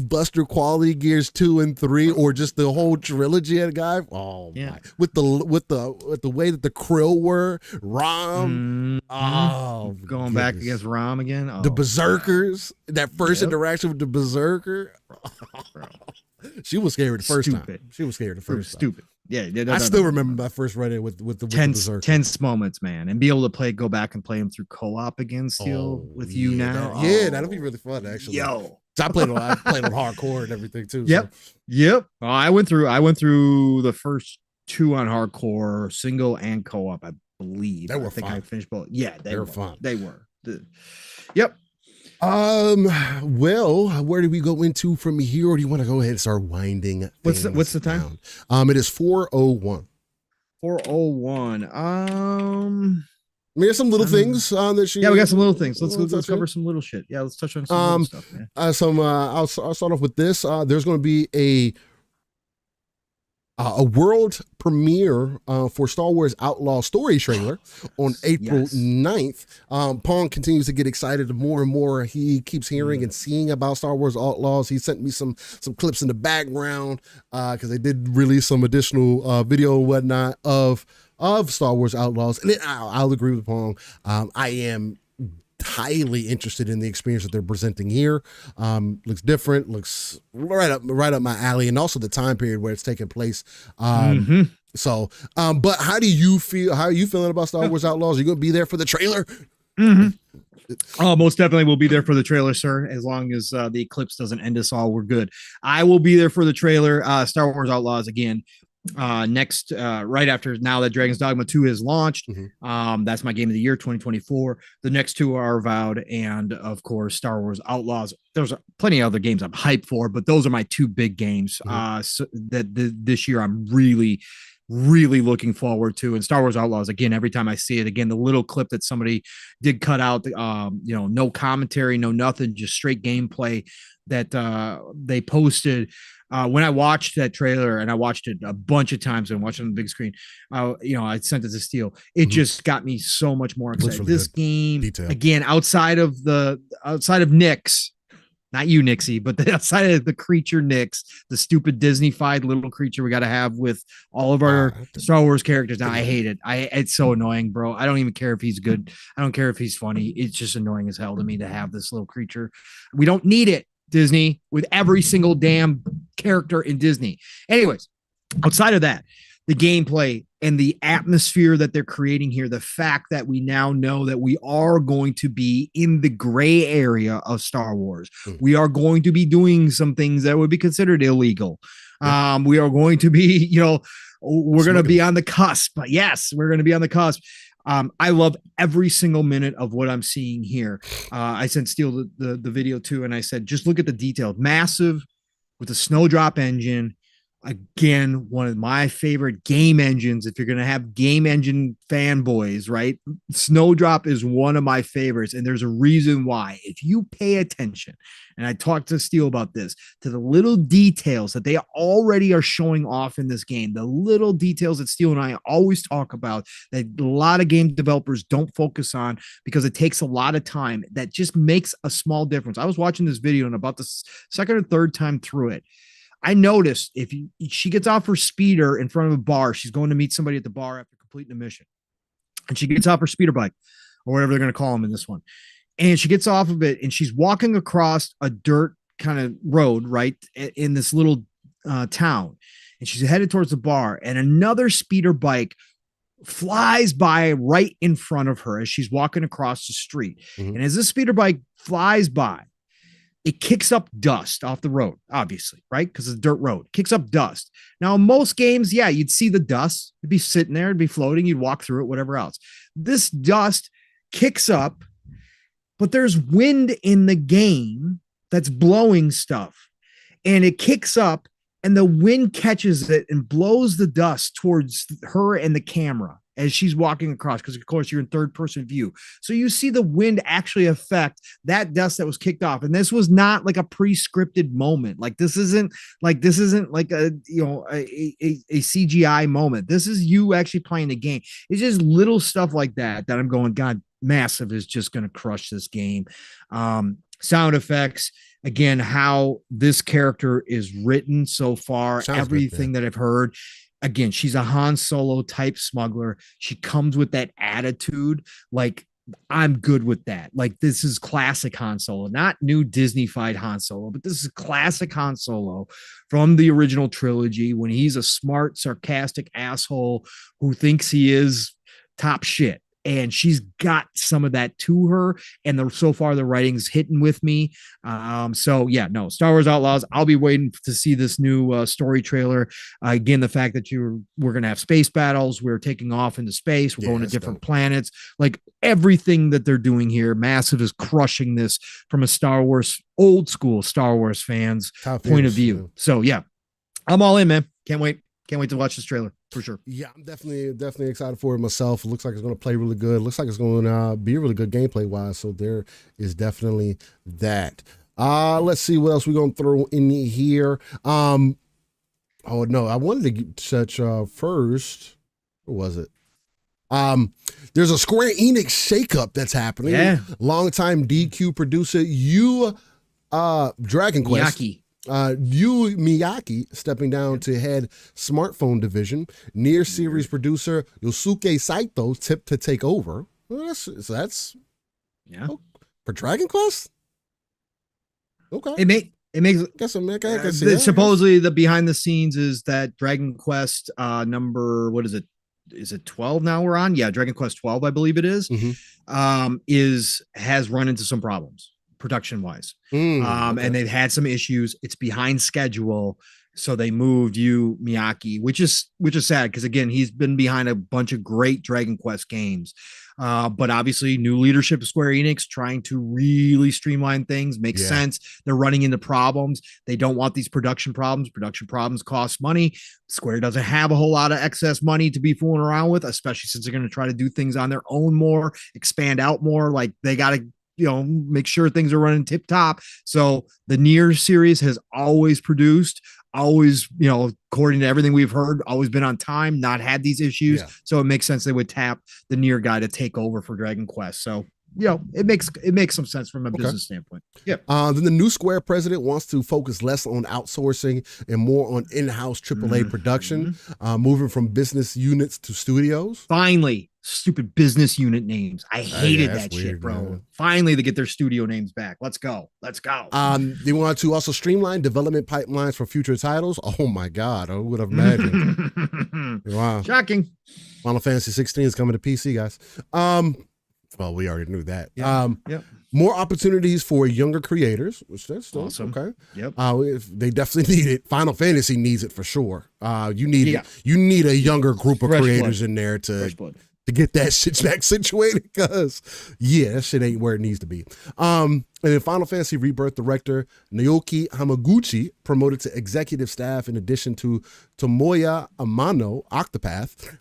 A: Buster quality Gears 2 and 3, or just the whole trilogy of the guy. Oh yeah. My. With the way that the Krill were, Rom. Oh,
C: going back against Rom again.
A: The Berserkers. That first interaction with the Berserker. She was scary the first time. She was scary the first time.
C: Stupid. Yeah,
A: I still remember my first run-in with the
C: tense moments, man, and be able to go back and play them through co-op again still with you now.
A: That'll be really fun actually.
C: Yo,
A: I played on hardcore and everything too.
C: Yep. So. Yep. I went through the first 2 on hardcore, single and co-op. I believe.
A: They were fun.
C: I finished both. Yeah, they were
A: fun.
C: They were. Yep.
A: Well, where do we go into from here, or do you want to go ahead and start winding?
C: What's the time?
A: It is 4:01.
C: 401.
A: There's some little things that she.
C: Yeah, we got some little things. Let's cover some little shit. Yeah, let's touch on some little stuff, man.
A: I'll start off with this. There's going to be a world premiere for Star Wars Outlaw story trailer on April 9th. Pong continues to get excited more and more. He keeps hearing and seeing about Star Wars Outlaws. He sent me some clips in the background because they did release some additional video and whatnot of Star Wars Outlaws. And I'll agree with Pong. I am highly interested in the experience that they're presenting here. Looks different, looks right up my alley, and also the time period where it's taking place. So, but how do you feel? How are you feeling about Star Wars Outlaws? Are you going to be there for the trailer?
C: Oh, most definitely we'll be there for the trailer, sir. As long as the eclipse doesn't end us all, we're good. I will be there for the trailer. Star Wars Outlaws again. Next, right after now that Dragon's Dogma 2 has launched. That's my game of the year 2024. The next two are Avowed and of course Star Wars Outlaws. There's plenty of other games I'm hyped for, but those are my two big games so that this year I'm really looking forward to. And Star Wars Outlaws, again, every time I see it, again, the little clip that somebody did cut out, no commentary, no nothing, just straight gameplay that they posted. When I watched that trailer, and I watched it a bunch of times and watched it on the big screen, I sent it to Steel. It just got me so much more excited.
A: Really
C: this
A: good.
C: game,
A: Detail.
C: again, outside of Nyx, not you, Nixie, but outside of the creature Nyx, the stupid Disney-fied little creature we got to have with all of our Star Wars characters. Now, I hate it. It's so annoying, bro. I don't even care if he's good. I don't care if he's funny. It's just annoying as hell to me to have this little creature. We don't need it, Disney, with every single damn character in Disney. Anyways, outside of that, the gameplay and the atmosphere that they're creating here, the fact that we now know that we are going to be in the gray area of Star Wars. We are going to be doing some things that would be considered illegal. We are going to be, we're going to be on the cusp. Yes, we're going to be on the cusp. I love every single minute of what I'm seeing here. I sent Steel the video too, and I said, just look at the detail. Massive with a Snowdrop engine. Again, one of my favorite game engines. If you're going to have game engine fanboys, right? Snowdrop is one of my favorites, and there's a reason why. If you pay attention, and I talked to Steel about this, to the little details that they already are showing off in this game, the little details that Steel and I always talk about that a lot of game developers don't focus on because it takes a lot of time, that just makes a small difference. I was watching this video, and about the second or third time through it, I noticed she gets off her speeder in front of a bar, she's going to meet somebody at the bar after completing a mission, and she gets off her speeder bike or whatever they're going to call them in this one. And she gets off of it and she's walking across a dirt kind of road, right, in this little town. And she's headed towards the bar, and another speeder bike flies by right in front of her as she's walking across the street. And as this speeder bike flies by, it kicks up dust off the road, obviously, right? Because it's a dirt road. It kicks up dust. Now, in most games, yeah, you'd see the dust. It'd be sitting there. It'd be floating. You'd walk through it, whatever else. This dust kicks up, but there's wind in the game that's blowing stuff. And it kicks up, and the wind catches it and blows the dust towards her and the camera as she's walking across, because of course you're in third person view. So you see the wind actually affect that dust that was kicked off. And this was not like a pre-scripted moment. Like this isn't like a CGI moment. This is you actually playing the game. It's just little stuff like that I'm going, God, Massive is just going to crush this game. Sound effects, again, how this character is written so far, everything that I've heard. Again, she's a Han Solo type smuggler. She comes with that attitude. Like, I'm good with that. Like, this is classic Han Solo, not new Disney-fied Han Solo, but this is classic Han Solo from the original trilogy, when he's a smart, sarcastic asshole who thinks he is top shit. And she's got some of that to her. And so far, the writing's hitting with me. Star Wars Outlaws. I'll be waiting to see this new story trailer. Again, the fact that we're going to have space battles. We're taking off into space. We're going to different planets. Like, everything that they're doing here, Massive is crushing this from a old school Star Wars fans point of view. So, yeah, I'm all in, man. Can't wait to watch this trailer. for sure.
A: Yeah, I'm definitely excited for it myself. It looks like it's going to play really good. Looks like it's going to be really good gameplay wise. So there is definitely that. Let's see what else we're going to throw in here. Oh no, I wanted to touch first. What was it? There's a Square Enix shakeup that's happening.
C: Yeah.
A: Longtime DQ producer Dragon Quest. Yu Miyake stepping down to head smartphone division. Near series producer Yosuke Saito tipped to take over. Well, that's for Dragon Quest. Okay,
C: it makes.
A: Supposedly
C: the behind the scenes is that Dragon Quest number, what is it? Is it 12 now we're on? Yeah, Dragon Quest 12, I believe it is. Has run into some problems production wise. And they've had some issues. It's behind schedule. So they moved Yu Miyake, which is sad because again, he's been behind a bunch of great Dragon Quest games. But obviously new leadership of Square Enix trying to really streamline things, makes sense. They're running into problems. They don't want these production problems. Production problems cost money. Square doesn't have a whole lot of excess money to be fooling around with, especially since they're going to try to do things on their own more, expand out more. Like they got to, make sure things are running tip top. So the Nier series has always produced, always, according to everything we've heard, always been on time, not had these issues. So it makes sense they would tap the Nier guy to take over for Dragon Quest. So, it makes some sense from a business standpoint. Yeah.
A: Then the new Square president wants to focus less on outsourcing and more on in-house AAA production, moving from business units to studios.
C: Finally, stupid business unit names. I hated that weird, shit, bro. Man. Finally, they get their studio names back. Let's go. They want to also streamline development pipelines for future titles. Oh my God, I would have imagined. Wow, shocking.
A: Final Fantasy 16 is coming to PC, guys. Well, we already knew that. More opportunities for younger creators, which that's awesome. Okay.
C: Yep.
A: They definitely need it. Final Fantasy needs it for sure. You need a younger group of creators in there to get that shit back situated, because that shit ain't where it needs to be. And then Final Fantasy Rebirth director Naoki Hamaguchi promoted to executive staff in addition to Tomoya Amano, Octopath,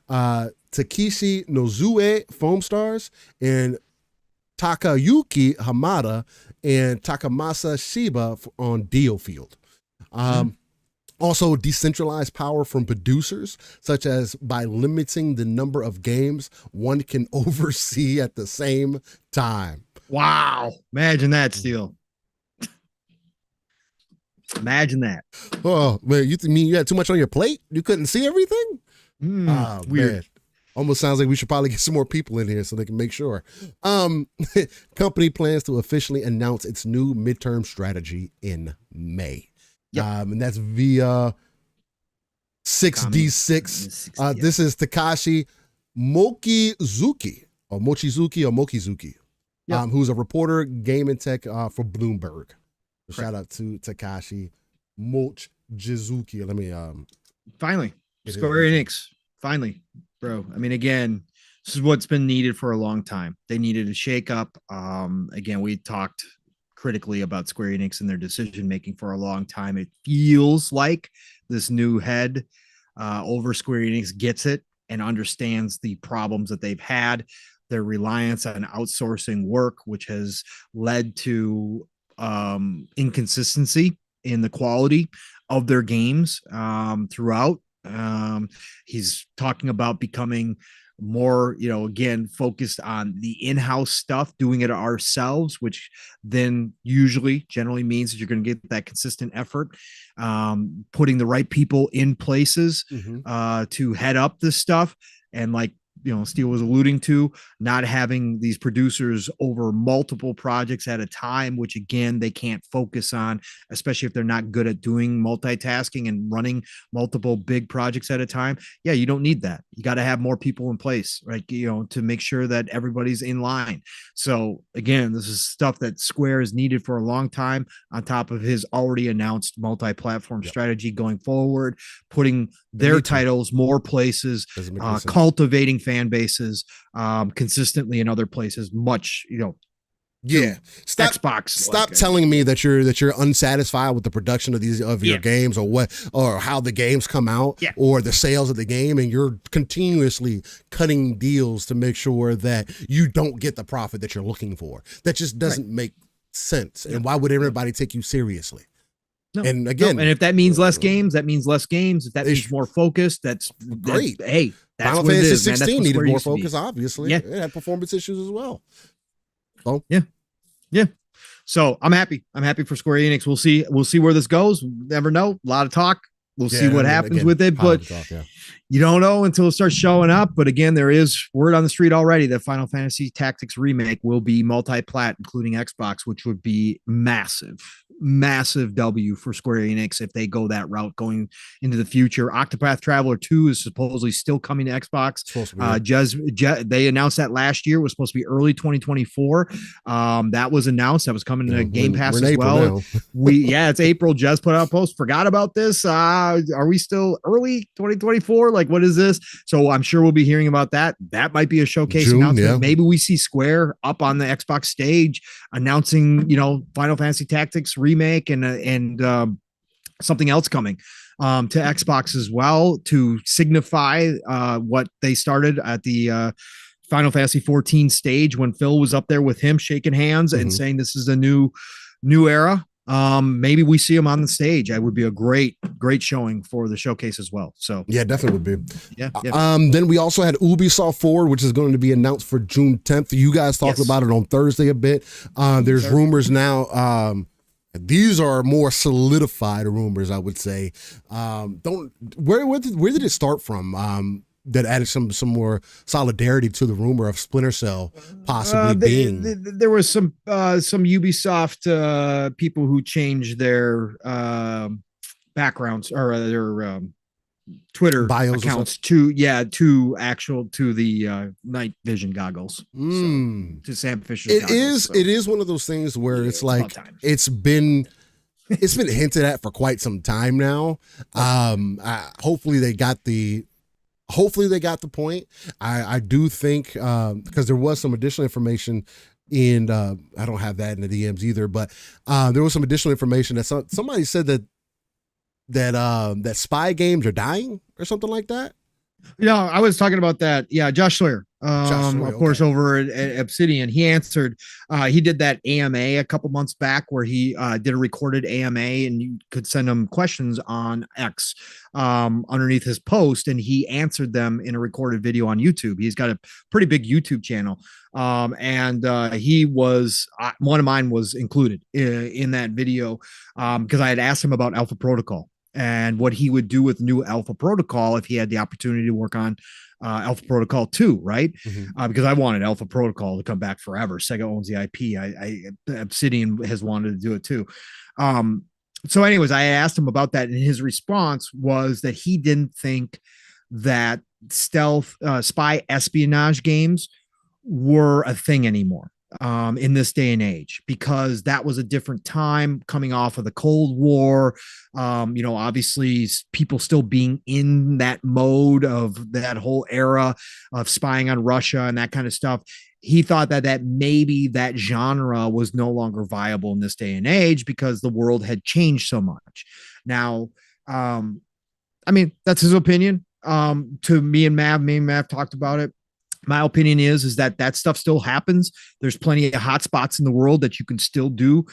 A: Takeshi Nozue, Foam Stars, and Takayuki Hamada and Takamasa Shiba on Dio Field. Also, decentralized power from producers, such as by limiting the number of games one can oversee at the same time.
C: Wow. Imagine that, Steele. Imagine that.
A: Oh, man, you mean you had too much on your plate? You couldn't see everything?
C: Weird.
A: Man. Almost sounds like we should probably get some more people in here so they can make sure. Company plans to officially announce its new midterm strategy in May. And that's via 6D6. This is Takashi Mochizuki, who's a reporter, game and tech for Bloomberg. Shout out to Takashi Mochizuki. Let me
C: finally, Square Enix. Finally, bro. I mean, again, this is what's been needed for a long time. They needed a shakeup. Again, we talked critically about Square Enix and their decision making for a long time. It feels like this new head over Square Enix gets it and understands the problems that they've had, their reliance on outsourcing work, which has led to inconsistency in the quality of their games throughout. He's talking about becoming more, again, focused on the in-house stuff, doing it ourselves, which then generally means that you're going to get that consistent effort, putting the right people in places to head up this stuff. And like, Steele was alluding to, not having these producers over multiple projects at a time, which again, they can't focus on, especially if they're not good at doing multitasking and running multiple big projects at a time. Yeah, you don't need that. You got to have more people in place, right? To make sure that everybody's in line. So again, this is stuff that Square has needed for a long time, on top of his already announced multi-platform strategy going forward, putting their titles more places, cultivating fan bases consistently in other places, much
A: Yeah, stop
C: Xbox.
A: Stop telling me that you're unsatisfied with the production of your games, or how the games come out, or the sales of the game, and you're continuously cutting deals to make sure that you don't get the profit that you're looking for. That just doesn't make sense. And why would everybody take you seriously?
C: No,
A: and again,
C: and if that means less games, that means less games. If that means more focus, that's
A: great.
C: Hey, that's
A: Final
C: what
A: Fantasy
C: it is,
A: 16 needed more
C: focus,
A: focus, obviously.
C: Yeah.
A: It had performance issues as well. Oh,
C: yeah. So I'm happy. I'm happy for Square Enix. We'll see where this goes. Never know. A lot of talk. We'll see what happens with it, but you don't know until it starts showing up. But again, there is word on the street already that Final Fantasy Tactics Remake will be multi-plat, including Xbox, which would be massive W for Square Enix if they go that route going into the future. Octopath Traveler 2 is supposedly still coming to Xbox. They announced that last year. It was supposed to be early 2024. That was announced. That was coming to Game Pass as well. It's April. Just put out a post. Forgot about this. Are we still early 2024? Like, what is this? So I'm sure we'll be hearing about that. That might be a showcase announcement. Yeah. Maybe we see Square up on the Xbox stage announcing, Final Fantasy Tactics Remake and something else coming to Xbox as well to signify what they started at the Final Fantasy 14 stage when Phil was up there with him shaking hands and saying this is a new era. Maybe we see him on the stage. It would be a great showing for the showcase as well. So
A: yeah, definitely would be.
C: Yeah.
A: Then we also had Ubisoft Forward, which is going to be announced for June 10th. You guys talked about it on Thursday a bit. There's rumors now. These are more solidified rumors, I would say. Where did it start from? That added some more solidarity to the rumor of Splinter Cell possibly being.
C: There was some Ubisoft people who changed their backgrounds or their Twitter
A: bios
C: accounts to the night vision goggles. To Sam Fisher's goggles.
A: It is one of those things where it's like it's been hinted at for quite some time now. Hopefully they got the point. I do think because there was some additional information in I don't have that in the DMs either, but there was some additional information that somebody said that spy games are dying or something like that.
C: Yeah, I was talking about that. Yeah, Josh Sawyer, of course, over at Obsidian. He answered. He did that AMA a couple months back where he did a recorded AMA, and you could send him questions on X underneath his post, and he answered them in a recorded video on YouTube. He's got a pretty big YouTube channel, and he was one of mine was included in that video because I had asked him about Alpha Protocol and what he would do with new Alpha Protocol if he had the opportunity to work on Alpha Protocol 2, right? Because I wanted Alpha Protocol to come back forever. Sega owns the IP. Obsidian has wanted to do it too. So anyways, I asked him about that, and his response was that he didn't think that stealth spy espionage games were a thing anymore in this day and age, because that was a different time coming off of the Cold War. Obviously people still being in that mode of that whole era of spying on Russia and that kind of stuff. He thought that maybe that genre was no longer viable in this day and age because the world had changed so much. Now, that's his opinion. To me and Mav talked about it. My opinion is that stuff still happens. There's plenty of hotspots in the world that you can still do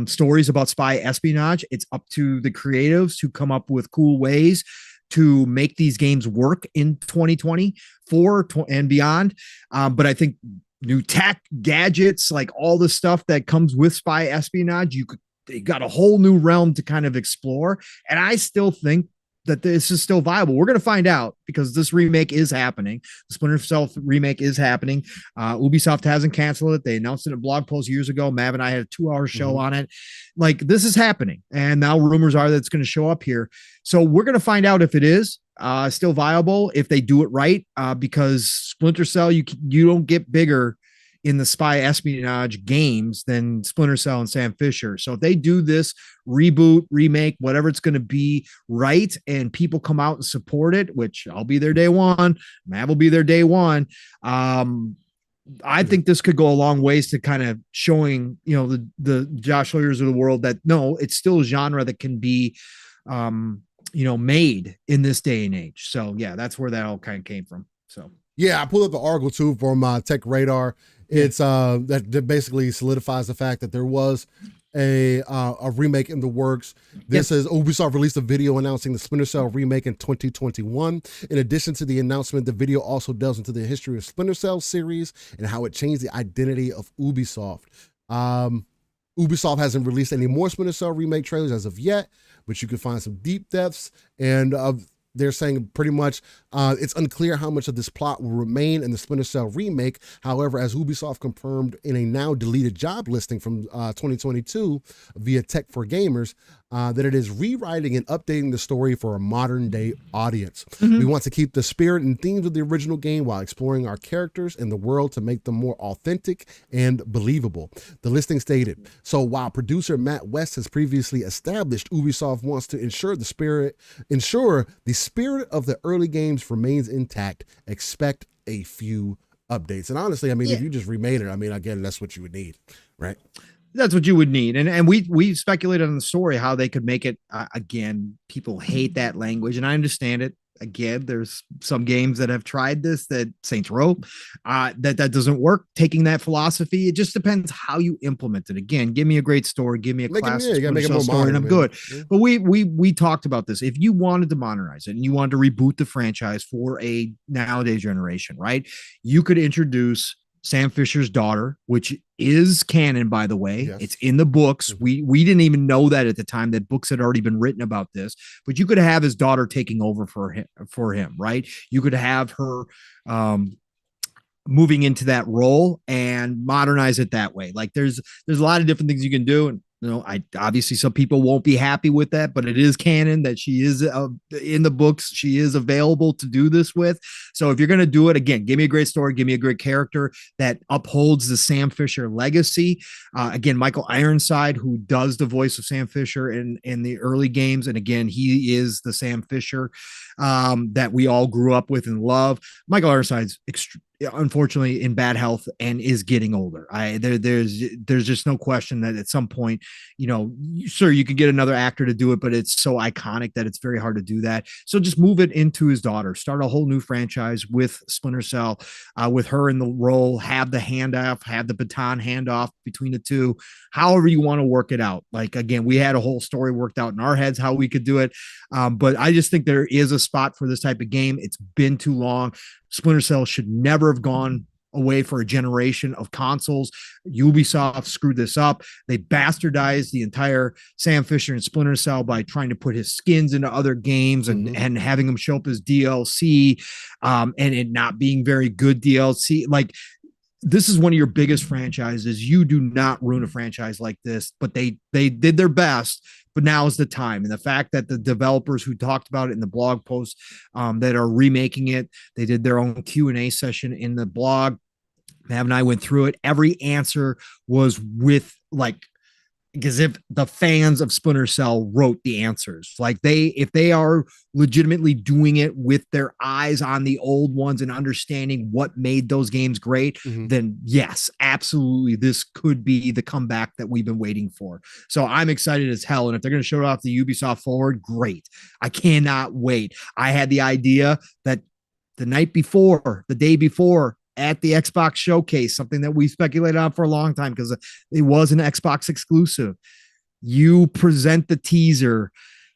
C: stories about spy espionage. It's up to the creatives to come up with cool ways to make these games work in 2024 and beyond. But I think new tech, gadgets, like all the stuff that comes with spy espionage, you got a whole new realm to kind of explore. And I still think that this is still viable. We're going to find out because this remake is happening. The Splinter Cell remake is happening. Ubisoft hasn't canceled it. They announced it in a blog post years ago. Mav and I had a 2-hour show on it. Like, this is happening. And now rumors are that it's going to show up here. So we're going to find out if it is still viable, if they do it right, because Splinter Cell, you don't get bigger in the spy espionage games than Splinter Cell and Sam Fisher. So if they do this reboot, remake, whatever it's going to be right, and people come out and support it, which I'll be there day one, Mav will be there day one. I think this could go a long ways to kind of showing, the Josh Sawyers of the world that no, it's still a genre that can be, made in this day and age. So yeah, that's where that all kind of came from. So
D: yeah, I pulled up the article too from Tech Radar. It's that basically solidifies the fact that there was a remake in the works. This says Ubisoft released a video announcing the Splinter Cell remake in 2021. In addition to the announcement, the video also delves into the history of Splinter Cell series and how it changed the identity of Ubisoft. Ubisoft hasn't released any more Splinter Cell remake trailers as of yet, but you can find some deep depths, and they're saying pretty much it's unclear how much of this plot will remain in the Splinter Cell remake. However, as Ubisoft confirmed in a now deleted job listing from 2022 via Tech for Gamers, that it is rewriting and updating the story for a modern day audience. We want to keep the spirit and themes of the original game while exploring our characters and the world to make them more authentic and believable. The listing stated, so while producer Matt West has previously established Ubisoft wants to ensure the spirit of the early games remains intact, expect a few updates. And honestly, I mean, if you just remade it, I mean, again, that's what you would need, right?
C: That's what you would need. And we speculated on the story, how they could make it, again, people hate that language, and I understand it. Again, there's some games that have tried this, that Saints Row, that doesn't work. Taking that philosophy, it just depends how you implement it. Again, give me a great story, give me a classic story, and I'm good. Yeah. But we talked about this. If you wanted to modernize it and you wanted to reboot the franchise for a nowadays generation, right? You could introduce Sam Fisher's daughter, which is canon, by the way. Yes. It's in the books. We didn't even know that at the time, that books had already been written about this, but you could have his daughter taking over for him, right? You could have her moving into that role and modernize it that way. Like there's a lot of different things you can do. And I obviously some people won't be happy with that, but it is canon that she is in the books. She is available to do this with. So if you're going to do it, again, give me a great story, give me a great character that upholds the Sam Fisher legacy. Again, Michael Ironside, who does the voice of Sam Fisher in the early games. And again, he is the Sam Fisher that we all grew up with and love. Michael Ironside's unfortunately in bad health and is getting older. There's just no question that at some point, sure, you could get another actor to do it, but it's so iconic that it's very hard to do that. So just move it into his daughter, start a whole new franchise with Splinter Cell, with her in the role, have the handoff, have the baton handoff between the two, however you want to work it out. Like, again, we had a whole story worked out in our heads, how we could do it. But I just think there is a spot for this type of game. It's been too long. Splinter Cell should never have gone away for a generation of consoles. Ubisoft screwed this up. They bastardized the entire Sam Fisher and Splinter Cell by trying to put his skins into other games and having them show up as DLC, and it not being very good DLC. Like, this is one of your biggest franchises. You do not ruin a franchise like this, but they did their best. But now is the time. And the fact that the developers who talked about it in the blog post that are remaking it, they did their own Q&A session in the blog. Mav and I went through it. Every answer was with as if the fans of Splinter Cell wrote the answers. Like if they are legitimately doing it with their eyes on the old ones and understanding what made those games great, then yes, absolutely, this could be the comeback that we've been waiting for. So I'm excited as hell. And if they're going to show it off the Ubisoft Forward, great. I cannot wait. I had the idea that the day before, at the Xbox showcase, something that we speculated on for a long time because it was an Xbox exclusive. You present the teaser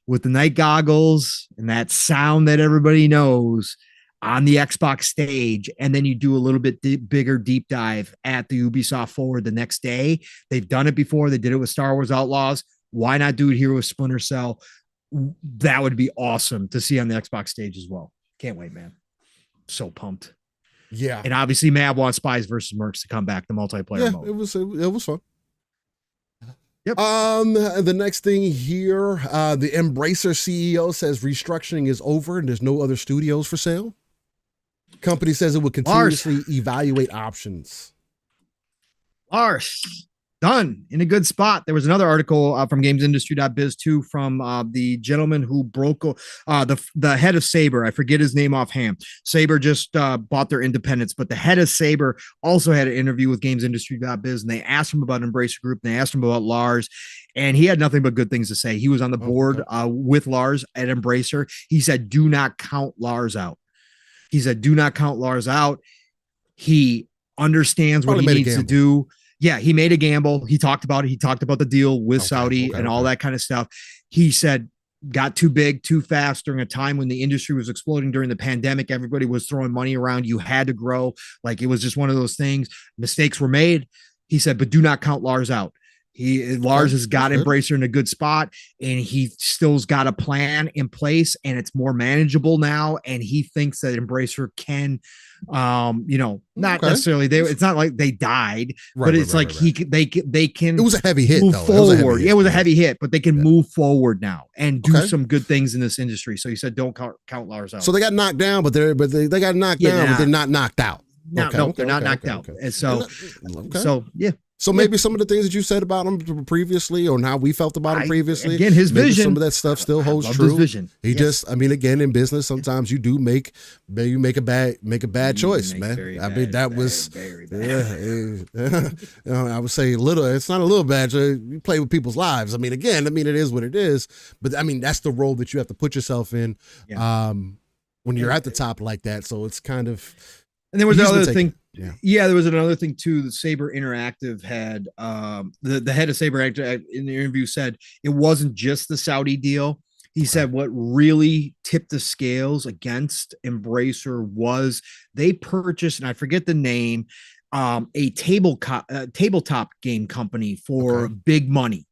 C: with the night goggles and that sound that everybody knows on the Xbox stage, and then you do a little bit bigger deep dive at the Ubisoft Forward the next day. They've done it before. They did it with Star Wars Outlaws. Why not do it here with Splinter Cell? That would be awesome to see on the Xbox stage as well. Can't wait, man. So pumped.
D: Yeah.
C: And obviously Mav wants Spies versus Mercs to come back, the multiplayer mode.
D: It was fun.
C: Yep.
D: The next thing here, the Embracer CEO says restructuring is over and there's no other studios for sale. Company says it will continuously evaluate options.
C: Lars, Done in a good spot. There was another article from gamesindustry.biz too, from the gentleman who broke the head of Saber. I forget his name offhand. Saber just bought their independence, but the head of Saber also had an interview with gamesindustry.biz, and they asked him about Embracer Group, and they asked him about Lars, and he had nothing but good things to say. He was on the board with Lars at Embracer. He said, "Do not count Lars out." He said, "Do not count Lars out." He understands what he needs to do. Yeah, he made a gamble. He talked about it. He talked about the deal with Saudi and all that kind of stuff. He said, got too big, too fast during a time when the industry was exploding during the pandemic. Everybody was throwing money around. You had to grow. Like, it was just one of those things. Mistakes were made. He said, but do not count Lars out. Lars has got Embracer in a good spot, and he still's got a plan in place, and it's more manageable now. And he thinks that Embracer can, not necessarily it's not like they died, but it's like they can.
A: It was a heavy hit.
C: Move forward. It was a heavy hit, but they can move forward now and do some good things in this industry. So he said, don't count Lars out.
A: So they got knocked down, but they got knocked down, but they're not knocked out.
C: No, they're not knocked out. And so yeah.
A: So maybe some of the things that you said about him previously, or how we felt about him previously,
C: again, his vision,
A: some of that stuff still holds true.
C: His vision.
A: He just, I mean, again, in business, sometimes you do make a bad choice, man. That was, I would say it's not a little bad. You play with people's lives. I mean, again, it is what it is. But I mean, that's the role that you have to put yourself in when you're at the top like that. So it's kind of.
C: And there was another thing. Yeah, there was another thing too. The Saber Interactive had the head of Saber Interactive in the interview said it wasn't just the Saudi deal. He said what really tipped the scales against Embracer was they purchased, and I forget the name, a tabletop game company for big money.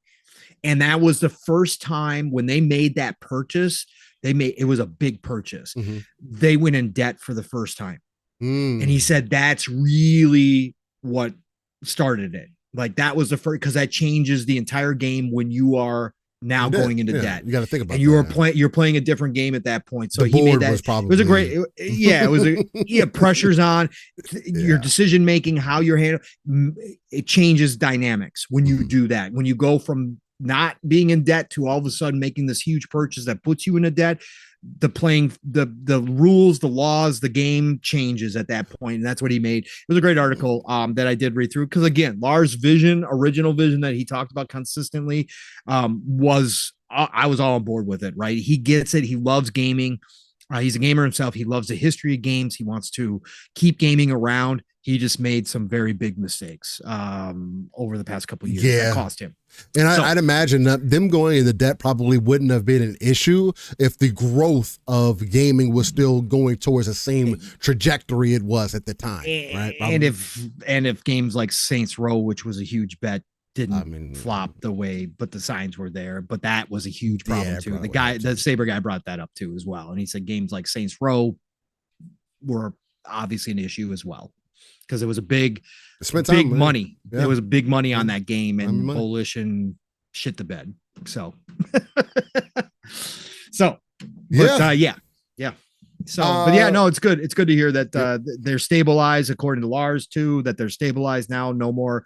C: And that was the first time when they made that purchase. It was a big purchase. Mm-hmm. They went in debt for the first time. And he said that's really what started it. Like, that was the first, because that changes the entire game when you are now going into debt.
A: You got to think about
C: it. And you're playing a different game at that point. So he made that. It was a great, it was pressures on your decision making, how you're handling. It changes dynamics when you do that. When you go from not being in debt to all of a sudden making this huge purchase that puts you in a debt. The rules, the laws, the game changes at that point. And that's what he made. It was a great article that I did read through. Cause again, Lars' original vision that he talked about consistently I was all on board with it, right? He gets it. He loves gaming. He's a gamer himself. He loves the history of games. He wants to keep gaming around. He just made some very big mistakes over the past couple of years that cost him.
A: And I'd imagine that them going into debt probably wouldn't have been an issue if the growth of gaming was still going towards the same trajectory it was at the time, right?
C: And if games like Saints Row, which was a huge bet, didn't flop the way, but the signs were there. But that was a huge problem too. The Saber guy brought that up too as well, and he said games like Saints Row were obviously an issue as well. Because it was a big money. Yeah. There was big money on that game, and Volition shit the bed. So, So, it's good. It's good to hear that they're stabilized, according to Lars too, that they're stabilized now. No more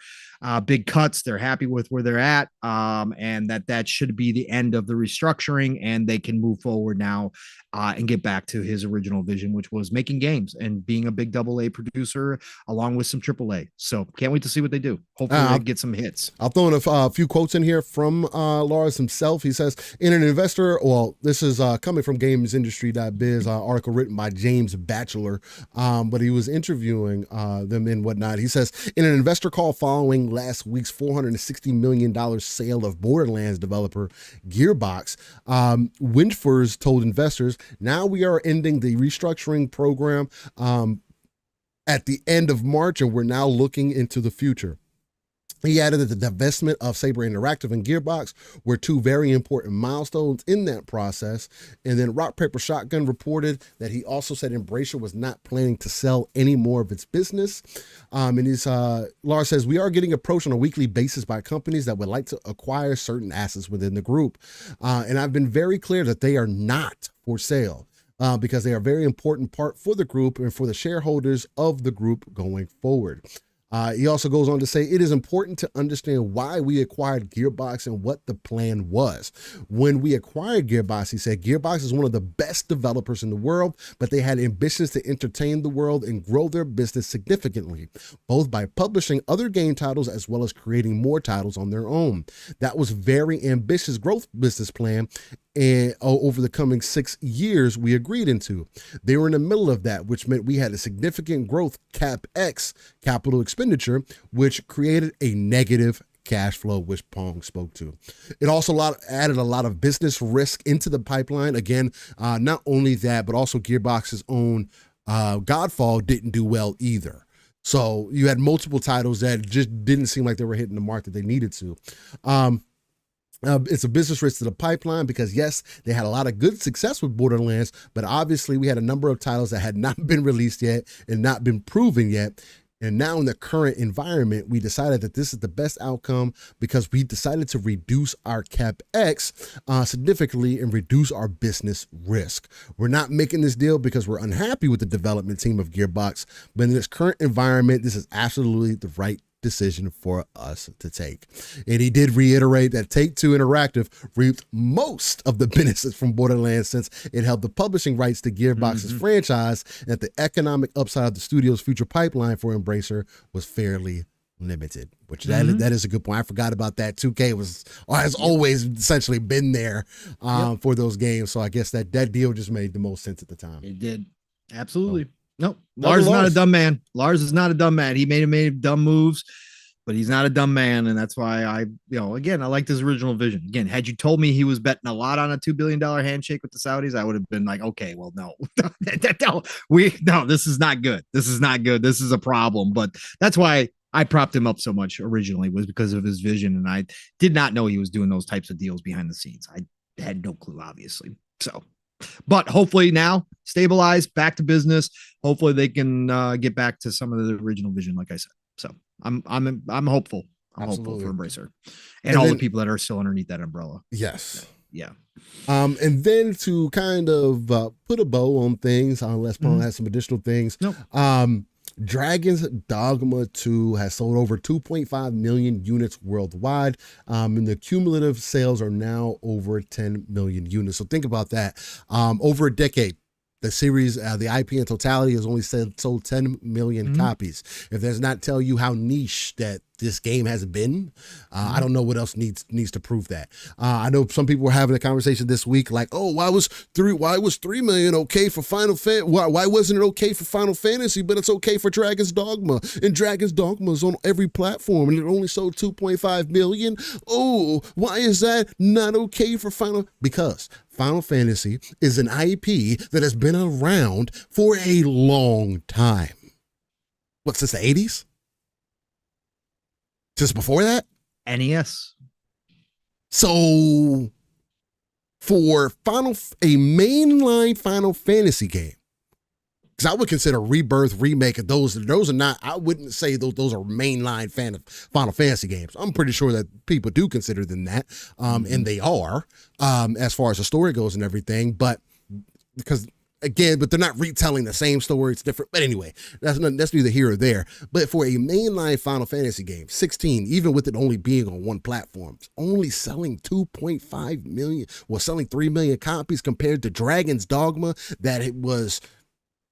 C: big cuts. They're happy with where they're at. And that should be the end of the restructuring, and they can move forward now and get back to his original vision, which was making games and being a big AA producer along with some AAA. So can't wait to see what they do. Hopefully they get some hits.
A: I'll throw in a few quotes in here from Lars himself. He says, this is coming from gamesindustry.biz, article written by James Batchelor, but he was interviewing them and whatnot. He says, in an investor call following last week's $460 million sale of Borderlands developer Gearbox, Windfors told investors, now we are ending the restructuring program at the end of March, and we're now looking into the future. He added that the divestment of Saber Interactive and Gearbox were two very important milestones in that process. And then Rock Paper Shotgun reported that he also said Embracer was not planning to sell any more of its business. Lars says, we are getting approached on a weekly basis by companies that would like to acquire certain assets within the group. And I've been very clear that they are not for sale. Because they are a very important part for the group and for the shareholders of the group going forward.
D: He also goes on to say, it is important to understand why we acquired Gearbox and what the plan was. When we acquired Gearbox, he said, Gearbox is one of the best developers in the world, but they had ambitions to entertain the world and grow their business significantly, both by publishing other game titles as well as creating more titles on their own. That was very ambitious growth business plan, and over the coming 6 years we agreed into. They were in the middle of that, which meant we had a significant growth CapEx, capital expenditure, which created a negative cash flow, which Pong spoke to. It also added a lot of business risk into the pipeline. Again, not only that, but also Gearbox's own Godfall didn't do well either. So you had multiple titles that just didn't seem like they were hitting the mark that they needed to. It's a business risk to the pipeline because, yes, they had a lot of good success with Borderlands, but obviously we had a number of titles that had not been released yet and not been proven yet. And now in the current environment, we decided that this is the best outcome because we decided to reduce our CapEx significantly and reduce our business risk. We're not making this deal because we're unhappy with the development team of Gearbox, but in this current environment, this is absolutely the right decision for us to take. And he did reiterate that Take-Two Interactive reaped most of the benefits from Borderlands since it held the publishing rights to Gearbox's franchise, and that the economic upside of the studio's future pipeline for Embracer was fairly limited, which that is a good point. I forgot about that. 2K has always essentially been there for those games. So I guess that deal just made the most sense at the time.
C: It did. Absolutely. Nope. Lars is not a dumb man. Lars is not a dumb man. He made dumb moves, but he's not a dumb man. And that's why again, I liked his original vision. Again, had you told me he was betting a lot on a $2 billion handshake with the Saudis, I would have been like, okay, well, no, this is not good. This is not good. This is a problem. But that's why I propped him up so much originally, was because of his vision. And I did not know he was doing those types of deals behind the scenes. I had no clue, obviously. So, but hopefully now stabilized, back to business. Hopefully they can get back to some of the original vision, like I said. So I'm hopeful. I'm hopeful for Embracer and all the people that are still underneath that umbrella.
D: Yes.
C: Yeah.
D: And then to kind of put a bow on things, unless Paul has some additional things.
C: Nope.
D: Dragon's Dogma 2 has sold over 2.5 million units worldwide, and the cumulative sales are now over 10 million units. So think about that. Over a decade, the series, the IP in totality has only sold 10 million copies. If does not tell you how niche that this game has been, I don't know what else needs to prove that. I know some people were having a conversation this week like, oh, why was 3 million okay for Final Fantasy? Why wasn't it okay for Final Fantasy, but it's okay for Dragon's Dogma? And Dragon's Dogma is on every platform and it only sold 2.5 million. Oh, why is that not okay for because Final Fantasy is an IP that has been around for a long time. What, since the 80s? Just before that?
C: NES.
D: So for a mainline Final Fantasy game, because I would consider Rebirth, Remake, and those are not, I wouldn't say those are mainline Final Fantasy games. I'm pretty sure that people do consider them that, and they are, as far as the story goes and everything, but they're not retelling the same story. It's different. But anyway, that's neither here or there. But for a mainline Final Fantasy game, 16, even with it only being on one platform, it's only selling 2.5 million, selling 3 million copies compared to Dragon's Dogma, that it was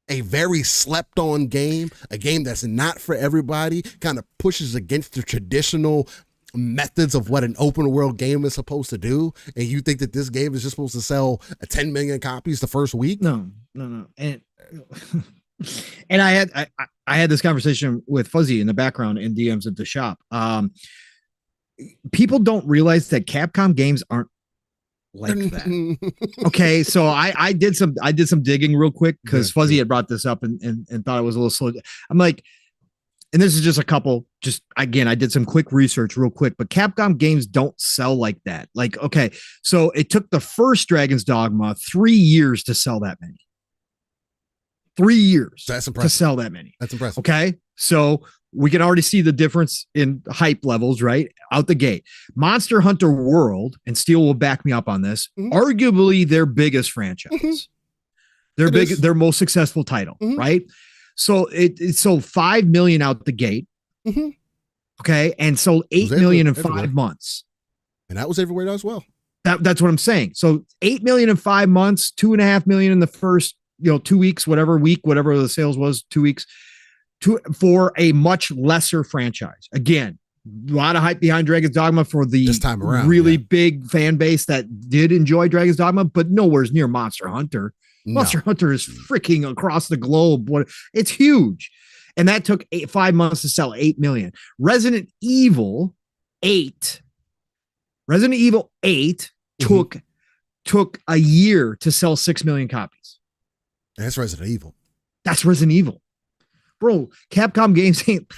D: a very slept on game, a game that's not for everybody, kind of pushes against the traditional methods of what an open world game is supposed to do. And you think that this game is just supposed to sell 10 million copies the first week?
C: No. And I had this conversation with Fuzzy in the background in DMs at the shop. People don't realize that Capcom games aren't like that. Okay, so I did some digging real quick because Fuzzy had brought this up and thought it was a little slow. I'm like, and this is just a couple, I did some quick research real quick, but Capcom games don't sell like that. Like, okay, so it took the first Dragon's Dogma 3 years to sell that many. 3 years.
D: That's impressive.
C: To sell that many.
D: That's impressive.
C: Okay, so we can already see the difference in hype levels, right? Out the gate. Monster Hunter World, and Steel will back me up on this, arguably their biggest franchise. Their most successful title, right? So it sold 5 million out the gate.
A: Mm-hmm.
C: Okay, and sold 8 million in 5 months.
A: And that was everywhere as well.
C: That's what I'm saying. So 8 million in 5 months, 2.5 million in the first 2 weeks, whatever the sales was, 2 weeks, for a much lesser franchise. Again, a lot of hype behind Dragon's Dogma for the
A: this time around,
C: really big fan base that did enjoy Dragon's Dogma, but nowhere's near Monster Hunter.
A: No.
C: Monster Hunter is freaking across the globe. It's huge. And that took 5 months to sell 8 million. Resident Evil 8 took a year to sell 6 million copies.
A: That's Resident Evil.
C: That's Resident Evil. Bro, Capcom games ain't.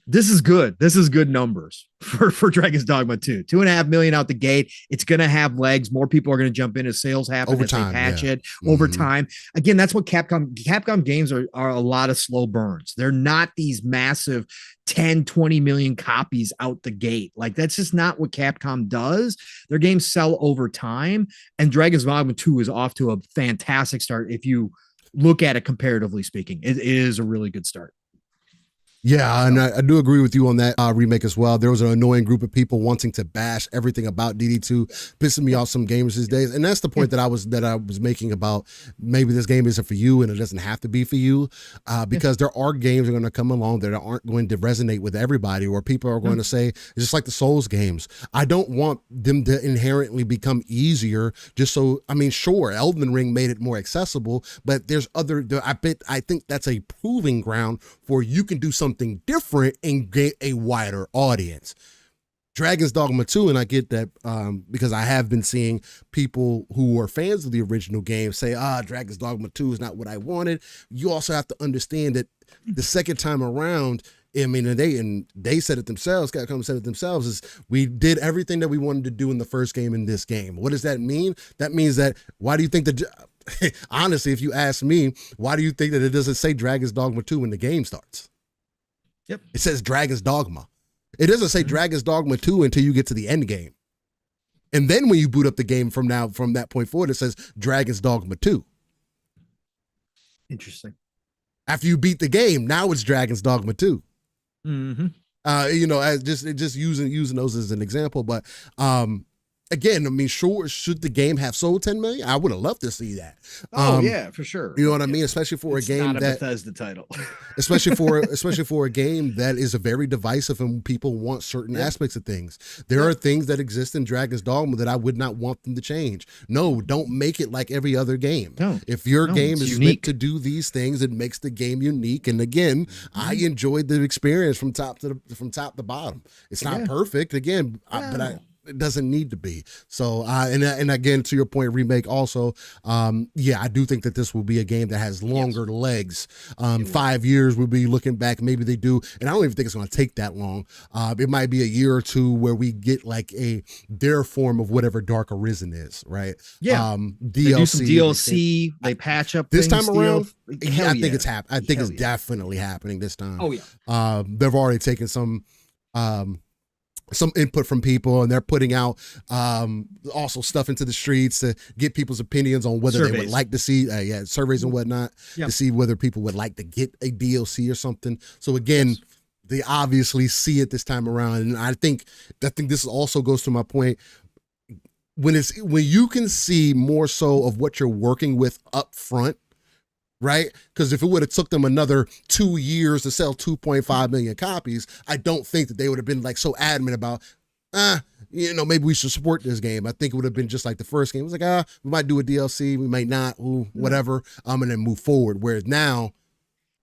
C: This is good. This is good numbers for Dragon's Dogma 2. 2.5 million out the gate. It's going to have legs. More people are going to jump in as sales happen
A: over
C: as
A: time,
C: they patch it over time. Again, that's what Capcom games are a lot of slow burns. They're not these massive 10, 20 million copies out the gate. Like, that's just not what Capcom does. Their games sell over time. And Dragon's Dogma 2 is off to a fantastic start. If you look at it comparatively speaking, it is a really good start.
A: Yeah, and I do agree with you on that remake as well. There was an annoying group of people wanting to bash everything about DD2, pissing me off some gamers these days. And that's the point that I was making about maybe this game isn't for you and it doesn't have to be for you, because there are games that are going to come along that aren't going to resonate with everybody, or people are going to say, it's just like the Souls games. I don't want them to inherently become easier just so, I mean, sure, Elden Ring made it more accessible, but there's I think that's a proving ground for you can do something different and get a wider audience. Dragon's Dogma 2, and I get that because I have been seeing people who are fans of the original game say, Dragon's Dogma 2 is not what I wanted. You also have to understand that the second time around, I mean, and they said it themselves, Capcom said it themselves, is we did everything that we wanted to do in the first game in this game. What does that mean? That means that, why do you think that, honestly, if you ask me, why do you think that it doesn't say Dragon's Dogma 2 when the game starts?
C: Yep.
A: It says Dragon's Dogma. It doesn't say Dragon's Dogma 2 until you get to the end game. And then when you boot up the game from that point forward, it says Dragon's Dogma 2.
C: Interesting.
A: After you beat the game, now it's Dragon's Dogma 2.
C: Mm-hmm.
A: As just using those as an example. But again, I mean, sure, should the game have sold 10 million? I would have loved to see that.
C: Yeah, for sure.
A: You know what I mean? Especially for a game
C: not a Bethesda title.
A: especially for a game that is a very divisive and people want certain aspects of things. There are things that exist in Dragon's Dogma that I would not want them to change. No, don't make it like every other game.
C: No,
A: if your game is
C: unique.
A: meant to do these things, it makes the game unique. And again, I enjoyed the experience from top to bottom. It's not perfect, again, but it doesn't need to be. So, and again, to your point, remake also, I do think that this will be a game that has longer legs. 5 years, we'll be looking back, maybe they do, and I don't even think it's going to take that long. It might be a year or two where we get like their form of whatever Dark Arisen is, right?
C: Yeah.
A: DLC.
C: They do some DLC, they patch up
A: this
C: things,
A: time around.
C: I
A: think it's happening. I think it's definitely happening this time.
C: Oh yeah.
A: They've already taken some input from people, and they're putting out also stuff into the streets to get people's opinions on whether they would like to see surveys and whatnot to see whether people would like to get a DLC or something. So again, they obviously see it this time around, and I think this also goes to my point. When you can see more so of what you're working with up front, right? Because if it would have took them another 2 years to sell 2.5 million copies, I don't think that they would have been like so adamant about, maybe we should support this game. I think it would have been just like the first game. It was like, we might do a DLC, we might not, whatever, and then move forward. Whereas now,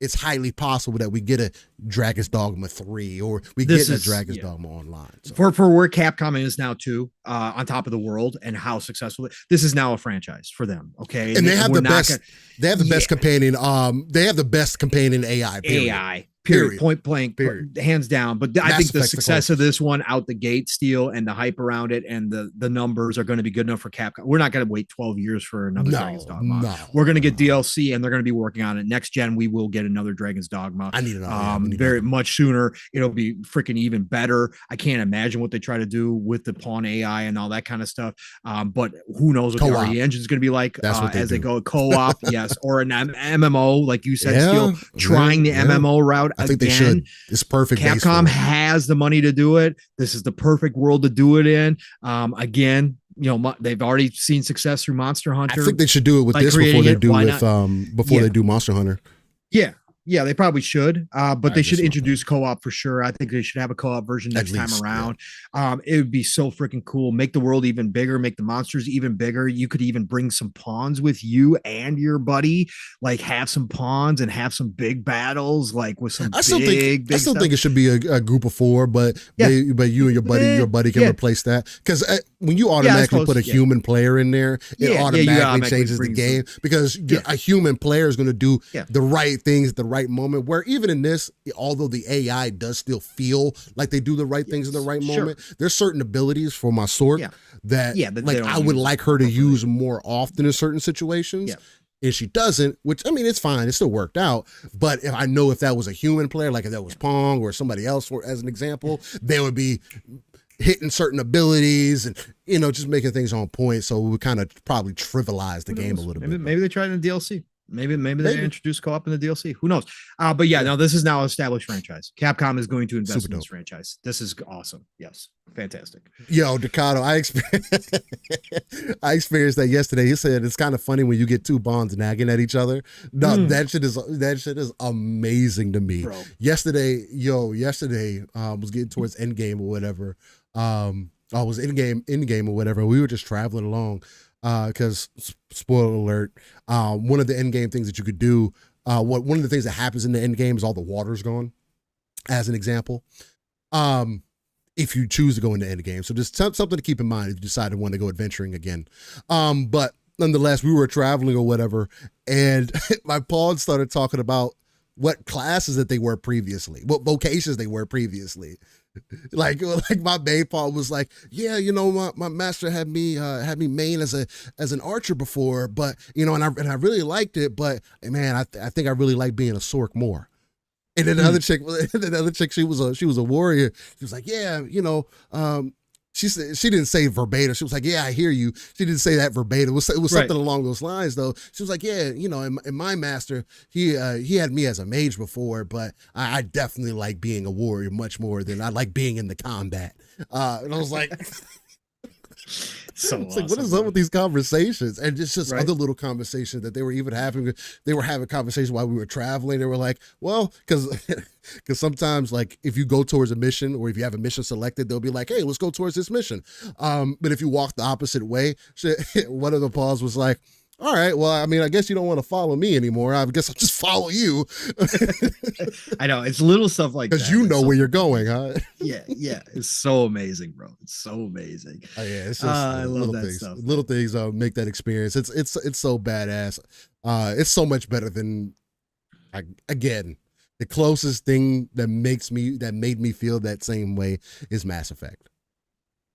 A: it's highly possible that we get a Dragon's Dogma 3 or we get a Dragon's Dogma Online. So.
C: For where Capcom is now too, on top of the world and how successful this is now a franchise for them. Okay.
A: And they have the best, best companion. They have the best companion AI. Period.
C: Point blank. Period. Hands down. But I think the success of this one out the gate, Steel, and the hype around it and the numbers are going to be good enough for Capcom. We're not going to wait 12 years for another Dragon's Dogma.
A: No.
C: We're going to get DLC, and they're going to be working on it. Next gen, we will get another Dragon's Dogma.
A: I need another.
C: Very much sooner. It'll be freaking even better. I can't imagine what they try to do with the pawn AI and all that kind of stuff. But who knows what the RE engine is going to be like as they go co-op, yes, or an MMO, like you said, Steel, trying the MMO route.
A: I think they should. It's perfect.
C: Capcom has the money to do it. This is the perfect world to do it in. Again, they've already seen success through Monster Hunter.
A: I think they should do it with this before they do they do Monster Hunter.
C: Yeah, they probably should, but they should introduce co-op for sure. I think they should have a co-op version next time around. Yeah. It would be so freaking cool. Make the world even bigger, make the monsters even bigger. You could even bring some pawns with you and your buddy, like have some pawns and have some big battles, like with some I still think
A: it should be a group of 4, but you and your buddy can replace that. Because when you automatically put a human player in there, it automatically changes the game because a human player is going to do the right things at the right moment, where even in this, although the AI does still feel like they do the right things in the right moment, there's certain abilities for my Sork that like I would like her to use more often in certain situations. And she doesn't, which I mean, it's fine. It still worked out. But if I know if that was a human player, like if that was Pong or somebody else, as an example, they would be hitting certain abilities and just making things on point. So we would kind of probably trivialize the game a little bit.
C: Maybe they tried in the DLC. Maybe they introduce co-op in the DLC. Who knows? But no, this is now an established franchise. Capcom is going to invest in this franchise. This is awesome. Yes. Fantastic.
A: Yo, Ducato, I experienced that yesterday. He said it's kind of funny when you get 2 bonds nagging at each other. No, that shit is amazing to me. Bro. Yesterday, was getting towards endgame or whatever. I was in game or whatever. We were just traveling along. Because spoiler alert, one of the end game things that you could do, one of the things that happens in the end game is all the water's gone, as an example. If you choose to go into end game, so just something to keep in mind if you decide to want to go adventuring again. But nonetheless, we were traveling or whatever, and my pawn started talking about what classes that they were previously, what vocations they were previously. Like my main pawn was like, my master had me main as an archer before, but and I really liked it, but man, I think I really like being a Sork more. And then the other chick, she was a warrior. She was like, she said, she didn't say verbatim. She was like, I hear you. She didn't say that verbatim. It was something along those lines though. She was like, in my master, he had me as a mage before, but I definitely like being a warrior much more than I like being in the combat. And I was like, so it's awesome, like, what is up with these conversations? And it's just other little conversations that they were even having. They were having conversations while we were traveling. They were like, well, because sometimes, like, if you go towards a mission or if you have a mission selected, they'll be like, hey, let's go towards this mission. But if you walk the opposite way, one of the pawns was like, all right, well, I mean, I guess you don't want to follow me anymore. I guess I'll just follow you.
C: I know. It's little stuff like that.
A: Because you know where you're going, huh?
C: Yeah. It's so amazing, bro. It's so amazing.
A: Oh, yeah. It's just I love that things. Stuff. Little things make that experience. It's so badass. It's so much better than, again, the closest thing that made me feel that same way is Mass Effect.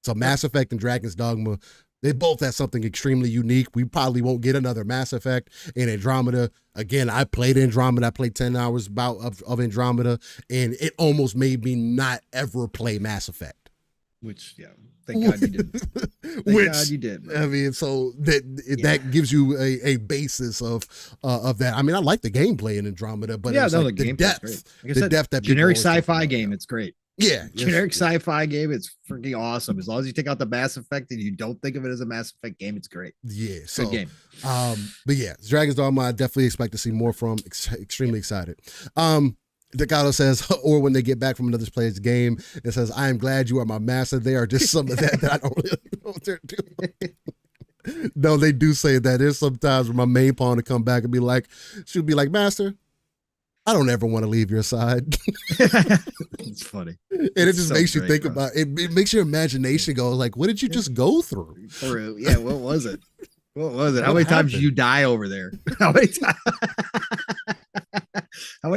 A: So Mass Effect and Dragon's Dogma, they both have something extremely unique. We probably won't get another Mass Effect in Andromeda. Again, I played Andromeda. I played 10 hours of Andromeda, and it almost made me not ever play Mass Effect.
C: Which, thank God you didn't. Thank God you did. Man.
A: I mean, so that gives you a basis of that. I mean, I like the gameplay in Andromeda, but the depth.
C: Like I said,
A: depth that
C: generic sci-fi game, it's great.
A: Yeah,
C: generic sci-fi game. It's freaking awesome. As long as you take out the Mass Effect and you don't think of it as a Mass Effect game, it's great.
A: Yeah,
C: good game.
A: But yeah, Dragon's Dogma, I definitely expect to see more from. Extremely excited. Ducato says, or when they get back from another player's game, it says, "I am glad you are my master." They are just some of that I don't really know what they're doing. No, they do say that. There's sometimes where my main pawn to come back and be like, she'll be like, "Master, I don't ever want to leave your side."
C: It's funny.
A: And it just makes you think about it. It makes your imagination go like, what did you just go through?
C: Yeah, what was it? What was it? How many times did you die over there? How many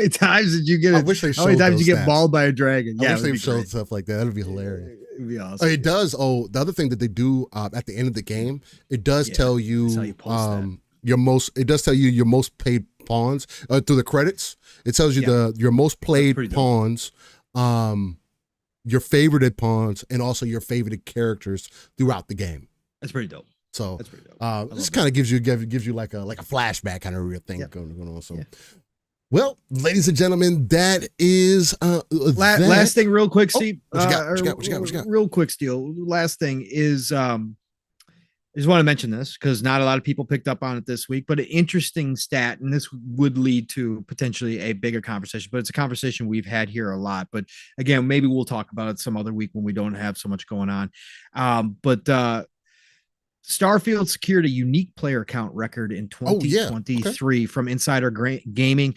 C: times did you get?
A: I wish they showed.
C: How many times did you
A: get
C: mauled by a dragon?
A: I wish they showed stuff like that. That'd be hilarious.
C: It'd be awesome.
A: It does. Oh, the other thing that they do at the end of the game, it does tell you your most. It does tell you your most paid pawns through the credits. It tells you your most played pawns, your favorited pawns, and also your favorited characters throughout the game.
C: That's pretty dope.
A: So that's pretty dope. This kind of gives you like a flashback kind of real thing going on. So Well, ladies and gentlemen, that is
C: last thing real quick, Steve.
A: What you got?
C: Real quick, Steele. Last thing is I just want to mention this because not a lot of people picked up on it this week, but an interesting stat, and this would lead to potentially a bigger conversation, but it's a conversation we've had here a lot. But again, maybe we'll talk about it some other week when we don't have so much going on. But Starfield secured a unique player count record in 2023 from Insider Gaming.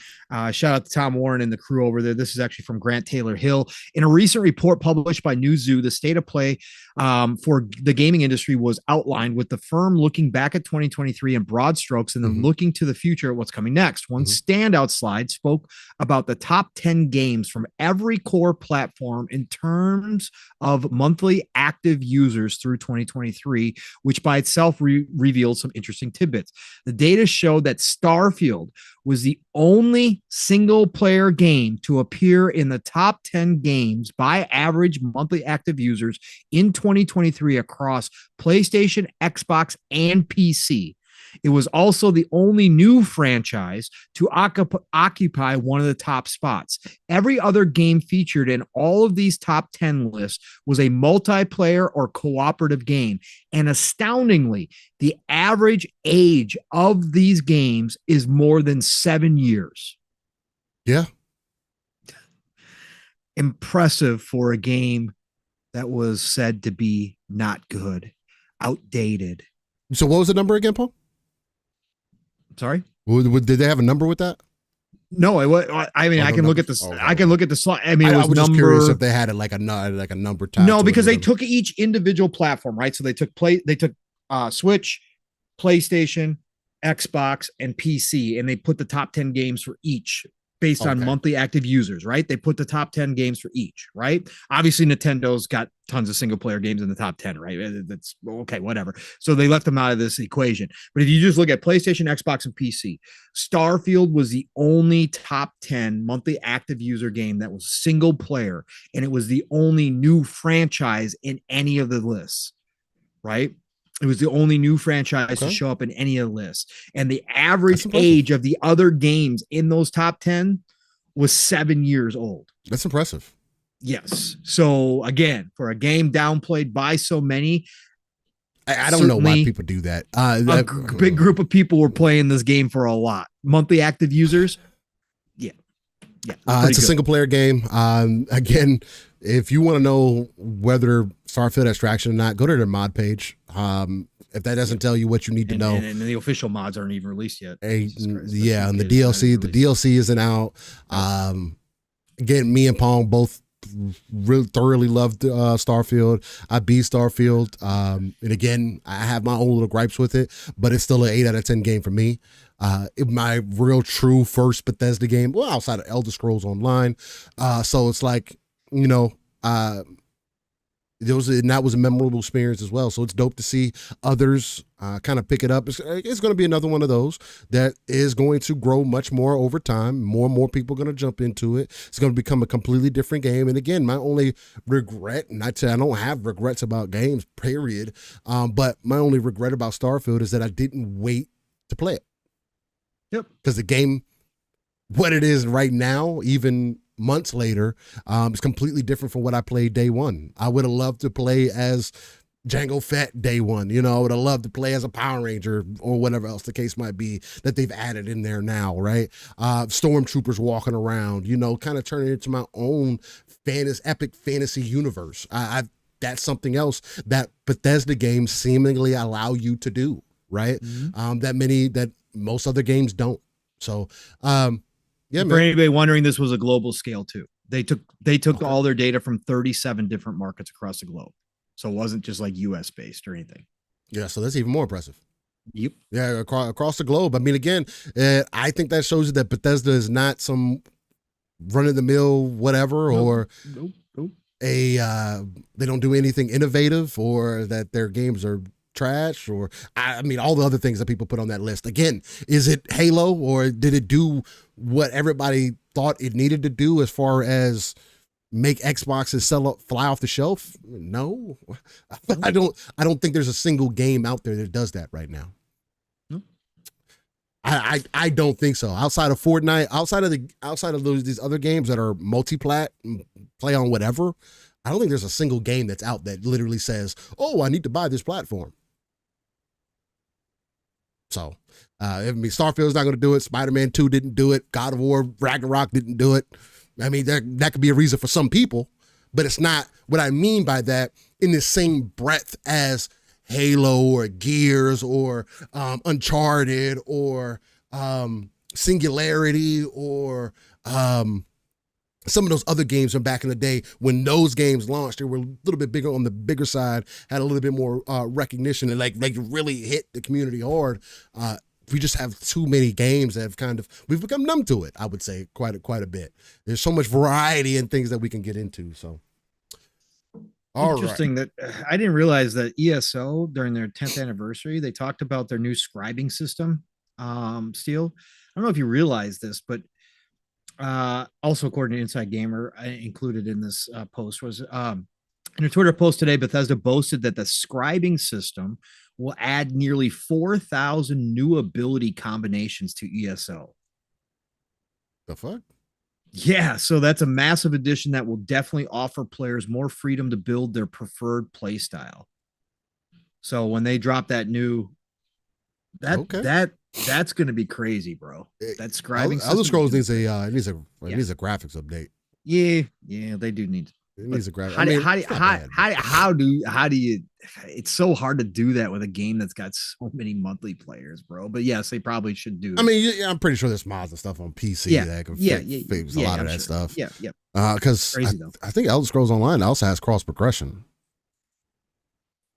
C: Shout out to Tom Warren and the crew over there. This is actually from Grant Taylor Hill. In a recent report published by Newzoo, the state of play for the gaming industry was outlined, with the firm looking back at 2023 in broad strokes and then looking to the future at what's coming next. One standout slide spoke about the top 10 games from every core platform in terms of monthly active users through 2023, which by itself revealed some interesting tidbits. The data showed that Starfield was the only single player game to appear in the top 10 games by average monthly active users in 2023 across PlayStation, Xbox, and PC. It was also the only new franchise to occupy one of the top spots. Every other game featured in all of these top 10 lists was a multiplayer or cooperative game. And astoundingly, the average age of these games is more than 7 years.
A: Yeah.
C: Impressive for a game that was said to be not good, outdated.
A: So what was the number again, Paul?
C: Sorry?
A: Did they have a number with that?
C: No, I mean, I can look at this. I can look at the slide. I mean,
A: I was just curious if they had it like a number tag.
C: No, because they took each individual platform, right? So they took Switch, PlayStation, Xbox, and PC, and they put the top 10 games for each based on monthly active users, right? They put the top 10 games for each, right? Obviously, Nintendo's got tons of single player games in the top 10, right? That's okay, whatever. So they left them out of this equation. But if you just look at PlayStation, Xbox, and PC, Starfield was the only top 10 monthly active user game that was single player, and it was the only new franchise in any of the lists, right? It was the only new franchise to show up in any of the lists. And the average age of the other games in those top 10 was 7 years old.
A: That's impressive.
C: Yes. So again, for a game downplayed by so many,
A: I don't know why people do that.
C: A big group of people were playing this game for a lot. Monthly active users. Yeah.
A: It's a single player game. Again, if you want to know whether Starfield has traction or not, go to their mod page. If that doesn't tell you what you need to know,
C: and the official mods aren't even released yet.
A: And the DLC isn't out. Again, me and Pong both really thoroughly loved Starfield. I beat Starfield, and again, I have my own little gripes with it, but it's still an 8 out of 10 game for me. My real true first Bethesda game, well, outside of Elder Scrolls Online. So it's like, that was a memorable experience as well. So it's dope to see others kind of pick it up. It's going to be another one of those that is going to grow much more over time. More and more people are going to jump into it. It's going to become a completely different game. And again, my only regret, and I don't have regrets about games, period. But my only regret about Starfield is that I didn't wait to play it.
C: Yep. Because
A: the game, what it is right now, even months later, is completely different from what I played day one. I would have loved to play as Jango Fett day one. I would have loved to play as a Power Ranger or whatever else the case might be that they've added in there now, right? Stormtroopers walking around, kind of turning it into my own epic fantasy universe. That's something else that Bethesda games seemingly allow you to do, right? That most other games don't. So, yeah,
C: for anybody wondering, this was a global scale too. They took all their data from 37 different markets across the globe. So it wasn't just like US based or anything.
A: Yeah. So that's even more impressive.
C: Yep.
A: Yeah. Across the globe. I mean, again, I think that shows you that Bethesda is not some run of the mill, whatever,
C: Nope.
A: They don't do anything innovative, or that their games are trash, or I mean all the other things that people put on that list. Again, is it Halo, or did it do what everybody thought it needed to do as far as make Xboxes fly off the shelf? No. I don't think there's a single game out there that does that right now.
C: No.
A: I
D: I don't think so. Outside of Fortnite, outside of these other games that are multi-plat, play on whatever, I don't think there's a single game that's out that literally says, "Oh, I need to buy this platform." So, Starfield's not going to do it. Spider-Man 2 didn't do it. God of War Ragnarok didn't do it. I mean, that could be a reason for some people, but it's not what I mean by that in the same breadth as Halo or Gears or Uncharted or Singularity or some of those other games from back in the day. When those games launched, they were a little bit bigger on the bigger side, had a little bit more recognition, and like really hit the community hard. We just have too many games that have we've become numb to it, I would say, quite a bit. There's so much variety and things that we can get into. So
C: interesting that I didn't realize that ESO during their 10th anniversary, they talked about their new scribing system. Steel, I don't know if you realize this, but also according to Inside Gamer, included in this post was in a Twitter post today, Bethesda boasted that the scribing system will add nearly 4,000 new ability combinations to ESO.
D: The fuck?
C: Yeah, so that's a massive addition that will definitely offer players more freedom to build their preferred play style. So when they drop that new, that's going to be crazy, bro. That scribing.
D: Elder Scrolls needs a graphics update.
C: Yeah, they do need.
D: It needs a graphics.
C: How do you? It's so hard to do that with a game that's got so many monthly players, bro. But yes, they probably should do.
D: I mean, I'm pretty sure there's mods and stuff on PC that can fix a lot of that stuff.
C: Yeah.
D: Because I think Elder Scrolls Online also has cross progression.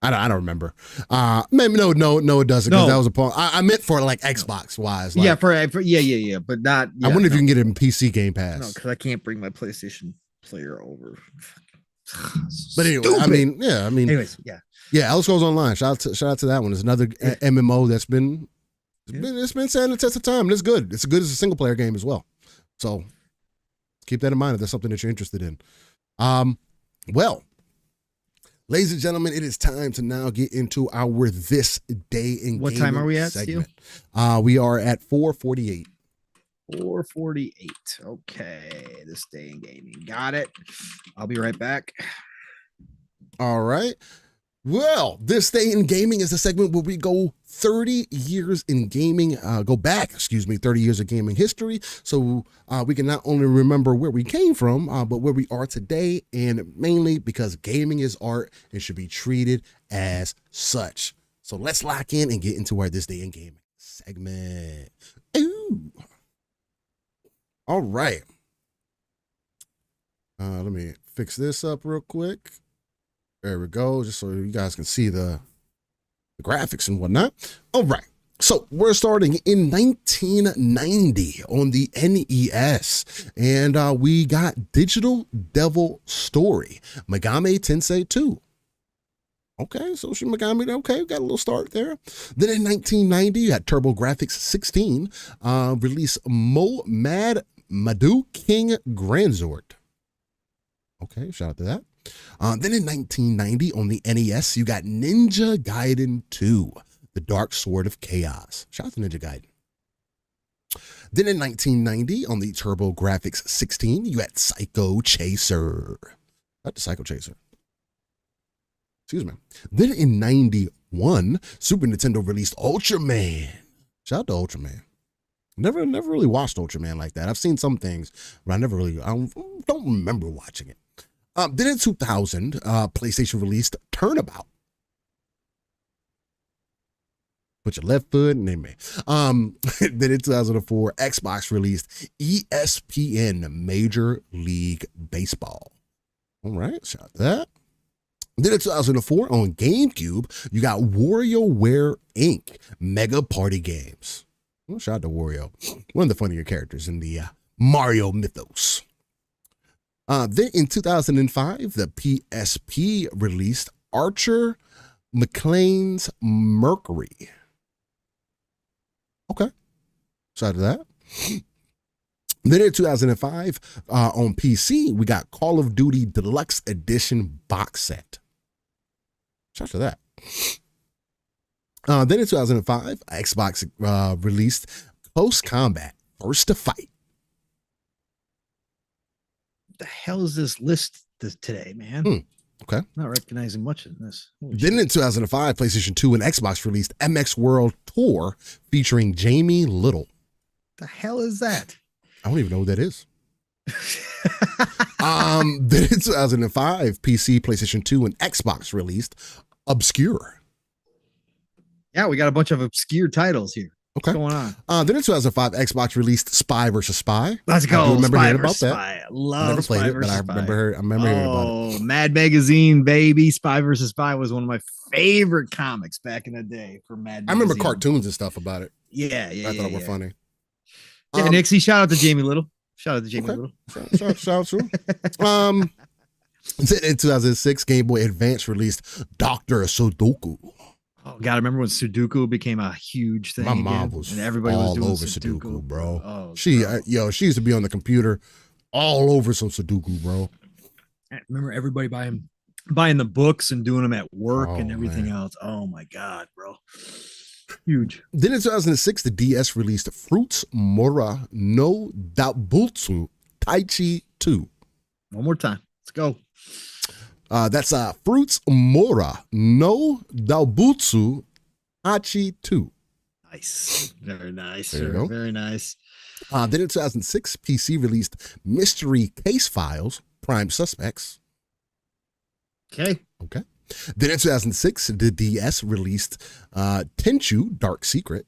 D: I don't remember. Maybe no, it doesn't. Because that was a point. I meant for like Xbox wise. Like,
C: for but not.
D: I wonder if you can get it in PC Game Pass.
C: No, because I can't bring my PlayStation player over.
D: But anyway, anyways, Elder Scrolls Online. Shout out to that one. It's another MMO that's been standing the test of time, and it's good. It's good as a single player game as well. So keep that in mind if that's something that you're interested in. Well, ladies and gentlemen, it is time to now get into our This Day in Gaming.
C: What time are we at,
D: segment. We are at 4:48.
C: 4:48. Okay, This Day in Gaming. Got it. I'll be right back.
D: All right. Well, This Day in Gaming is a segment where we go 30 years in gaming, 30 years of gaming history. So we can not only remember where we came from, but where we are today, and mainly because gaming is art and should be treated as such. So let's lock in and get into our This Day in Gaming segment. Ooh. All right. Let me fix this up real quick. There we go, just so you guys can see the graphics and whatnot. All right. So we're starting in 1990 on the NES, and we got Digital Devil Story, Megami Tensei 2. Okay, so Shin Megami, okay, got a little start there. Then in 1990, you had TurboGrafx 16 release Mad Madu King Granzord. Okay, shout out to that. Then in 1990 on the NES, you got Ninja Gaiden 2, The Dark Sword of Chaos. Shout out to Ninja Gaiden. Then in 1990 on the TurboGrafx 16, you had Psycho Chaser. Shout out to Psycho Chaser. Excuse me. Then in 91, Super Nintendo released Ultraman. Shout out to Ultraman. Never really watched Ultraman like that. I've seen some things, but I don't remember watching it. Then in 2000, PlayStation released Turnabout. Put your left foot in there, man. Then in 2004, Xbox released ESPN Major League Baseball. All right, shout out to that. Then in 2004, on GameCube, you got WarioWare Inc. Mega Party Games. Well, shout out to Wario, one of the funnier characters in the Mario mythos. Then in 2005, the PSP released Archer McLean's Mercury. Okay, shout out to that. Then in 2005, on PC, we got Call of Duty Deluxe Edition box set. Shout out to that. Then in 2005, Xbox released
A: Post combat, first to fight.
C: What the hell is this list today, man?
A: Okay.
C: Not recognizing much in this.
A: Then in 2005, PlayStation 2 and Xbox released MX World Tour featuring Jamie Little.
C: The hell is that?
A: I don't even know who that is. Then in 2005, PC, PlayStation 2, and Xbox released Obscure.
C: Yeah, we got a bunch of obscure titles here.
A: Okay.
C: What's going on?
A: Then in 2005, Xbox released Spy vs. Spy.
C: Let's go.
A: I do remember
C: Spy
A: hearing
C: versus
A: about
C: Spy.
A: that.
C: I love
A: never played
C: Spy
A: it, but I
C: versus
A: remember hearing about it.
C: Mad Magazine, baby. Spy versus Spy was one of my favorite comics back in the day for Mad Magazine.
A: I remember cartoons and stuff about it.
C: Yeah.
A: I thought it were funny.
C: Yeah, Nixie, shout out to Jamie Little. Shout out to Jamie Little.
A: Shout out to him. In 2006, Game Boy Advance released Dr. Sudoku.
C: Oh, God, I remember when Sudoku became a huge thing.
A: My mom was
C: and everybody
A: all
C: was doing
A: over Sudoku, bro.
C: Oh,
A: she used to be on the computer all over some Sudoku, bro.
C: I remember everybody buying the books and doing them at work and everything
A: man.
C: else. Oh, my God, bro. Huge.
A: Then in 2006, the DS released Fruits Mora no Daibutsu Taichi 2.
C: One more time. Let's go.
A: That's Fruits Mora no Daibutsu Taichi 2.
C: Nice. Very nice.
A: There you
C: Sir.
A: go.
C: Very nice.
A: Then in 2006, PC released Mystery Case Files Prime Suspects.
C: Okay.
A: Then in 2006, the DS released Tenchu Dark Secret.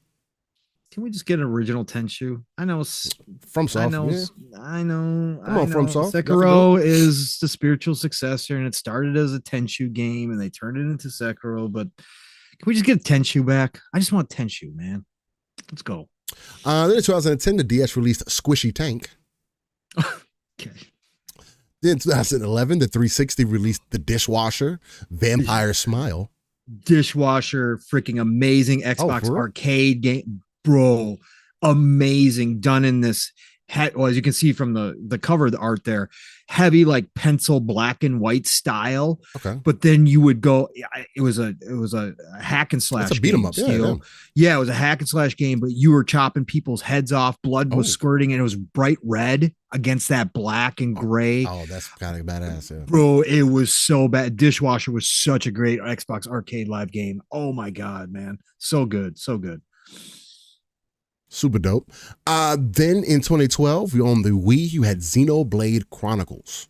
C: Can we just get an original Tenchu? I know.
A: FromSoft.
C: I know.
A: Come on, FromSoft.
C: Sekiro is the spiritual successor, and it started as a Tenchu game, and they turned it into Sekiro. But can we just get Tenchu back? I just want Tenchu, man. Let's go.
A: Then in 2010, the DS released Squishy Tank.
C: Okay.
A: Then in 2011, the 360 released The Dishwasher, Vampire Smile.
C: Dishwasher, freaking amazing Xbox
A: for real?
C: arcade game, bro. Amazing, done in this. Well, as you can see from the cover of the art there, heavy like pencil black and white style.
A: Okay.
C: But then you would go. It was a hack and slash.
A: It's a beat 'em up.
C: Yeah, it was a hack and slash game. But you were chopping people's heads off. Blood was squirting, and it was bright red against that black and gray.
A: Oh, that's kind of badass. Yeah.
C: Bro, it was so bad. Dishwasher was such a great Xbox arcade live game. Oh my God, man. So good. So good.
A: Super dope. Then in 2012, on the Wii, you had Xenoblade Chronicles.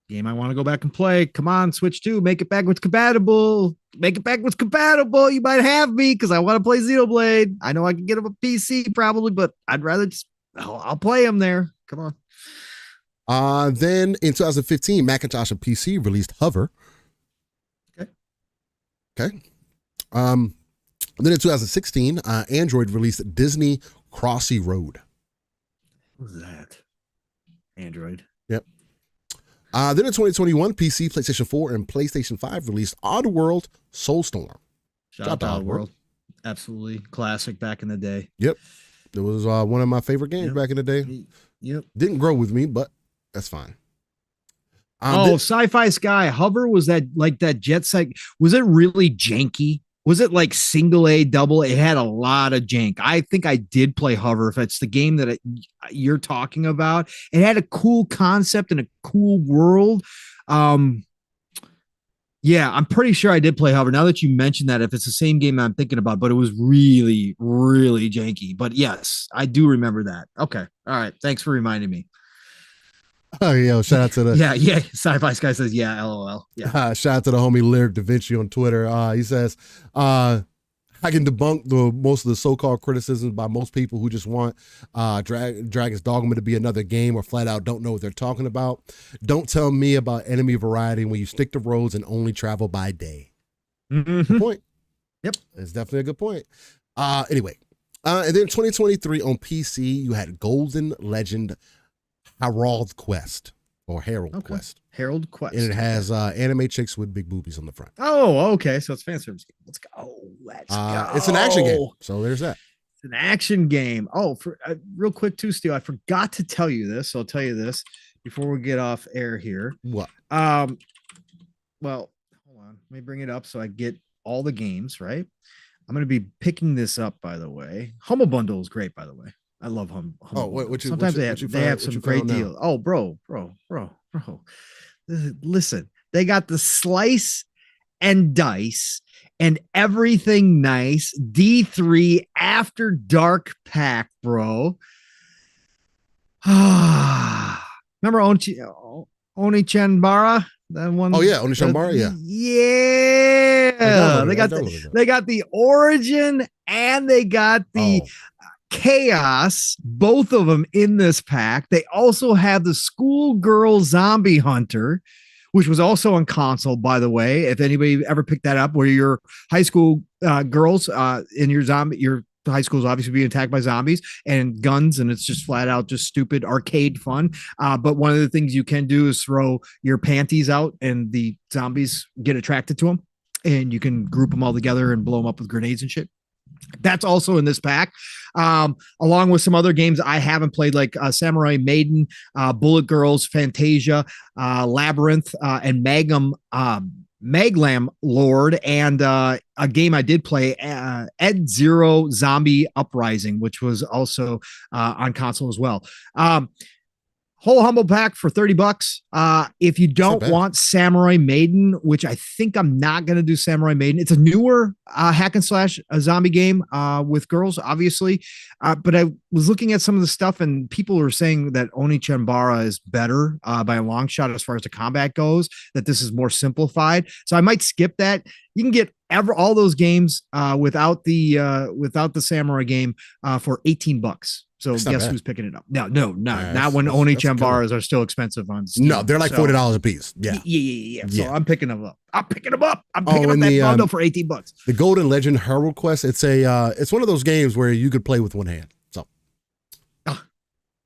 C: Game I want to go back and play. Come on, Switch 2. Make it backwards compatible. Make it backwards compatible. You might have me because I want to play Xenoblade. I know I can get him a PC probably, but I'd rather just, I'll play him there. Come on.
A: Then in 2015, Macintosh and PC released Hover. Okay. Then in 2016, Android released Disney Crossy Road.
C: What was that? Android.
A: Yep. Then in 2021, PC, PlayStation 4, and PlayStation 5 released Oddworld Soulstorm.
C: Shout out to Oddworld. Absolutely. Classic back in the day.
A: Yep. It was one of my favorite games back in the day.
C: Yep.
A: Didn't grow with me, but that's fine.
C: Sci-Fi Sky. Hover, was that like that jet set? Was it really janky? Was it like single A, double A? It had a lot of jank. I think I did play Hover. If it's the game that you're talking about, it had a cool concept and a cool world. Yeah, I'm pretty sure I did play Hover. Now that you mentioned that, if it's the same game I'm thinking about, but it was really, really janky. But yes, I do remember that. Okay. All right. Thanks for reminding me.
A: Oh, yo, shout out to the
C: yeah. Sci-Fi Sky says, yeah, LOL. Yeah.
A: Shout out to the homie Lyric Da Vinci on Twitter. He says, I can debunk most of the so-called criticisms by most people who just want Dragon's Dogma to be another game or flat out don't know what they're talking about. Don't tell me about enemy variety when you stick to roads and only travel by day.
C: Mm-hmm.
A: Good point.
C: Yep.
A: It's definitely a good point. Anyway, and then 2023 on PC, you had Golden Legend Herald Quest.
C: Herald Quest.
A: And it has anime chicks with big boobies on the front.
C: Oh, okay. So it's fan service game. Let's go. Let's go.
A: It's an action game. So there's that.
C: It's an action game. Oh, for real quick too, Stu, I forgot to tell you this. So I'll tell you this before we get off air here.
A: What?
C: Well, hold on. Let me bring it up so I get all the games, right? I'm going to be picking this up, by the way. Humble Bundle is great, by the way. I love Humble.
A: Oh, what you,
C: sometimes
A: what you
C: they have some great deals. Oh, bro. Listen, they got the slice and dice and everything nice D3 After Dark pack, bro. Remember Oni-Chanbara? That one.
A: Oh yeah, Oni-Chanbara, yeah.
C: Yeah. They got the Origin and they got the Chaos, both of them in this pack. They also have the Schoolgirl Zombie Hunter, which was also on console, by the way. If anybody ever picked that up, where your high school girls in your high school is obviously being attacked by zombies and guns, and it's just flat out just stupid arcade fun. But one of the things you can do is throw your panties out, and the zombies get attracted to them, and you can group them all together and blow them up with grenades and shit. That's also in this pack, along with some other games I haven't played, like Samurai Maiden, Bullet Girls, Fantasia, Labyrinth, and Maglam Lord, and a game I did play, Ed Zero Zombie Uprising, which was also on console as well. Whole Humble pack for $30. If you don't want Samurai Maiden, which I think I'm not going to do Samurai Maiden. It's a newer hack and slash zombie game with girls, obviously. But I was looking at some of the stuff, and people were saying that Oni-Chanbara is better by a long shot as far as the combat goes, that this is more simplified. So I might skip that. You can get all those games without the Samurai game for $18. So guess who's picking it up? No, not when Oni-Chanbaras are still expensive on Steam.
A: No, they're like $40 a piece. Yeah.
C: So I'm picking them up. I'm picking up that bundle for $18.
A: The Golden Legend Herald Quest. It's one of those games where you could play with one hand. So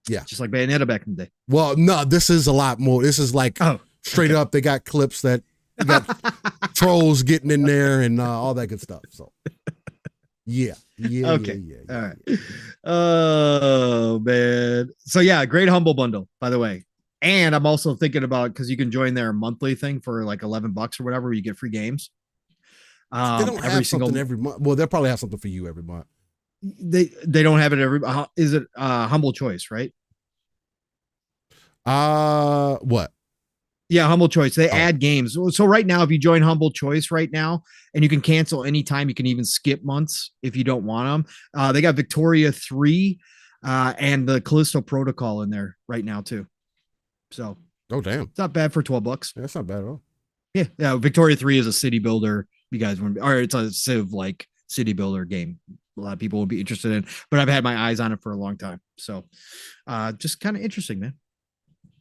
A: yeah.
C: Just like Bayonetta back in the day.
A: Well, no, this is a lot more. This is like straight up. They got clips that got trolls getting in there and all that good stuff. So yeah.
C: Okay. All right. Oh man. So yeah, great Humble bundle, by the way. And I'm also thinking about, because you can join their monthly thing for like $11 or whatever, where you get free games.
A: They don't have something every month. Well, they'll probably have something for you every month.
C: They don't have it every. Is it Humble Choice, right?
A: What?
C: Yeah, Humble Choice. They add games. So right now, if you join Humble Choice right now, and you can cancel anytime, you can even skip months if you don't want them. They got Victoria 3 and the Callisto Protocol in there right now too. So
A: damn,
C: it's not bad for $12.
A: That's not bad at all.
C: Yeah. Victoria 3 is a city builder. You guys want, or it's a Civ like city builder game. A lot of people would be interested in, but I've had my eyes on it for a long time. So just kind of interesting, man.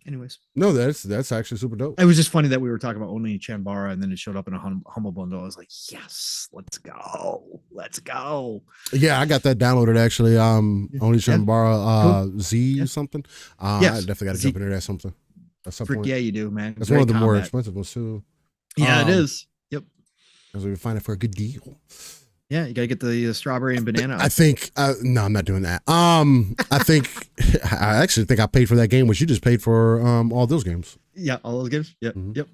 C: Anyways,
A: no, that's actually super dope.
C: It was just funny that we were talking about Oni-Chanbara and then it showed up in a Humble bundle. I was like, yes, let's go.
A: Yeah, I got that downloaded actually. Oni-Chanbara Z or something.
C: Yes.
A: I definitely got to jump into that something. At some point.
C: Yeah, you do, man.
A: That's one of the more expensive ones too.
C: Yeah, it is. Yep.
A: As we find it for a good deal.
C: Yeah, you gotta get the strawberry and banana.
A: I think no, I'm not doing that. I actually think I paid for that game, which you just paid for all those games.
C: Yeah, all those games. Yep.
A: Mm-hmm.
C: Yep.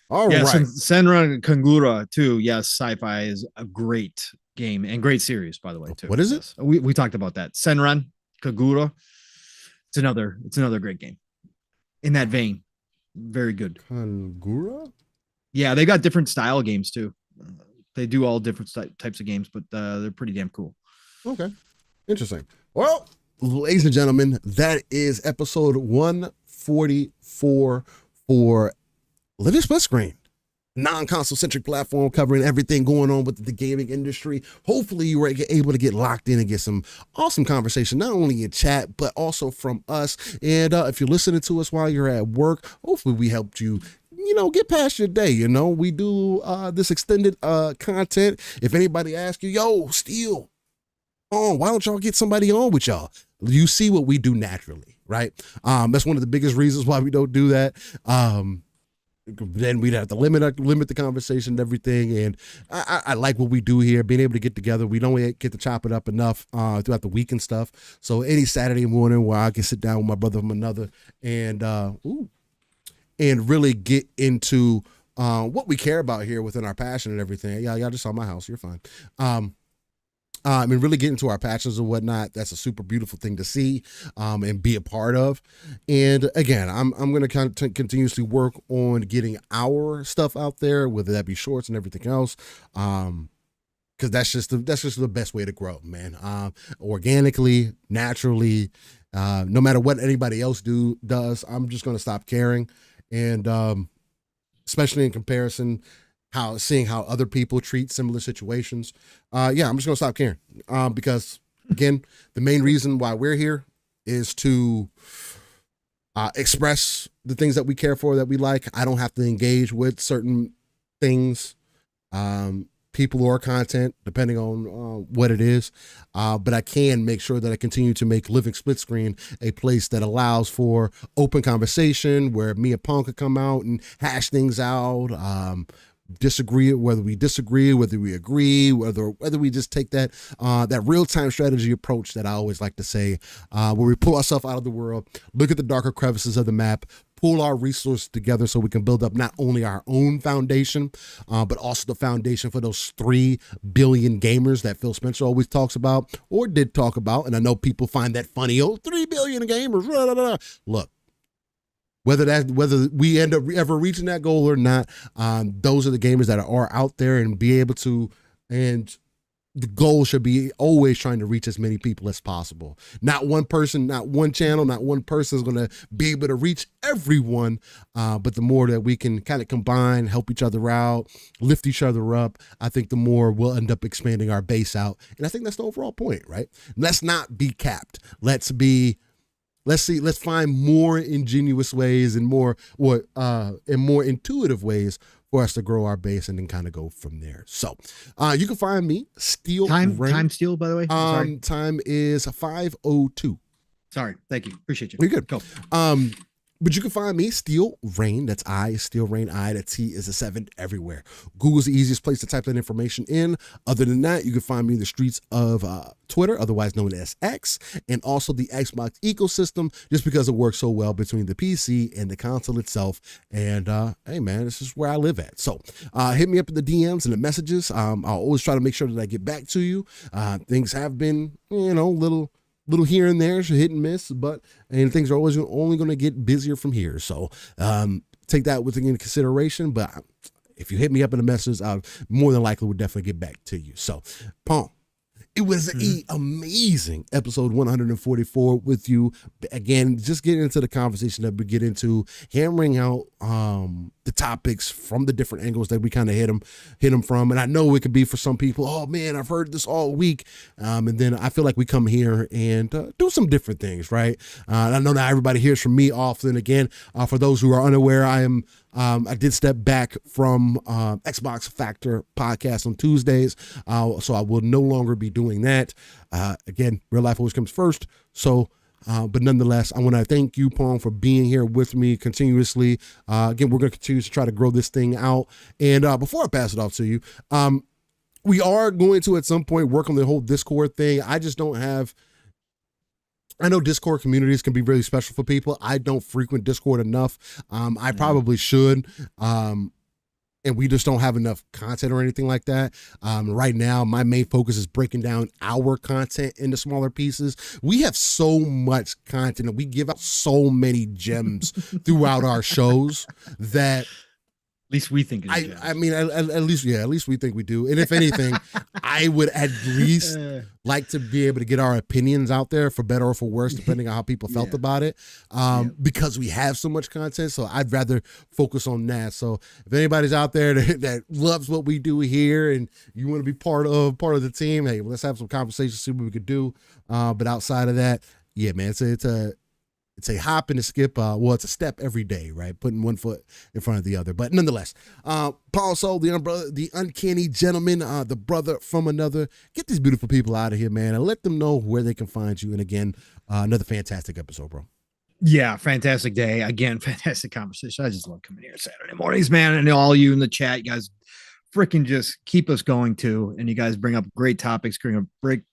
A: All right.
C: Senran Kagura too. Yes, sci-fi is a great game and great series, by the way, too.
A: What is it?
C: We talked about that. Senran Kagura. It's another great game. In that vein. Very good.
A: Kagura?
C: Yeah, they got different style games too. They do all different types of games, but they're pretty damn cool.
A: Okay. Interesting. Well, ladies and gentlemen, that is episode 144 for Living Split Screen. Non-console centric platform covering everything going on with the gaming industry. Hopefully you were able to get locked in and get some awesome conversation, not only in chat, but also from us. And if you're listening to us while you're at work, hopefully we helped you get past your day. We do this extended content. If anybody asks you, yo, Steel, why don't y'all get somebody on with y'all? You see what we do naturally, right? That's one of the biggest reasons why we don't do that. Then we'd have to limit the conversation and everything. And I like what we do here, being able to get together. We don't get to chop it up enough throughout the week and stuff. So any Saturday morning where I can sit down with my brother from another and really get into what we care about here within our passion and everything. Yeah, y'all just saw my house. You're fine. and really get into our passions and whatnot. That's a super beautiful thing to see and be a part of. And again, I'm going to continuously work on getting our stuff out there, whether that be shorts and everything else. Because that's just the best way to grow, man. Organically, naturally, no matter what anybody else does, I'm just going to stop caring. And especially in comparison, seeing how other people treat similar situations. I'm just going to stop caring. Because again, the main reason why we're here is to express the things that we care for, that we like. I don't have to engage with certain things, people or content, depending on what it is. But I can make sure that I continue to make Living Split Screen a place that allows for open conversation, where me and Pong could come out and hash things out, whether we agree, whether we just take that real-time strategy approach that I always like to say, where we pull ourselves out of the world, look at the darker crevices of the map, pull our resources together so we can build up not only our own foundation, but also the foundation for those 3 billion gamers that Phil Spencer always talks about, or did talk about. And I know people find that funny. 3 billion gamers. Blah, blah, blah. Look, whether we end up ever reaching that goal or not, those are the gamers that are out there and be able to, and the goal should be always trying to reach as many people as possible. Not one person, not one channel, not one person is going to be able to reach everyone. But the more that we can kind of combine, help each other out, lift each other up, I think the more we'll end up expanding our base out. And I think that's the overall point, right? Let's not be capped. Let's find more ingenious ways and more intuitive ways for us to grow our base, and then kind of go from there. So you can find me Steel
C: time
A: Rain.
C: Steel, by the way. Sorry.
A: Time is 5:02.
C: Sorry, thank you, appreciate you.
A: You're good.
C: Go.
A: But you can find me Steel Rain. That's I, Steel Rain. I, the T is a 7 everywhere. Google's the easiest place to type that information in. Other than that, you can find me in the streets of Twitter, otherwise known as X, and also the Xbox ecosystem, just because it works so well between the PC and the console itself. And hey, man, this is where I live at. So hit me up in the DMs and the messages. I'll always try to make sure that I get back to you. Things have been, little here and there, so hit and miss, and things are always only going to get busier from here. So take that into consideration. But if you hit me up in the messages, I more than likely would definitely get back to you. So, Paul, it was an amazing episode 144 with you. Again, just getting into the conversation that we get into, hammering out the topics from the different angles that we kind of hit them from. And I know it could be for some people, oh man, I've heard this all week. And then I feel like we come here and do some different things, right? I know not everybody hears from me often. Again, for those who are unaware, I did step back from Xbox Factor podcast on Tuesdays, so I will no longer be doing that. Again, real life always comes first. So, but nonetheless, I want to thank you, Pong, for being here with me continuously. Again, we're going to continue to try to grow this thing out. And before I pass it off to you, we are going to at some point work on the whole Discord thing. I just don't have. I know Discord communities can be really special for people. I don't frequent Discord enough. I probably should. And we just don't have enough content or anything like that. Right now, my main focus is breaking down our content into smaller pieces. We have so much content and we give out so many gems throughout our shows that
C: At least we think.
A: I mean, at least we think we do. And if anything, I would at least like to be able to get our opinions out there, for better or for worse, depending on how people felt about it. Because we have so much content, so I'd rather focus on that. So if anybody's out there that loves what we do here and you want to be part of the team, hey, let's have some conversations, see what we could do. But outside of that, yeah, man, it's a hop and a skip. It's a step every day, right? Putting one foot in front of the other. But nonetheless, Paul Soul, the uncanny gentleman, the brother from another. Get these beautiful people out of here, man, and let them know where they can find you. And again, another fantastic episode, bro.
C: Yeah, fantastic day. Again, fantastic conversation. I just love coming here Saturday mornings, man. And all you in the chat, you guys freaking just keep us going too. And you guys bring up great topics, bring up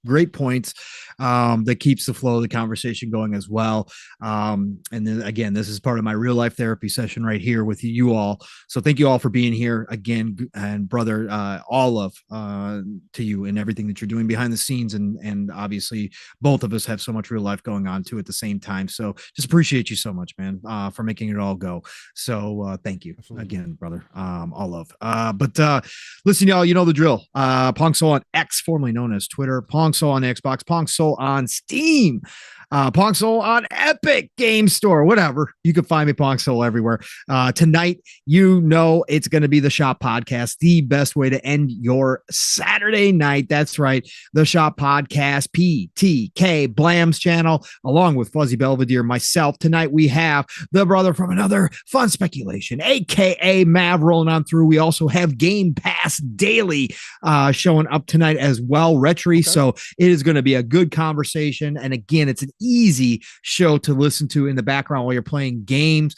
C: great points that keeps the flow of the conversation going as well. And then again, this is part of my real life therapy session right here with you all. So thank you all for being here again, and brother, all of to you and everything that you're doing behind the scenes. And obviously both of us have so much real life going on too at the same time. So just appreciate you so much, man, for making it all go. So thank you again, brother. All of, but listen, y'all, you know the drill. Pongso on X, formerly known as Twitter, Pongso on Xbox, Pongso on Steam, Pongso on Epic Game Store, whatever. You can find me Pongso everywhere. Tonight, you know it's going to be the Shop Podcast, the best way to end your Saturday night. That's right, the Shop Podcast, PTK Blam's channel, along with Fuzzy Belvedere, myself. Tonight we have the brother from another Fun Speculation, aka Mav, rolling on through. We also have Game Pass Daily showing up tonight as well, Retry. Okay. So it is going to be a good conversation. And again, it's an easy show to listen to in the background while you're playing games.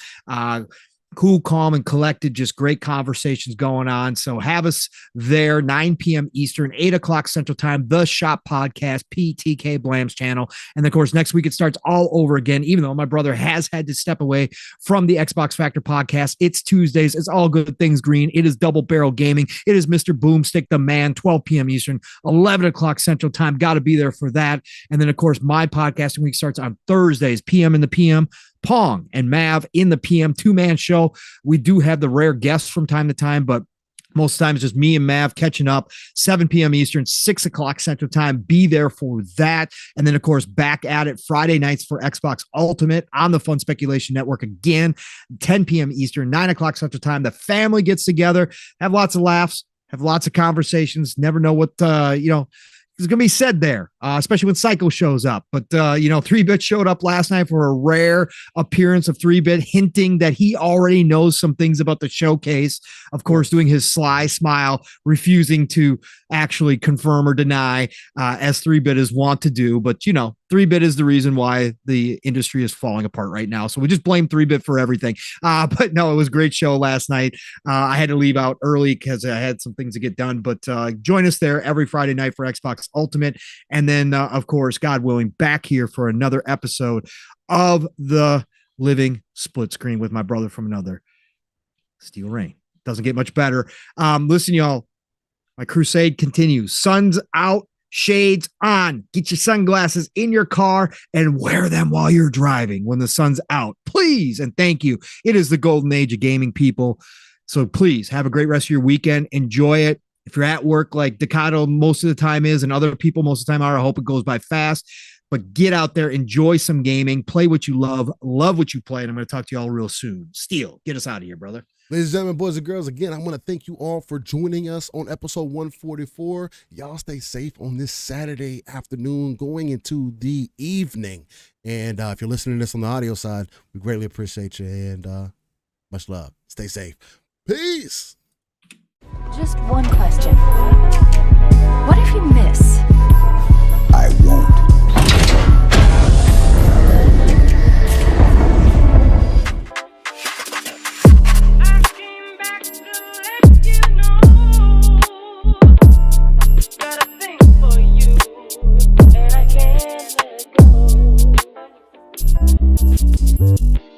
C: Cool, calm, and collected. Just great conversations going on. So have us there, 9 p.m. Eastern, 8 o'clock Central Time, the Shop Podcast, PTK Blam's channel. And of course, next week it starts all over again, even though my brother has had to step away from the Xbox Factor podcast. It's Tuesdays. It's all good things green. It is Double Barrel Gaming. It is Mr. Boomstick, the man, 12 p.m. Eastern, 11 o'clock Central Time. Got to be there for that. And then, of course, my podcasting week starts on Thursdays, PM in the PM. Pong and Mav in the PM, two-man show. We do have the rare guests from time to time, but most times just me and Mav catching up, 7 p.m. Eastern, 6 o'clock Central Time. Be there for that. And then, of course, back at it Friday nights for Xbox Ultimate on the Fun Speculation Network again, 10 p.m. Eastern, 9 o'clock Central Time. The family gets together, have lots of laughs, have lots of conversations, never know what, is going to be said there, especially when Psycho shows up. But, 3-Bit showed up last night for a rare appearance of 3-Bit, hinting that he already knows some things about the showcase. Of course, doing his sly smile, refusing to actually confirm or deny, as 3-Bit is wont to do. But, 3-Bit is the reason why the industry is falling apart right now. So we just blame 3-Bit for everything. But no, it was a great show last night. I had to leave out early because I had some things to get done. But join us there every Friday night for Xbox Ultimate. And then, of course, God willing, back here for another episode of the Living Split Screen with my brother from another, Steel Rain. Doesn't get much better. Listen, y'all, my crusade continues. Sun's out, shades on. Get your sunglasses in your car and wear them while you're driving when the sun's out. Please and thank you. It is the golden age of gaming, people. So please have a great rest of your weekend. Enjoy it. If you're at work like Decado most of the time is, and other people most of the time are, I hope it goes by fast. But get out there, enjoy some gaming, play what you love what you play, and I'm going to talk to you all real soon. Steel, get us out of here, brother.
A: Ladies and gentlemen, boys and girls, again, I want to thank you all for joining us on episode 144. Y'all stay safe on this Saturday afternoon going into the evening. And if you're listening to this on the audio side, we greatly appreciate you, and much love. Stay safe. Peace.
E: Just one question. What if you miss?
F: I won't.
G: I came back to let you know got a thing for you, and I can't let go.